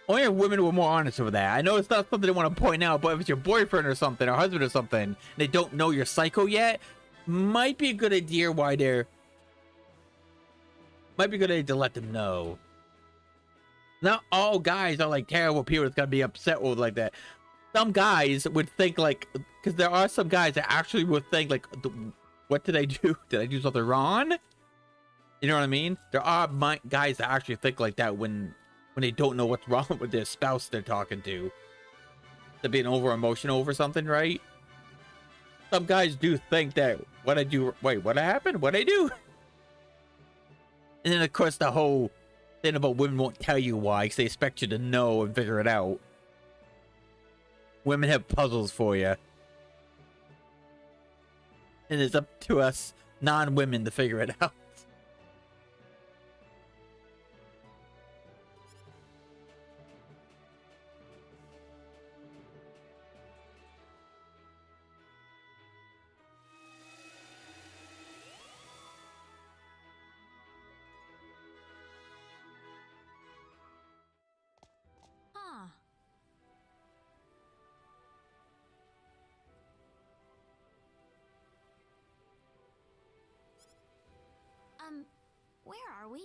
Only if women were more honest with that. I know it's not something they want to point out, but if it's your boyfriend or something, or husband or something, and they don't know you're psycho yet, might be a good idea to let them know. Not all guys are like terrible people that's gonna be upset with like that. Some guys would think like, because there are some guys that actually would think like, what did I do? Did I do something wrong? You know what I mean? There are guys that actually think like that when they don't know what's wrong with their spouse they're talking to. They're being over emotional over something, right? Some guys do think that what I do, wait, what happened? What I do? And then of course the whole thing about women won't tell you why, because they expect you to know and figure it out. Women have puzzles for you. And it's up to us non-women to figure it out. Huh. Where are we?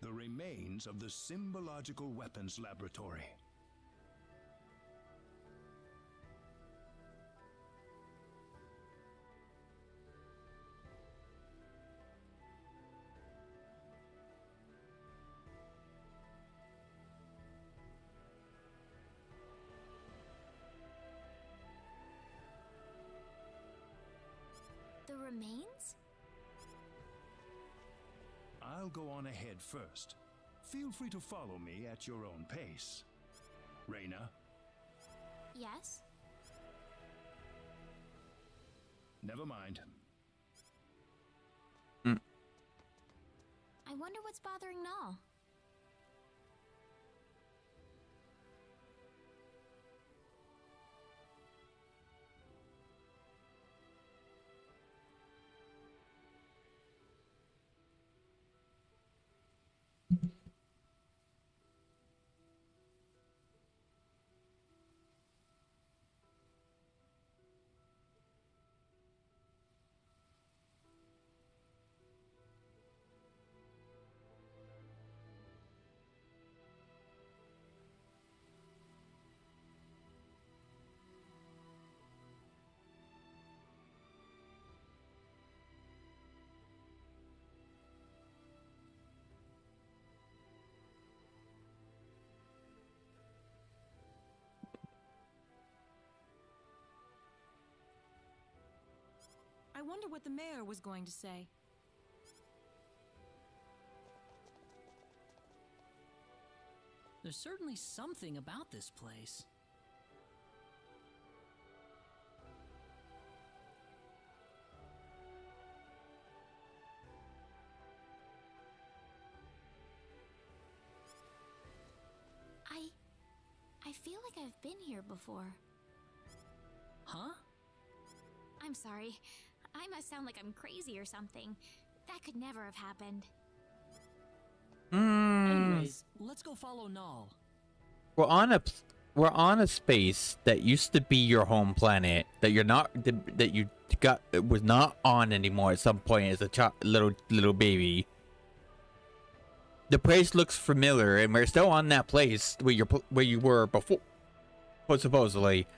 The remains of the Symbological Weapons Laboratory. The remains? I'll go on ahead first. Feel free to follow me at your own pace. Reyna, Yes? never mind. I wonder what's bothering Null. I wonder what the mayor was going to say. There's certainly something about this place. I feel like I've been here before. Huh? I'm sorry. I must sound like I'm crazy or something. That could never have happened. Anyways, let's go follow Null. We're on a space that used to be your home planet that you're not that you got was not on anymore at some point as a little baby. The place looks familiar, and we're still on that place where you were before, supposedly,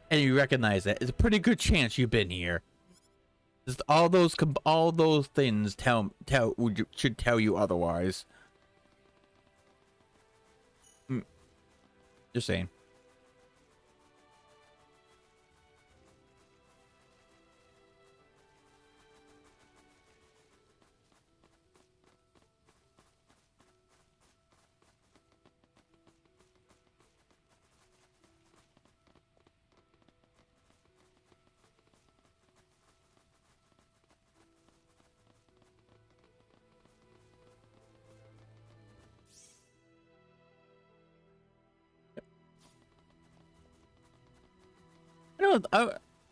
and you recognize it. It's a pretty good chance you've been here. Just all those things should tell you otherwise. Just saying.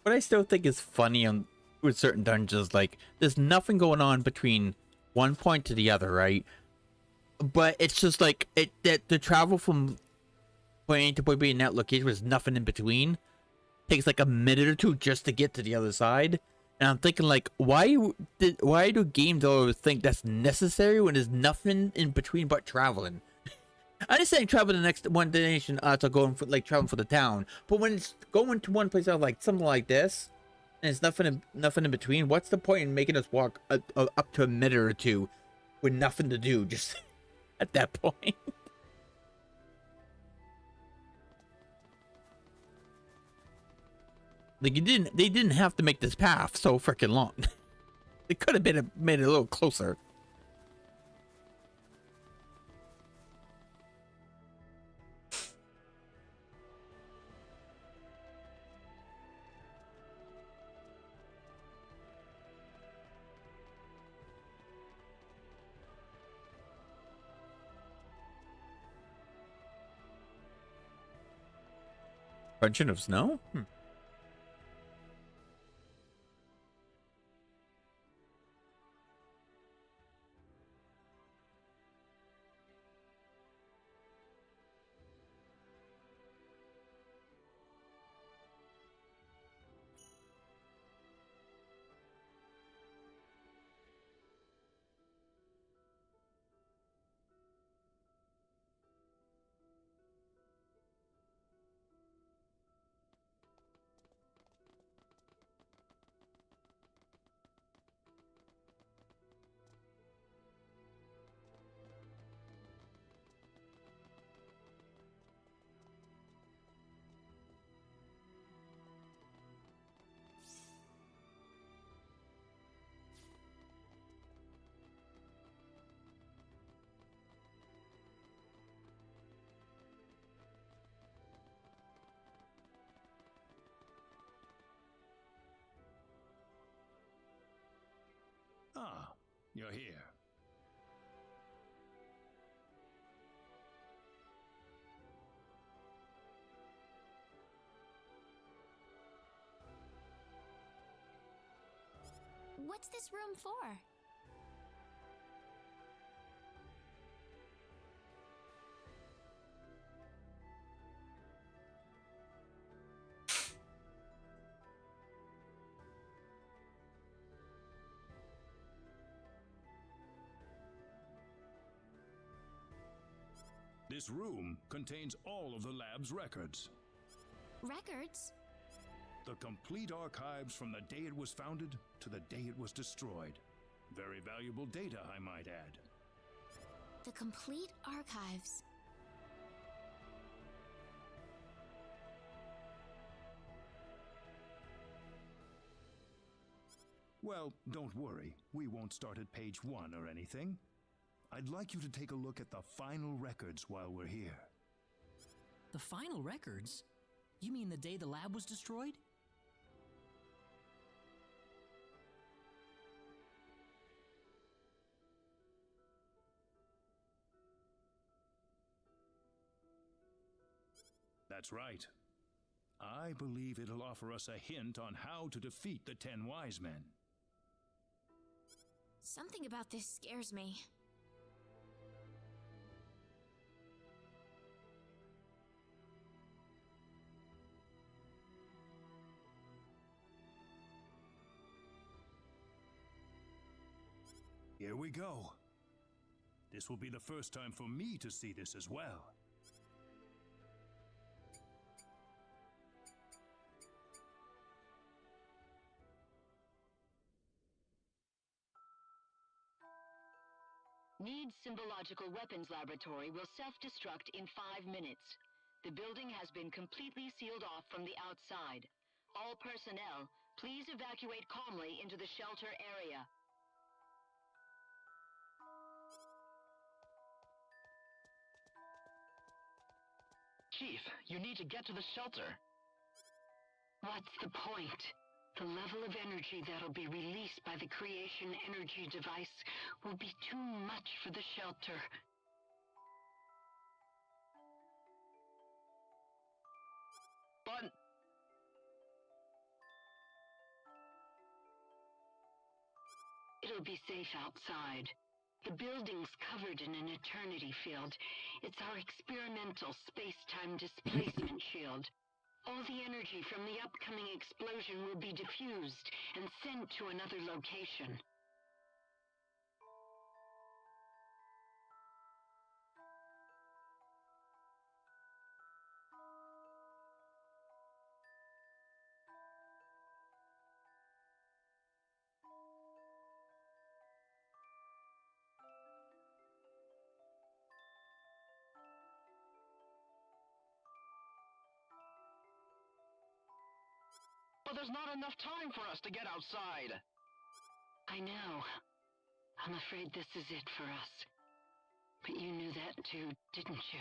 what I still think is funny on with certain dungeons, like there's nothing going on between one point to the other, right? But it's just like that the travel from point A to point B in that location was nothing in between. Takes like a minute or two just to get to the other side. And I'm thinking like, why do games always think that's necessary when there's nothing in between but traveling? I understand travel to the next one destination to going for like traveling for the town, but when it's going to one place else, like something like this, and it's nothing in between, what's the point in making us walk up to a minute or two with nothing to do just at that point? Like they didn't have to make this path so freaking long. They could have made it a little closer. Bunch of snow? Ah, you're here. What's this room for? This room contains all of the lab's records. Records? The complete archives from the day it was founded to the day it was destroyed. Very valuable data, I might add. The complete archives. Well, don't worry. We won't start at page 1 or anything. I'd like you to take a look at the final records while we're here. The final records? You mean the day the lab was destroyed? That's right. I believe it'll offer us a hint on how to defeat the 10 Wise Men. Something about this scares me. Here we go. This will be the first time for me to see this as well. Need Symbological Weapons Laboratory will self-destruct in 5 minutes. The building has been completely sealed off from the outside. All personnel, please evacuate calmly into the shelter area. Chief, you need to get to the shelter. What's the point? The level of energy that'll be released by the creation energy device will be too much for the shelter. But... It'll be safe outside. The building's covered in an eternity field. It's our experimental space-time displacement shield. All the energy from the upcoming explosion will be diffused and sent to another location. But there's not enough time for us to get outside. I know. I'm afraid this is it for us. But you knew that too, didn't you?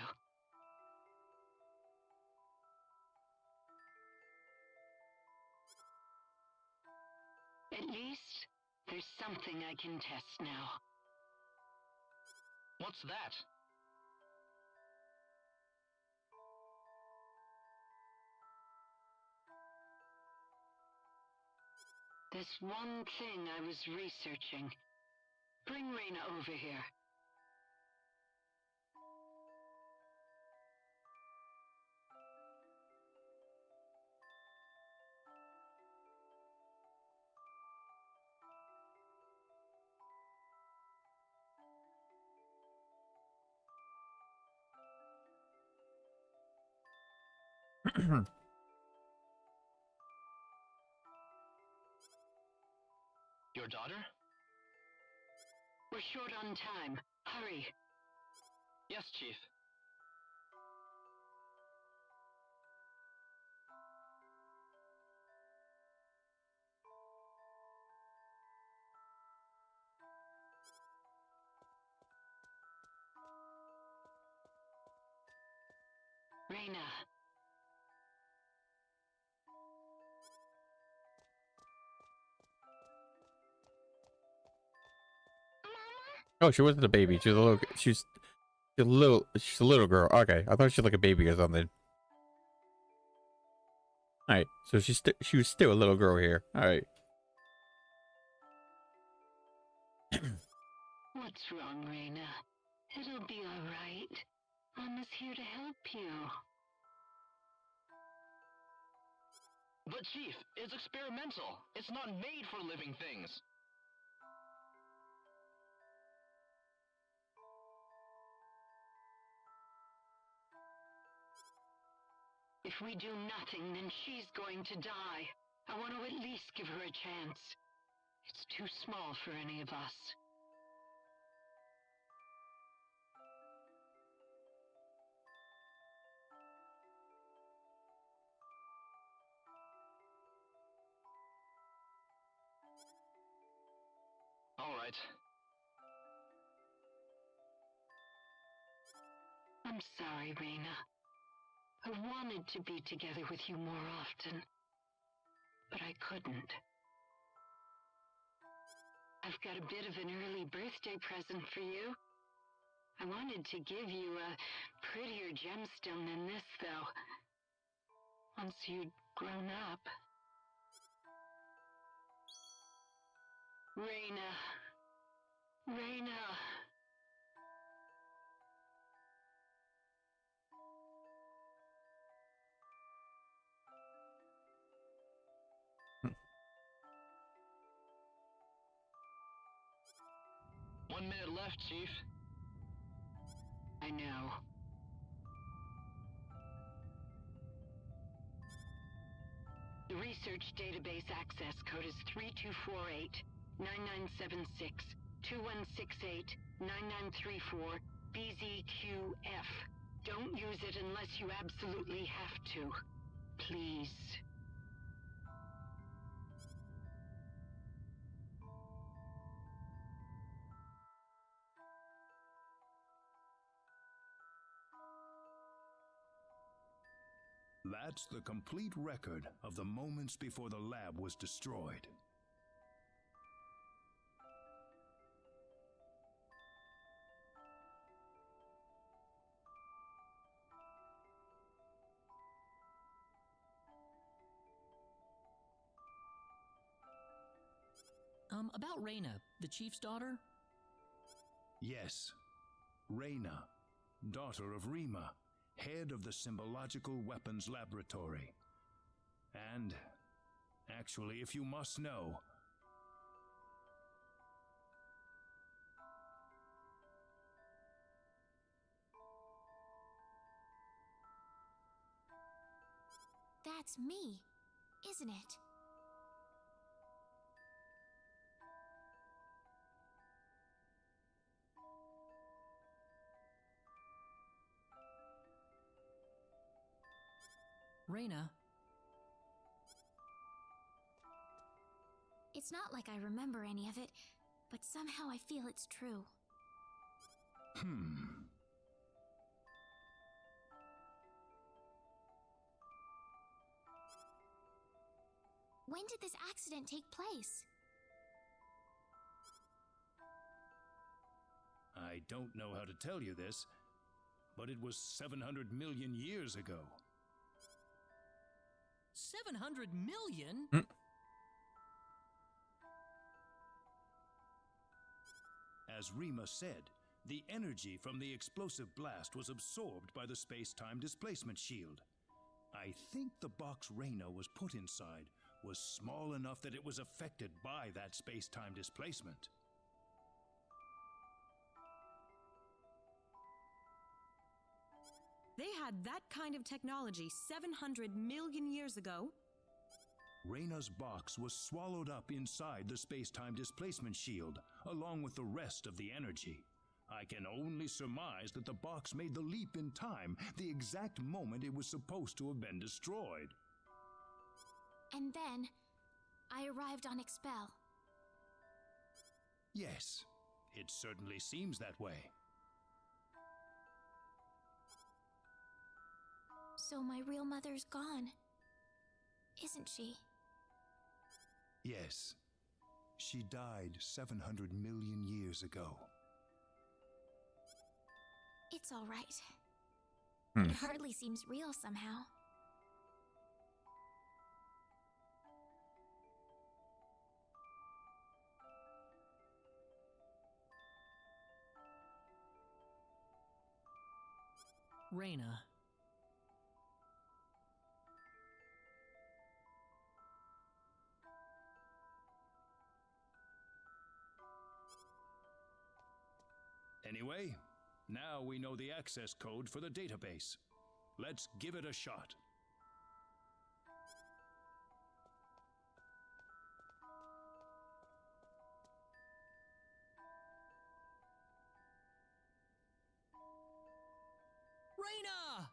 At least, there's something I can test now. What's that? There's one thing I was researching. Bring Reyna over here. Your daughter? We're short on time. Hurry. Yes, Chief. Reyna. Oh, she wasn't a baby. She was a little. She's a little. She's a little girl. Okay, I thought she was like a baby or something. All right, so she was still a little girl here. All right. What's wrong, Reyna? It'll be all right. Mama's here to help you. But Chief, it's experimental. It's not made for living things. If we do nothing, then she's going to die. I want to at least give her a chance. It's too small for any of us. All right. I'm sorry, Reyna. I wanted to be together with you more often, but I couldn't. I've got a bit of an early birthday present for you. I wanted to give you a prettier gemstone than this, though. Once you'd grown up. Reyna. Reyna. One minute left, Chief. I know. The research database access code is 3248-9976-2168-9934 BZQF. Don't use it unless you absolutely have to. Please. That's the complete record of the moments before the lab was destroyed. About Reyna, The chief's daughter? Yes. Reyna, daughter of Rima, head of the Symbological Weapons Laboratory. And, actually, if you must know, That's me, isn't it? Reyna, It's not like I remember any of it, but somehow I feel it's true. When did this accident take place? I don't know how to tell you this, but it was 700 million years ago. 700 million? As Rima said, the energy from the explosive blast was absorbed by the space-time displacement shield. I think the box Reyna was put inside was small enough that it was affected by that space-time displacement. They had that kind of technology 700 million years ago? Reyna's box was swallowed up inside the space-time displacement shield, along with the rest of the energy. I can only surmise that the box made the leap in time the exact moment it was supposed to have been destroyed. And then, I arrived on Expel. Yes, it certainly seems that way. So my real mother's gone, isn't she? Yes, she died 700 million years ago. It's all right. It hardly seems real somehow. Reyna. Anyway, now we know the access code for the database. Let's give it a shot. Reyna!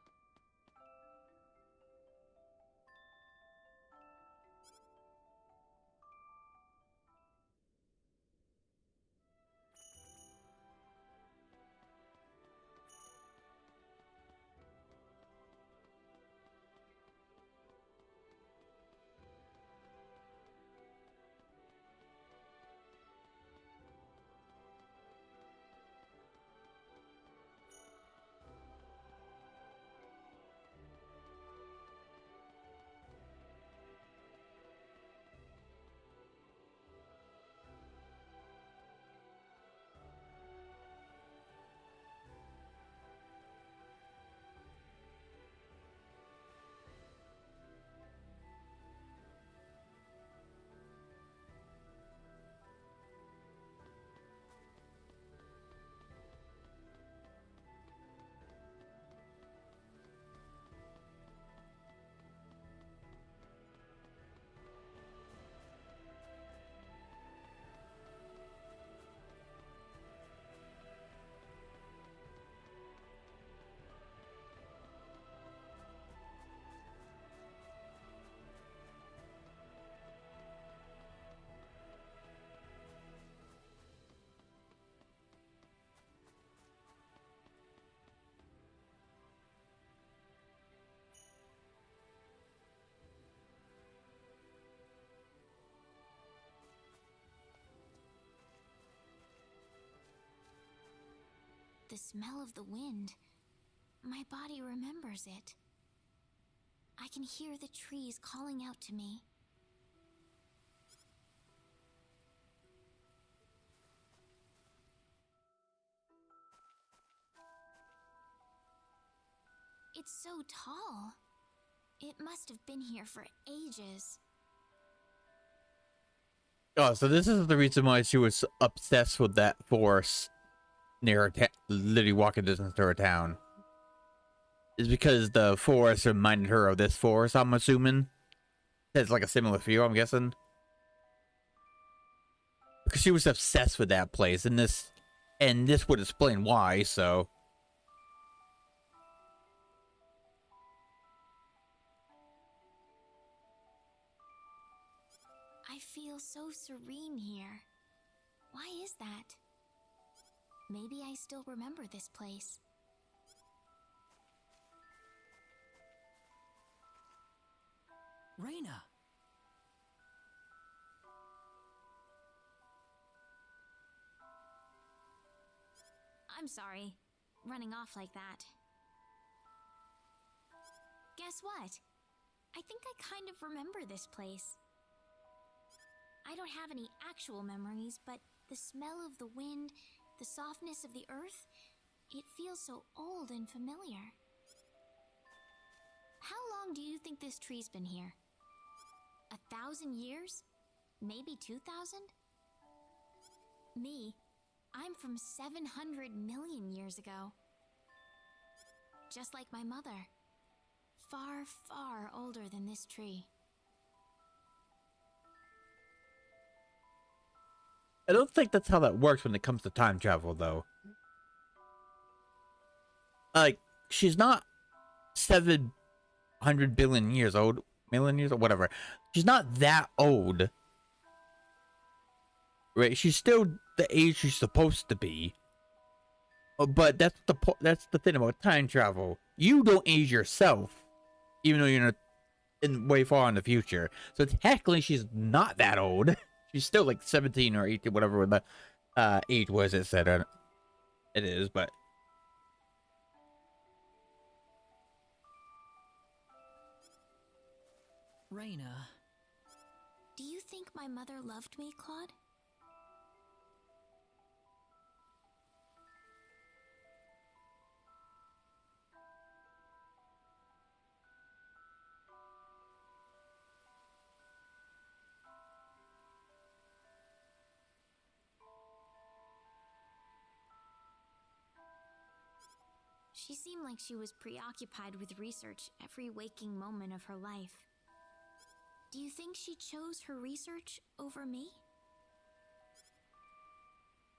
The smell of the wind. My body remembers it. I can hear the trees calling out to me. It's so tall. It must have been here for ages. Oh, so this is the reason why she was obsessed with that forest near her literally walking distance to her town. Is because the forest reminded her of this forest, I'm assuming. It's like a similar feel, I'm guessing. Because she was obsessed with that place, and this would explain why, so. I feel so serene here. Why is that? Maybe I still remember this place. Reina! I'm sorry, running off like that. Guess what? I think I kind of remember this place. I don't have any actual memories, but the smell of the wind, the softness of the earth, it feels so old and familiar. How long do you think this tree's been here? 1,000 years? Maybe 2,000? Me, I'm from 700 million years ago. Just like my mother. Far, far older than this tree. I don't think that's how that works when it comes to time travel, though. Like, she's not 700 billion years old. Million years or whatever. She's not that old. Right? She's still the age she's supposed to be. But that's the thing about time travel. You don't age yourself, even though you're way far in the future. So technically, she's not that old. She's still like 17 or 18, whatever the age was. It said it is, but. Reina. Do you think my mother loved me, Claude? She seemed like she was preoccupied with research every waking moment of her life. Do you think she chose her research over me?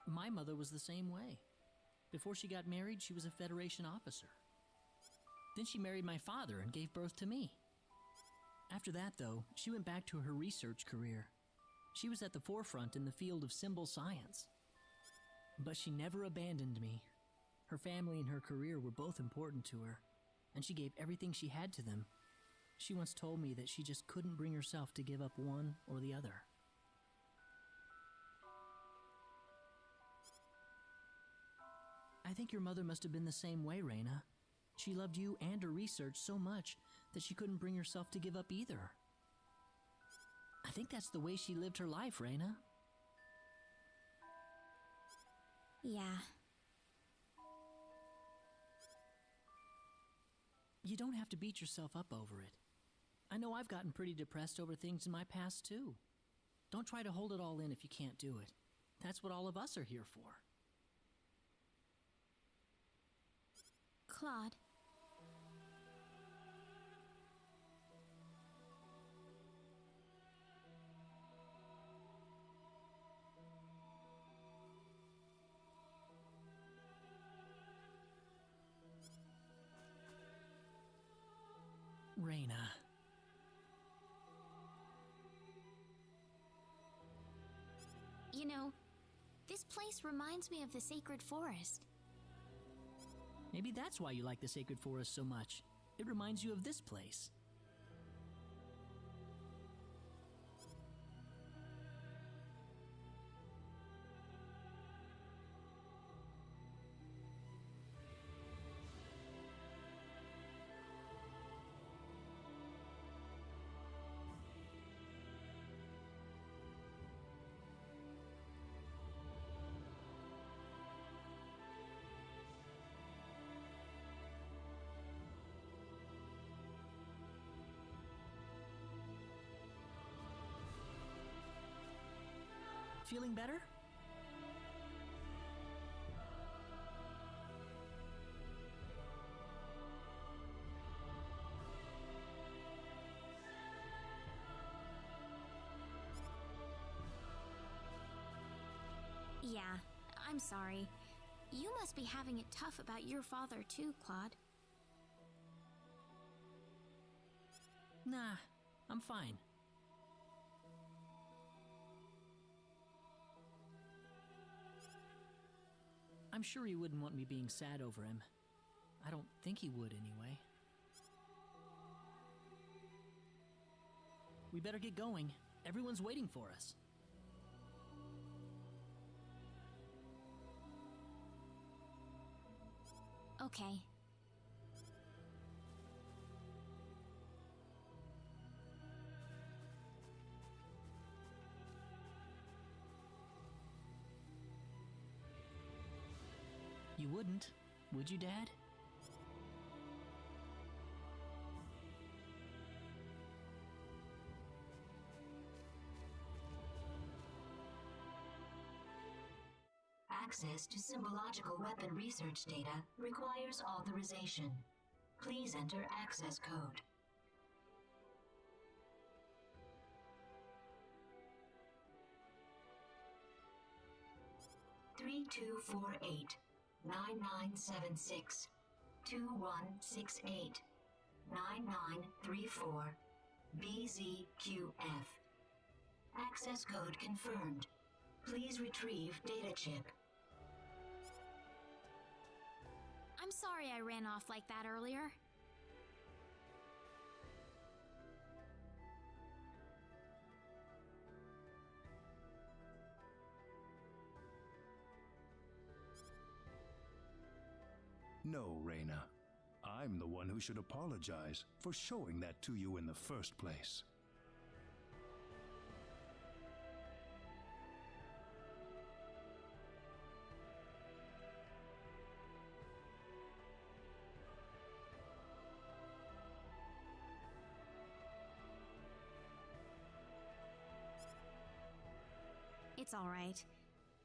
My mother was the same way. Before she got married, she was a Federation officer. Then she married my father and gave birth to me. After that, though, she went back to her research career. She was at the forefront in the field of symbol science. But she never abandoned me. Her family and her career were both important to her, and she gave everything she had to them. She once told me that she just couldn't bring herself to give up one or the other. I think your mother must have been the same way, Reina. She loved you and her research so much that she couldn't bring herself to give up either. I think that's the way she lived her life, Reina. Yeah. You don't have to beat yourself up over it. I know I've gotten pretty depressed over things in my past, too. Don't try to hold it all in if you can't do it. That's what all of us are here for. Claude. Reina. You know, this place reminds me of the Sacred Forest. Maybe that's why you like the Sacred Forest so much. It reminds you of this place. Feeling better? Yeah, I'm sorry. You must be having it tough about your father too, Claude. Nah, I'm fine. I'm sure he wouldn't want me being sad over him. I don't think he would anyway. We better get going. Everyone's waiting for us. Okay. You wouldn't, would you, Dad? Access to symbological weapon research data requires authorization. Please enter access code. (3248) 9976 2168 9934 BZQF. Access code confirmed. Please retrieve data chip. I'm sorry I ran off like that earlier. No, Reyna. I'm the one who should apologize for showing that to you in the first place. It's all right.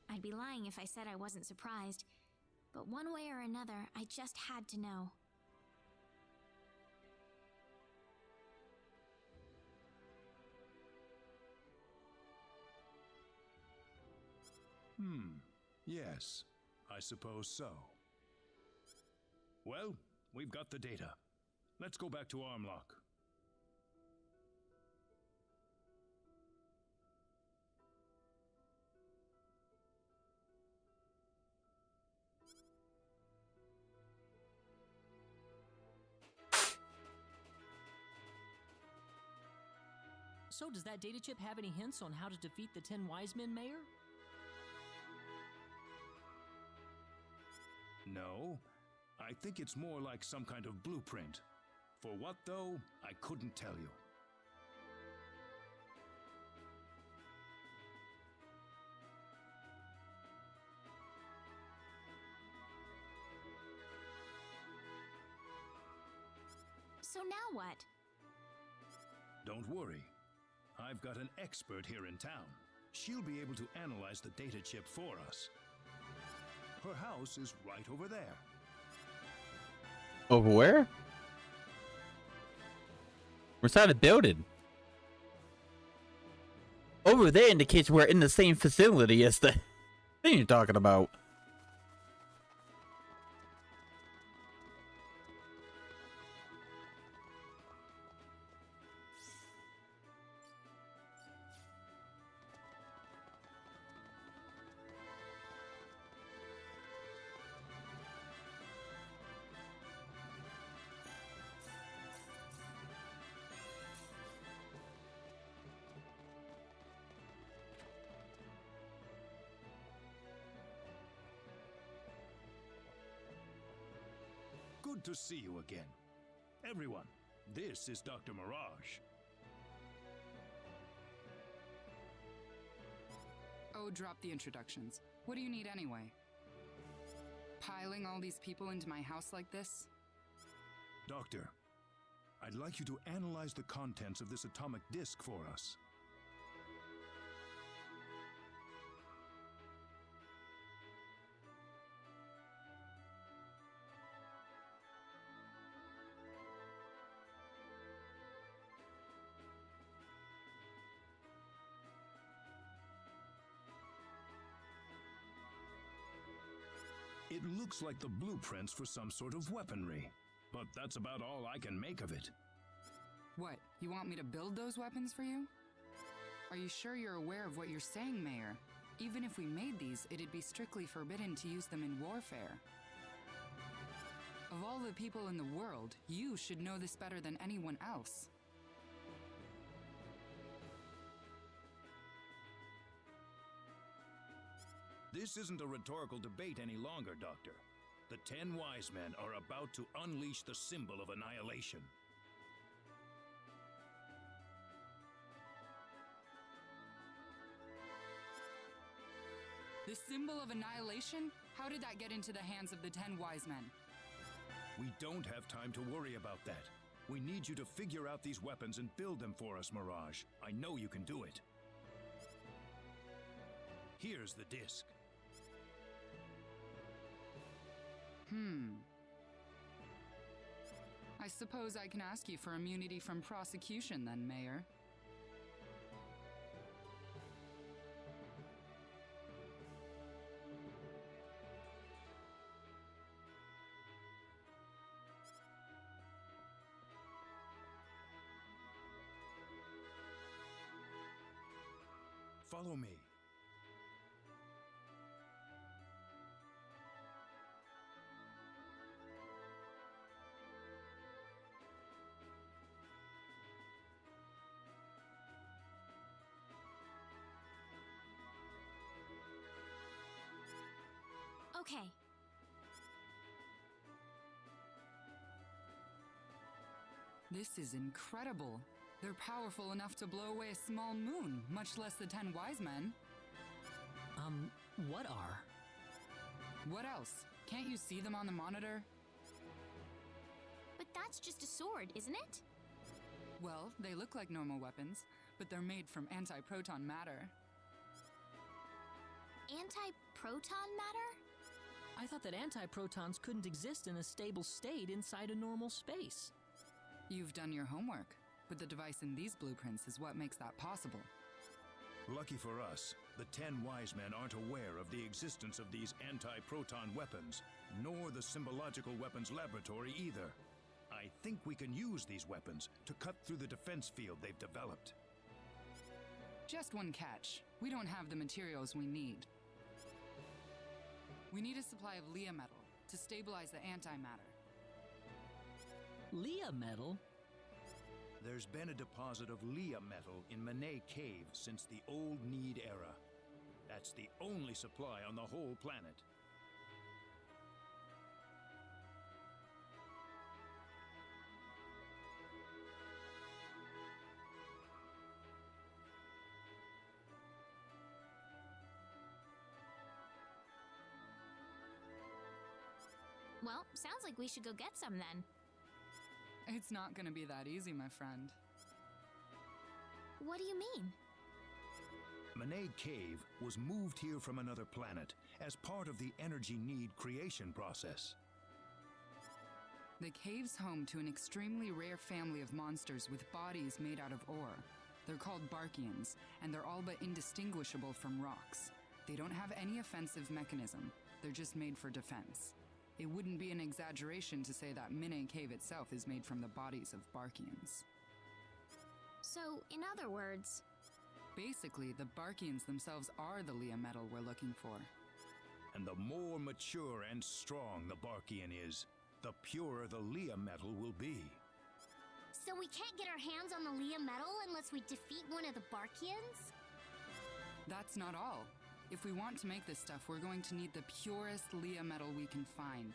I'd be lying if I said I wasn't surprised. But one way or another, I just had to know. Yes, I suppose so. Well, we've got the data. Let's go back to Armlock. So does that data chip have any hints on how to defeat the 10 Wise Men, Mayor? No, I think it's more like some kind of blueprint. For what, though, I couldn't tell you. So now what? Don't worry. I've got an expert here in town. She'll be able to analyze the data chip for us. Her house is right over there. Over where? We're inside a building. Over there indicates we're in the same facility as the thing you're talking about. Good to see you again. Everyone, this is Dr. Mirage. Oh, drop the introductions. What do you need anyway? Piling all these people into my house like this? Doctor, I'd like you to analyze the contents of this atomic disk for us. It looks like the blueprints for some sort of weaponry, but that's about all I can make of it. What, you want me to build those weapons for you? Are you sure you're aware of what you're saying, Mayor? Even if we made these, it'd be strictly forbidden to use them in warfare. Of all the people in the world, you should know this better than anyone else. This isn't a rhetorical debate any longer, Doctor. The 10 Wise Men are about to unleash the symbol of annihilation. The symbol of annihilation? How did that get into the hands of the 10 Wise Men? We don't have time to worry about that. We need you to figure out these weapons and build them for us, Mirage. I know you can do it. Here's the disc. I suppose I can ask you for immunity from prosecution then, Mayor. Follow me. Okay. This is incredible. They're powerful enough to blow away a small moon, much less the 10 Wise Men. What are? What else? Can't you see them on the monitor? But that's just a sword, isn't it? Well, they look like normal weapons, but they're made from anti-proton matter. Anti-proton matter? I thought that antiprotons couldn't exist in a stable state inside a normal space. You've done your homework, but the device in these blueprints is what makes that possible. Lucky for us, the 10 Wise Men aren't aware of the existence of these anti-proton weapons, nor the Symbological Weapons Laboratory either. I think we can use these weapons to cut through the defense field they've developed. Just one catch. We don't have the materials we need. We need a supply of Leah metal to stabilize the antimatter. Leah metal? There's been a deposit of Leah metal in Manet Cave since the Old Need era. That's the only supply on the whole planet. Well, sounds like we should go get some then. It's not gonna be that easy, my friend. What do you mean? Manet Cave was moved here from another planet as part of the Energy Need creation process. The cave's home to an extremely rare family of monsters with bodies made out of ore. They're called Barkians, and they're all but indistinguishable from rocks. They don't have any offensive mechanism. They're just made for defense. It wouldn't be an exaggeration to say that Manet Cave itself is made from the bodies of Barkians. So, in other words... Basically, the Barkians themselves are the Leah metal we're looking for. And the more mature and strong the Barkian is, the purer the Leah metal will be. So we can't get our hands on the Leah metal unless we defeat one of the Barkians? That's not all. If we want to make this stuff, we're going to need the purest Leah metal we can find.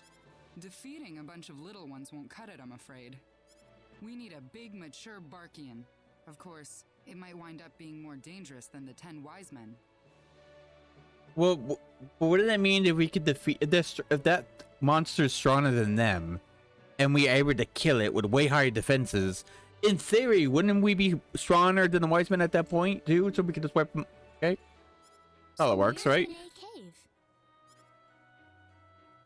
Defeating a bunch of little ones won't cut it, I'm afraid. We need a big, mature Barkian. Of course, it might wind up being more dangerous than the 10 Wise Men. Well, what does that mean if we could defeat... If that monster's stronger than them, and we are able to kill it with way higher defenses, in theory, wouldn't we be stronger than the Wise Men at that point, too? So we could just wipe them... Okay? That's how it works, right? Cave.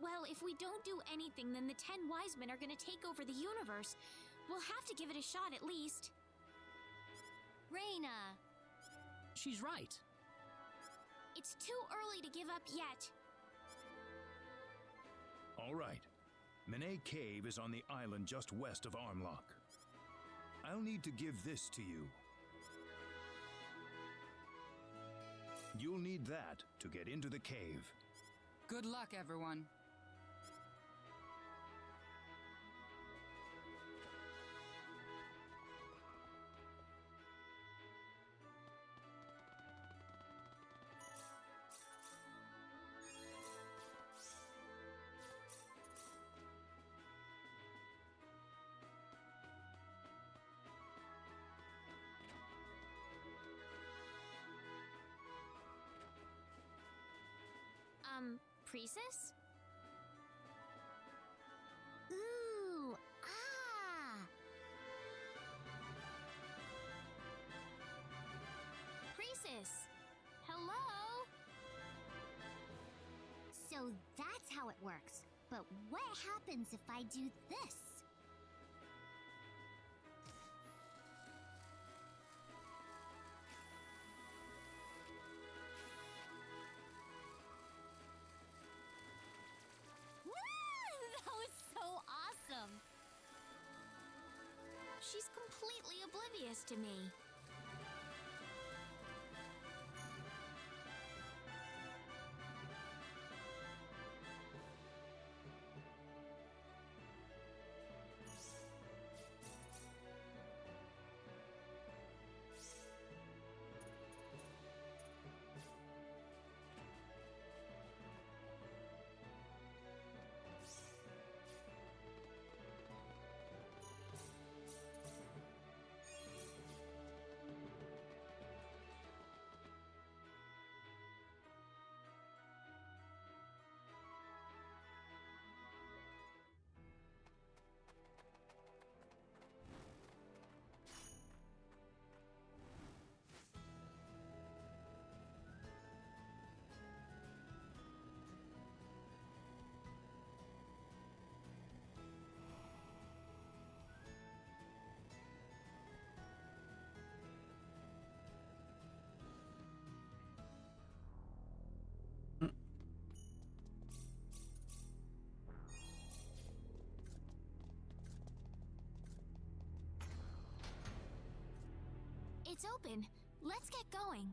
Well, if we don't do anything, then the 10 Wise Men are gonna take over the universe. We'll have to give it a shot at least. Reina! She's right. It's too early to give up yet. All right. Menet Cave is on the island just west of Armlock. I'll need to give this to you. You'll need that to get into the cave. Good luck, everyone. Priestess? Ooh, Priestess, hello? So that's how it works. But what happens if I do this? She's completely oblivious to me. It's open. Let's get going.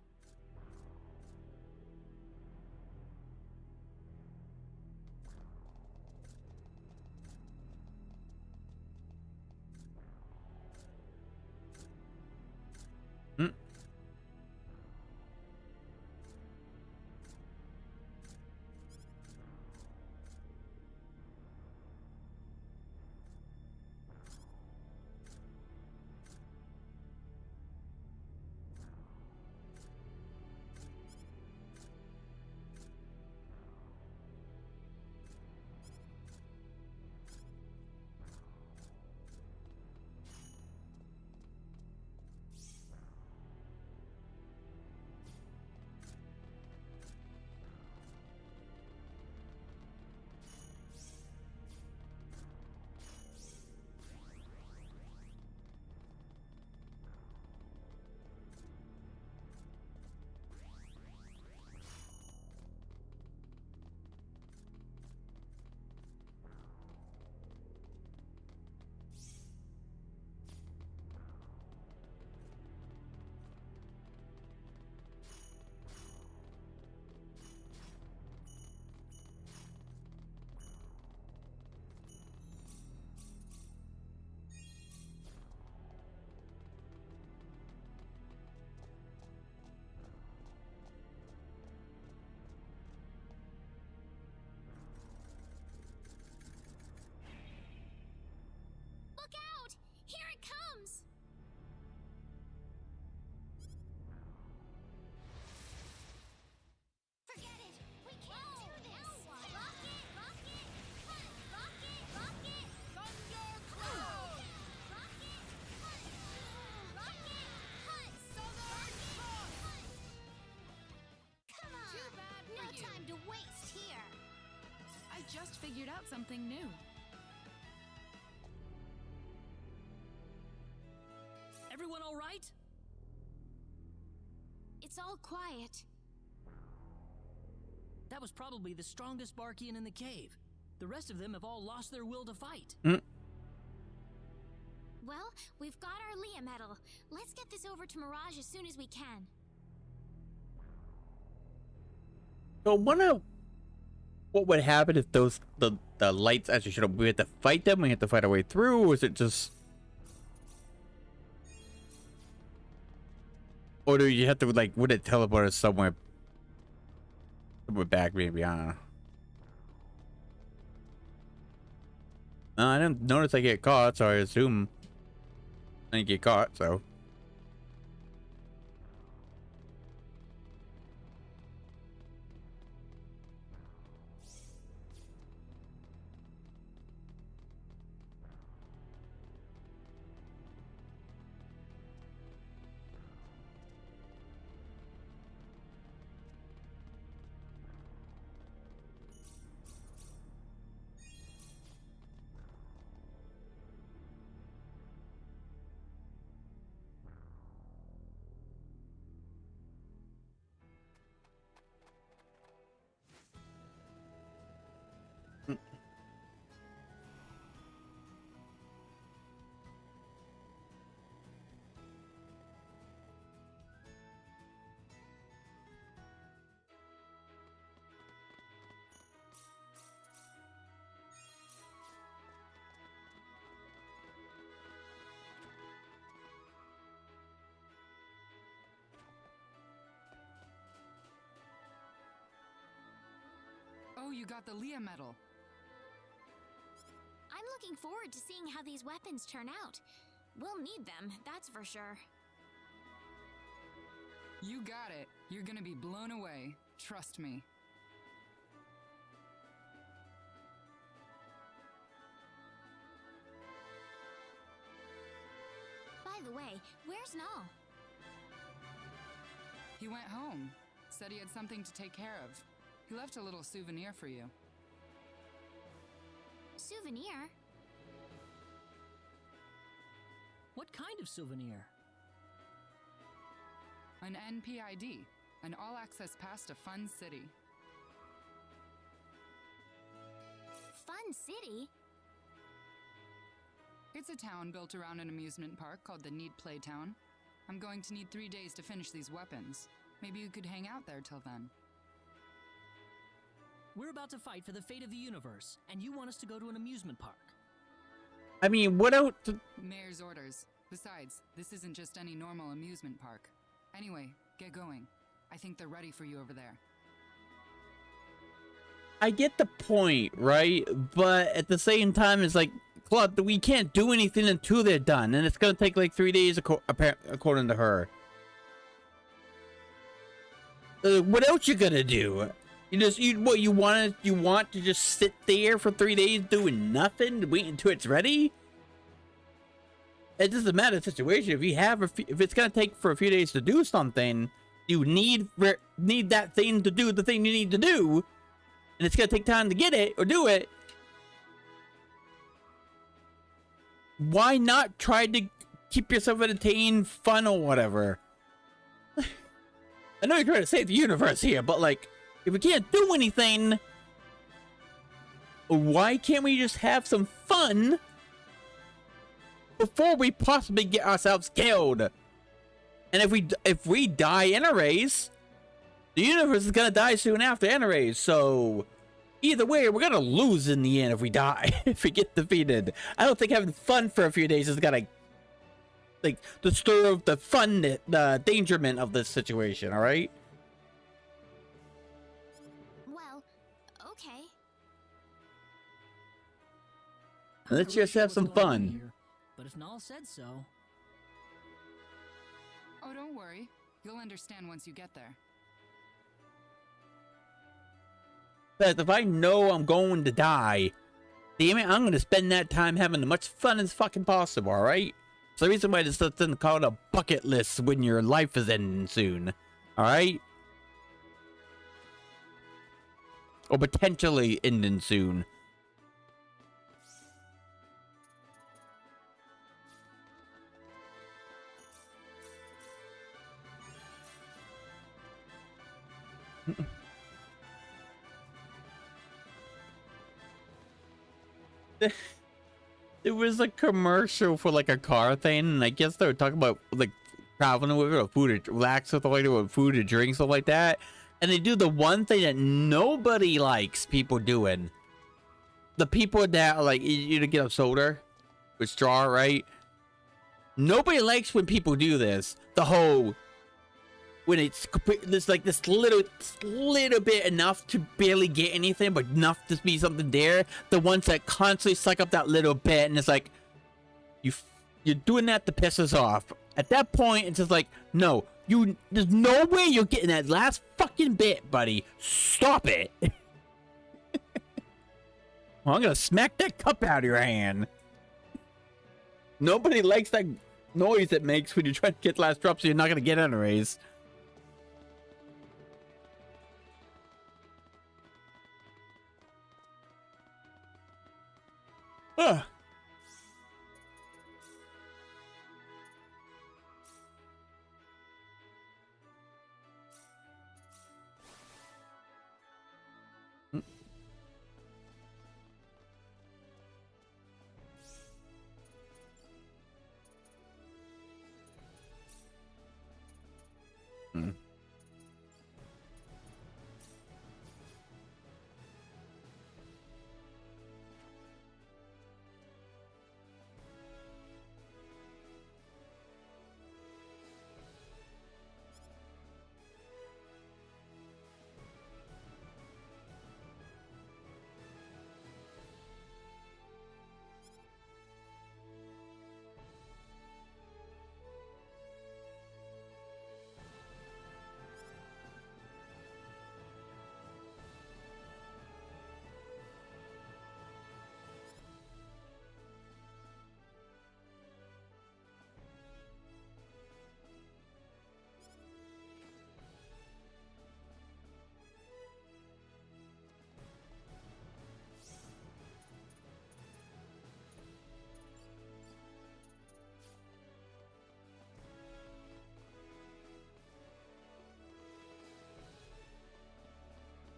Look out! Here it comes! Forget it! We can't do this! Rocket! Rocket! Hunt! Rocket! Rocket! Thundercloud! Rocket! Hunt! Rocket! Hunt! Southern Hunt! Come on! Too bad for no you. time to waste here! I just figured out something new. Everyone all right? It's all quiet. That was probably the strongest Barkian in the cave. The rest of them have all lost their will to fight. Well, we've got our Leah medal. Let's get this over to Mirage as soon as we can. So, what would happen if the lights actually showed up? We had to fight them. We had to fight our way through, or is it just, or do you have to like? Would it teleport us somewhere back? Maybe, I don't know. I didn't notice I get caught, so I assume I didn't get caught. So. Oh, you got the Leah medal. I'm looking forward to seeing how these weapons turn out. We'll need them, that's for sure. You got it. You're gonna be blown away. Trust me. By the way, where's Null? He went home. Said he had something to take care of. He left a little souvenir for you. Souvenir? What kind of souvenir? An NPID, an all-access pass to Fun City. Fun City? It's a town built around an amusement park called the Need Playtown. I'm going to need 3 days to finish these weapons. Maybe you could hang out there till then. We're about to fight for the fate of the universe, and you want us to go to an amusement park. I mean, what else? Mayor's orders. Besides, this isn't just any normal amusement park. Anyway, get going. I think they're ready for you over there. I get the point, right? But at the same time, it's like, Claude, we can't do anything until they're done, and it's gonna take like 3 days, according to her. What else you gonna do? You want to just sit there for 3 days doing nothing, wait until it's ready? It doesn't matter the situation. If you have, if it's gonna take for a few days to do something, you need that thing to do the thing you need to do, and it's gonna take time to get it or do it. Why not try to keep yourself entertained, fun, or whatever? I know you're trying to save the universe here, but like, if we can't do anything, why can't we just have some fun before we possibly get ourselves killed? And if we die in a race, the universe is gonna die soon after in a race. So either way, we're gonna lose in the end if we die, if we get defeated. I don't think having fun for a few days is gonna like disturb the fun, the endangerment of this situation. All right. Okay. Let's just have some fun. Here, but if Null said so. Oh, don't worry. You'll understand once you get there. But if I know I'm going to die, damn it, I'm going to spend that time having as much fun as fucking possible, alright? So the reason why this doesn't call it a bucket list when your life is ending soon, alright? Or potentially ending soon. There was a commercial for like a car thing, and I guess they were talking about like traveling with it, or food to relax with, like with food to drink, stuff like that. And they do the one thing that nobody likes people doing. The people that are like you to get a soda with straw, right? Nobody likes when people do this. The whole when there's like this little bit enough to barely get anything, but enough to be something there. The ones that constantly suck up that little bit, and it's like you're doing that to piss us off. At that point, it's just like, no, there's no way you're getting that last fucking bit, buddy. Stop it. Well, I'm gonna smack that cup out of your hand. Nobody likes that noise it makes when you try to get the last drop, so you're not gonna get anyways. Ugh.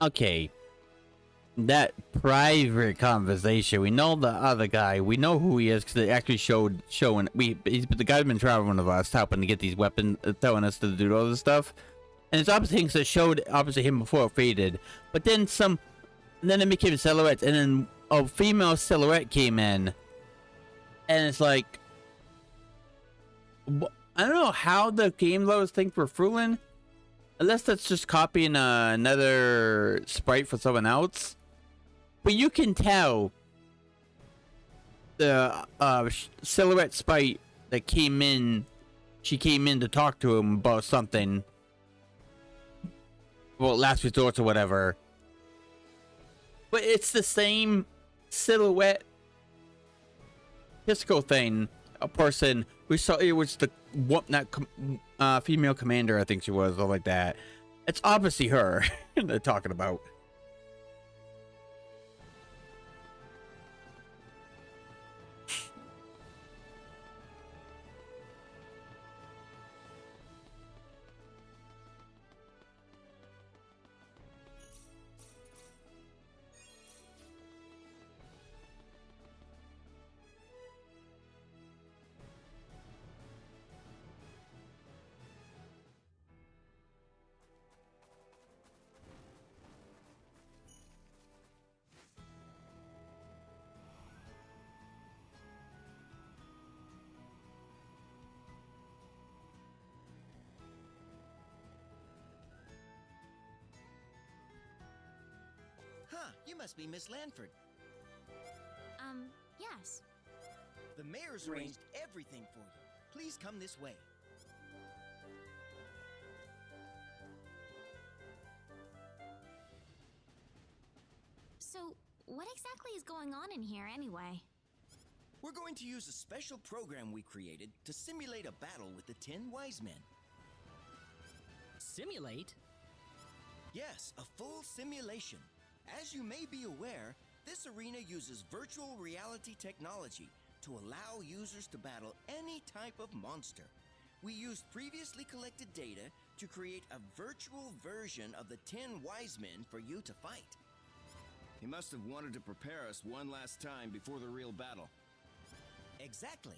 Okay, that private conversation. We know the other guy. We know who he is because they actually showing. He's the guy's been traveling with us, helping to get these weapons, telling us to do all this stuff. And it's opposite things that showed opposite him before it faded. But then then it became silhouettes, and then a female silhouette came in, and it's like, I don't know how the game loads think for Frulin. Unless that's just copying another sprite for someone else. But you can tell the silhouette sprite that came in, she came in to talk to him about something. Well, last resort or whatever. But it's the same silhouette Pisco thing. A person we saw, it was the female commander, I think she was, or like that. It's obviously her they're talking about. You must be Miss Lanford. Yes. The mayor's arranged everything for you. Please come this way. So, what exactly is going on in here anyway? We're going to use a special program we created to simulate a battle with the 10 Wise Men. Simulate? Yes, a full simulation. As you may be aware, this arena uses virtual reality technology to allow users to battle any type of monster. We used previously collected data to create a virtual version of the 10 Wise Men for you to fight. He must have wanted to prepare us one last time before the real battle. Exactly.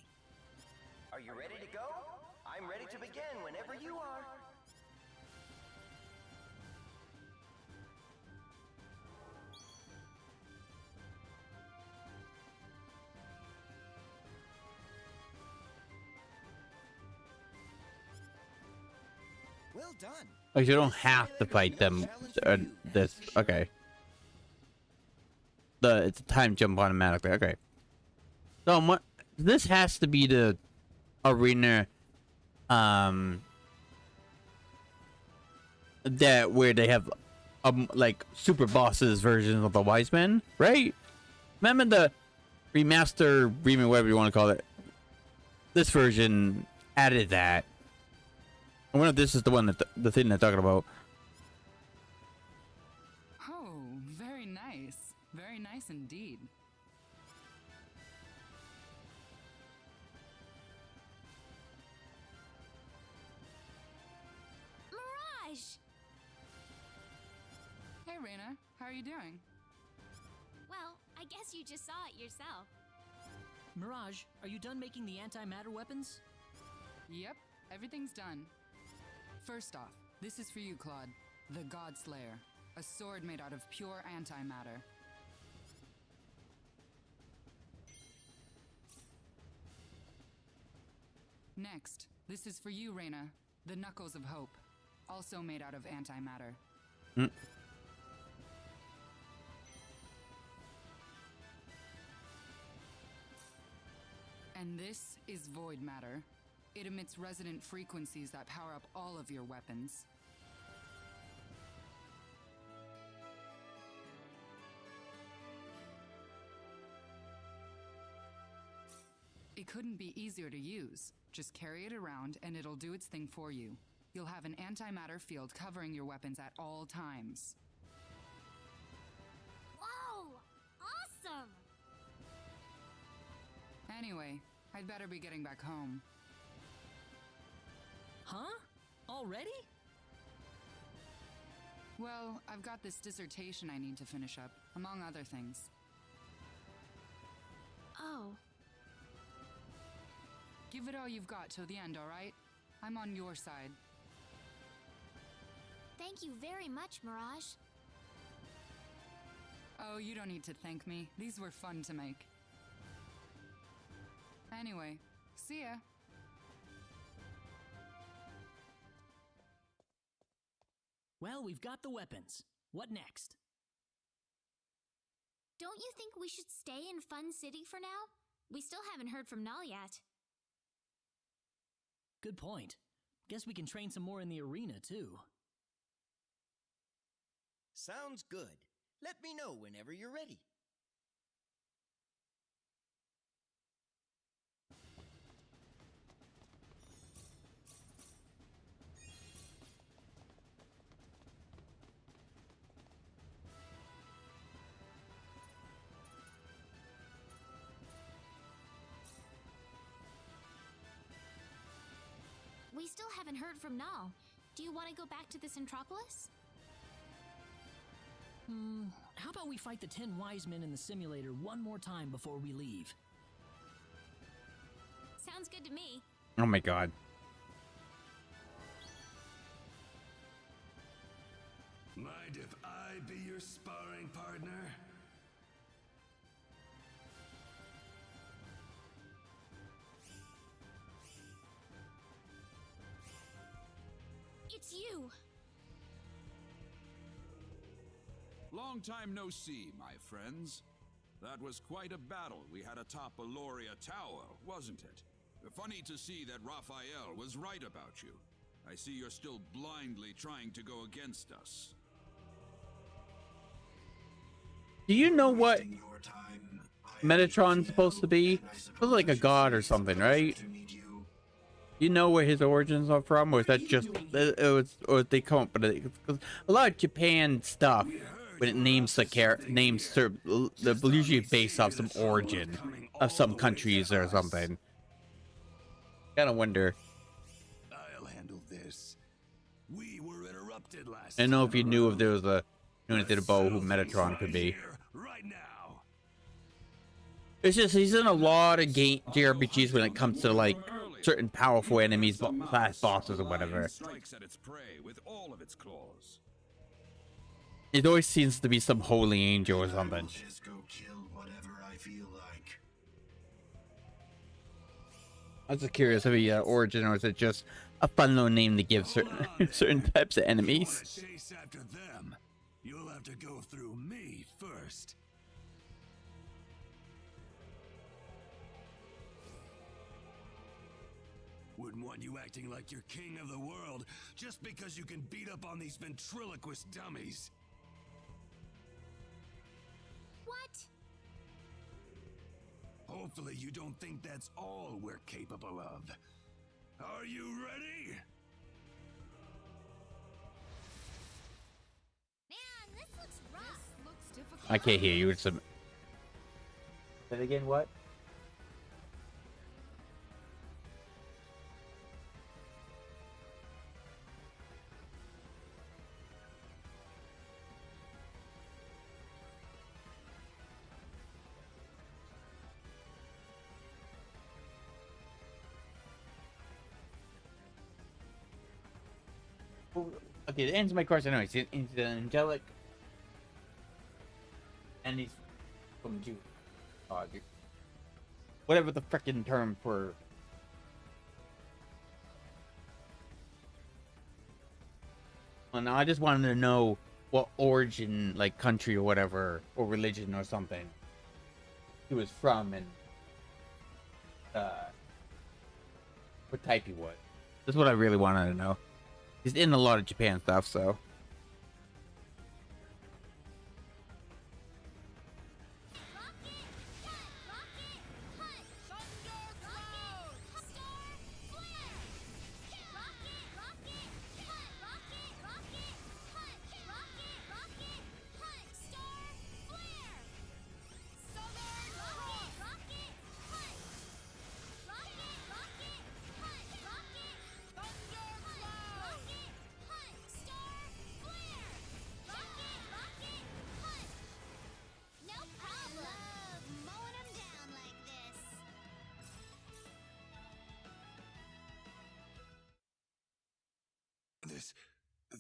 Are you ready to go? I'm ready to begin whenever you are. Well done. Oh, you don't have to fight them. This okay. It's a time jump automatically. Okay. So what? This has to be the arena. That where they have like super bosses versions of the wise men, right? Remember the remaster, remake, whatever you want to call it. This version added that. I wonder if this is the one that the thing they're talking about. Oh, very nice. Very nice indeed. Mirage! Hey, Reina. How are you doing? Well, I guess you just saw it yourself. Mirage, are you done making the antimatter weapons? Yep, everything's done. First off, this is for you, Claude. The Godslayer. A sword made out of pure antimatter. Next, this is for you, Reina. The Knuckles of Hope. Also made out of antimatter. And this is Void Matter. It emits resonant frequencies that power up all of your weapons. It couldn't be easier to use. Just carry it around and it'll do its thing for you. You'll have an antimatter field covering your weapons at all times. Whoa! Awesome! Anyway, I'd better be getting back home. Huh? Already? Well, I've got this dissertation I need to finish up, among other things. Oh. Give it all you've got till the end, all right? I'm on your side. Thank you very much, Mirage. Oh, you don't need to thank me. These were fun to make. Anyway, see ya. Well, we've got the weapons. What next? Don't you think we should stay in Fun City for now? We still haven't heard from Null yet. Good point. Guess we can train some more in the arena, too. Sounds good. Let me know whenever you're ready. We still haven't heard from Null. Do you want to go back to the Centropolis? How about we fight the 10 wise men in the simulator one more time before we leave? Sounds good to me. Oh my god. Mind if I be your sparring partner? It's you! Long time no see, my friends. That was quite a battle we had atop Aloria Tower, wasn't it? Funny to see that Raphael was right about you. I see you're still blindly trying to go against us. Do you know what Metatron's supposed to be? It's like a god or something, right? You know where his origins are from, or is that just or they come up with it? Because a lot of Japan stuff, when it names the usually based off some origin of some countries or something. Kind of wonder. I'll handle this. We were interrupted last I don't know if you knew if there was a unit to the bow who Metatron could be. It's just he's in a lot of JRPGs when it comes to like certain powerful enemies, class bosses or whatever. Strikes at its prey with all of its claws. It always seems to be some holy angel or something. Just go kill whatever I feel like. I was just curious if he origin, or is it just a fun little name to give certain certain types of enemies? Chase after them. You'll have to go through me first. Wouldn't want you acting like you're king of the world just because you can beat up on these ventriloquist dummies. What? Hopefully you don't think that's all we're capable of. Are you ready? Man, this looks rough. I can't hear you. It's some. Say it again. What? Okay, to answer my question, anyway, he's the angelic, and he's from Jew. Whatever the frickin' term for. Well, no, I just wanted to know what origin, like country or whatever, or religion or something, he was from, and what type he was. That's what I really wanted to know. He's in a lot of Japan stuff, so.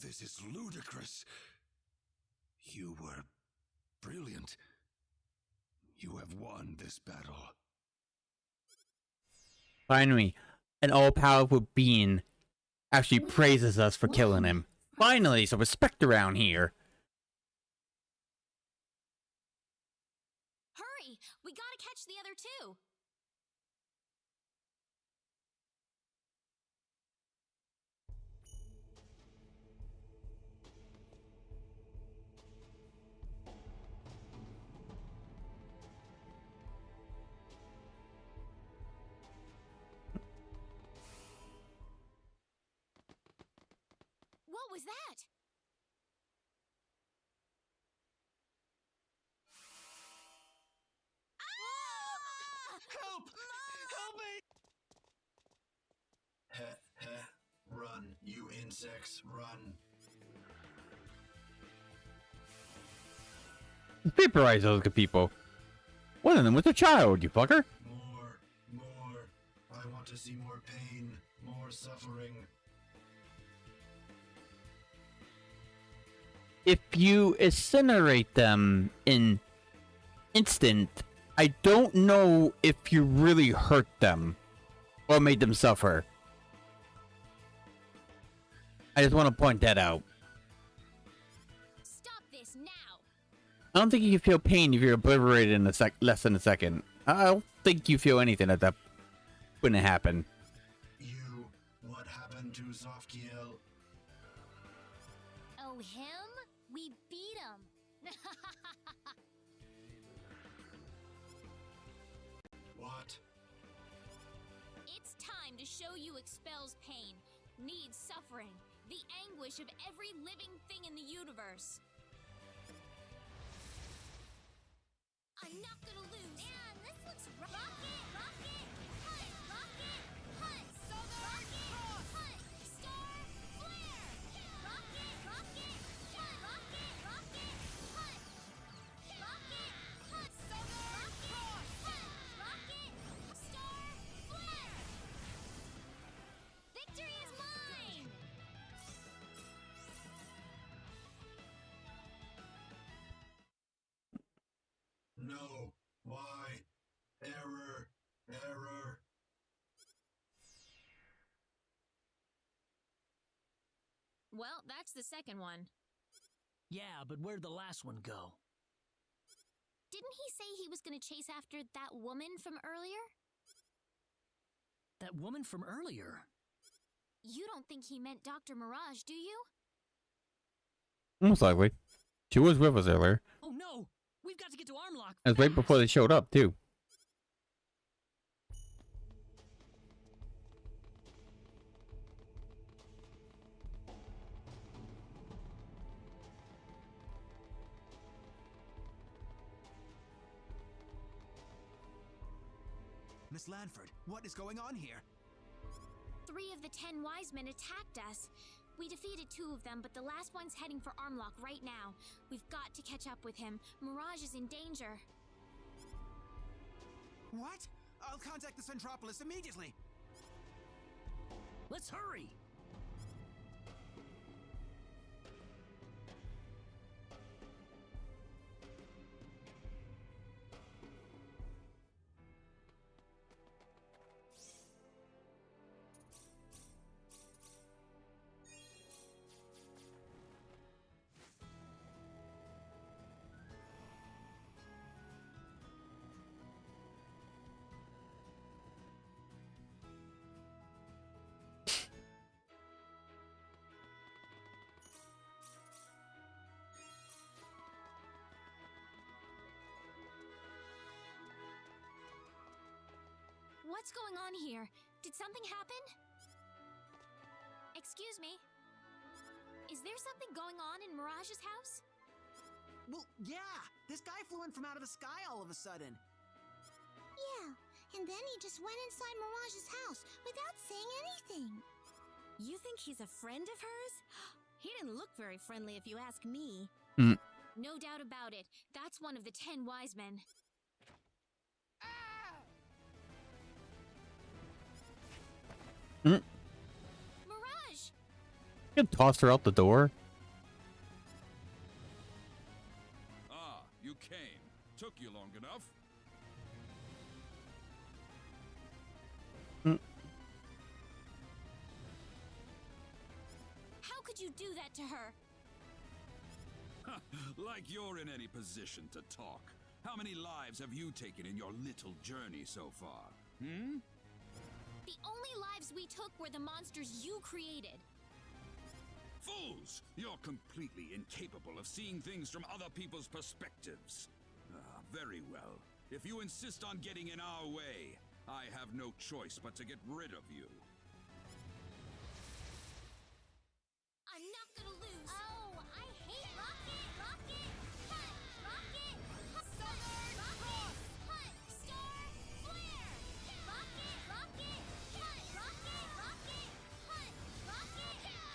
This is ludicrous. You were brilliant. You have won this battle. Finally, an all-powerful being actually praises us for killing him. Finally, some respect around here. Hurry! We gotta catch the other two! What was that? Help! Help me! Run, you insects, run. Vaporize those good people. One of them was a child, you fucker. More. I want to see more pain, more suffering. If you incinerate them in instant, I don't know if you really hurt them or made them suffer. I just want to point that out. Stop this now! I don't think you can feel pain if you're obliterated in less than a second. I don't think you feel anything at that when it happened. What happened to Zofkiel? Oh, him? We beat him. What? It's time to show you expels pain, needs suffering, the anguish of every living thing in the universe. I'm not gonna lose. Man, this looks rough. Rocket, hunt, Southern hunt, star, flare. Rocket, hunt, Southern hunt. Well, that's the second one. Yeah, but where'd the last one go? Didn't he say he was gonna chase after that woman from earlier? That woman from earlier? You don't think he meant Dr. Mirage, do you? Most likely. She was with us earlier. Oh no! We've got to get to Armlock! That's right before they showed up, too. Miss Lanford, what is going on here? 3 of the 10 wise men attacked us. We defeated 2 of them, but the last one's heading for Armlock right now. We've got to catch up with him. Mirage is in danger. What? I'll contact the Centropolis immediately. Let's hurry! What's going on here? Did something happen? Excuse me? Is there something going on in Mirage's house? Well, yeah! This guy flew in from out of the sky all of a sudden. Yeah, and then he just went inside Mirage's house without saying anything. You think he's a friend of hers? He didn't look very friendly if you ask me. No doubt about it. That's one of the 10 wise men. Mirage! You can toss her out the door. Ah, you came. Took you long enough. How could you do that to her? Like you're in any position to talk. How many lives have you taken in your little journey so far? Hmm? The only lives we took were the monsters you created. Fools! You're completely incapable of seeing things from other people's perspectives. Ah, very well. If you insist on getting in our way, I have no choice but to get rid of you. I'm not gonna lose. Oh, I hate Rocket! Rocket! Hut! Rocket! Southern Rocket! Hut! Star! Flare! Rocket! Rocket! Hut! Rocket! Rocket! Hut! Rocket!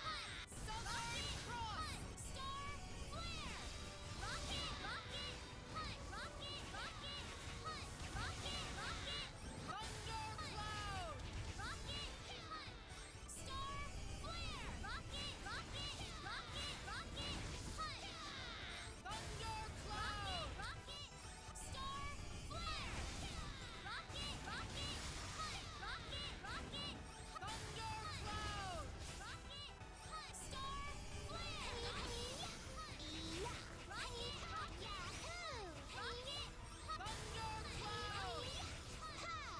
Hut! Southern Cross! Star! Flare! Rocket! Rocket! Hut! Rocket! Rocket! Hut! Rocket! Rocket! Thundercloud! Rocket! Hut! Star! Flare! Rocket! Rocket! Rocket! Rocket! Hut! Thundercloud! Rocket! Star! Flare! Rocket! Rocket! Hut! Rocket! Rocket! Thundercloud! Rocket! Hut! Star! Flare! Rocket! Rocket! Yahoo! Rocket! Thundercloud!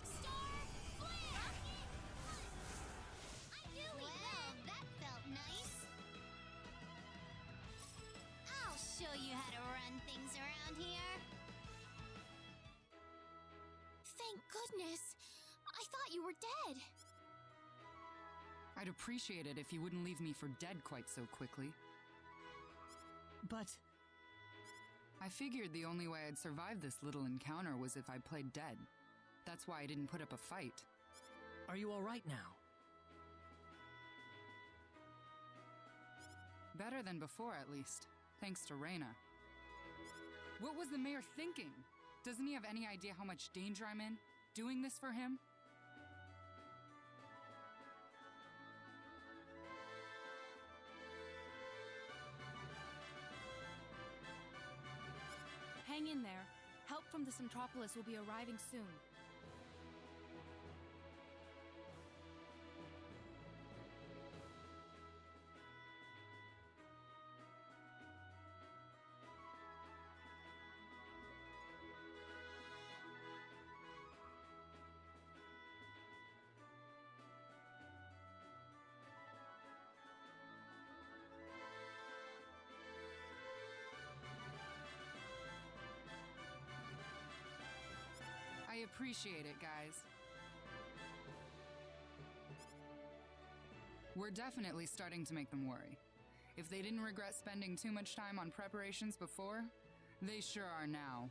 Star! Flare! I knew we well, that felt nice. I'll show you how to run things around here. Thank goodness. I thought you were dead. I'd appreciate it if you wouldn't leave me for dead quite so quickly. But I figured the only way I'd survive this little encounter was if I played dead. That's why I didn't put up a fight. are you all right now? Better than before, at least. Thanks to Reyna. What was the mayor thinking? Doesn't he have any idea how much danger I'm in? Doing this for him? Hang in there. Help from the Centropolis will be arriving soon. I appreciate it, guys. We're definitely starting to make them worry. If they didn't regret spending too much time on preparations before, they sure are now.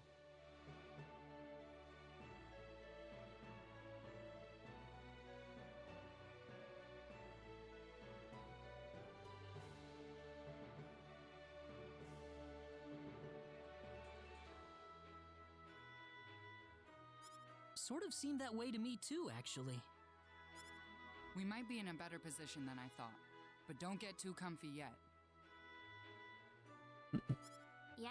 Sort of seemed that way to me too, actually. We might be in a better position than I thought, but don't get too comfy yet. Yeah.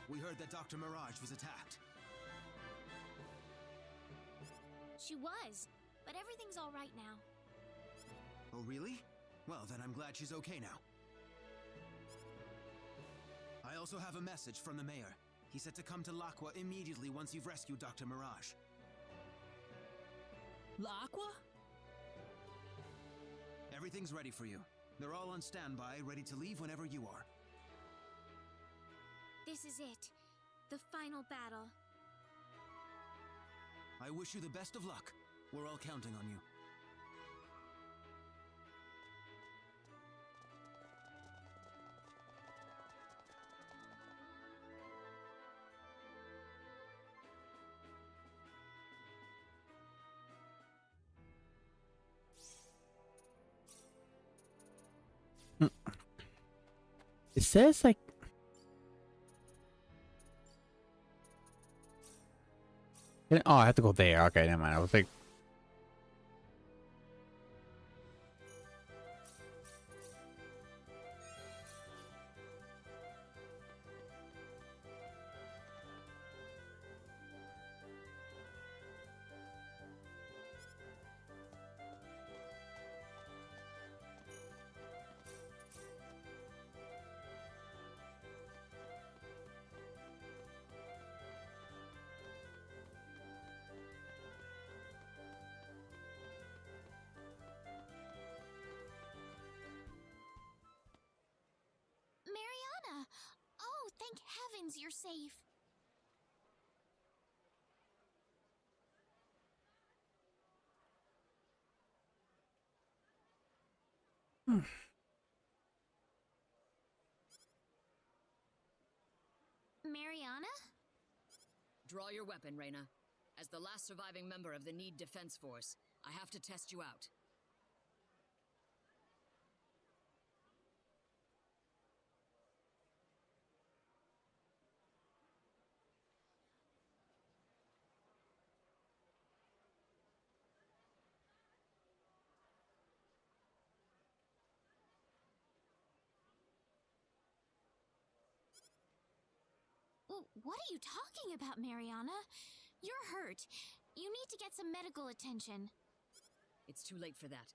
We heard that Dr. Mirage was attacked. She was, but everything's all right now. Oh, really? Well, then I'm glad she's okay now. I also have a message from the mayor. He said to come to L'Aqua immediately once you've rescued Dr. Mirage. L'Aqua? Everything's ready for you. They're all on standby, ready to leave whenever you are. This is it. The final battle. I wish you the best of luck. We're all counting on you. It says like oh, I have to go there. Okay, never mind. I was like Mariana! Oh, thank heavens you're safe. Mariana? Draw your weapon, Reyna. As the last surviving member of the Need Defense Force, I have to test you out. What are you talking about, Mariana? You're hurt. You need to get some medical attention. It's too late for that.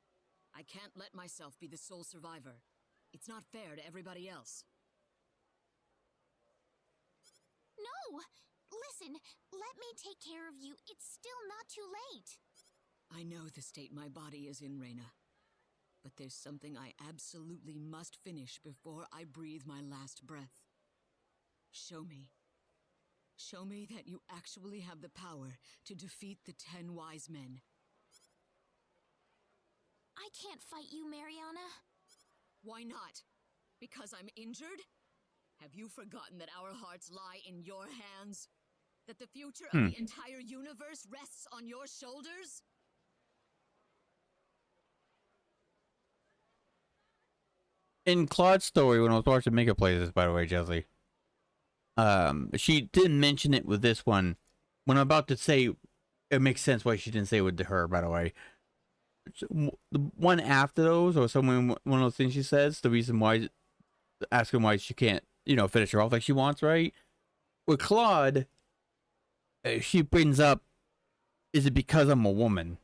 I can't let myself be the sole survivor. It's not fair to everybody else. No! Listen, let me take care of you. It's still not too late. I know the state my body is in, Reyna. But there's something I absolutely must finish before I breathe my last breath. Show me. Show me that you actually have the power to defeat the 10 Wise Men. I can't fight you, Mariana. Why not? Because I'm injured? Have you forgotten that our hearts lie in your hands? That the future Hmm. of the entire universe rests on your shoulders? In Claude's story, when I was watching Mega Plays, by the way, Jessie, she didn't mention it with this one. When I'm about to say, it makes sense why she didn't say it with her, by the way. The one after those, or one of those things she says, the reason why, asking why she can't, finish her off like she wants, right? With Claude, she brings up, is it because I'm a woman?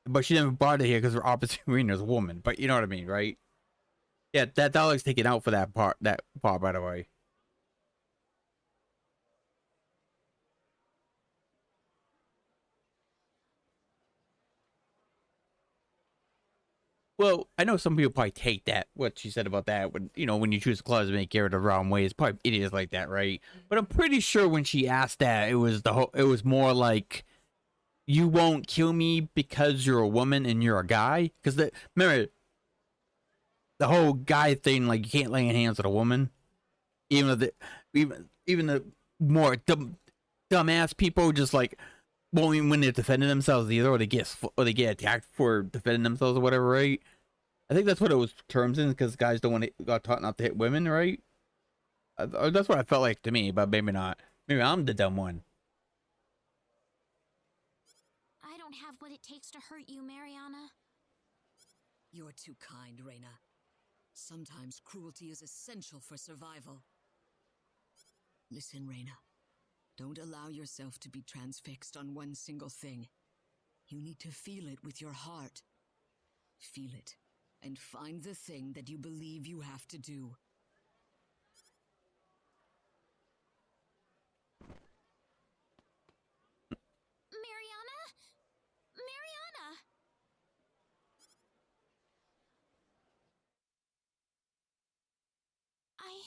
But she never brought it here because her opposite Rena is a woman. But you know what I mean, right? Yeah, that dialogue's taken out for that part, by the way. Well, I know some people probably take that, what she said about that, when you choose Claude to make character the wrong way, it's probably idiots like that, right? But I'm pretty sure when she asked that, it was more like, you won't kill me because you're a woman and you're a guy? Because remember, the whole guy thing, like, you can't lay hands on a woman. Even the more dumbass people just like won't even when they're defending themselves either, or they get attacked for defending themselves or whatever, right? I think that's what it was terms in, because guys got taught not to hit women, right? That's what I felt like to me, but maybe not. Maybe I'm the dumb one. I don't have what it takes to hurt you, Mariana. You're too kind, Reyna. Sometimes cruelty is essential for survival. Listen, Reyna. Don't allow yourself to be transfixed on one single thing. You need to feel it with your heart. Feel it, and find the thing that you believe you have to do. Mariana? Mariana! I...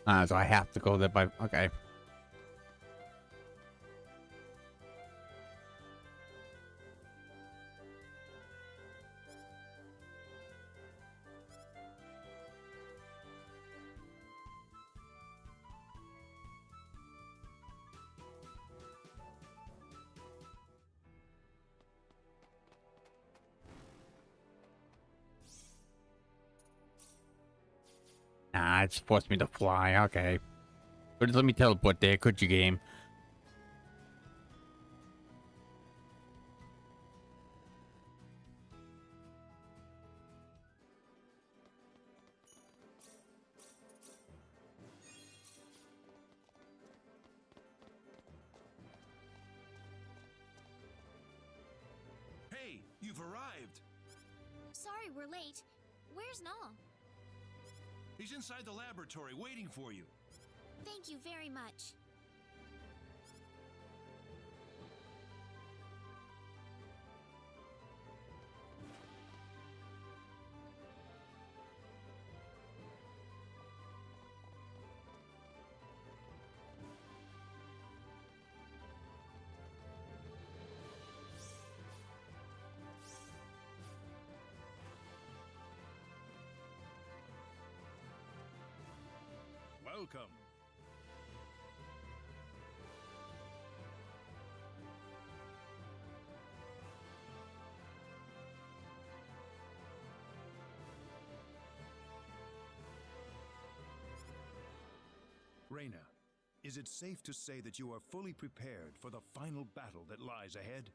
So I have to go there by... Okay. Nah, it's forced me to fly. Okay. But let me teleport there, could you, game? Hey, you've arrived. Sorry, we're late. Where's Null? He's inside the laboratory waiting for you. Thank you very much. Welcome. Reyna, is it safe to say that you are fully prepared for the final battle that lies ahead?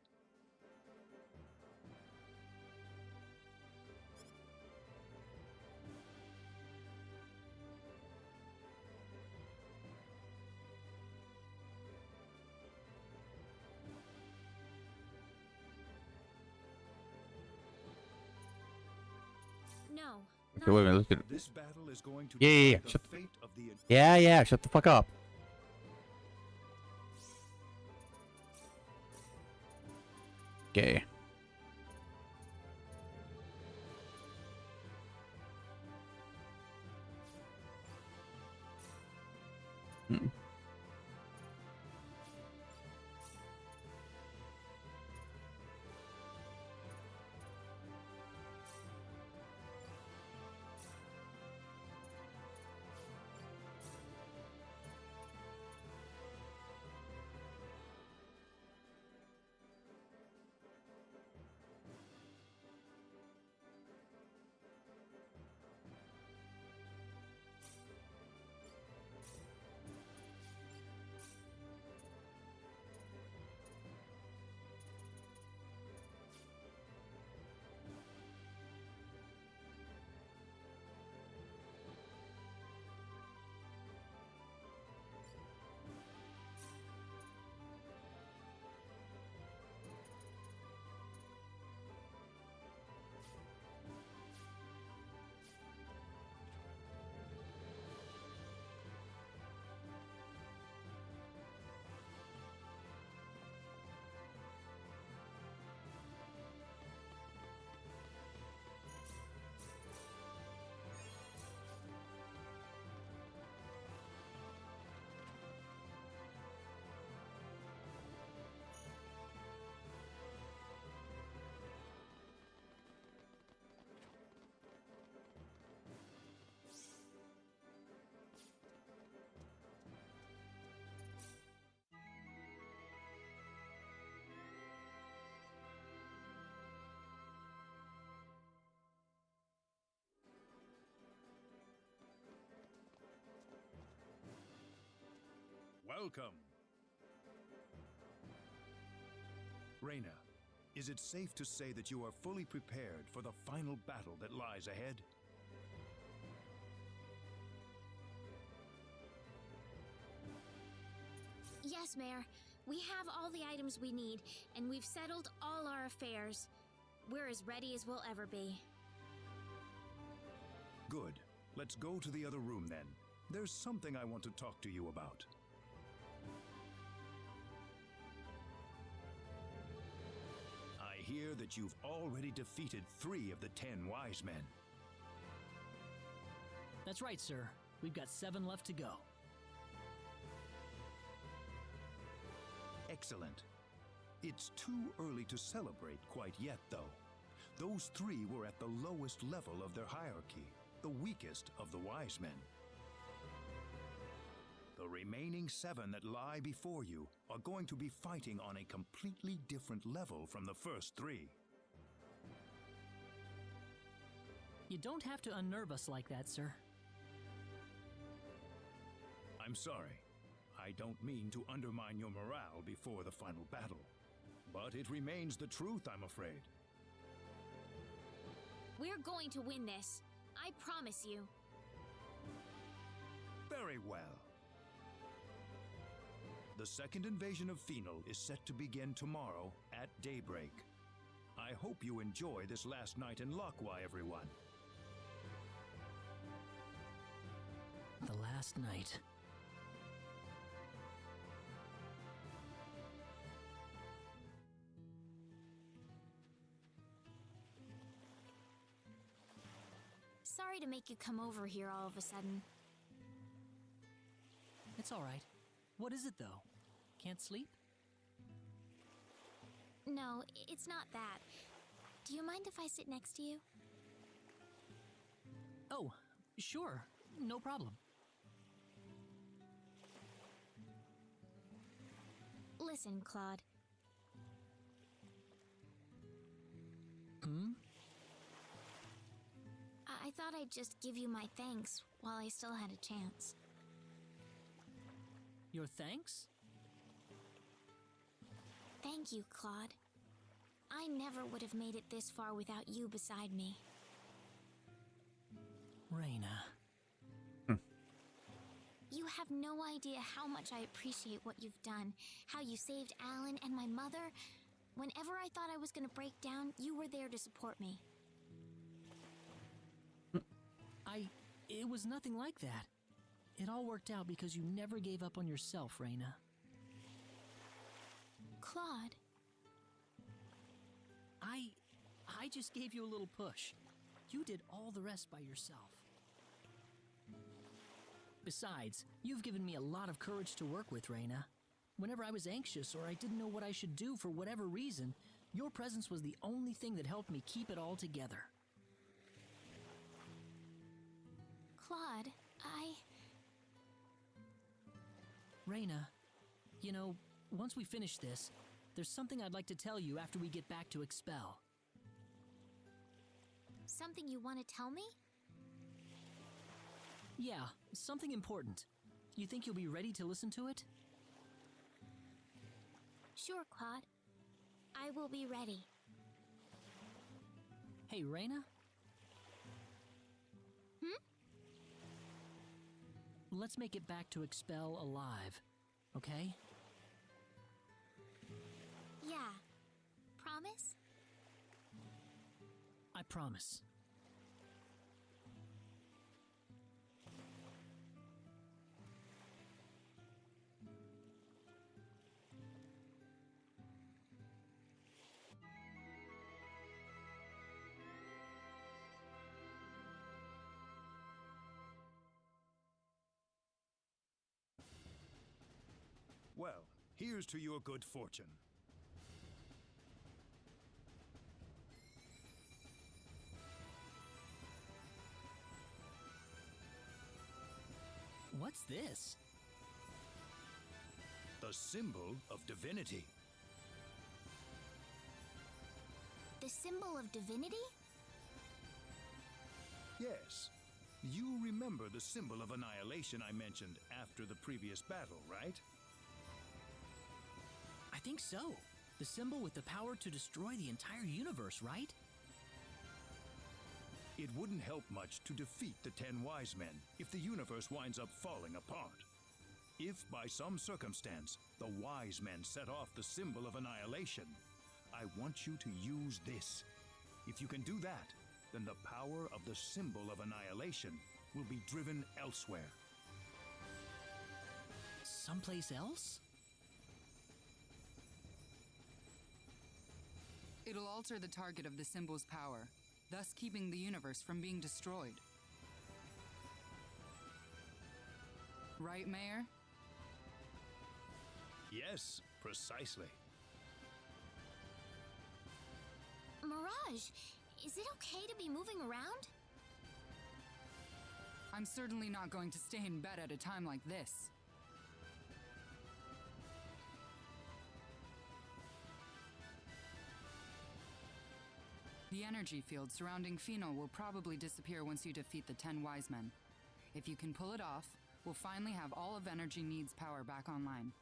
No. Okay, wait a minute. Let's get... This battle is going to Yeah. decide the Shut fate of the yeah. Shut the fuck up. Okay. Welcome. Reyna, is it safe to say that you are fully prepared for the final battle that lies ahead? Yes, Mayor. We have all the items we need, and we've settled all our affairs. We're as ready as we'll ever be. Good. Let's go to the other room then. There's something I want to talk to you about. I hear that you've already defeated 3 of the 10 wise men. That's right, sir. We've got 7 left to go. Excellent. It's too early to celebrate quite yet, though. Those 3 were at the lowest level of their hierarchy, the weakest of the wise men. The remaining 7 that lie before you are going to be fighting on a completely different level from the first 3. You don't have to unnerve us like that, sir. I'm sorry. I don't mean to undermine your morale before the final battle. But it remains the truth, I'm afraid. We're going to win this. I promise you. Very well. The second invasion of Phenol is set to begin tomorrow at daybreak. I hope you enjoy this last night in Laqua, everyone. The last night. Sorry to make you come over here all of a sudden. It's all right. What is it, though? Can't sleep? No, it's not that. Do you mind if I sit next to you? Oh, sure. No problem. Listen, Claude. I thought I'd just give you my thanks while I still had a chance. Your thanks? Thank you, Claude. I never would have made it this far without you beside me. Reyna. You have no idea how much I appreciate what you've done, how you saved Alan and my mother. Whenever I thought I was gonna break down, you were there to support me. It was nothing like that. It all worked out because you never gave up on yourself, Reyna. Claude. I just gave you a little push. You did all the rest by yourself. Besides, you've given me a lot of courage to work with, Reyna. Whenever I was anxious or I didn't know what I should do for whatever reason, your presence was the only thing that helped me keep it all together. Claude, Reyna, you know, once we finish this, there's something I'd like to tell you after we get back to Expel. Something you want to tell me? Yeah, something important. You think you'll be ready to listen to it? Sure, Claude. I will be ready. Hey, Reyna? Let's make it back to Expel alive, okay? Yeah. Promise? I promise. Well, here's to your good fortune. What's this? The symbol of divinity. The symbol of divinity? Yes. You remember the symbol of annihilation I mentioned after the previous battle, right? I think so. The symbol with the power to destroy the entire universe, right? It wouldn't help much to defeat the 10 wise men if the universe winds up falling apart. If by some circumstance the wise men set off the symbol of annihilation, I want you to use this. If you can do that, then the power of the symbol of annihilation will be driven elsewhere. Someplace else? It'll alter the target of the symbol's power, thus keeping the universe from being destroyed. Right, Mayor? Yes, precisely. Mirage, is it okay to be moving around? I'm certainly not going to stay in bed at a time like this. The energy field surrounding Phenol will probably disappear once you defeat the 10 Wise Men. If you can pull it off, we'll finally have all of Energy Need's power back online.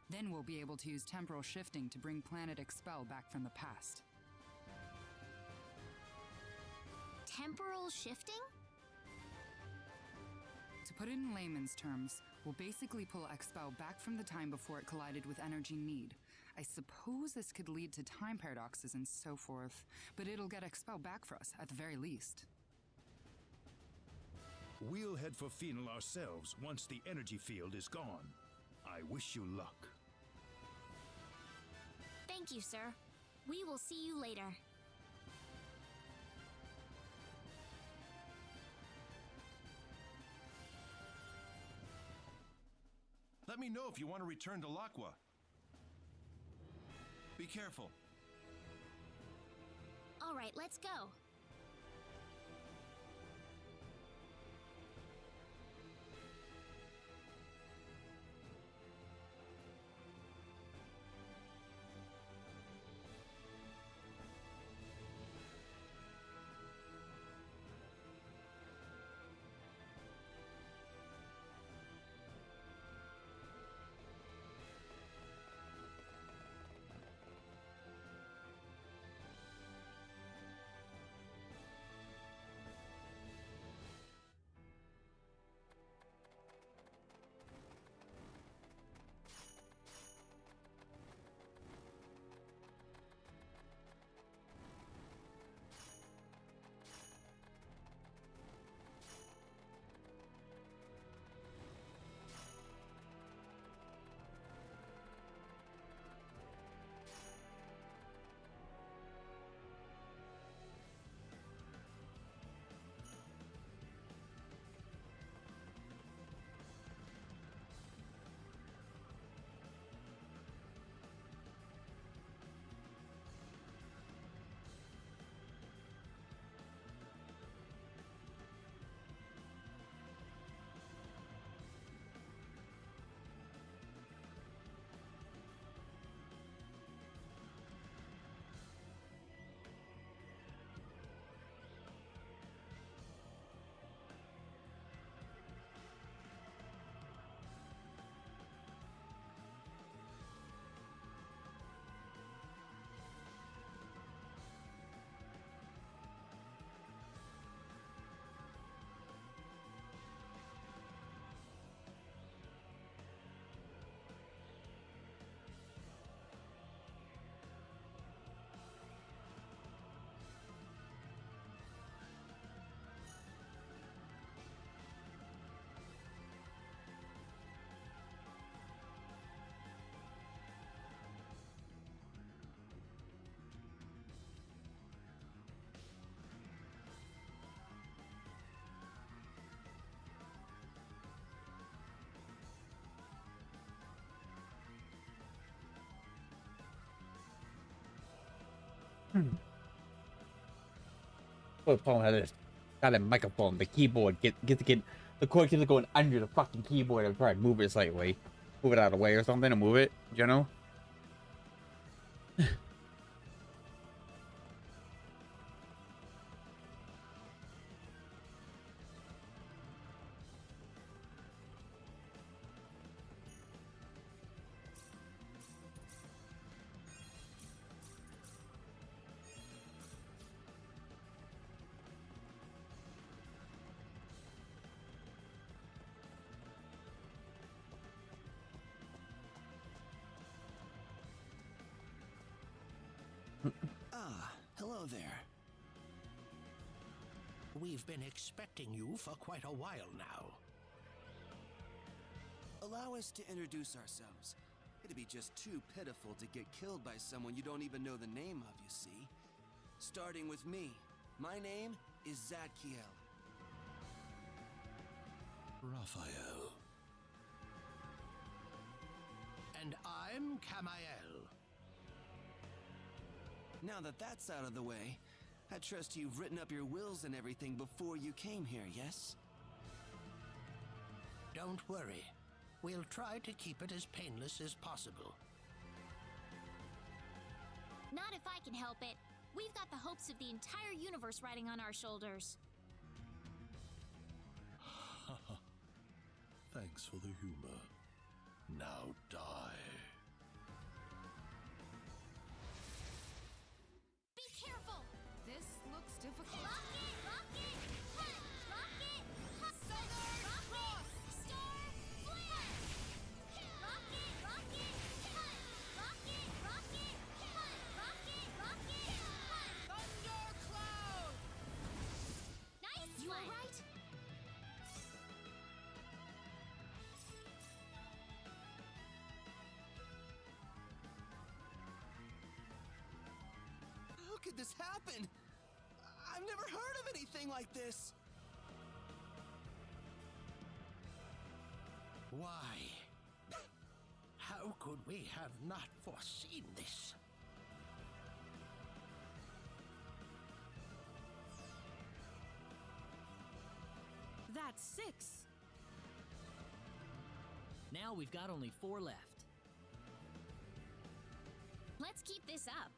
Then we'll be able to use temporal shifting to bring Planet Expel back from the past. Temporal shifting? To put it in layman's terms, we'll basically pull Expel back from the time before it collided with Energy Need. I suppose this could lead to time paradoxes and so forth, but it'll get Expel back for us, at the very least. We'll head for Phenol ourselves once the energy field is gone. I wish you luck. Thank you, sir. We will see you later. Let me know if you want to return to Laqua. Be careful. All right, let's go. What Paul had this got a microphone, the keyboard the cord keeps going under the fucking keyboard and try to move it slightly. Move it out of the way or something, or move it, you know? Hello there. We've been expecting you for quite a while now. Allow us to introduce ourselves. It'd be just too pitiful to get killed by someone you don't even know the name of, you see. Starting with me. My name is Zadkiel. Raphael. And I'm Camael. Now that that's out of the way, I trust you've written up your wills and everything before you came here, yes? Don't worry. We'll try to keep it as painless as possible. Not if I can help it. We've got the hopes of the entire universe riding on our shoulders. Thanks for the humor. Now die. Be careful! This looks difficult. Rocket! Rocket! Hunt! Rocket! Hunt! Rocket! Star! Flare! Rocket! Rocket! Hunt! Rocket! Rocket! Hunt! Rocket! Rocket! Hunt! Thundercloud! Nice! You were right! How could this happen? I've never heard of anything like this! Why? How could we have not foreseen this? That's 6. Now we've got only 4 left. Let's keep this up.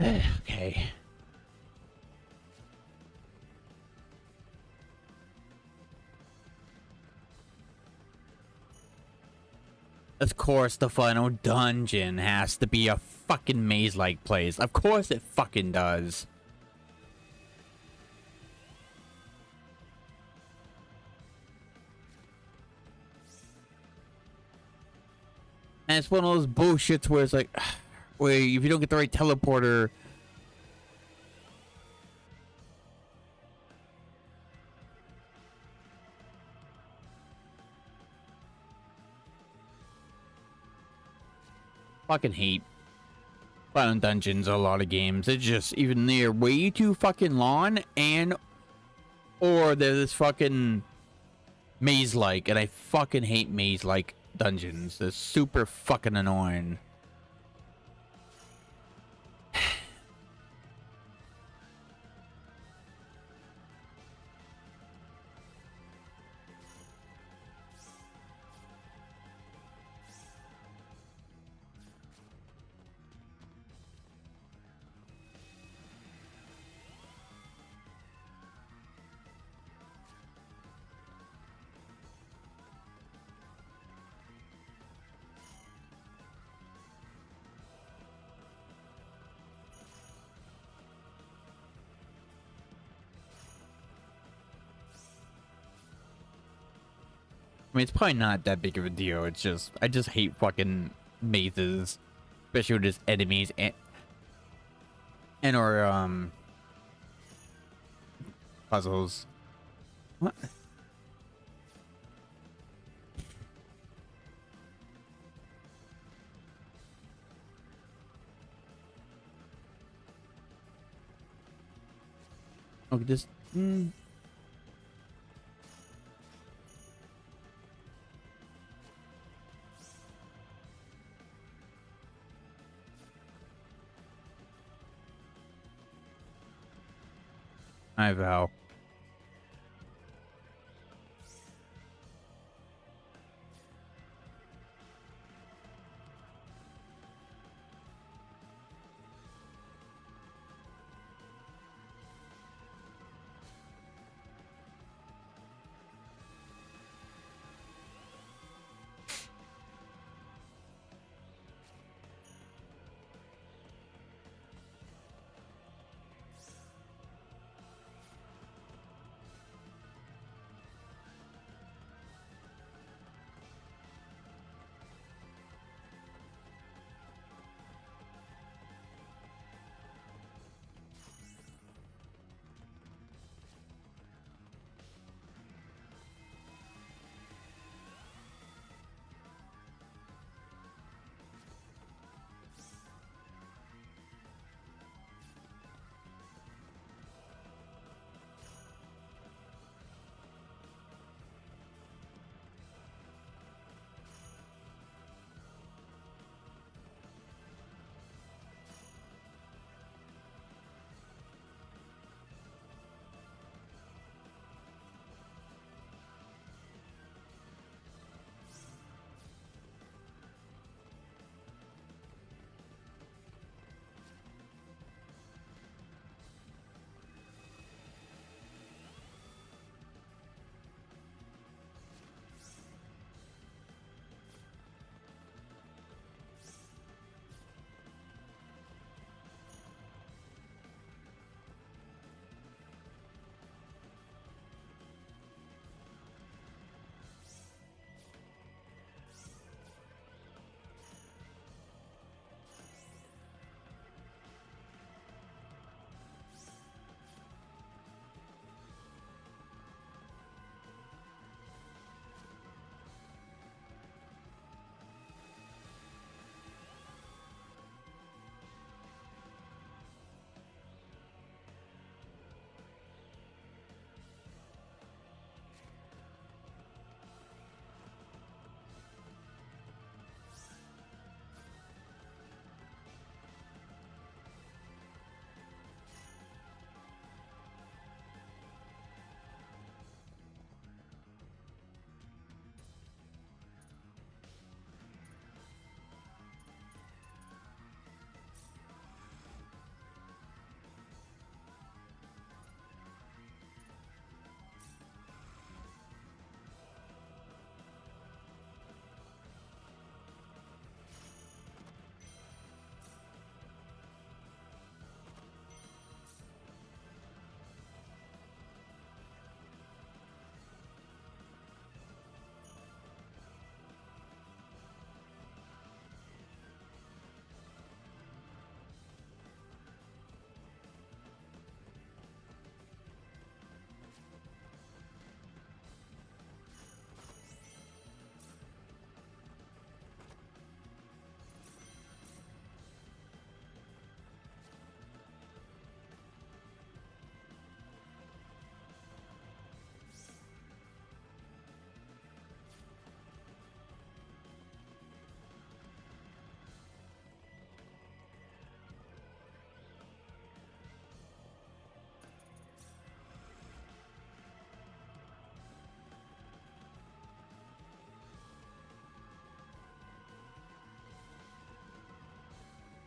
Okay. Of course, the final dungeon has to be a fucking maze-like place. Of course it fucking does. And it's one of those bullshits where it's like, where if you don't get the right teleporter, fucking hate final dungeons. A lot of games, it's just even they're way too fucking long, and or they're this fucking maze-like, and I fucking hate maze-like dungeons. They're super fucking annoying. I mean, it's probably not that big of a deal. It's just, I just hate fucking mazes, especially with just enemies and or puzzles. What? Okay, this. I vow.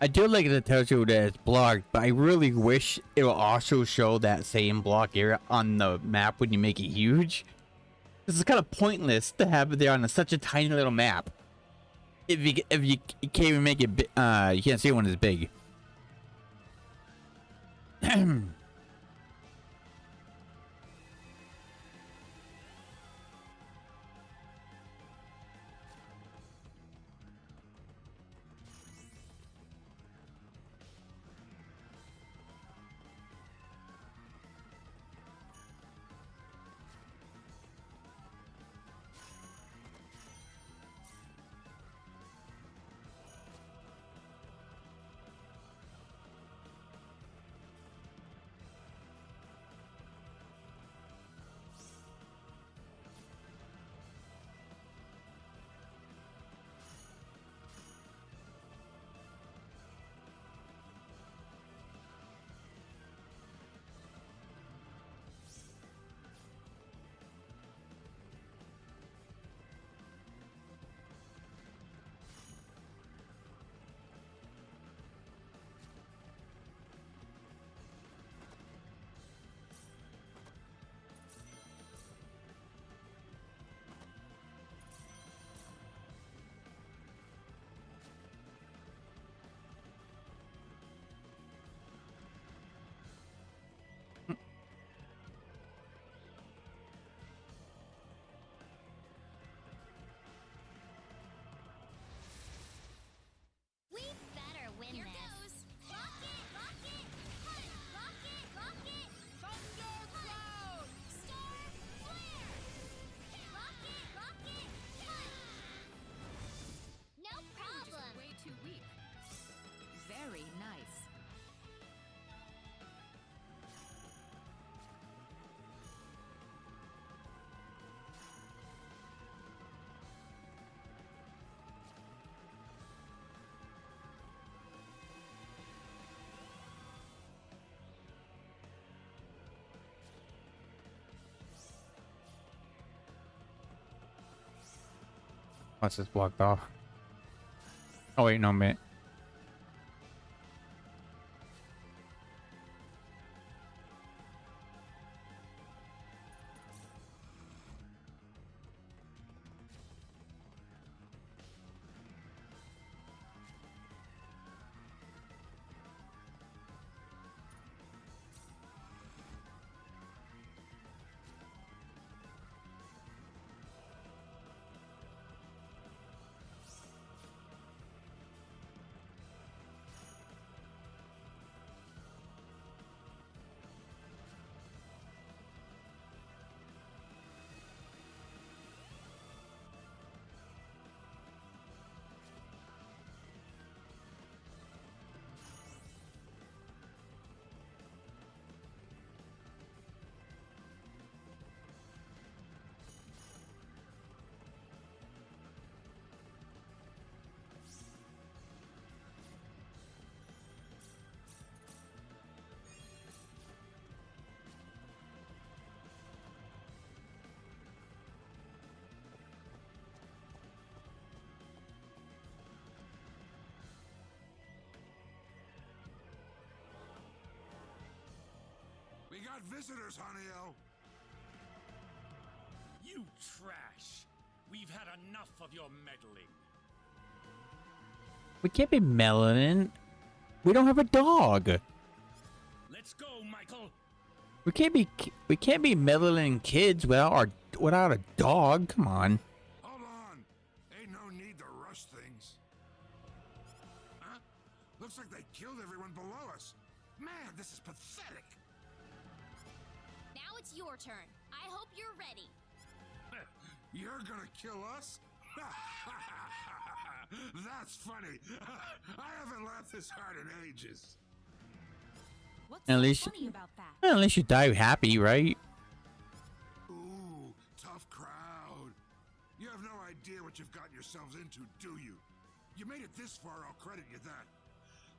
I do like that it tells you that it's blocked, but I really wish it will also show that same block area on the map when you make it huge. This is kind of pointless to have it there on such a tiny little map. If you can't even make it, you can't see it when it's big. Once it's blocked off. Oh wait, no, mate. We got visitors, Haniel. You trash. We've had enough of your meddling. We can't be melanin. We don't have a dog. Let's go, Michael. We can't be meddling kids without a dog. Come on. Hold on. Ain't no need to rush things. Huh? Looks like they killed everyone below us. Man, this is pathetic. Now it's your turn. I hope you're ready. You're gonna kill us? That's funny. I haven't laughed this hard in ages. What's At so least, funny about that? well, at least you die happy, right? Ooh, tough crowd. You have no idea what you've gotten yourselves into, do you? You made it this far, I'll credit you that.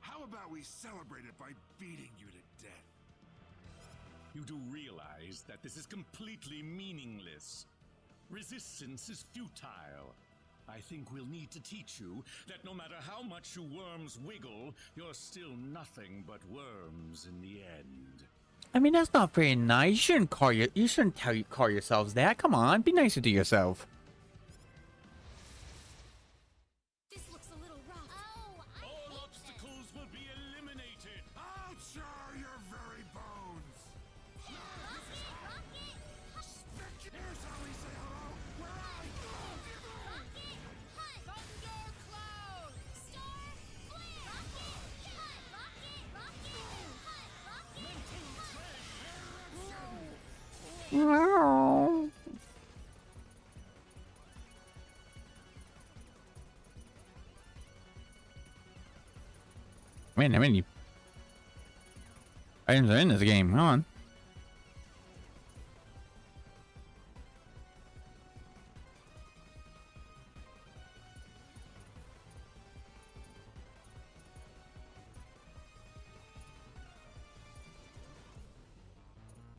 How about we celebrate it by beating you to death? You do realize that this is completely meaningless. Resistance is futile. I think we'll need to teach you that no matter how much you worms wiggle, you're still nothing but worms in the end. I mean, that's not very nice. You shouldn't call yourselves that. Come on, be nicer to yourself. This looks a little rough. Oh, All obstacles will be eliminated. I'll char your very bones. Here's how we say hello. Where are you? No. Man, how many items are in this game? Come on.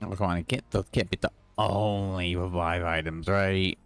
Oh, come on, those can't be the only revive items, right?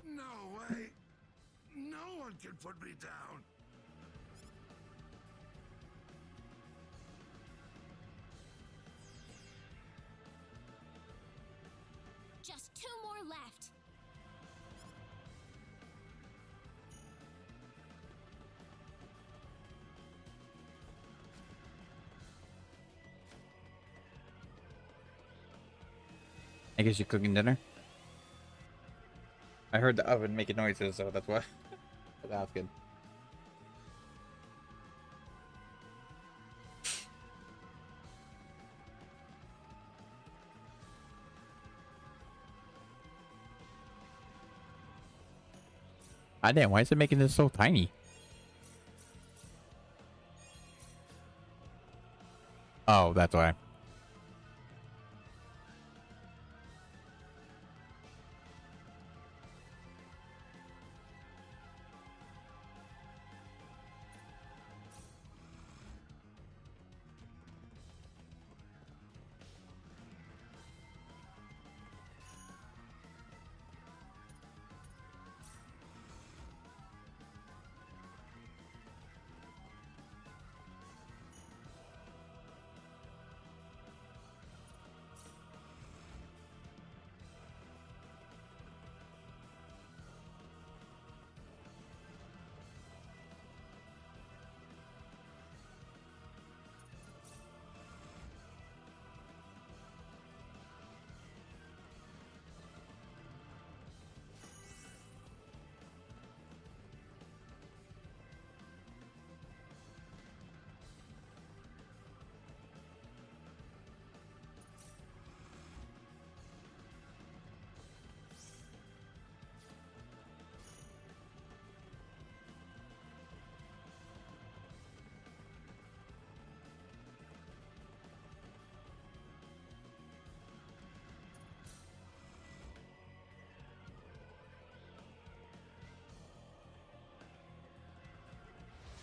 No way! No one can put me down! Just 2 more left. I guess you're cooking dinner? I heard the oven making noises, so that's why. But that's good. Ah, damn, why is it making this so tiny? Oh, that's why.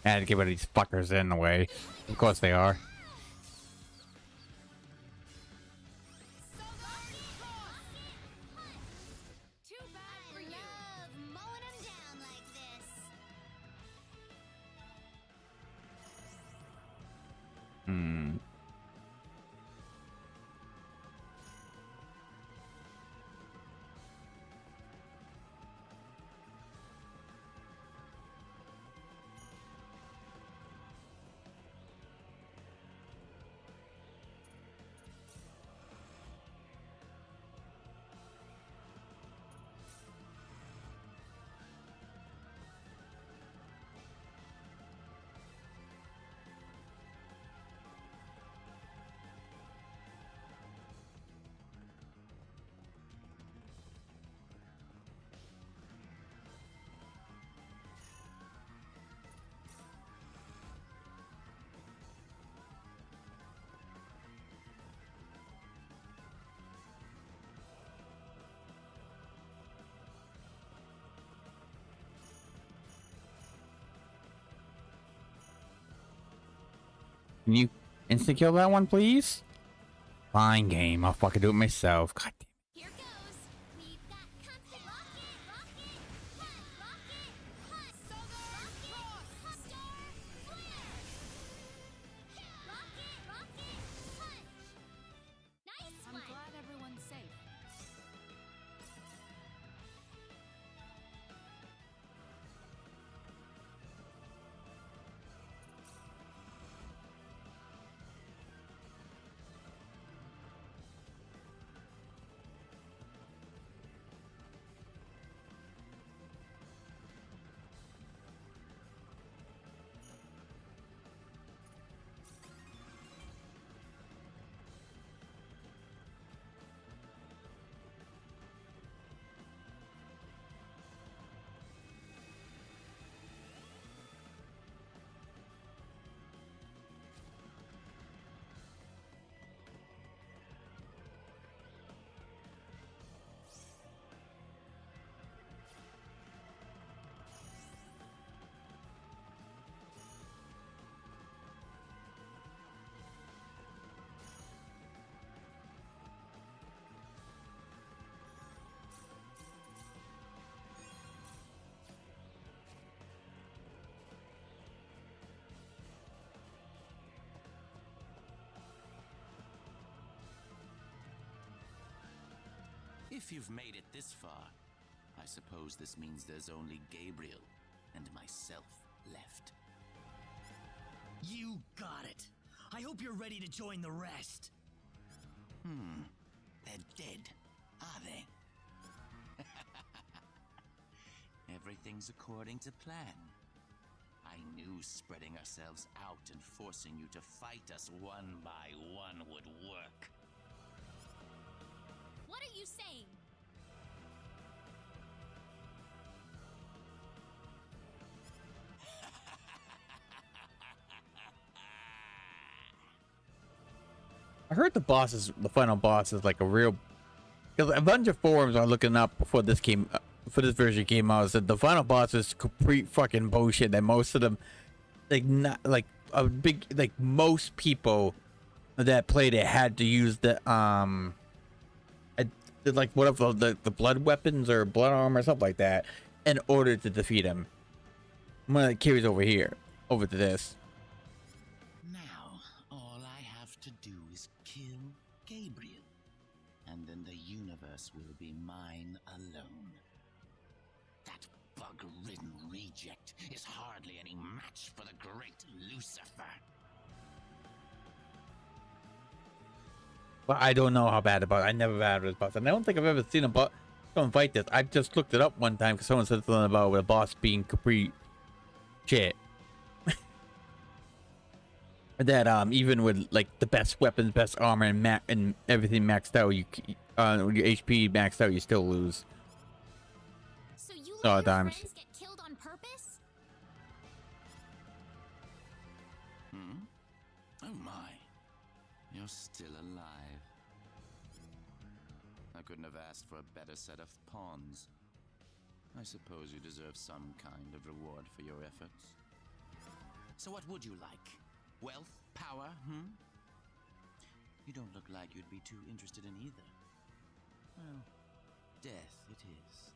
I had to get rid of these fuckers in the way. Of course they are. Can you instant kill that one, please? Fine game. I'll fucking do it myself. God damn. I'm glad everyone's safe. If you've made it this far, I suppose this means there's only Gabriel and myself left. You got it. I hope you're ready to join the rest. They're dead, are they? Everything's according to plan. I knew spreading ourselves out and forcing you to fight us one by one would work. What are you saying? I heard the final boss is like a real. Because a bunch of forums are looking up before this version came out, said the final boss is complete fucking bullshit. That most of them, like not like a big, like most people that played it had to use the like whatever the blood weapons or blood armor or something like that in order to defeat him. I'm gonna carries over to this. Now, all I have to do is kill Gabriel, and then the universe will be mine alone. That bug-ridden reject is hardly any match for the great Lucifer. But I don't know how bad the boss. I never battled this boss, and I don't think I've ever seen a boss someone fight this. I just looked it up one time because someone said something about a boss being complete shit. That even with like the best weapons, best armor, and everything maxed out, your HP maxed out, you still lose. So you let your friends get killed on purpose? Oh my, you're still alive. I couldn't have asked for a better set of pawns. I suppose you deserve some kind of reward for your efforts. So what would you like? Wealth? Power? You don't look like you'd be too interested in either. Well, death it is.